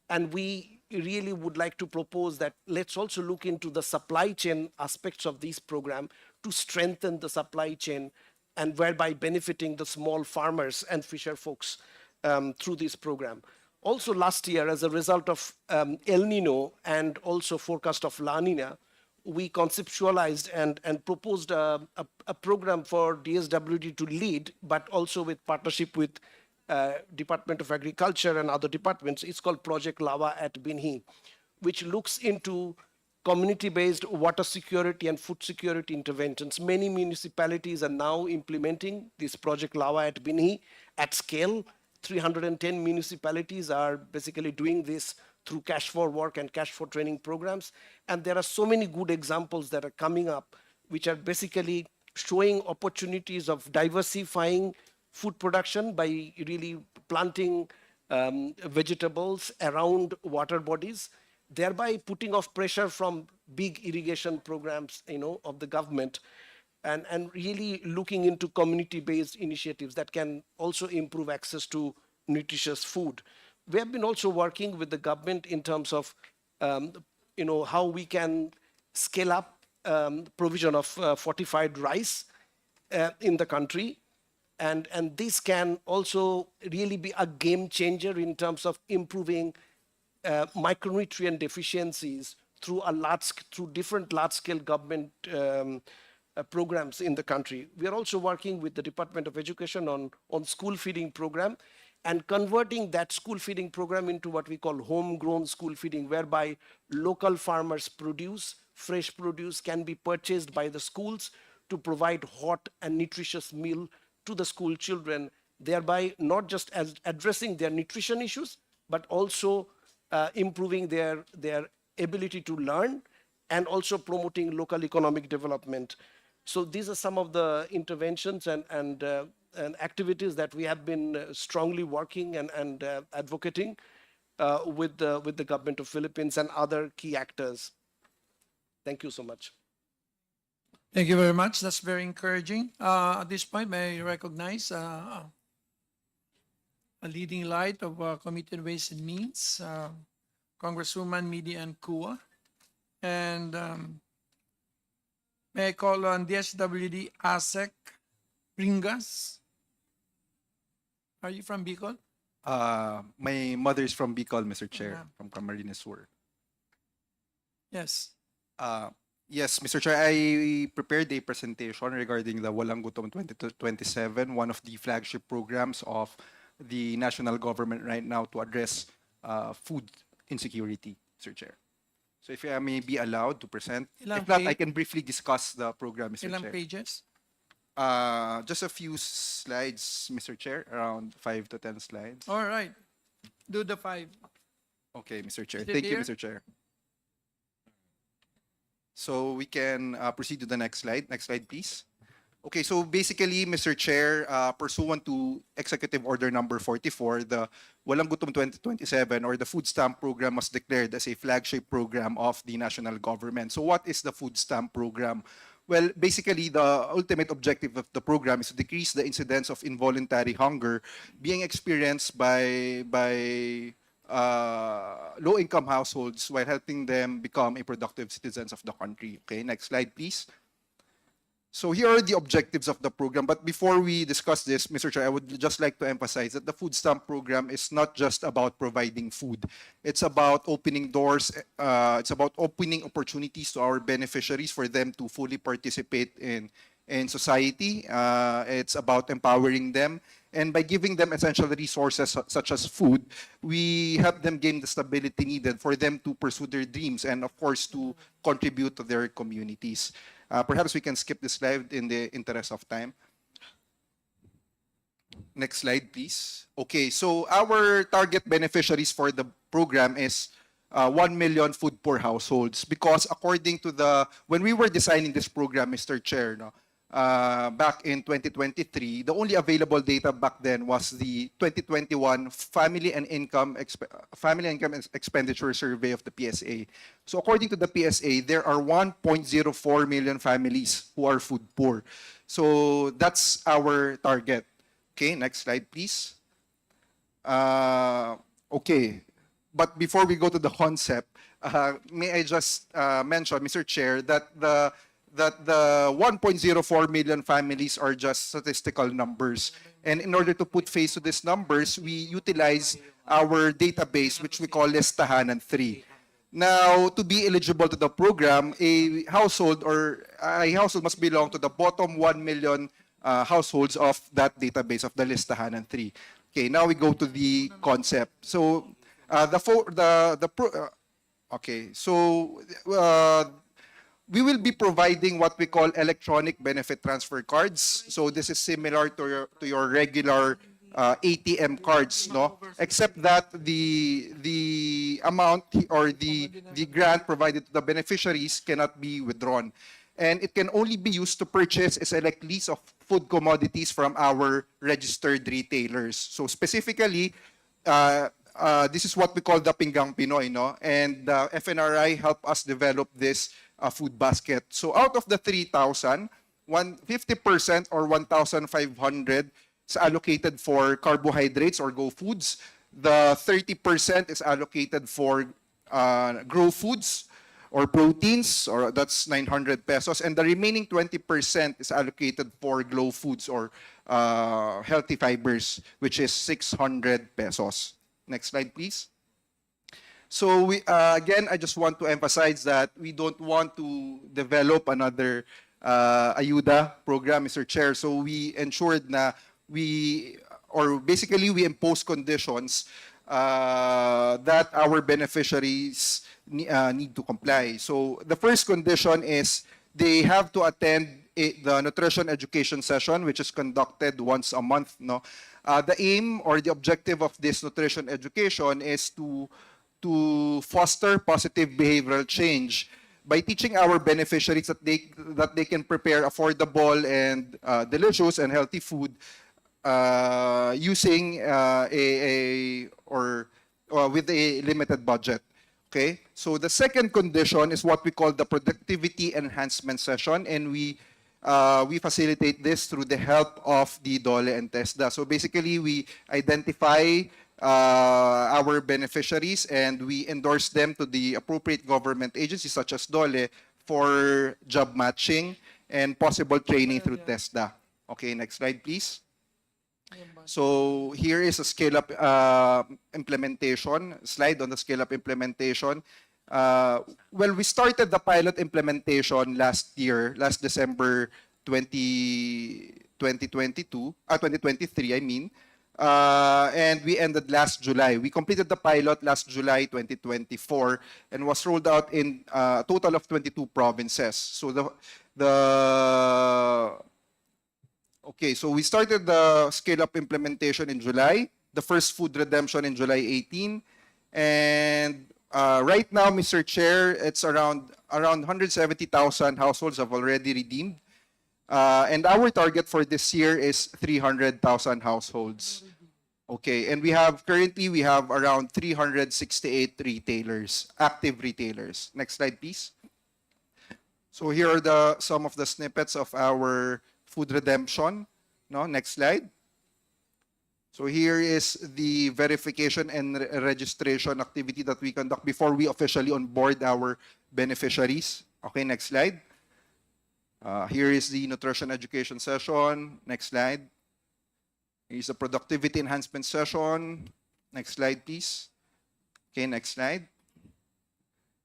And we really would like to propose that let's also look into the supply chain aspects of this program to strengthen the supply chain, and whereby benefiting the small farmers and fisher folks through this program. Also last year, as a result of El Nino and also forecast of La Nina, we conceptualized and proposed a program for DSWD to lead, but also with partnership with Department of Agriculture and other departments. It's called Project Lava at Binhi, which looks into community-based water security and food security interventions. Many municipalities are now implementing this Project Lava at Binhi at scale. 310 municipalities are basically doing this through Cash for Work and Cash for Training programs. And there are so many good examples that are coming up, which are basically showing opportunities of diversifying food production by really planting vegetables around water bodies, thereby putting off pressure from big irrigation programs, of the government, and really looking into community-based initiatives that can also improve access to nutritious food. We have been also working with the government in terms of, how we can scale up provision of fortified rice in the country. And this can also really be a game changer in terms of improving micronutrient deficiencies through different large-scale government programs in the country. We are also working with the Department of Education on school feeding program, and converting that school feeding program into what we call homegrown school feeding, whereby local farmers' produce, fresh produce can be purchased by the schools to provide hot and nutritious meal to the school children, thereby not just as addressing their nutrition issues, but also improving their ability to learn and also promoting local economic development. So these are some of the interventions and activities that we have been strongly working and advocating with the government of Philippines and other key actors. Thank you so much. Thank you very much. That's very encouraging. At this point, may I recognize a leading light of Committee on Ways and Means, Congresswoman Midi and Kua. And may I call on DSWD ASEC Ringas? Are you from Bicol? My mother is from Bicol, Mr. Chair, Yeah. from Camarines Sur. Yes. Yes, Mr. Chair, I prepared a presentation regarding the Walang Gutom 2027, one of the flagship programs of the national government right now to address food insecurity, Mr. Chair. So if I may be allowed to present, Ilang if not, page? I can briefly discuss the program, Mr. Ilang Chair. pages? Just a few slides, Mr. Chair, around 5 to 10 slides. All right. Do the 5. Okay, Mr. Chair. Is it Thank you, here? Mr. Chair. So we can proceed to the next slide. Next slide, please. Okay, so basically, Mr. Chair, pursuant to Executive Order Number 44, the Walang Gutom 2027 or the food stamp program was declared as a flagship program of the national government. So what is the food stamp program? Well, basically, the ultimate objective of the program is to decrease the incidence of involuntary hunger being experienced by low-income households while helping them become a productive citizens of the country. Okay, next slide, please. So here are the objectives of the program. But before we discuss this, Mr. Chair, I would just like to emphasize that the food stamp program is not just about providing food. It's about opening doors. It's about opening opportunities to our beneficiaries for them to fully participate in society. It's about empowering them. And by giving them essential resources such as food, we help them gain the stability needed for them to pursue their dreams and, of course, to contribute to their communities. Perhaps we can skip this slide in the interest of time. Next slide, please. Okay, so our target beneficiaries for the program is 1 million food poor households because according to when we were designing this program, Mr. Chair, back in 2023, the only available data back then was the 2021 Family and Income Expenditure Survey of the PSA. So according to the PSA, there are 1.04 million families who are food poor. So that's our target. Okay, next slide, please. Okay, but before we go to the concept, may I just mention, Mr. Chair, that the 1.04 million families are just statistical numbers. And in order to put face to these numbers, we utilize our database, which we call Listahanan 3. Now, to be eligible to the program, a household must belong to the bottom 1 million households of that database of the Listahanan 3. Okay, now we go to the concept. So, we will be providing what we call electronic benefit transfer cards. So this is similar to your regular ATM cards, no? Except that the amount or the grant provided to the beneficiaries cannot be withdrawn. And it can only be used to purchase a select list of food commodities from our registered retailers. So specifically, this is what we call the Pinggang Pinoy, no? And FNRI helped us develop this food basket. So out of the 3,000, 50% or 1,500 is allocated for carbohydrates or Go Foods. The 30% is allocated for Grow Foods or proteins, or that's 900 pesos. And the remaining 20% is allocated for Glow Foods or healthy fibers, which is 600 pesos. Next slide, please. So again, I just want to emphasize that we don't want to develop another Ayuda program, Mr. Chair. So we ensured na we or basically we impose conditions that our beneficiaries need to comply. So the first condition is they have to attend the nutrition education session, which is conducted once a month. No, the aim or the objective of this nutrition education is to foster positive behavioral change by teaching our beneficiaries that they can prepare affordable and delicious and healthy food using with a limited budget. Okay, so the second condition is what we call the productivity enhancement session, and we facilitate this through the help of the DOLE and TESDA. So basically, we identify our beneficiaries and we endorse them to the appropriate government agencies such as DOLE for job matching and possible training through TESDA. Okay, next slide, please. So here is a scale-up implementation slide on the scale-up implementation. Well, we started the pilot implementation last December 2023, I mean, and we ended last July. We completed the pilot last July 2024 and was rolled out in a total of 22 provinces. So okay, so we started the scale-up implementation in July, the first food redemption in July 18, and right now, Mr. Chair, it's around 170,000 households have already redeemed, and our target for this year is 300,000 households. Okay, and currently we have around 368 retailers, active retailers. Next slide, please. So here are some of the snippets of our food redemption. No, next slide. So here is the verification and registration activity that we conduct before we officially onboard our beneficiaries. Okay, next slide. Here is the nutrition education session. Next slide. Here's the productivity enhancement session. Next slide, please. Okay, next slide.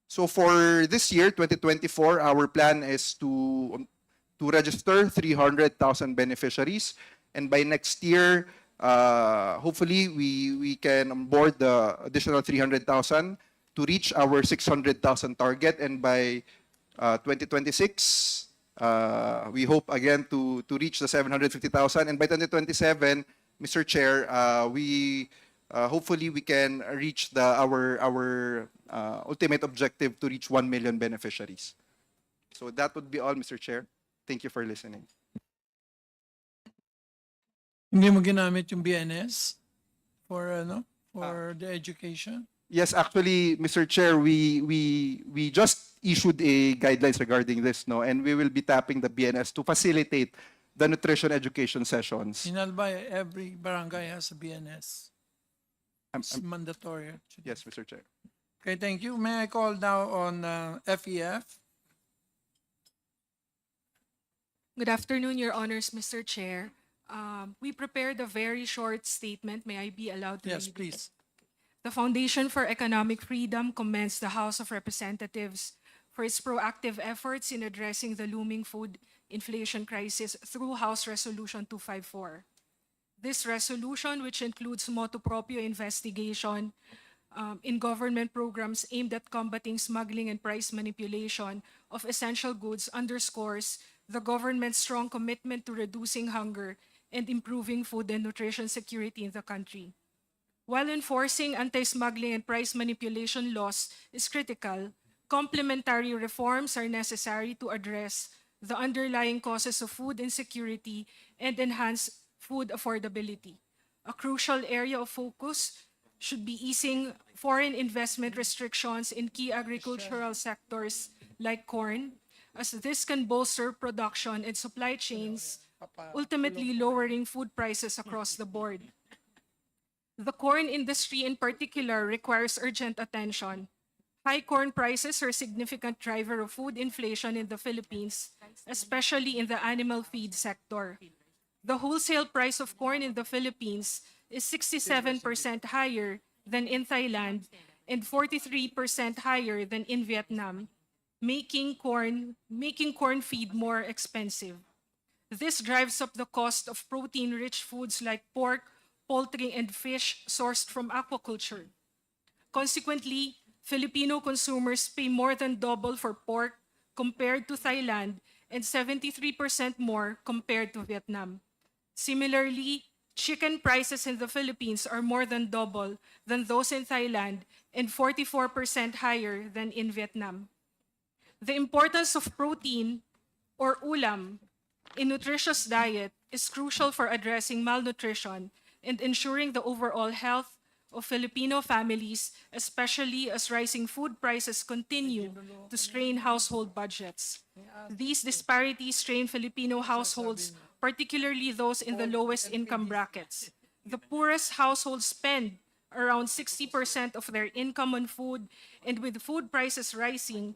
So for this year, 2024, our plan is to register 300,000 beneficiaries, and by next year, hopefully we can onboard the additional 300,000 to reach our 600,000 target, and by 2026, we hope again to reach the 750,000, and by 2027, Mr. Chair, hopefully we can reach our ultimate objective to reach 1 million beneficiaries. So that would be all, Mr. Chair. Thank you for listening. Hindi mo ginamit yung BNS for the education? Yes, actually, Mr. Chair, we just issued a guidelines regarding this, no, and we will be tapping the BNS to facilitate the nutrition education sessions. In Albay, every barangay has a BNS. It's mandatory. Actually. Yes, Mr. Chair. Okay, thank you. May I call now on FEF? Good afternoon, Your Honors, Mr. Chair. We prepared a very short statement. May I be allowed to Yes, read it? please. The Foundation for Economic Freedom commends the House of Representatives for its proactive efforts in addressing the looming food inflation crisis through House Resolution 254. This resolution, which includes motu proprio investigation in government programs aimed at combating smuggling and price manipulation of essential goods, underscores the government's strong commitment to reducing hunger and improving food and nutrition security in the country. While enforcing anti-smuggling and price manipulation laws is critical, complementary reforms are necessary to address the underlying causes of food insecurity and enhance food affordability. A crucial area of focus should be easing foreign investment restrictions in key agricultural sectors like corn, as this can bolster production and supply chains, ultimately lowering food prices across the board. The corn industry in particular requires urgent attention. High corn prices are a significant driver of food inflation in the Philippines, especially in the animal feed sector. The wholesale price of corn in the Philippines is 67% higher than in Thailand and 43% higher than in Vietnam, making corn feed more expensive. This drives up the cost of protein-rich foods like pork, poultry, and fish sourced from aquaculture. Consequently, Filipino consumers pay more than double for pork compared to Thailand and 73% more compared to Vietnam. Similarly, chicken prices in the Philippines are more than double than those in Thailand and 44% higher than in Vietnam. The importance of protein or ulam in nutritious diet is crucial for addressing malnutrition and ensuring the overall health of Filipino families, especially as rising food prices continue to strain household budgets. These disparities strain Filipino households, particularly those in the lowest income brackets. The poorest households spend around 60% of their income on food, and with food prices rising,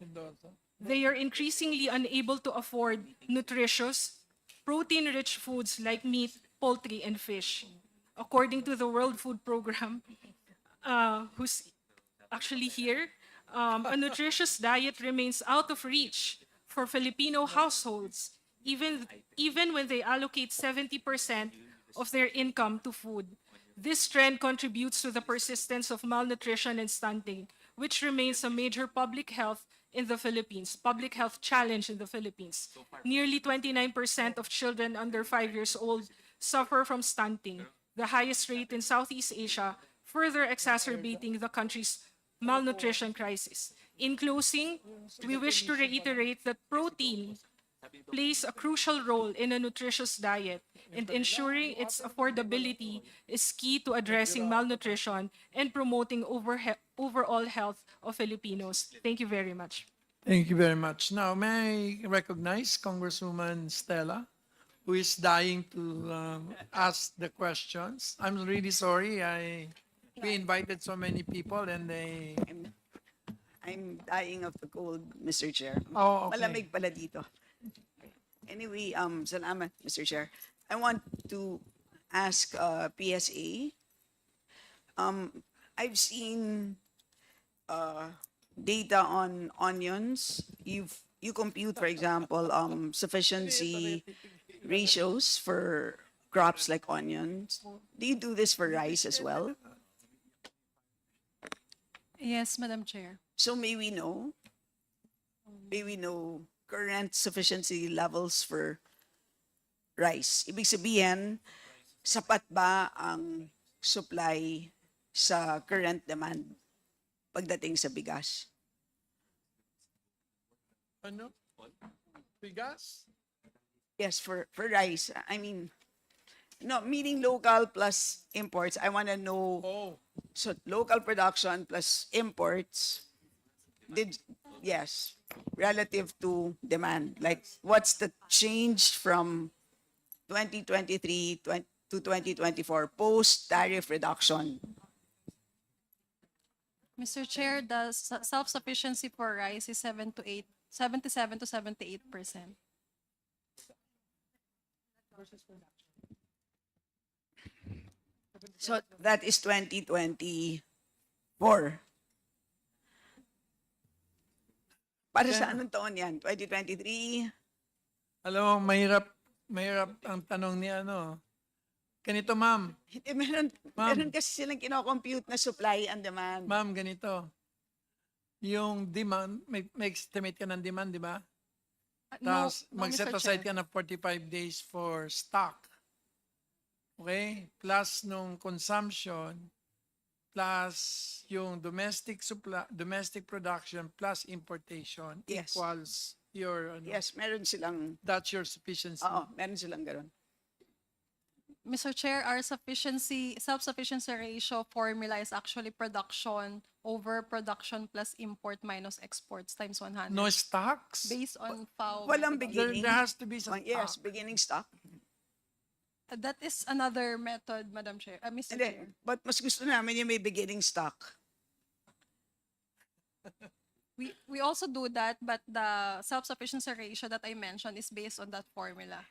they are increasingly unable to afford nutritious, protein-rich foods like meat, poultry, and fish. According to the World Food Program, who's actually here, a nutritious diet remains out of reach for Filipino households, even when they allocate 70% of their income to food. This trend contributes to the persistence of malnutrition and stunting, which remains a major public health challenge in the Philippines. Nearly 29% of children under 5 years old suffer from stunting, the highest rate in Southeast Asia, further exacerbating the country's malnutrition crisis. In closing, we wish to reiterate that protein plays a crucial role in a nutritious diet, and ensuring its affordability is key to addressing malnutrition and promoting overall health of Filipinos. Thank you very much. Thank you very much. Now, may I recognize Congresswoman Stella, who is dying to ask the questions. I'm really sorry. We invited so many people and they... I'm dying of the cold, Mr. Chair. Oh, okay. Malamig pala dito. Anyway, salamat, Mr. Chair. I want to ask PSA. I've seen data on onions. You compute, for example, sufficiency ratios for crops like onions. Do you do this for rice as well? Yes, Madam Chair. So may we know current sufficiency levels for rice? Ibig sabihin, sapat ba ang supply sa current demand pagdating sa bigas? Ano? Bigas? Yes, for rice. I mean, no, meaning local plus imports. I want to know, so local production plus imports, yes, relative to demand. Like, what's the change from 2023 to 2024 post-tariff reduction? Mr. Chair, the self-sufficiency for rice is 77 to 78%. So that is 2024. Para sa anong taon yan? 2023? Alam mo, mahirap ang tanong ni ano. Ganito, ma'am. Hindi, meron kasi silang kinocompute na supply and demand. Ma'am, ganito. Yung demand, may estimate ka ng demand, di ba? Tapos, mag-set Mr. aside Chair. ka ng 45 days for stock. Okay? Plus nung consumption, plus yung domestic supply, domestic production, plus importation Yes. equals your, ano, Yes, meron silang, that's your sufficiency. oo, meron silang gano'n. Mr. Chair, our self-sufficiency ratio formula is actually production over production plus import minus exports times 100. No stocks? Based on FAO. Walang methodology. beginning. There has to be some Yes, stock. beginning stock. That is another method, Madam Chair. Mr. Hindi, Chair. but mas gusto namin yung may beginning stock. We also do that, but the self-sufficiency ratio that I mentioned is based on that formula.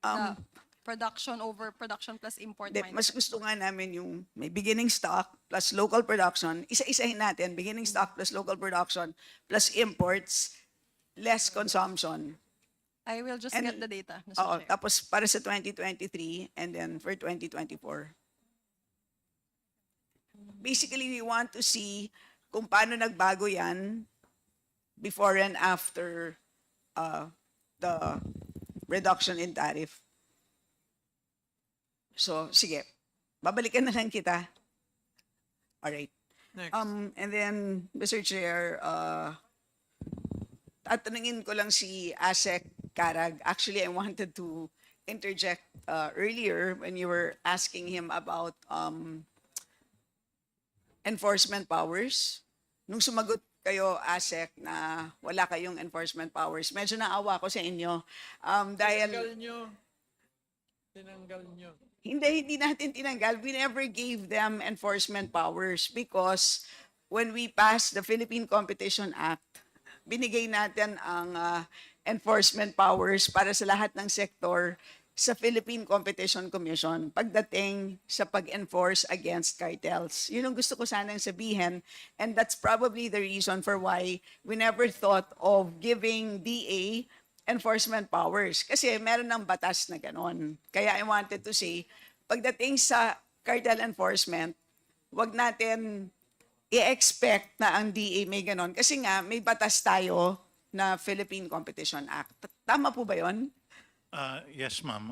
The production over production plus import Hindi, minus mas gusto nga namin yung may beginning stock plus local production. Isa-isahin natin, beginning stock plus local production plus imports, less consumption. I will just And- get the data, Mr. Oo, Chair. tapos para sa 2023 and then for 2024. Basically, we want to see kung paano nagbago yan before and after the reduction in tariff. So, sige. Babalikan na lang kita. Alright. Next. And then, Mr. Chair, tatanungin ko lang si Asek Karag. Actually, I wanted to interject earlier when you were asking him about enforcement powers. Nung sumagot kayo, Asek, na wala kayong enforcement powers, medyo naawa ko sa inyo. Dahil Tinanggal nyo. hindi natin tinanggal. We never gave them enforcement powers because when we passed the Philippine Competition Act, binigay natin ang enforcement powers para sa lahat ng sektor sa Philippine Competition Commission pagdating sa pag-enforce against cartels. Yun ang gusto ko sanang sabihin, and that's probably the reason for why we never thought of giving DA enforcement powers. Kasi meron ng batas na ganon. Kaya I wanted to say, pagdating sa cartel enforcement, wag natin i-expect na ang DA may ganon. Kasi nga, may batas tayo na Philippine Competition Act. Tama po ba yon? Yes, ma'am.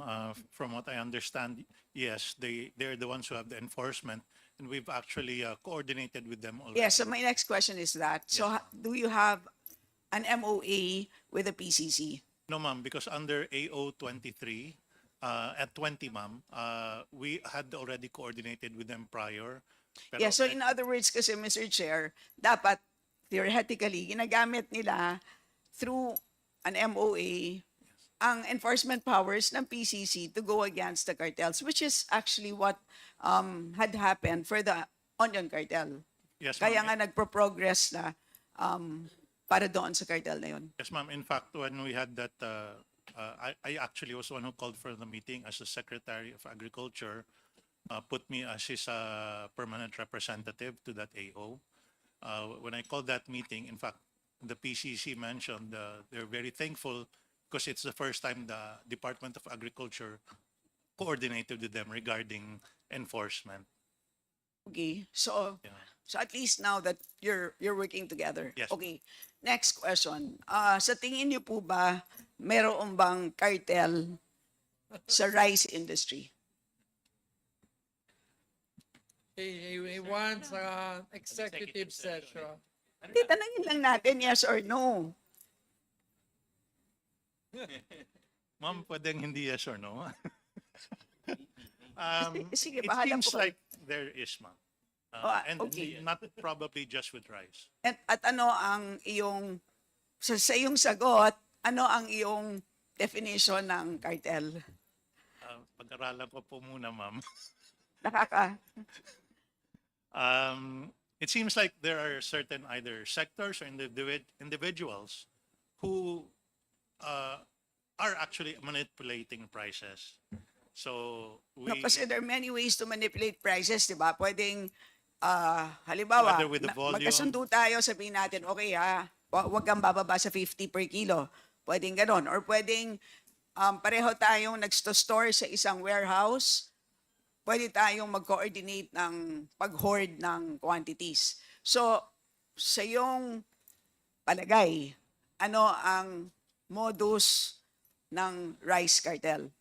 From what I understand, yes, they're the ones who have the enforcement, and we've actually coordinated with them already. Yes, so my next question is that. So do you have an MOA with the PCC? No, ma'am, because under AO 23 at 20, ma'am, we had already coordinated with them prior. Pero, Yeah, so in other words kasi, Mr. Chair, dapat theoretically, ginagamit nila through an MOA ang enforcement powers ng PCC to go against the cartels, which is actually what had happened for the onion cartel. yes, Kaya ma'am. nga nagpo-progress na para doon sa cartel na yun. Yes, ma'am. In fact, when we had that, I actually was the one who called for the meeting as the Secretary of Agriculture, put me as his permanent representative to that AO. When I called that meeting, in fact, the PCC mentioned they're very thankful because it's the first time the Department of Agriculture coordinated with them regarding enforcement. Okay, so Yeah. so at least now that you're working together. Yes. Okay. Next question. Sa tingin niyo po ba meron bang cartel sa rice industry? He wants executive session. Hindi, tanongin lang natin yes or no. Ma'am, pwedeng hindi yes or no? Sige, It bahala seems po. like there is, ma'am. And okay. not probably just with rice. At ano ang iyong, sa iyong sagot, ano ang iyong definition ng cartel? Pag-aralan ko po muna, ma'am. Nakaka... It seems like there are certain either sectors or individuals who are actually manipulating prices. So No, kasi there are many ways to manipulate prices, di ba? Pwedeng, halimbawa, Whether with the volume. magkasundo tayo, sabihin natin, okay wag kang bababa sa 50 per kilo. Pwedeng ganon. Or pwedeng pareho tayong nagsto-store sa isang warehouse, pwede tayong mag-coordinate ng pag-hoard ng quantities. So, sa iyong palagay, ano ang modus ng rice cartel?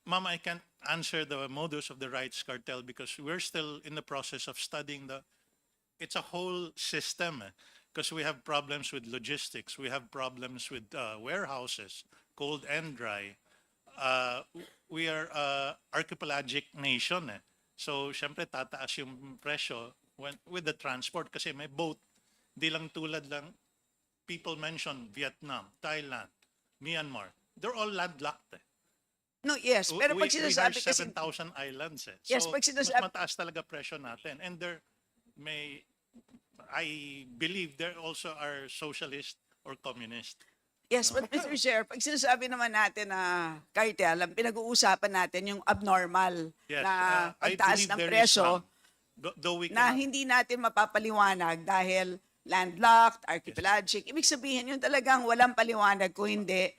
Ma'am, I can't answer the modus of the rights cartel because we're still in the process of studying it's a whole system because we have problems with logistics, we have problems with warehouses, cold and dry. We are archipelagic nation So, syempre tataas yung presyo with the transport kasi may boat. Di lang tulad lang people mention Vietnam, Thailand, Myanmar. They're all landlocked No, yes. Pero pag we sinasabi have kasi... 7,000 islands So, Yes, pag mas sinasabi... mataas talaga presyo natin. And I believe there also are socialist or communist. Yes, but Mr. Chair, pag sinasabi naman natin na cartel, ang pinag-uusapan natin yung abnormal Yes, na I pagtaas believe ng there is presyo some. Though we na cannot- hindi natin mapapaliwanag dahil landlocked, archipelagic. Ibig sabihin yun talagang walang paliwanag kung hindi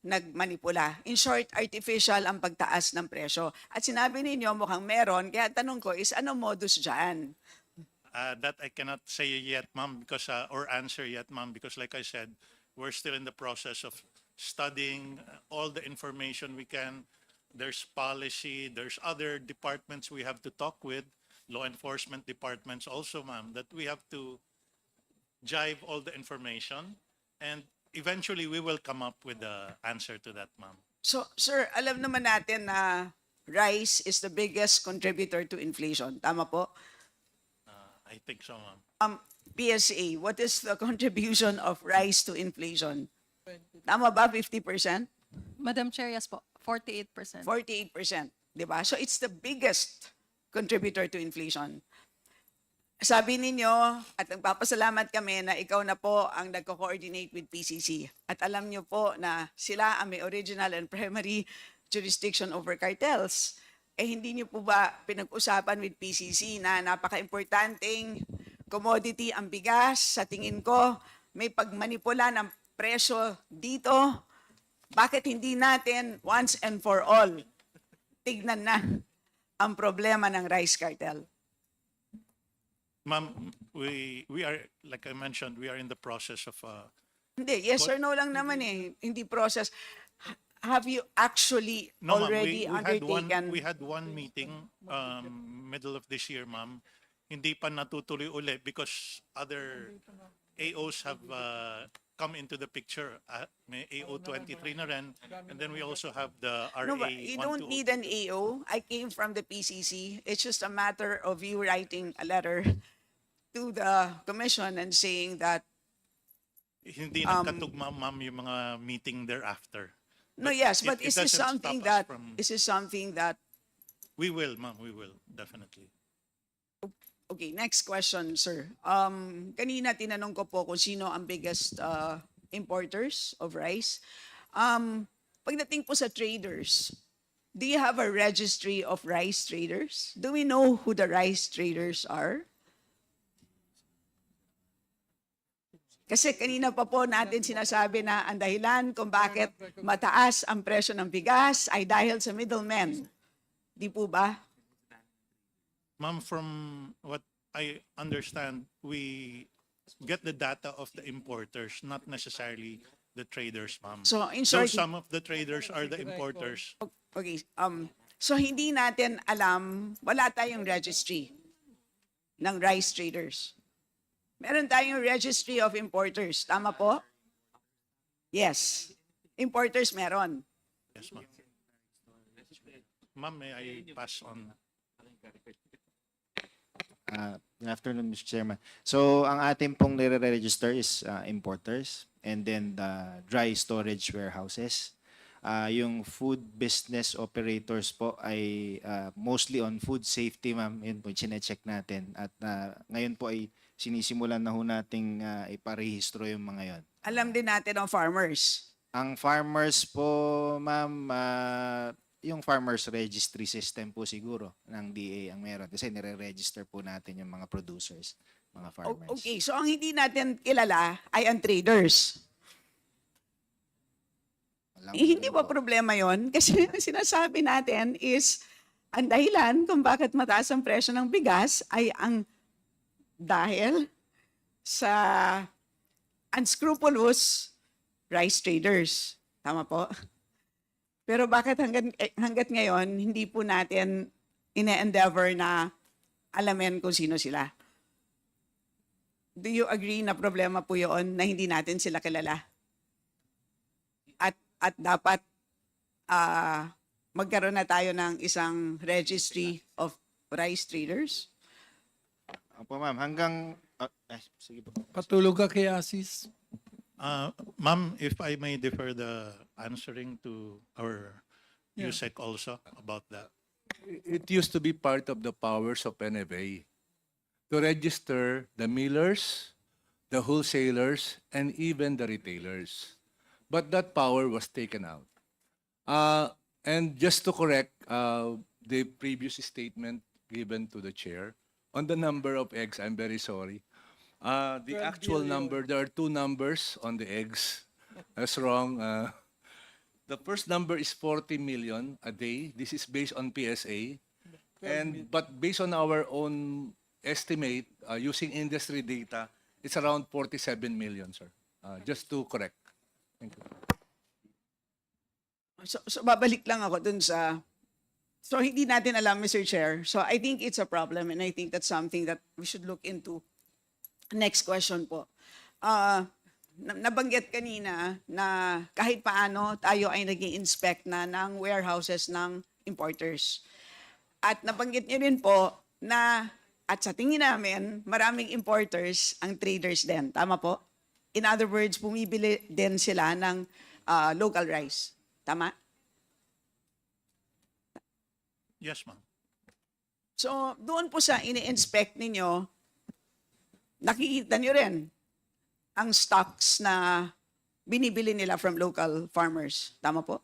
nagmanipula. In short, artificial ang pagtaas ng presyo. At sinabi ninyo mukhang meron, kaya tanong ko is ano modus dyan? That I cannot say yet, ma'am, because or answer yet, ma'am, because like I said, we're still in the process of studying all the information we can. There's policy, there's other departments we have to talk with, law enforcement departments also, ma'am, that we have to jive all the information, and eventually we will come up with the answer to that, ma'am. So, sir, alam naman natin na rice is the biggest contributor to inflation. Tama po? I think so, ma'am. PSA, what is the contribution of rice to inflation? Tama ba? 50%? Madam Chair, yes po, 48%. 48%. Di ba? So it's the biggest contributor to inflation. Sabi ninyo, at nagpapasalamat kami na ikaw na po ang nagko-coordinate with PCC. At alam nyo po na sila ang may original and primary jurisdiction over cartels. Eh hindi nyo po ba pinag-usapan with PCC na napaka-importanting commodity ang bigas? Sa tingin ko, may pagmanipula ng presyo dito. Bakit hindi natin once and for all tignan na ang problema ng rice cartel? Ma'am, we are, like I mentioned, we are in the process of Hindi, yes or no lang naman eh. Hindi process. Have you actually no, ma'am, already undertaken? we had one meeting middle of this year, ma'am. Hindi pa natutuloy uli because other AOs have come into the picture. May AO 23 na rin, and then we also have the RA No, but you don't need an AO. I came from the PCC. It's just a matter of you writing a letter to the commission and saying that Hindi nagkatugma, ma'am, yung mga meeting thereafter. no, yes, but it is this doesn't something stop us that from- is this something that We will, ma'am, we will, definitely. okay, next question, sir. Kanina tinanong ko po kung sino ang biggest importers of rice. Pagdating po sa traders, do you have a registry of rice traders? Do we know who the rice traders are? Kasi kanina pa po natin sinasabi na ang dahilan kung bakit mataas ang presyo ng bigas ay dahil sa middlemen. Di po ba? Ma'am, from what I understand, we get the data of the importers, not necessarily the traders, ma'am. So, in Though short, some of the traders are the importers. okay, so hindi natin alam, wala tayong registry ng rice traders. Meron tayong registry of importers. Tama po? Yes. Importers meron. Yes, ma'am. Ma'am, may I pass on? Good afternoon, Mr. Chairman. So, ang ating pong nire-register is importers and then the dry storage warehouses. Yung food business operators po ay mostly on food safety, ma'am. Yun po, chinecheck natin. At ngayon po ay sinisimulan na ho nating iparehistro yung mga yon. Alam din natin ang farmers. Ang farmers po, ma'am, yung farmers registry system po siguro ng DA ang meron. Kasi nire-register po natin yung mga producers, mga farmers. Okay, so ang hindi natin kilala ay ang traders. Hindi ba problema yon? Kasi ang sinasabi natin is, ang dahilan kung bakit mataas ang presyo ng bigas ay ang dahil sa unscrupulous rice traders. Tama po? Pero bakit hanggat ngayon, hindi po natin ine-endeavor na alamin kung sino sila? Do you agree na problema po yun na hindi natin sila kilala? At dapat magkaroon na tayo ng isang registry of rice traders? Opo, ma'am. Hanggang... sige po. Patulog ka kay Asis. Ma'am, if I may defer the answering to our USEC also about that. It used to be part of the powers of NFA to register the millers, the wholesalers, and even the retailers. But that power was taken out. And just to correct the previous statement given to the chair, on the number of eggs, I'm very sorry. The actual number, there are two numbers on the eggs. That's wrong. The first number is 40 million a day. This is based on PSA. But based on our own estimate, using industry data, it's around 47 million, sir. Just to correct. Thank you. So babalik lang ako dun sa, so hindi natin alam, Mr. Chair. So I think it's a problem and I think that's something that we should look into. Next question po. Nabanggit kanina na kahit paano tayo ay nag-i-inspect na ng warehouses ng importers. At nabanggit niyo rin po na, at sa tingin namin, maraming importers ang traders din. Tama po? In other words, bumibili din sila ng local rice. Tama? Yes, ma'am. So, doon po sa ini-inspect ninyo, nakikita nyo rin ang stocks na binibili nila from local farmers. Tama po?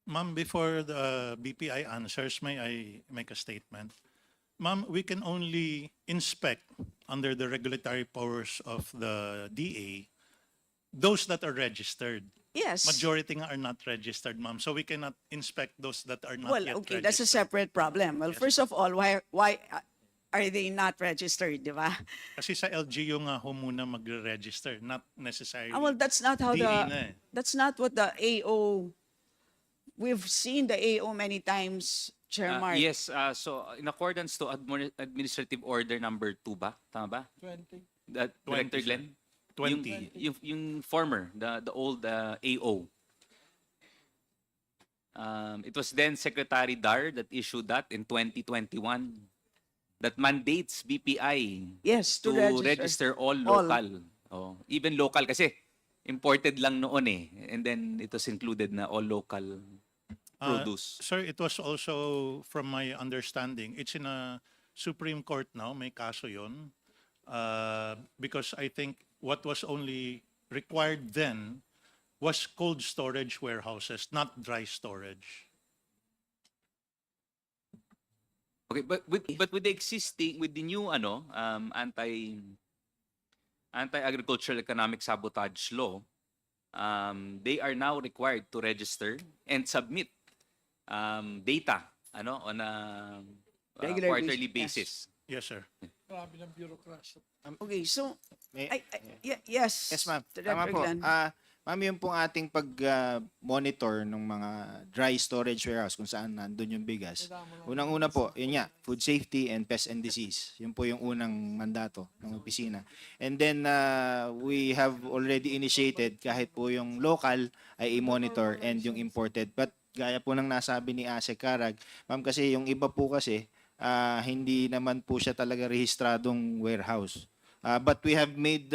Ma'am, before the BPI answers, may I make a statement? Ma'am, we can only inspect under the regulatory powers of the DA those that are registered. Yes. Majority nga are not registered, ma'am. So we cannot inspect those that are not Well, yet okay, registered. that's a separate problem. Well, first of all, why are they not registered, di ba? Kasi sa LGU nga ho muna magre-register, not necessarily. Well, that's not how DA na eh. that's not what the AO, we've seen the AO many times, Chair Mark. Yes, so in accordance to Administrative Order number 2 ba? Tama ba? 20. Director 20, Glenn? 20. Yung former, the old AO. It was then Secretary Dar that issued that in 2021 that mandates BPI Yes, to register all local. Oh, even local kasi imported lang noon eh. And then it was included na all local produce. Sir, it was also, from my understanding, it's in a Supreme Court now, may kaso yun. Because I think what was only required then was cold storage warehouses, not dry storage. Okay, but with the existing, with the new anti-agricultural economic sabotage law, they are now required to register and submit data on a Regular quarterly basis, basis. Yes, sir. Grabe ng bureaucracy. Okay, so, May- yes. Yes, ma'am. Director Tama po. Glenn. Ma'am, yung pong ating pag-monitor ng mga dry storage warehouse kung saan nandun yung bigas. Unang-una po, yun nga, food safety and pest and disease. Yun po yung unang mandato ng opisina. And then, we have already initiated kahit po yung local ay i-monitor and yung imported. But gaya po ng nasabi ni Ase Karag, ma'am, kasi yung iba po kasi, hindi naman po siya talaga rehistradong warehouse. But we have made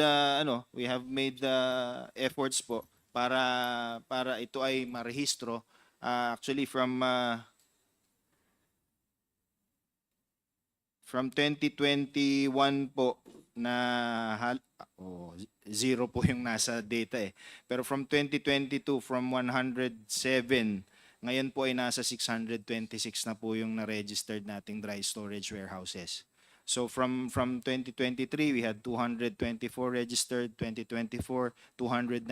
efforts po para ito ay marehistro. Actually from 2021 po na zero po yung nasa data eh. Pero from 2022 from 107 ngayon po ay nasa 626 na po yung na-registered nating dry storage warehouses. So from 2023, we had 224 registered, 2024, 295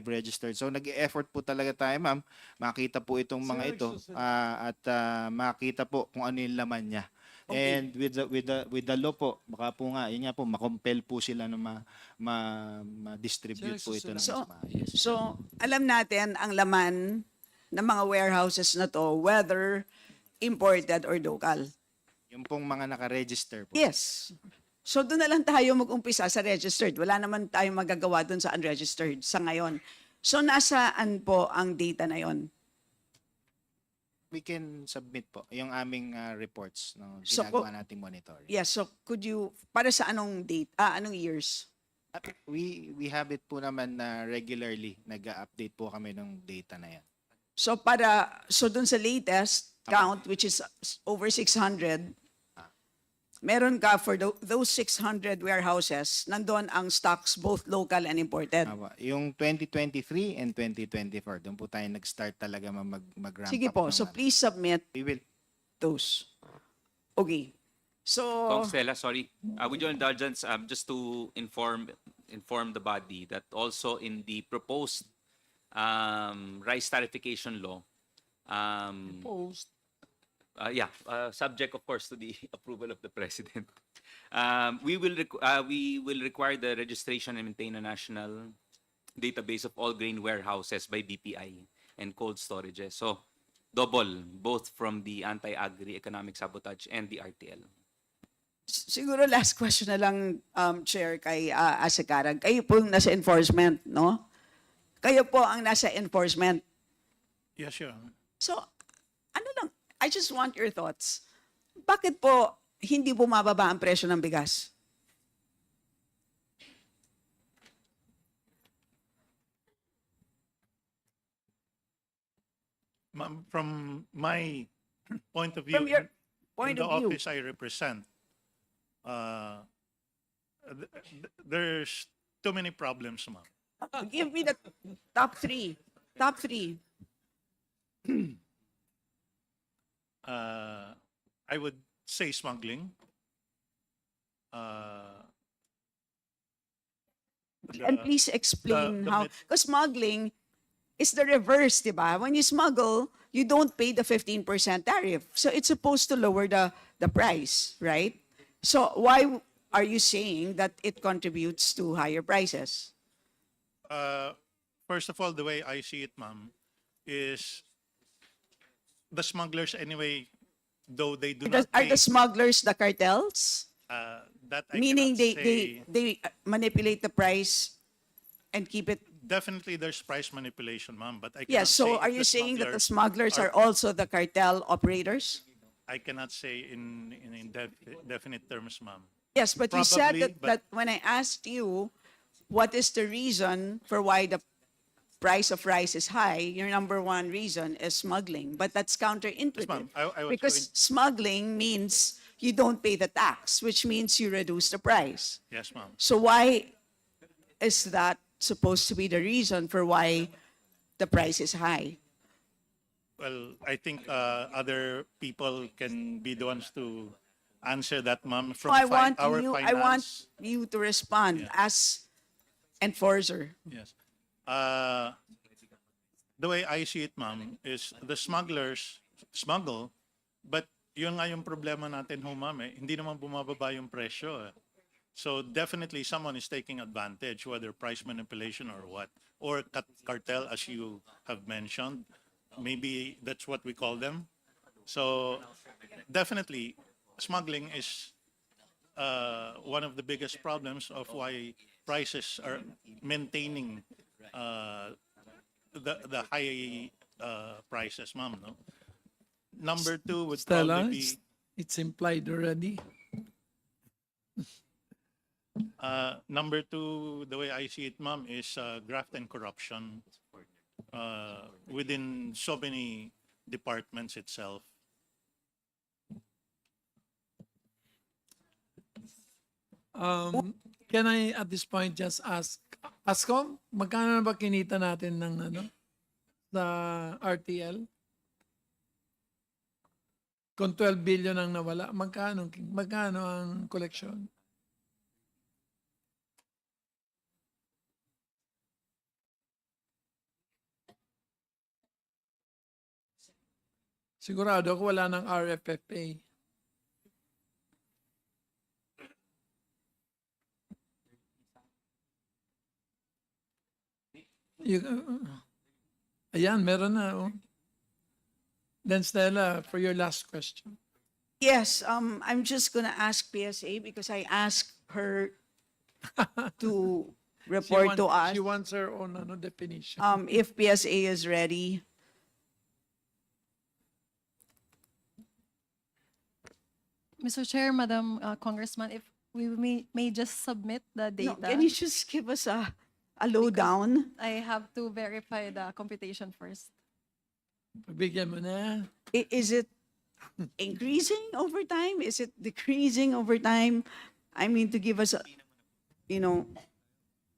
registered. So nag-e-effort po talaga tayo, ma'am. Makita po itong mga ito at makita po kung ano yung laman niya. Okay. And with the law po, baka po nga, yun nga po, makompel po sila na ma-distribute po ito ng mas maayos. So, alam natin ang laman ng mga warehouses na to, whether imported or local. Yung pong mga naka-register po. Yes. So doon na lang tayo mag-umpisa sa registered. Wala naman tayong magagawa doon sa unregistered sa ngayon. So nasaan po ang data na yon? We can submit po yung aming reports no So, ginagawa nating monitoring. Yes, so could you, para sa anong date, anong years? We have it po naman na regularly nag-update po kami ng data na yan. So doon sa latest count, which is over 600, meron ka for those 600 warehouses, nandun ang stocks both local and imported. Yung 2023 and 2024, doon po tayo nag-start talaga mag-ramp Sige up. po, so please submit We will. those. Okay. So, Kong Stella, sorry. With your indulgence, just to inform the body that also in the proposed rice tariffication law, Post. subject of course to the approval of the president. We will require the registration and maintain a national database of all grain warehouses by BPI and cold storages. So double, both from the anti-agri economic sabotage and the RTL. siguro last question na lang, Chair, kay Asakarag. Kayo po yung nasa enforcement, no? Kayo po ang nasa enforcement. Yes, Your Honor. So, ano lang, I just want your thoughts. Bakit po hindi bumababa ang presyo ng bigas? Ma'am, from my point of view, From your in point the of view. office I represent, there's too many problems, ma'am. Give me the top three. Top three. I would say smuggling. And please explain the how. met- Because smuggling is the reverse, di ba? When you smuggle, you don't pay the 15% tariff. So it's supposed to lower the price, right? So why are you saying that it contributes to higher prices? First of all, the way I see it, ma'am, is the smugglers anyway, though they do not Are pay, the smugglers the cartels? that I Meaning cannot say. they manipulate the price and keep it. Definitely there's price manipulation, ma'am, but I cannot Yes, say so if are you the saying that the smugglers smugglers are also the cartel operators? I cannot say in definite terms, ma'am. Yes, but you said Probably, but- that when I asked you what is the reason for why the price of rice is high, your number one reason is smuggling. But that's counterintuitive. ma'am. I was because smuggling means you don't pay the tax, which means you reduce the price. Yes, ma'am. So why is that supposed to be the reason for why the price is high? Well, I think other people can be the ones to answer that, ma'am. From I want our you. finance. I want you to respond as enforcer. Yes. The way I see it, ma'am, is the smugglers smuggle, but yun nga yung problema natin ho, ma'am, hindi naman bumababa yung presyo. So definitely someone is taking advantage, whether price manipulation or what, or cartel, as you have mentioned. Maybe that's what we call them. So definitely smuggling is one of the biggest problems of why prices are maintaining the high prices, ma'am. No? Number two would Stella, probably be it's implied already. number two. The way I see it, ma'am, is graft and corruption within so many departments itself. Can I at this point just ask, Ascom, magkano na ba kinita natin ng sa RTL? Kung 12 billion ang nawala, magkano ang koleksyon? Sigurado ako wala ng RFFA. Ayan, meron na. Oh. Then Stella, for your last question. Yes, I'm just gonna ask PSA because I asked her to report to us. She wants her own definition. If PSA is ready. Mr. Chair, Madam Congressman, if we may just submit the No, data. can you just give us a lowdown? I have to verify the computation first. Bigyan mo na. Is it increasing over time? Is it decreasing over time? I mean, to give us a,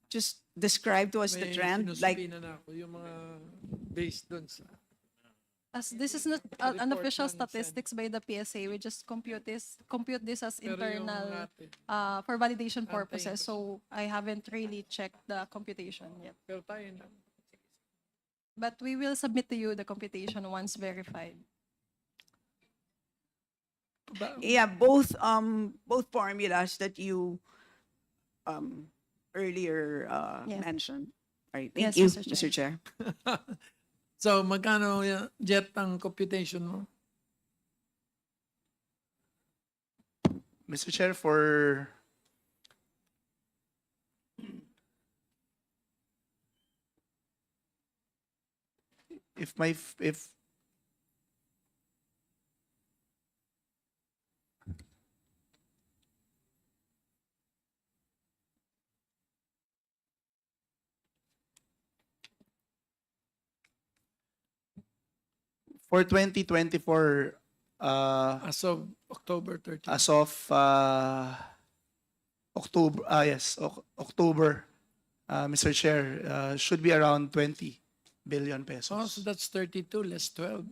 just describe to us the May trend. Like, sinusubinan na ako yung mga based dun sa As this is not unofficial statistics by the PSA, we just compute this as Pero yung internal atin, for validation antayin purposes. ko So I haven't really checked the computation yet. pero tayo na. But we will submit to you the computation once verified. Yeah, both formulas that you earlier Yes. mentioned. All right, Yes, thank you, Mr. Mr. Chair. So, magkano jet ang computation mo? Mr. Chair, for if for 2024, As of October 30. as of October, yes, October, Mr. Chair, should be around 20 billion pesos. Oh, so that's 32 less 12.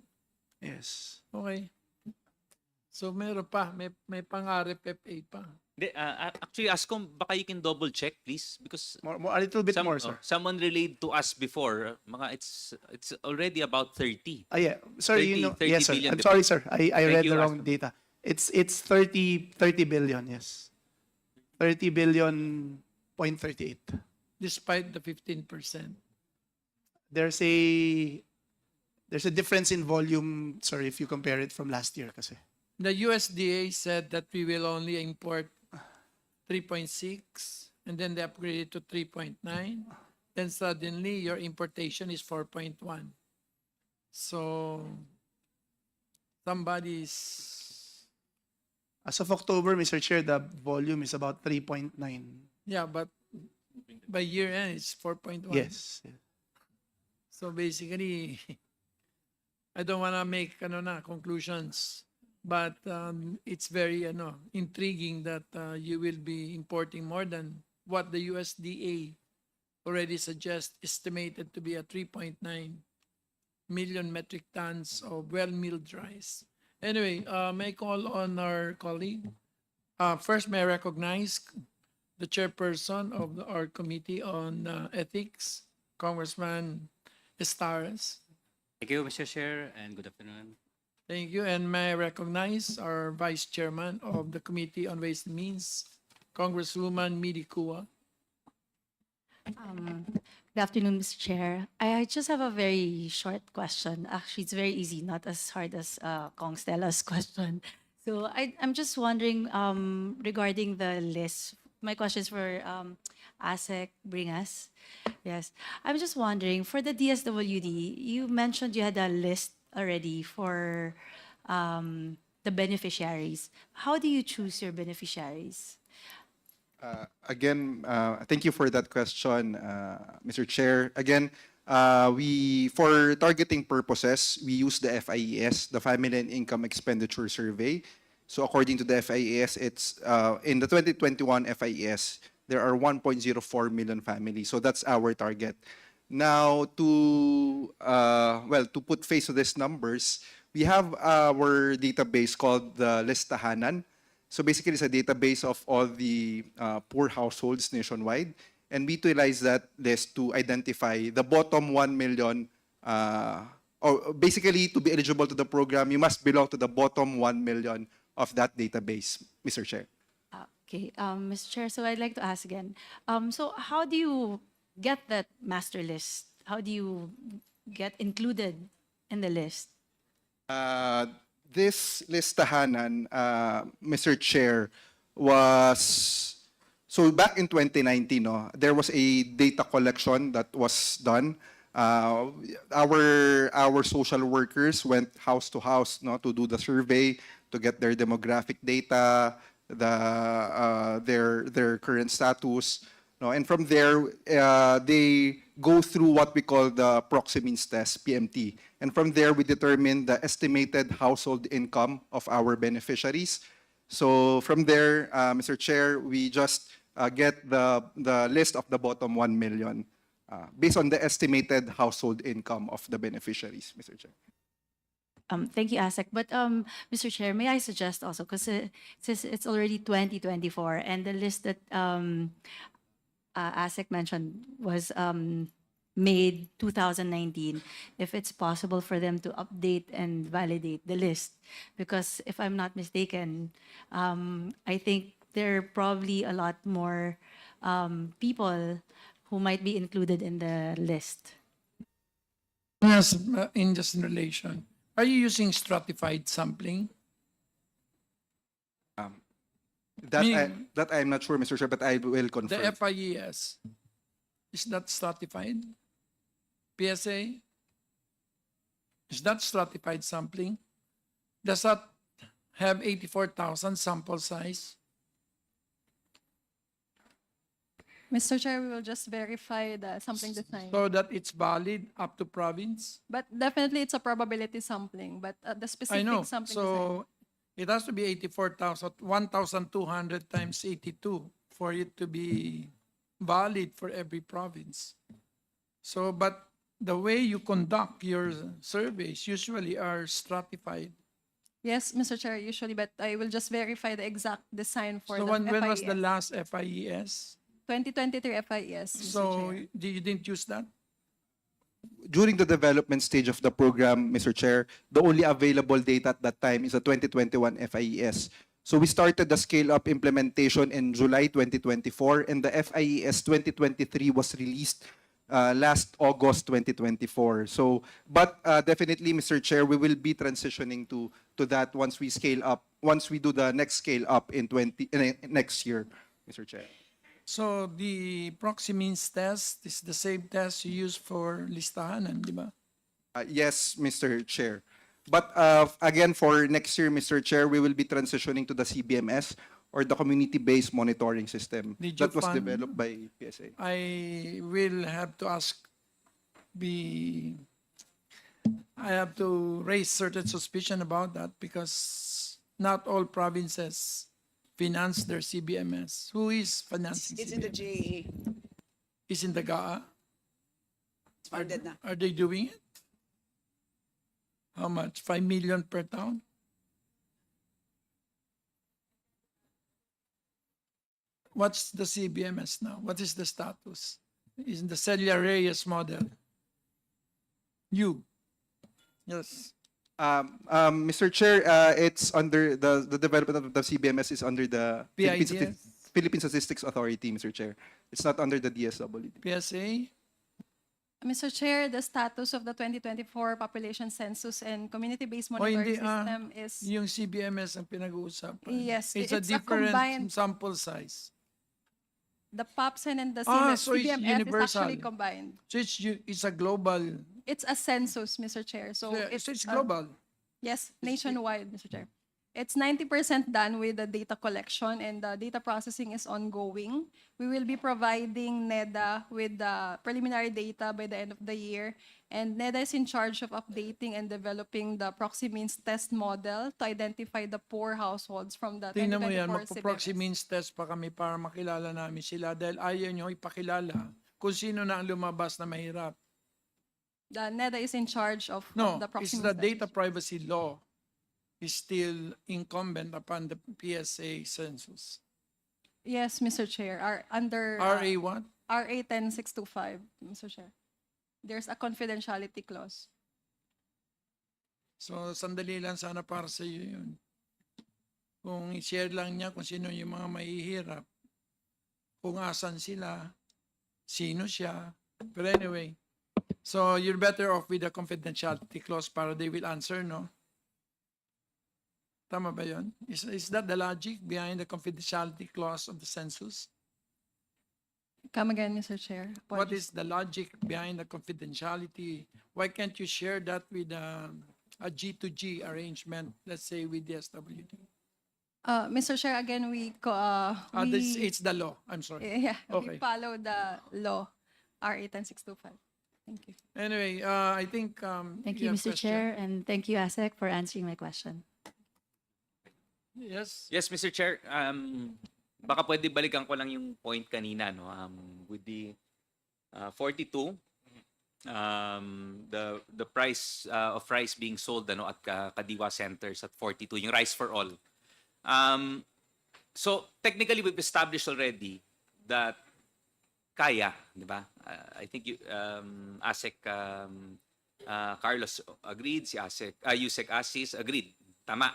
Yes. Okay. So meron pa, may pang-RFFA pa. Actually, Ascom, baka you can double check, please, because A little bit more, sir. someone relayed to us before, mga it's already about 30. Yeah. Sorry, 30 yes, sir. billion, I'm di ba? sorry, sir. I Thank read you, the wrong Ascom. data. It's 30 billion, yes. 30 billion point 38. Despite the 15%. There's a difference in volume, sorry, if you compare it from last year kasi. The USDA said that we will only import 3.6 and then they upgraded to 3.9. Then suddenly your importation is 4.1. So somebody's, As of October, Mr. Chair, the volume is about 3.9. yeah, but by year end it's 4.1. Yes. So basically, I don't want to make conclusions, but it's very intriguing that you will be importing more than what the USDA already suggests, estimated to be a 3.9 million metric tons of well-milled rice. Anyway, may I call on our colleague? First, may I recognize the chairperson of our committee on ethics, Congressman Estaras. Thank you, Mr. Chair, and good afternoon. Thank you. And may I recognize our Vice Chairman of the Committee on Ways and Means, Congresswoman Midi Kua. Good afternoon, Mr. Chair. I just have a very short question. Actually, it's very easy, not as hard as Kong Stella's question. So I'm just wondering regarding the list. My question is for ASEC Bringas. Yes. I'm just wondering, for the DSWD, you mentioned you had a list already for the beneficiaries. How do you choose your beneficiaries? Again, thank you for that question, Mr. Chair. Again, for targeting purposes, we use the FIES, the Family and Income Expenditure Survey. So according to the FIES, it's in the 2021 FIES, there are 1.04 million families. So that's our target. Now, to put face to these numbers, we have our database called the Listahanan. So basically, it's a database of all the poor households nationwide. And we utilize that list to identify the bottom 1 million, or basically to be eligible to the program, you must belong to the bottom 1 million of that database, Mr. Chair. Okay, Mr. Chair, so I'd like to ask again. So how do you get that master list? How do you get included in the list? This listahanan, Mr. Chair, was so back in 2019. There was a data collection that was done. Our social workers went house to house, to do the survey, to get their demographic data, their current status. And from there, they go through what we call the proxy means test, PMT. And from there, we determine the estimated household income of our beneficiaries. So from there, Mr. Chair, we just get the list of the bottom 1 million based on the estimated household income of the beneficiaries, Mr. Chair. Thank you, ASEC. But Mr. Chair, may I suggest also, because since it's already 2024 and the list that ASEC mentioned was made 2019, if it's possible for them to update and validate the list. Because if I'm not mistaken, I think there are probably a lot more people who might be included in the list. Yes, in just in relation. Are you using stratified sampling? That I'm not sure, Mr. Chair, but I will The confirm. FIES, is that stratified? PSA? Is that stratified sampling? Does that have 84,000 sample size? Mr. Chair, we will just verify the sampling design. So that it's valid up to province? But definitely it's a probability sampling, but the I specific know. sampling design. So it has to be 84,000, 1,200 times 82 for it to be valid for every province. So, but the way you conduct your surveys usually are stratified. Yes, Mr. Chair, usually, but I will just verify the exact design for So the when was the FIES. last FIES? 2023 FIES, Mr. So Chair. you didn't use that? During the development stage of the program, Mr. Chair, the only available data at that time is the 2021 FIES. So we started the scale-up implementation in July 2024, and the FIES 2023 was released last August 2024. So, but definitely, Mr. Chair, we will be transitioning to that once we scale up, once we do the next scale up in next year, Mr. Chair. So the proxy means test is the same test you use for listahanan, di ba? Yes, Mr. Chair. But again, for next year, Mr. Chair, we will be transitioning to the CBMS or the community-based monitoring system Did you that was fund- developed by PSA. I will have to I have to raise certain suspicion about that because not all provinces finance their CBMS. Who is financing It's in the CBMS? GAA. Is in the GAA? It's funded na. Are they doing it? How much? 5 million per town? What's the CBMS now? What is the status? Is the Celia Reyes model? You. Yes. Mr. Chair, it's under the development of the CBMS is under the PIDS? Philippine Statistics Authority, Mr. Chair. It's not under the DSWD. PSA? Mr. Chair, the status of the 2024 population census and community-based O monitoring hindi, system is, yung CBMS ang pinag-uusapan. Yes, It's a it's a different combined- sample size. the POPSEN and the So it's CBMS is universal. actually combined. So it's a global. It's a census, Mr. Chair. So Yeah, so it's uh, global. Yes, nationwide, Mr. Chair. It's 90% done with the data collection and the data processing is ongoing. We will be providing NEDA with the preliminary data by the end of the year. And NEDA is in charge of updating and developing the proxy means test model to identify the poor households from the Tingnan mo yan, 2024 magpo-proxy CBMS. means test pa kami para makilala namin sila dahil ayaw nyo ipakilala kung sino na ang lumabas na mahirap. The NEDA is in charge of No, the it's proxy the means data privacy law is still incumbent upon the PSA census. Yes, Mr. Chair. Under RA what? RA 10625, Mr. Chair. There's a confidentiality clause. So, sandali lang sana para sa iyo yun. Kung i-share lang niya kung sino yung mga mahihirap, kung asan sila, sino siya. But anyway, so you're better off with the confidentiality clause para they will answer, no? Tama ba yun? Is that the logic behind the confidentiality clause of the census? Come again, Mr. Chair. What Apologies. is the logic behind the confidentiality? Why can't you share that with a G2G arrangement, let's say with the SWD? Mr. Chair, again, It's the law. I'm sorry. Yeah, Okay. we follow the law, RA 10625. Thank you. Anyway, I think Thank you, have Mr. question. Chair, and thank you, ASEC, for answering my question. Yes. Yes, Mr. Chair. Baka pwede balikan ko lang yung point kanina, no? With the 42, the price of rice being sold at Kadiwa centers at 42, yung rice for all. So technically we've established already that kaya, di ba? I think ASEC Carlos agreed, si Yusek Asis agreed. Tama.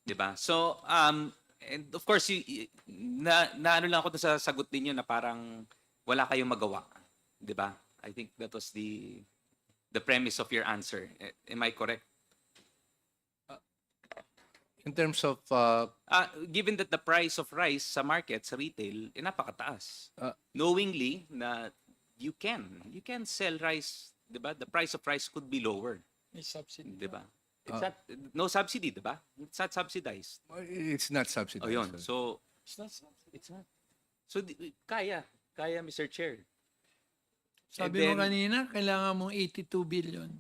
Di ba? So and of course ano lang ako sa sagot ninyo na parang wala kayong magawa, di ba? I think that was the premise of your answer. Am I correct? In terms of Given that the price of rice sa market, sa retail, napakataas. Knowingly na you can sell rice, 'di ba? The price of rice could be lower. May subsidy. 'Di ba? It's not no subsidy, 'di ba? It's not subsidized. it's not subsidized. Oh, yun. sir. So It's not subsidy. it's not. So kaya Mr. Chair. Sabi And mo then- kanina, kailangan mong 82 billion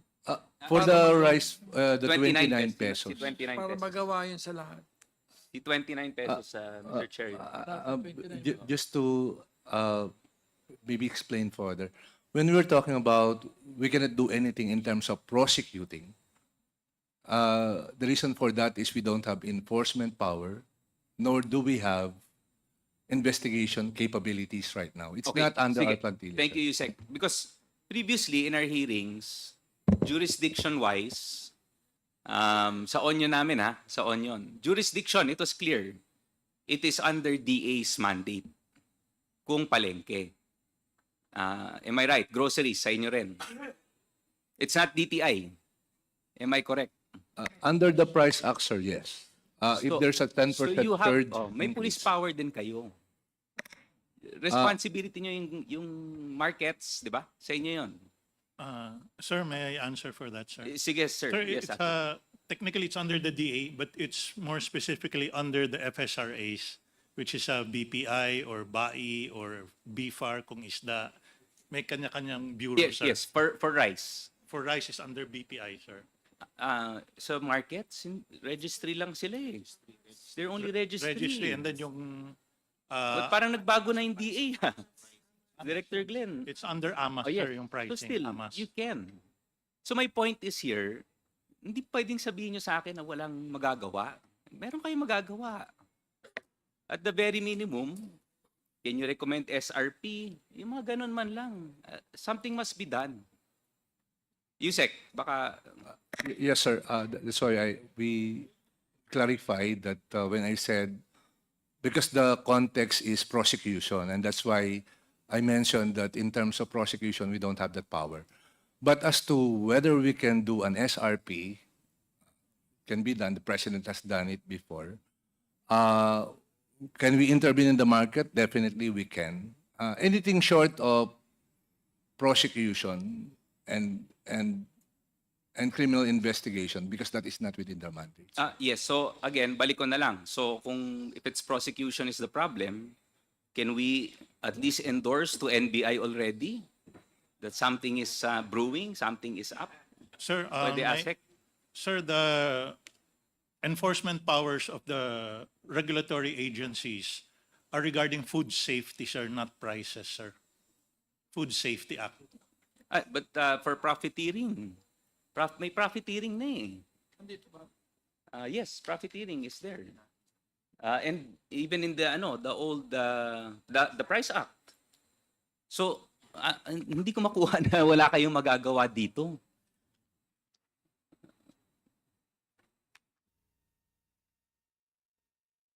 For the rice, the 29 29 pesos. pesos. Si 29 para pesos. magawa yun sa lahat. Si 29 pesos, Mr. Chair. Just to maybe explain further, when we're talking about we cannot do anything in terms of prosecuting, the reason for that is we don't have enforcement power, nor do we have investigation capabilities right now. It's Okay, not under sige. our plantilla. Thank you, Yusek. Because previously in our hearings, jurisdiction-wise, sa Onion namin sa Onion, jurisdiction, it was clear. It is under DA's mandate. Kung palengke. Am I right? Groceries, sa inyo rin. It's not DTI. Am I correct? Under the Price Act, sir, yes. If there's a 10% so you have, third may police increase. power din kayo. Responsibility nyo yung markets, di ba? Sa inyo yun. Sir, may I answer for that, sir? Sige, sir. Sir, Yes, it's, technically it's under the DA, but it's more specifically under the FSRAs, which is a BPI or BAI or BFAR kung isda. May kanya-kanyang bureau, yes, sir. yes, for rice. For rice is under BPI, sir. So markets, registry lang sila eh. They're only registry. Registry and then yung But parang nagbago na yung DA ha. Director Glenn. it's under AMAS, Oh, yes. sir, yung pricing. So still, AMAS. you can. So my point is here, hindi pwedeng sabihin nyo sa akin na walang magagawa. Meron kayong magagawa. At the very minimum, can you recommend SRP? Yung mga ganun man lang. Something must be done. Yusek, baka... Yes, sir. That's why we clarified that when I said, because the context is prosecution, and that's why I mentioned that in terms of prosecution, we don't have that power. But as to whether we can do an SRP, can be done. The president has done it before. Can we intervene in the market? Definitely we can. Anything short of prosecution and criminal investigation, because that is not within their mandate. Yes, so again, balik ko na lang. So if it's prosecution is the problem, can we at least endorse to NBI already that something is brewing, something is up? Sir, Pwede ASEC? Sir, the enforcement powers of the regulatory agencies are regarding food safety, sir, not prices, sir. Food Safety Act. But for profiteering, may profiteering na eh. Yes, profiteering is there. And even in the old the Price Act. So hindi ko makuha na wala kayong magagawa dito.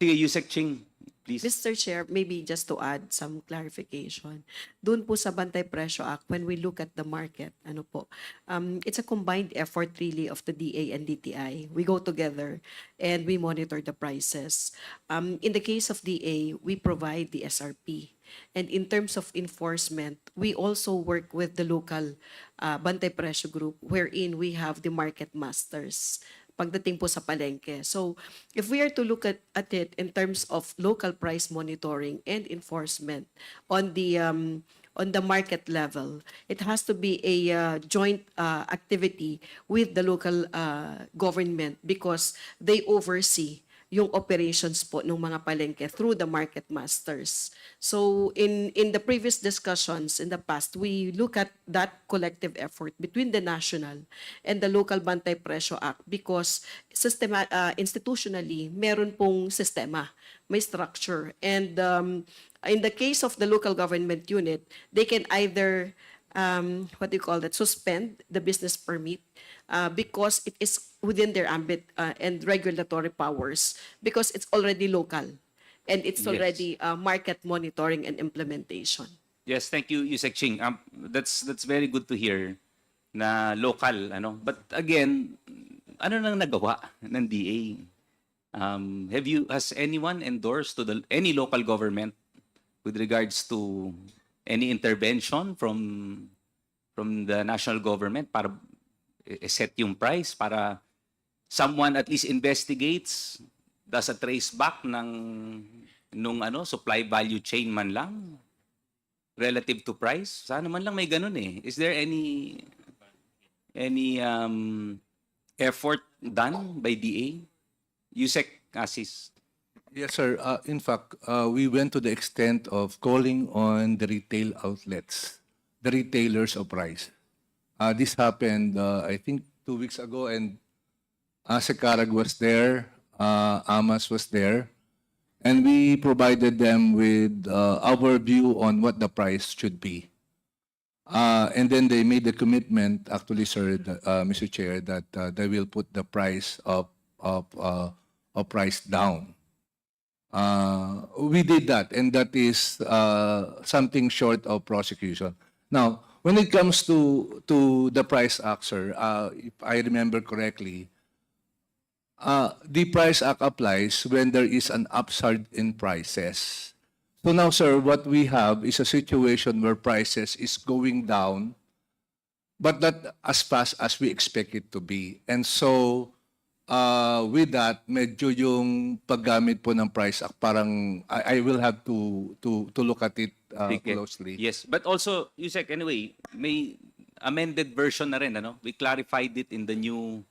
Sige, Yusek Ching, please. Mr. Chair, maybe just to add some clarification. Doon po sa Bantay Presyo Act, when we look at the market, it's a combined effort really of the DA and DTI. We go together and we monitor the prices. In the case of DA, we provide the SRP. And in terms of enforcement, we also work with the local Bantay Presyo group, wherein we have the market masters pagdating po sa palengke. So, if we are to look at it in terms of local price monitoring and enforcement on the market level, it has to be a joint activity with the local government because they oversee yung operations po ng mga palengke through the market masters. So in the previous discussions in the past, we look at that collective effort between the national and the local Bantay Presyo Act because institutionally, meron pong sistema, may structure. And in the case of the local government unit, they can either what do you call that, suspend the business permit because it is within their ambit and regulatory powers because it's already local and it's Yes. already market monitoring and implementation. Yes, thank you, Yusek Ching. That's very good to hear na local, ano. But again, ano nang nagawa ng DA? Has anyone endorsed to any local government with regards to any intervention from the national government para set yung price, para someone at least investigates, does a trace back nung supply value chain man lang relative to price? Sana man lang may ganun eh. Is there any effort done by DA? Yusek Asis. Yes, sir. In fact, we went to the extent of calling on the retail outlets, the retailers of rice. This happened, I think, 2 weeks ago, and Sekarag was there, Amas was there, and we provided them with our view on what the price should be. And then they made the commitment, actually, sir, Mr. Chair, that they will put the price of price down. We did that, and that is something short of prosecution. Now, when it comes to the Price Act, sir, if I remember correctly, the Price Act applies when there is an upsurge in prices. So now, sir, what we have is a situation where prices is going down, but not as fast as we expect it to be. And so, with that, medyo yung paggamit po ng Price Act, parang I will have to look at it closely. Yes, but also, Yusek, anyway, may amended version na rin, ano? We clarified it in the new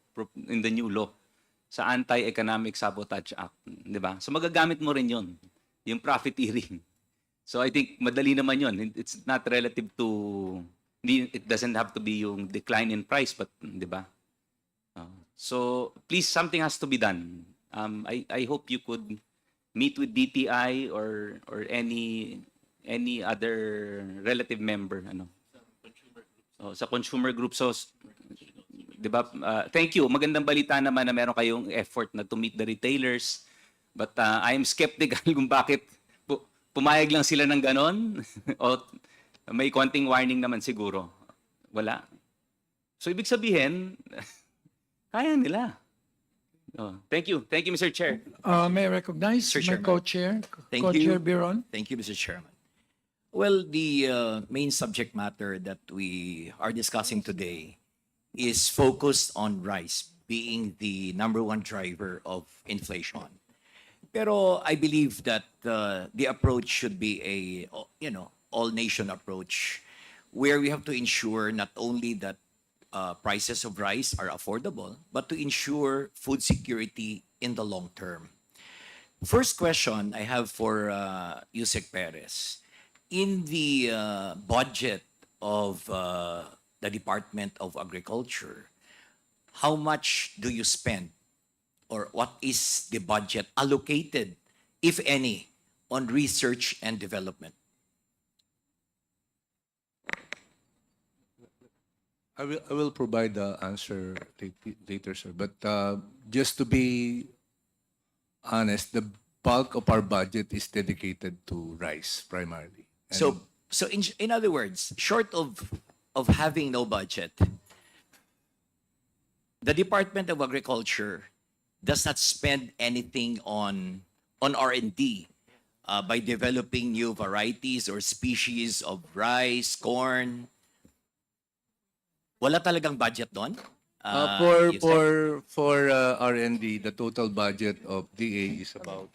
law sa Anti-Economic Sabotage Act, di ba? So magagamit mo rin yon, yung profiteering. So I think madali naman yon. It's not relative to, it doesn't have to be yung decline in price, but di ba? So please, something has to be done. I hope you could meet with DTI or any other relative member, ano. Sa consumer group. So, di ba? Thank you. Magandang balita naman na meron kayong effort na to meet the retailers. But I am skeptical kung bakit pumayag lang sila ng ganon. O may konting warning naman siguro. Wala. So ibig sabihin, kaya nila. Thank you. Thank you, Mr. Chair. May I recognize Sir my Chairman. co-chair, Thank co-chair you. Biron? Thank you, Mr. Chairman. Well, the main subject matter that we are discussing today is focused on rice being the #1 driver of inflation. Pero I believe that the approach should be a all-nation approach where we have to ensure not only that prices of rice are affordable, but to ensure food security in the long term. First question I have for Yusek Perez. In the budget of the Department of Agriculture, how much do you spend, or what is the budget allocated, if any, on research and development? I will provide the answer later, sir. But just to be honest, the bulk of our budget is dedicated to rice primarily. And So in other words, short of having no budget, the Department of Agriculture does not spend anything on R&D by developing new varieties or species of rice, corn. Wala talagang budget doon? For R&D, the total budget of DA is about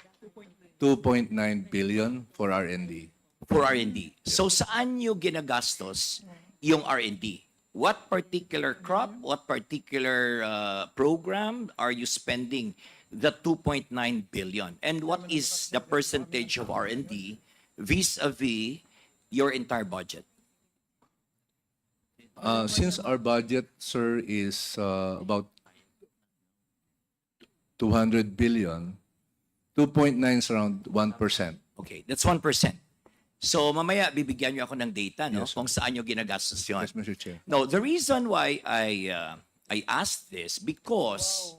2.9 billion for R&D. For R&D. So saan nyo ginagastos yung R&D? What particular crop, what particular program are you spending the 2.9 billion? And what is the percentage of R&D vis-a-vis your entire budget? Since our budget, sir, is about 200 billion, 2.9 is around 1%. Okay, that's 1%. So mamaya bibigyan niyo ako ng data, no? Yes, sir. Kung saan niyo ginagastos yun. Yes, Mr. Chair. No, the reason why I asked this because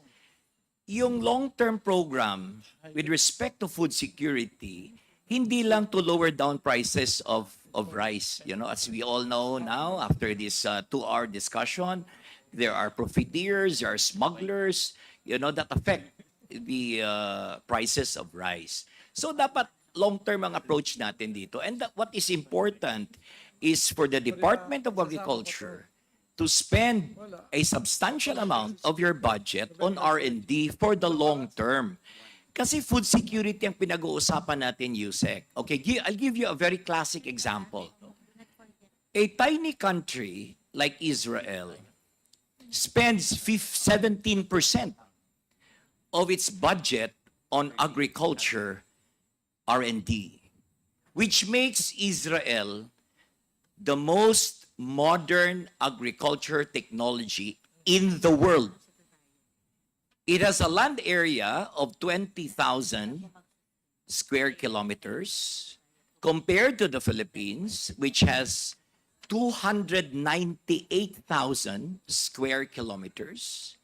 yung long-term program with respect to food security, hindi lang to lower down prices of rice. You know, as we all know now, after this 2-hour discussion, there are profiteers, there are smugglers, you know, that affect the prices of rice. So dapat long-term ang approach natin dito. And what is important is for the Department of Agriculture to spend a substantial amount of your budget on R&D for the long term. Kasi food security ang pinag-uusapan natin, Yusek. Okay, I'll give you a very classic example. A tiny country like Israel spends 17% of its budget on agriculture R&D, which makes Israel the most modern agriculture technology in the world. It has a land area of 20,000 square kilometers compared to the Philippines, which has 298,000 square kilometers,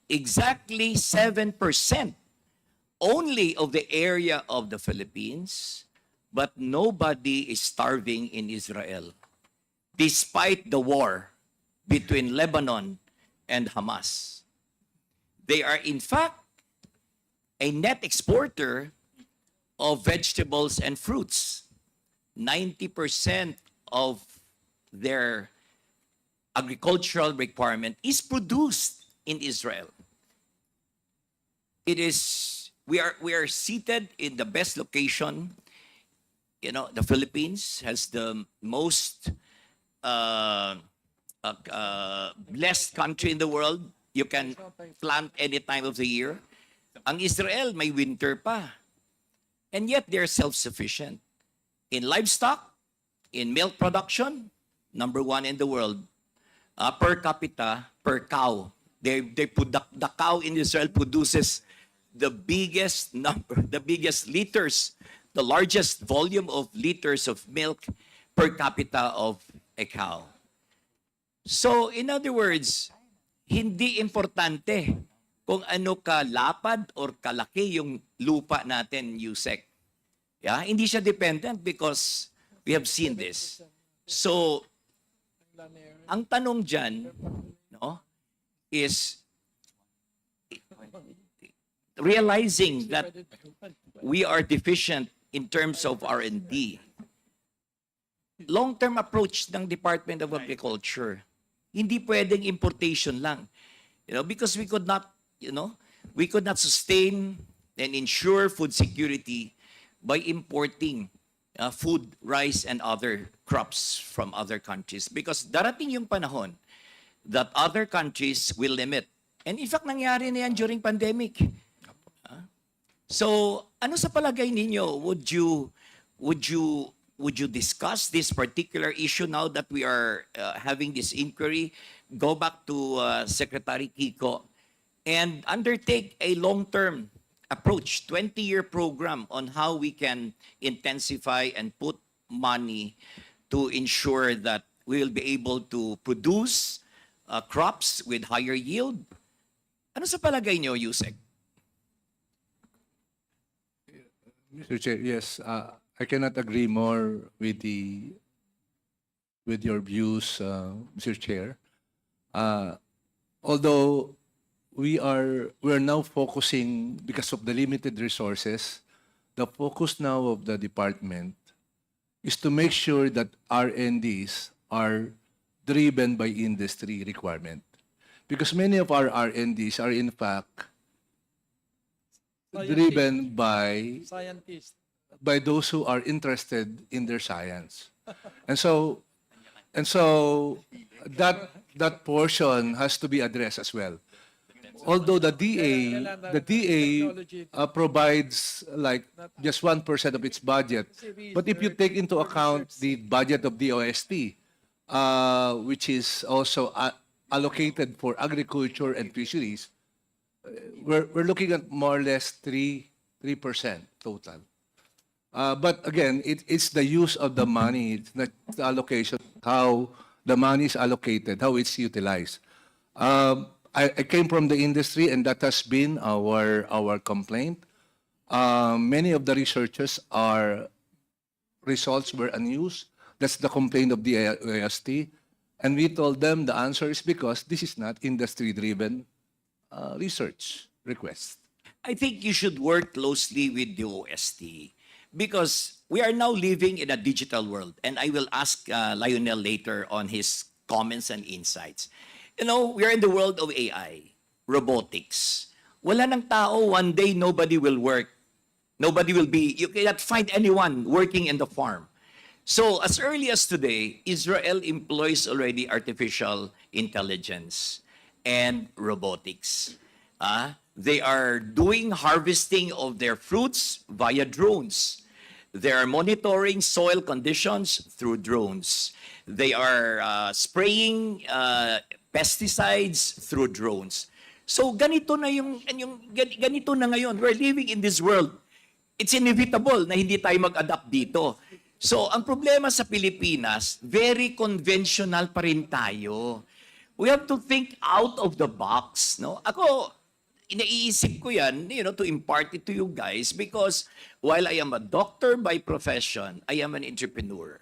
exactly 7% only of the area of the Philippines, but nobody is starving in Israel, despite the war between Lebanon and Hamas. They are, in fact, a net exporter of vegetables and fruits. 90% of their agricultural requirement is produced in Israel. It is, we are seated in the best location. You know, the Philippines has the most blessed country in the world. You can plant any time of the year. Ang Israel, may winter pa. And yet, they're self-sufficient. In livestock, in milk production, #1 in the world. Per capita, per cow. The cow in Israel produces the biggest number, the biggest liters, the largest volume of liters of milk per capita of a cow. So, in other words, hindi importante kung ano kalapad or kalaki yung lupa natin, Yusek. Yeah? Hindi siya dependent because we have seen this. So, ang tanong dyan, no, is realizing that we are deficient in terms of R&D. Long-term approach ng Department of Agriculture, hindi pwedeng importation lang. You know, because we could not sustain and ensure food security by importing food, rice, and other crops from other countries. Because darating yung panahon that other countries will limit. And in fact, nangyari na yan during pandemic. So, ano sa palagay ninyo? Would you discuss this particular issue now that we are having this inquiry? Go back to Secretary Kiko and undertake a long-term approach, 20-year program on how we can intensify and put money to ensure that we will be able to produce crops with higher yield. Ano sa palagay niyo, Yusek? Mr. Chair, yes, I cannot agree more with your views, Mr. Chair. Although we are now focusing, because of the limited resources, the focus now of the department is to make sure that R&Ds are driven by industry requirement. Because many of our R&Ds are in fact driven by Scientists. by those who are interested in their science. And so that portion has to be addressed as well. although the DA provides like just 1% of its budget, but if you take into account the budget of the OST, which is also allocated for agriculture and fisheries, we're looking at more or less 3% total. But again, it's the use of the money, it's not the allocation, how the money is allocated, how it's utilized. I came from the industry, and that has been our complaint. Many of the researchers results were unused. That's the complaint of the AST. And we told them the answer is because this is not industry-driven research request. I think you should work closely with the OST because we are now living in a digital world. And I will ask Lionel later on his comments and insights. You know, we are in the world of AI, robotics. Wala ng tao, one day nobody will work. Nobody will be, you cannot find anyone working in the farm. So as early as today, Israel employs already artificial intelligence and robotics. They are doing harvesting of their fruits via drones. They are monitoring soil conditions through drones. They are spraying pesticides through drones. So ganito na ganito na ngayon. We're living in this world. It's inevitable na hindi tayo mag-adapt dito. So ang problema sa Pilipinas, very conventional pa rin tayo. We have to think out of the box, no? Ako, iniisip ko yan, to impart it to you guys because while I am a doctor by profession, I am an entrepreneur.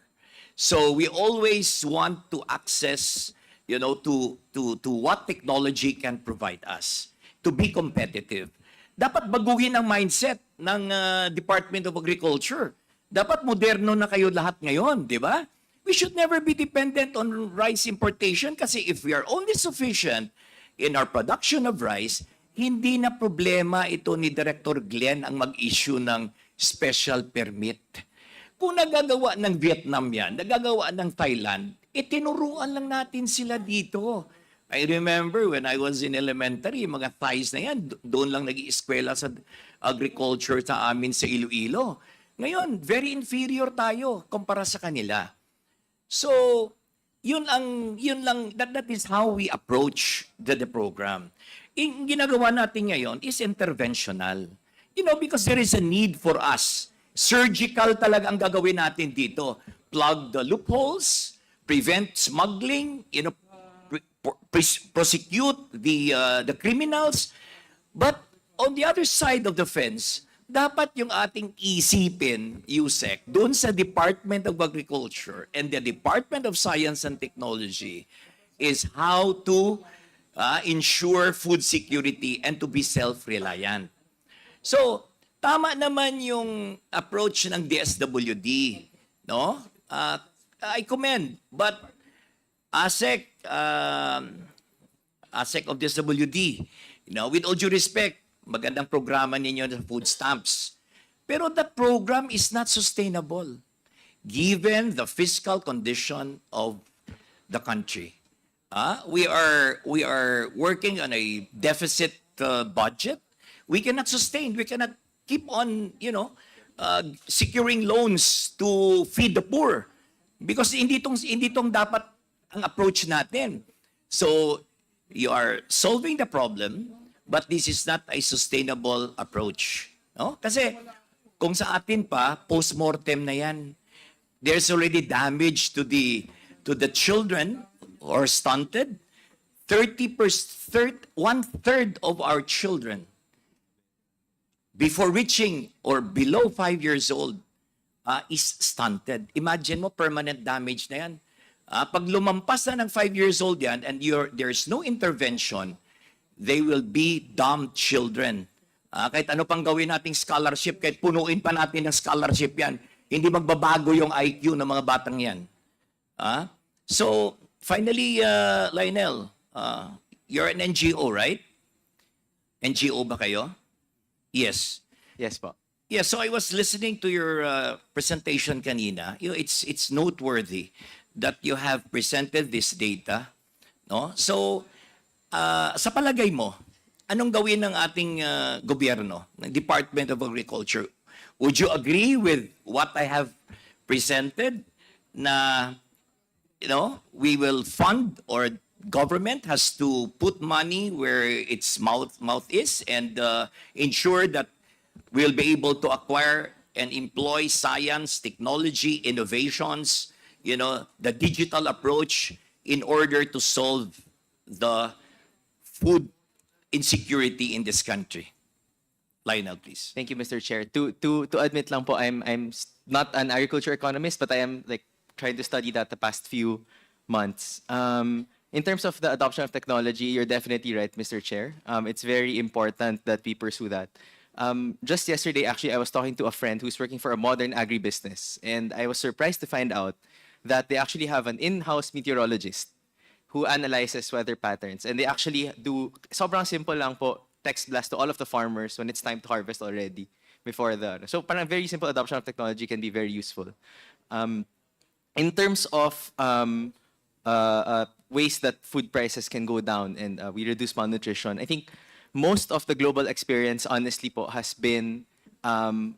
So we always want to access, to what technology can provide us to be competitive. Dapat baguhin ang mindset ng Department of Agriculture. Dapat moderno na kayo lahat ngayon, di ba? We should never be dependent on rice importation kasi if we are only sufficient in our production of rice, hindi na problema ito ni Director Glenn ang mag-issue ng special permit. Kung nagagawa ng Vietnam yan, nagagawa ng Thailand, tinuruan lang natin sila dito. I remember when I was in elementary, mga Thais na yan, doon lang nag-ieskwela sa agriculture sa amin sa Iloilo. Ngayon, very inferior tayo kumpara sa kanila. So, that is how we approach the program. Yung ginagawa natin ngayon is interventional. Because there is a need for us. Surgical talaga ang gagawin natin dito. Plug the loopholes, prevent smuggling, prosecute the criminals. But on the other side of the fence, dapat yung ating isipin, USEC, doon sa Department of Agriculture and the Department of Science and Technology is how to ensure food security and to be self-reliant. So, tama naman yung approach ng DSWD, no? I commend, but ASEC of DSWD, with all due respect, magandang programa ninyo sa food stamps. Pero the program is not sustainable given the fiscal condition of the country. We are working on a deficit budget. We cannot sustain. We cannot keep on, securing loans to feed the poor because hindi tong dapat ang approach natin. So you are solving the problem, but this is not a sustainable approach. No? Kasi kung sa atin pa, post-mortem na yan. There's already damage to the children who are stunted. 1/3 of our children before reaching or below 5 years old is stunted. Imagine mo, permanent damage na yan. Pag lumampas na ng 5 years old yan and there's no intervention, they will be dumb children. Kahit ano pang gawin nating scholarship, kahit punuin pa natin ng scholarship yan, hindi magbabago yung IQ ng mga batang yan. So, finally, Lionel, you're an NGO, right? NGO ba kayo? Yes. Yes po. Yeah, so I was listening to your presentation kanina. It's noteworthy that you have presented this data, no? So, sa palagay mo, anong gawin ng ating gobyerno, ng Department of Agriculture? Would you agree with what I have presented na, we will fund, or government has to put money where its mouth is, and ensure that we'll be able to acquire and employ science, technology, innovations, the digital approach in order to solve the food insecurity in this country. Lionel, please. Thank you, Mr. Chair. To admit lang po, I'm not an agriculture economist, but I am trying to study that the past few months. In terms of the adoption of technology, you're definitely right, Mr. Chair. It's very important that we pursue that. Just yesterday, actually, I was talking to a friend who's working for a modern agribusiness, and I was surprised to find out that they actually have an in-house meteorologist who analyzes weather patterns, and they actually do sobrang simple lang po, text blast to all of the farmers when it's time to harvest already before so parang very simple adoption of technology can be very useful. In terms of ways that food prices can go down and we reduce malnutrition, I think most of the global experience, honestly po, has been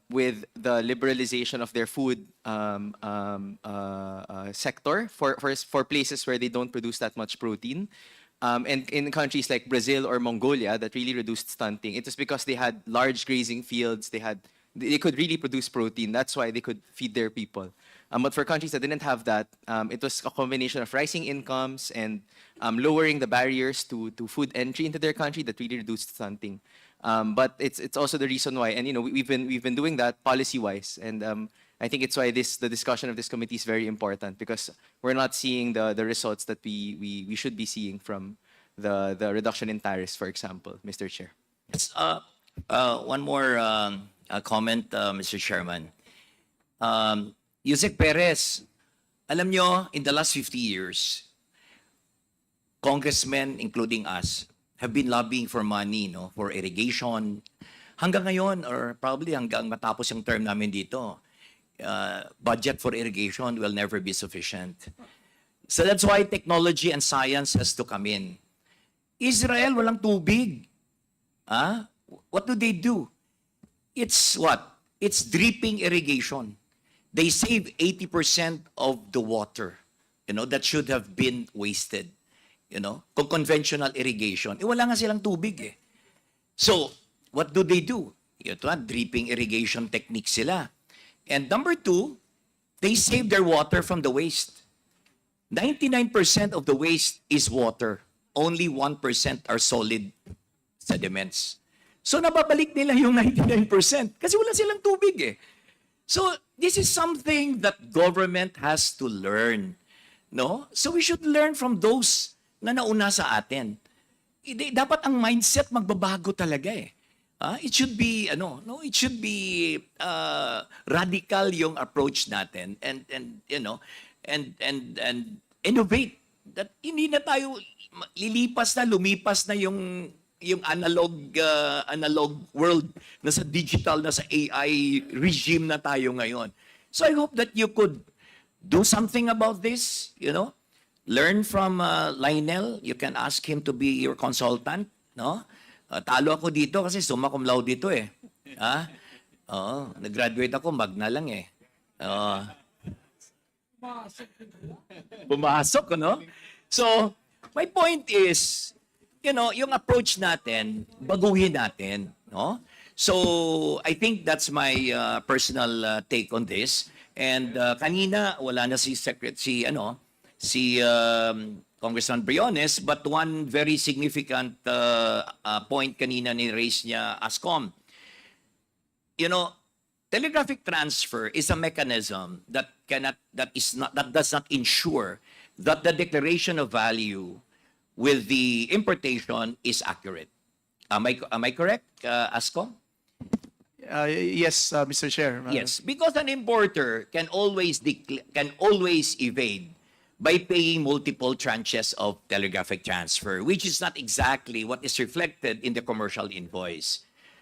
with the liberalization of their food sector for places where they don't produce that much protein. And in countries like Brazil or Mongolia that really reduced stunting, it was because they had large grazing fields, they could really produce protein. That's why they could feed their people. But for countries that didn't have that, it was a combination of rising incomes and lowering the barriers to food entry into their country that really reduced stunting. But it's also the reason why, and we've been doing that policy-wise, and I think it's why the discussion of this committee is very important, because we're not seeing the results that we should be seeing from the reduction in tariffs, for example, Mr. Chair. Yes, one more comment, Mr. Chairman. Yusek Perez, alam nyo, in the last 50 years, congressmen, including us, have been lobbying for money, for irrigation. Hanggang ngayon, or probably hanggang matapos yung term namin dito, budget for irrigation will never be sufficient. So that's why technology and science has to come in. Israel, walang tubig. What do? It's what? It's dripping irrigation. They save 80% of the water, that should have been wasted. Kung conventional irrigation, wala nga silang tubig eh. So, what do? Dripping irrigation technique sila. And number two, they save their water from the waste. 99% of the waste is water. Only 1% are solid sediments. So, nababalik nila yung 99% kasi wala silang tubig eh. So, this is something that government has to learn. So, we should learn from those na nauna sa atin. Dapat ang mindset magbabago talaga eh. It should be radical yung approach natin and innovate. That hindi na tayo lumipas na yung analog world, nasa digital, nasa AI regime na tayo ngayon. So I hope that you could do something about this, Learn from Lionel. You can ask him to be your consultant, talo ako dito kasi summa cum laude dito eh. Nag-graduate ako, magna lang eh. Pumasok, So, my point is, yung approach natin, baguhin natin, So, I think that's my personal take on this. And kanina, wala na si Congressman Briones, but one very significant point kanina ni-raise niya ASCOM. Telegraphic transfer is a mechanism that does not ensure that the declaration of value with the importation is accurate. Am I correct, ASCOM? Yes, Mr. Chair. Yes, because an importer can always evade by paying multiple tranches of telegraphic transfer, which is not exactly what is reflected in the commercial invoice.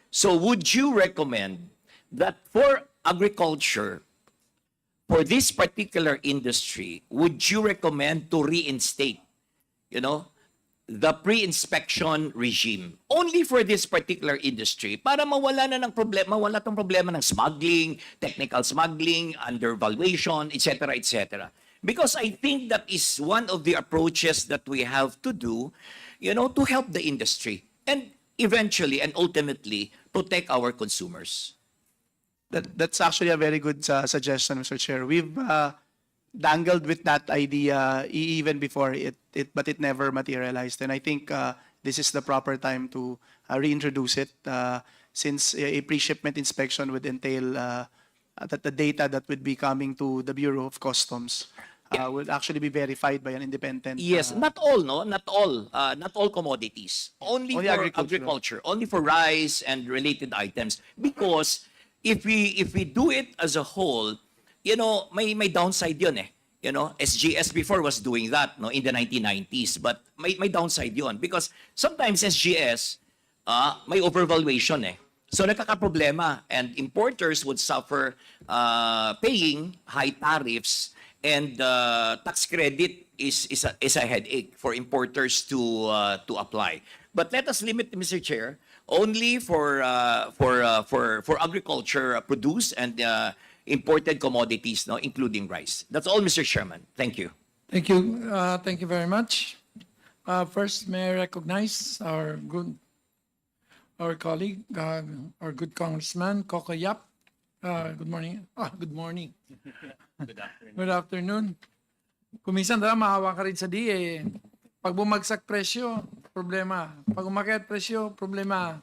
So would you recommend that for agriculture, for this particular industry, would you recommend to reinstate, the pre-inspection regime only for this particular industry para mawala na ng problema, mawala tong problema ng smuggling, technical smuggling, undervaluation, etc., etc. Because I think that is one of the approaches that we have to do, to help the industry and eventually and ultimately protect our consumers. That's actually a very good suggestion, Mr. Chair. We've dangled with that idea even before but it never materialized. And I think this is the proper time to reintroduce it since a pre-shipment inspection would entail that the data that would be coming to the Bureau of Customs would actually be verified by an independent. Yes, not all, no, not all commodities. Only Only for agriculture. agriculture, only for rice and related items. Because if we do it as a whole, may downside yun eh. SGS before was doing that, no, in the 1990s, but may downside yun because sometimes SGS may overvaluation eh. So nakakaproblema and importers would suffer paying high tariffs and tax credit is a headache for importers to apply. But let us limit, Mr. Chair, only for agriculture produce and imported commodities, no, including rice. That's all, Mr. Chairman. Thank you. Thank you. Thank you very much. First, may I recognize our colleague, our good Congressman, Coco Yap. Good morning. Good morning. Good afternoon. Kung minsan maawa ka rin sa DA. Pag bumagsak presyo, problema. Pag umakyat presyo, problema.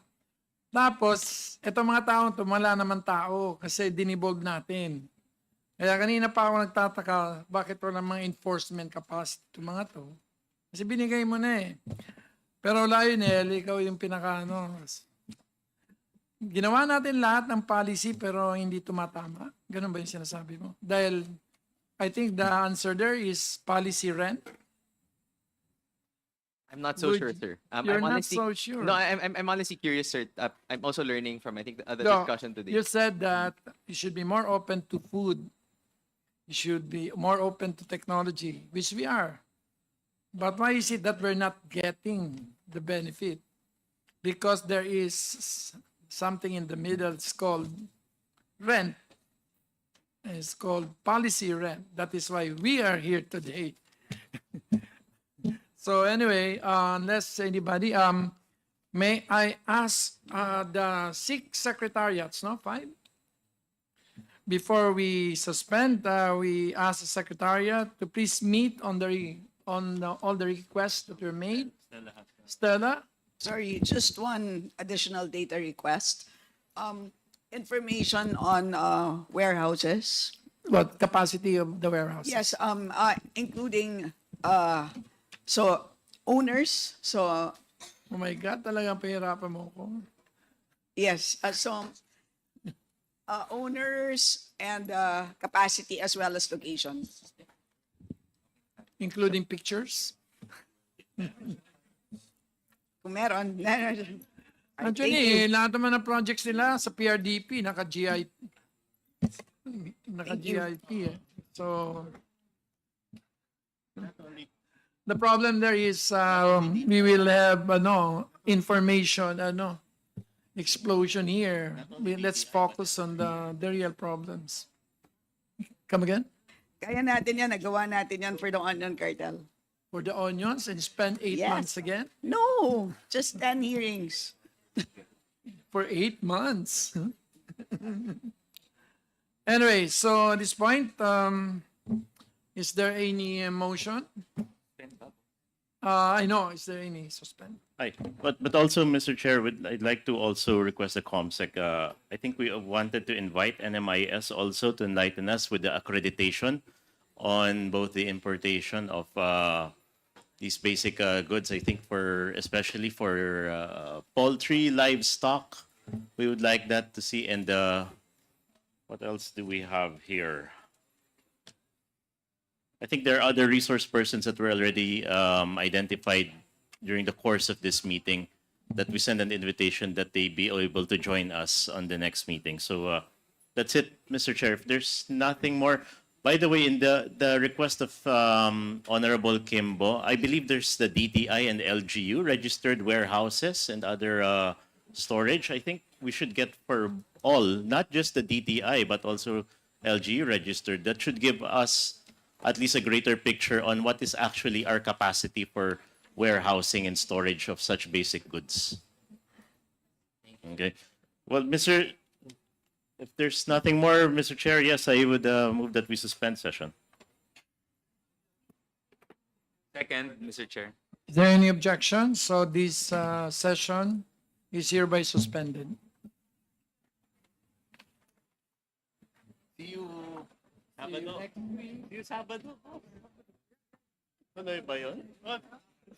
Tapos, etong mga taong to, wala naman tao kasi dinibold natin. Kaya kanina pa ako nagtataka, bakit wala mga enforcement capacity itong mga to? Kasi binigay mo na eh. Pero Lionel, ikaw yung ginawa natin lahat ng policy pero hindi tumatama. Ganun ba yung sinasabi mo? Dahil I think the answer there is policy rent. I'm not so sure, sir. You're I'm not honestly, so sure. No, I'm honestly curious, sir. I'm also learning from, I think, the other No, discussion today. you said that you should be more open to food. You should be more open to technology, which we are. But why is it that we're not getting the benefit? Because there is something in the middle. It's called rent. It's called policy rent. That is why we are here today. So anyway, unless anybody, may I ask the 6 secretariats, no, 5? Before we suspend, we ask the secretariat to please meet on all the requests that were made. Stella? Sorry, just one additional data request. Information on warehouses. What capacity of the warehouse? Yes, including owners. So Oh my God, talagang pahirapan mo ko. yes, owners and capacity as well as location. Including pictures? Kung meron. Actually, lahat naman ng projects nila sa PRDP, naka-GIP. Naka-GIP eh. So, the problem there is we will have information, explosion here. Let's focus on the real problems. Come again? Kaya natin yan, nagawa natin yan for the onion cartel. For the onions and spend 8 Yes. months again? No, just 10 hearings. For 8 months. Anyway, so at this point, is there any motion? I know, is there any suspend? Hi, but also, Mr. Chair, I'd like to also request a COMSEC. I think we wanted to invite NMIS also to enlighten us with the accreditation on both the importation of these basic goods. I think especially for poultry, livestock, we would like that to see. And what else do we have here? I think there are other resource persons that were already identified during the course of this meeting that we send an invitation that they be able to join us on the next meeting. So that's it, Mr. Chair. If there's nothing more, By the way, in the request of Honorable Kimbo, I believe there's the DTI and LGU, registered warehouses and other storage. I think we should get for all, not just the DTI, but also LGU registered. That should give us at least a greater picture on what is actually our capacity for warehousing and storage of such basic goods. Okay. Well, if there's nothing more, Mr. Chair, yes, I would move that we suspend session. Second, Mr. Chair. Is there any objection? So this session is hereby suspended. See you Sabado. See you Sabado. Ano ba yun?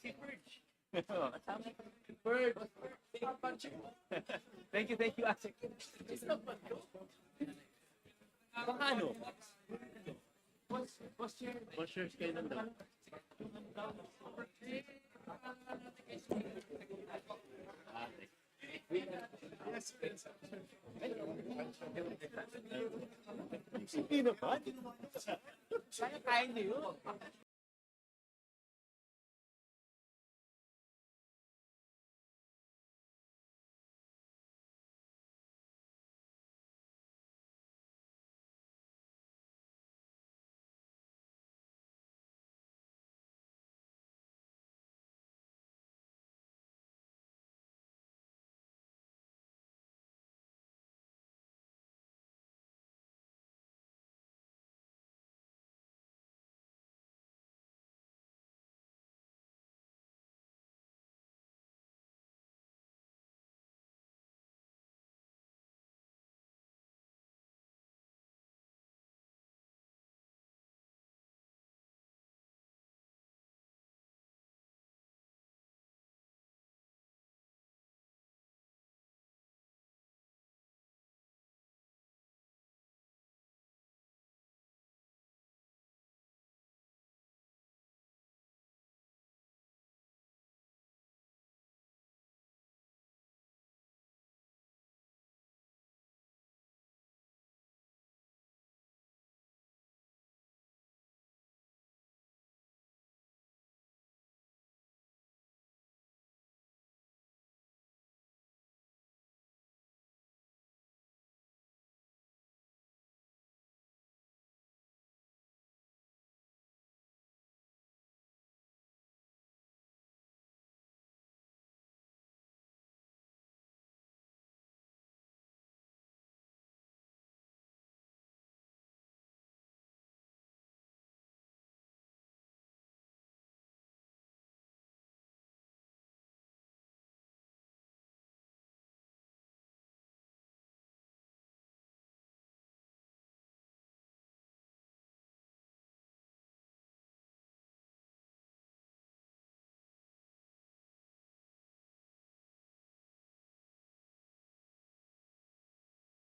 Si Purge. Purge. Thank you, Asik. Baka ano? What's your scale number? Sino ba? Kaya niyo yun?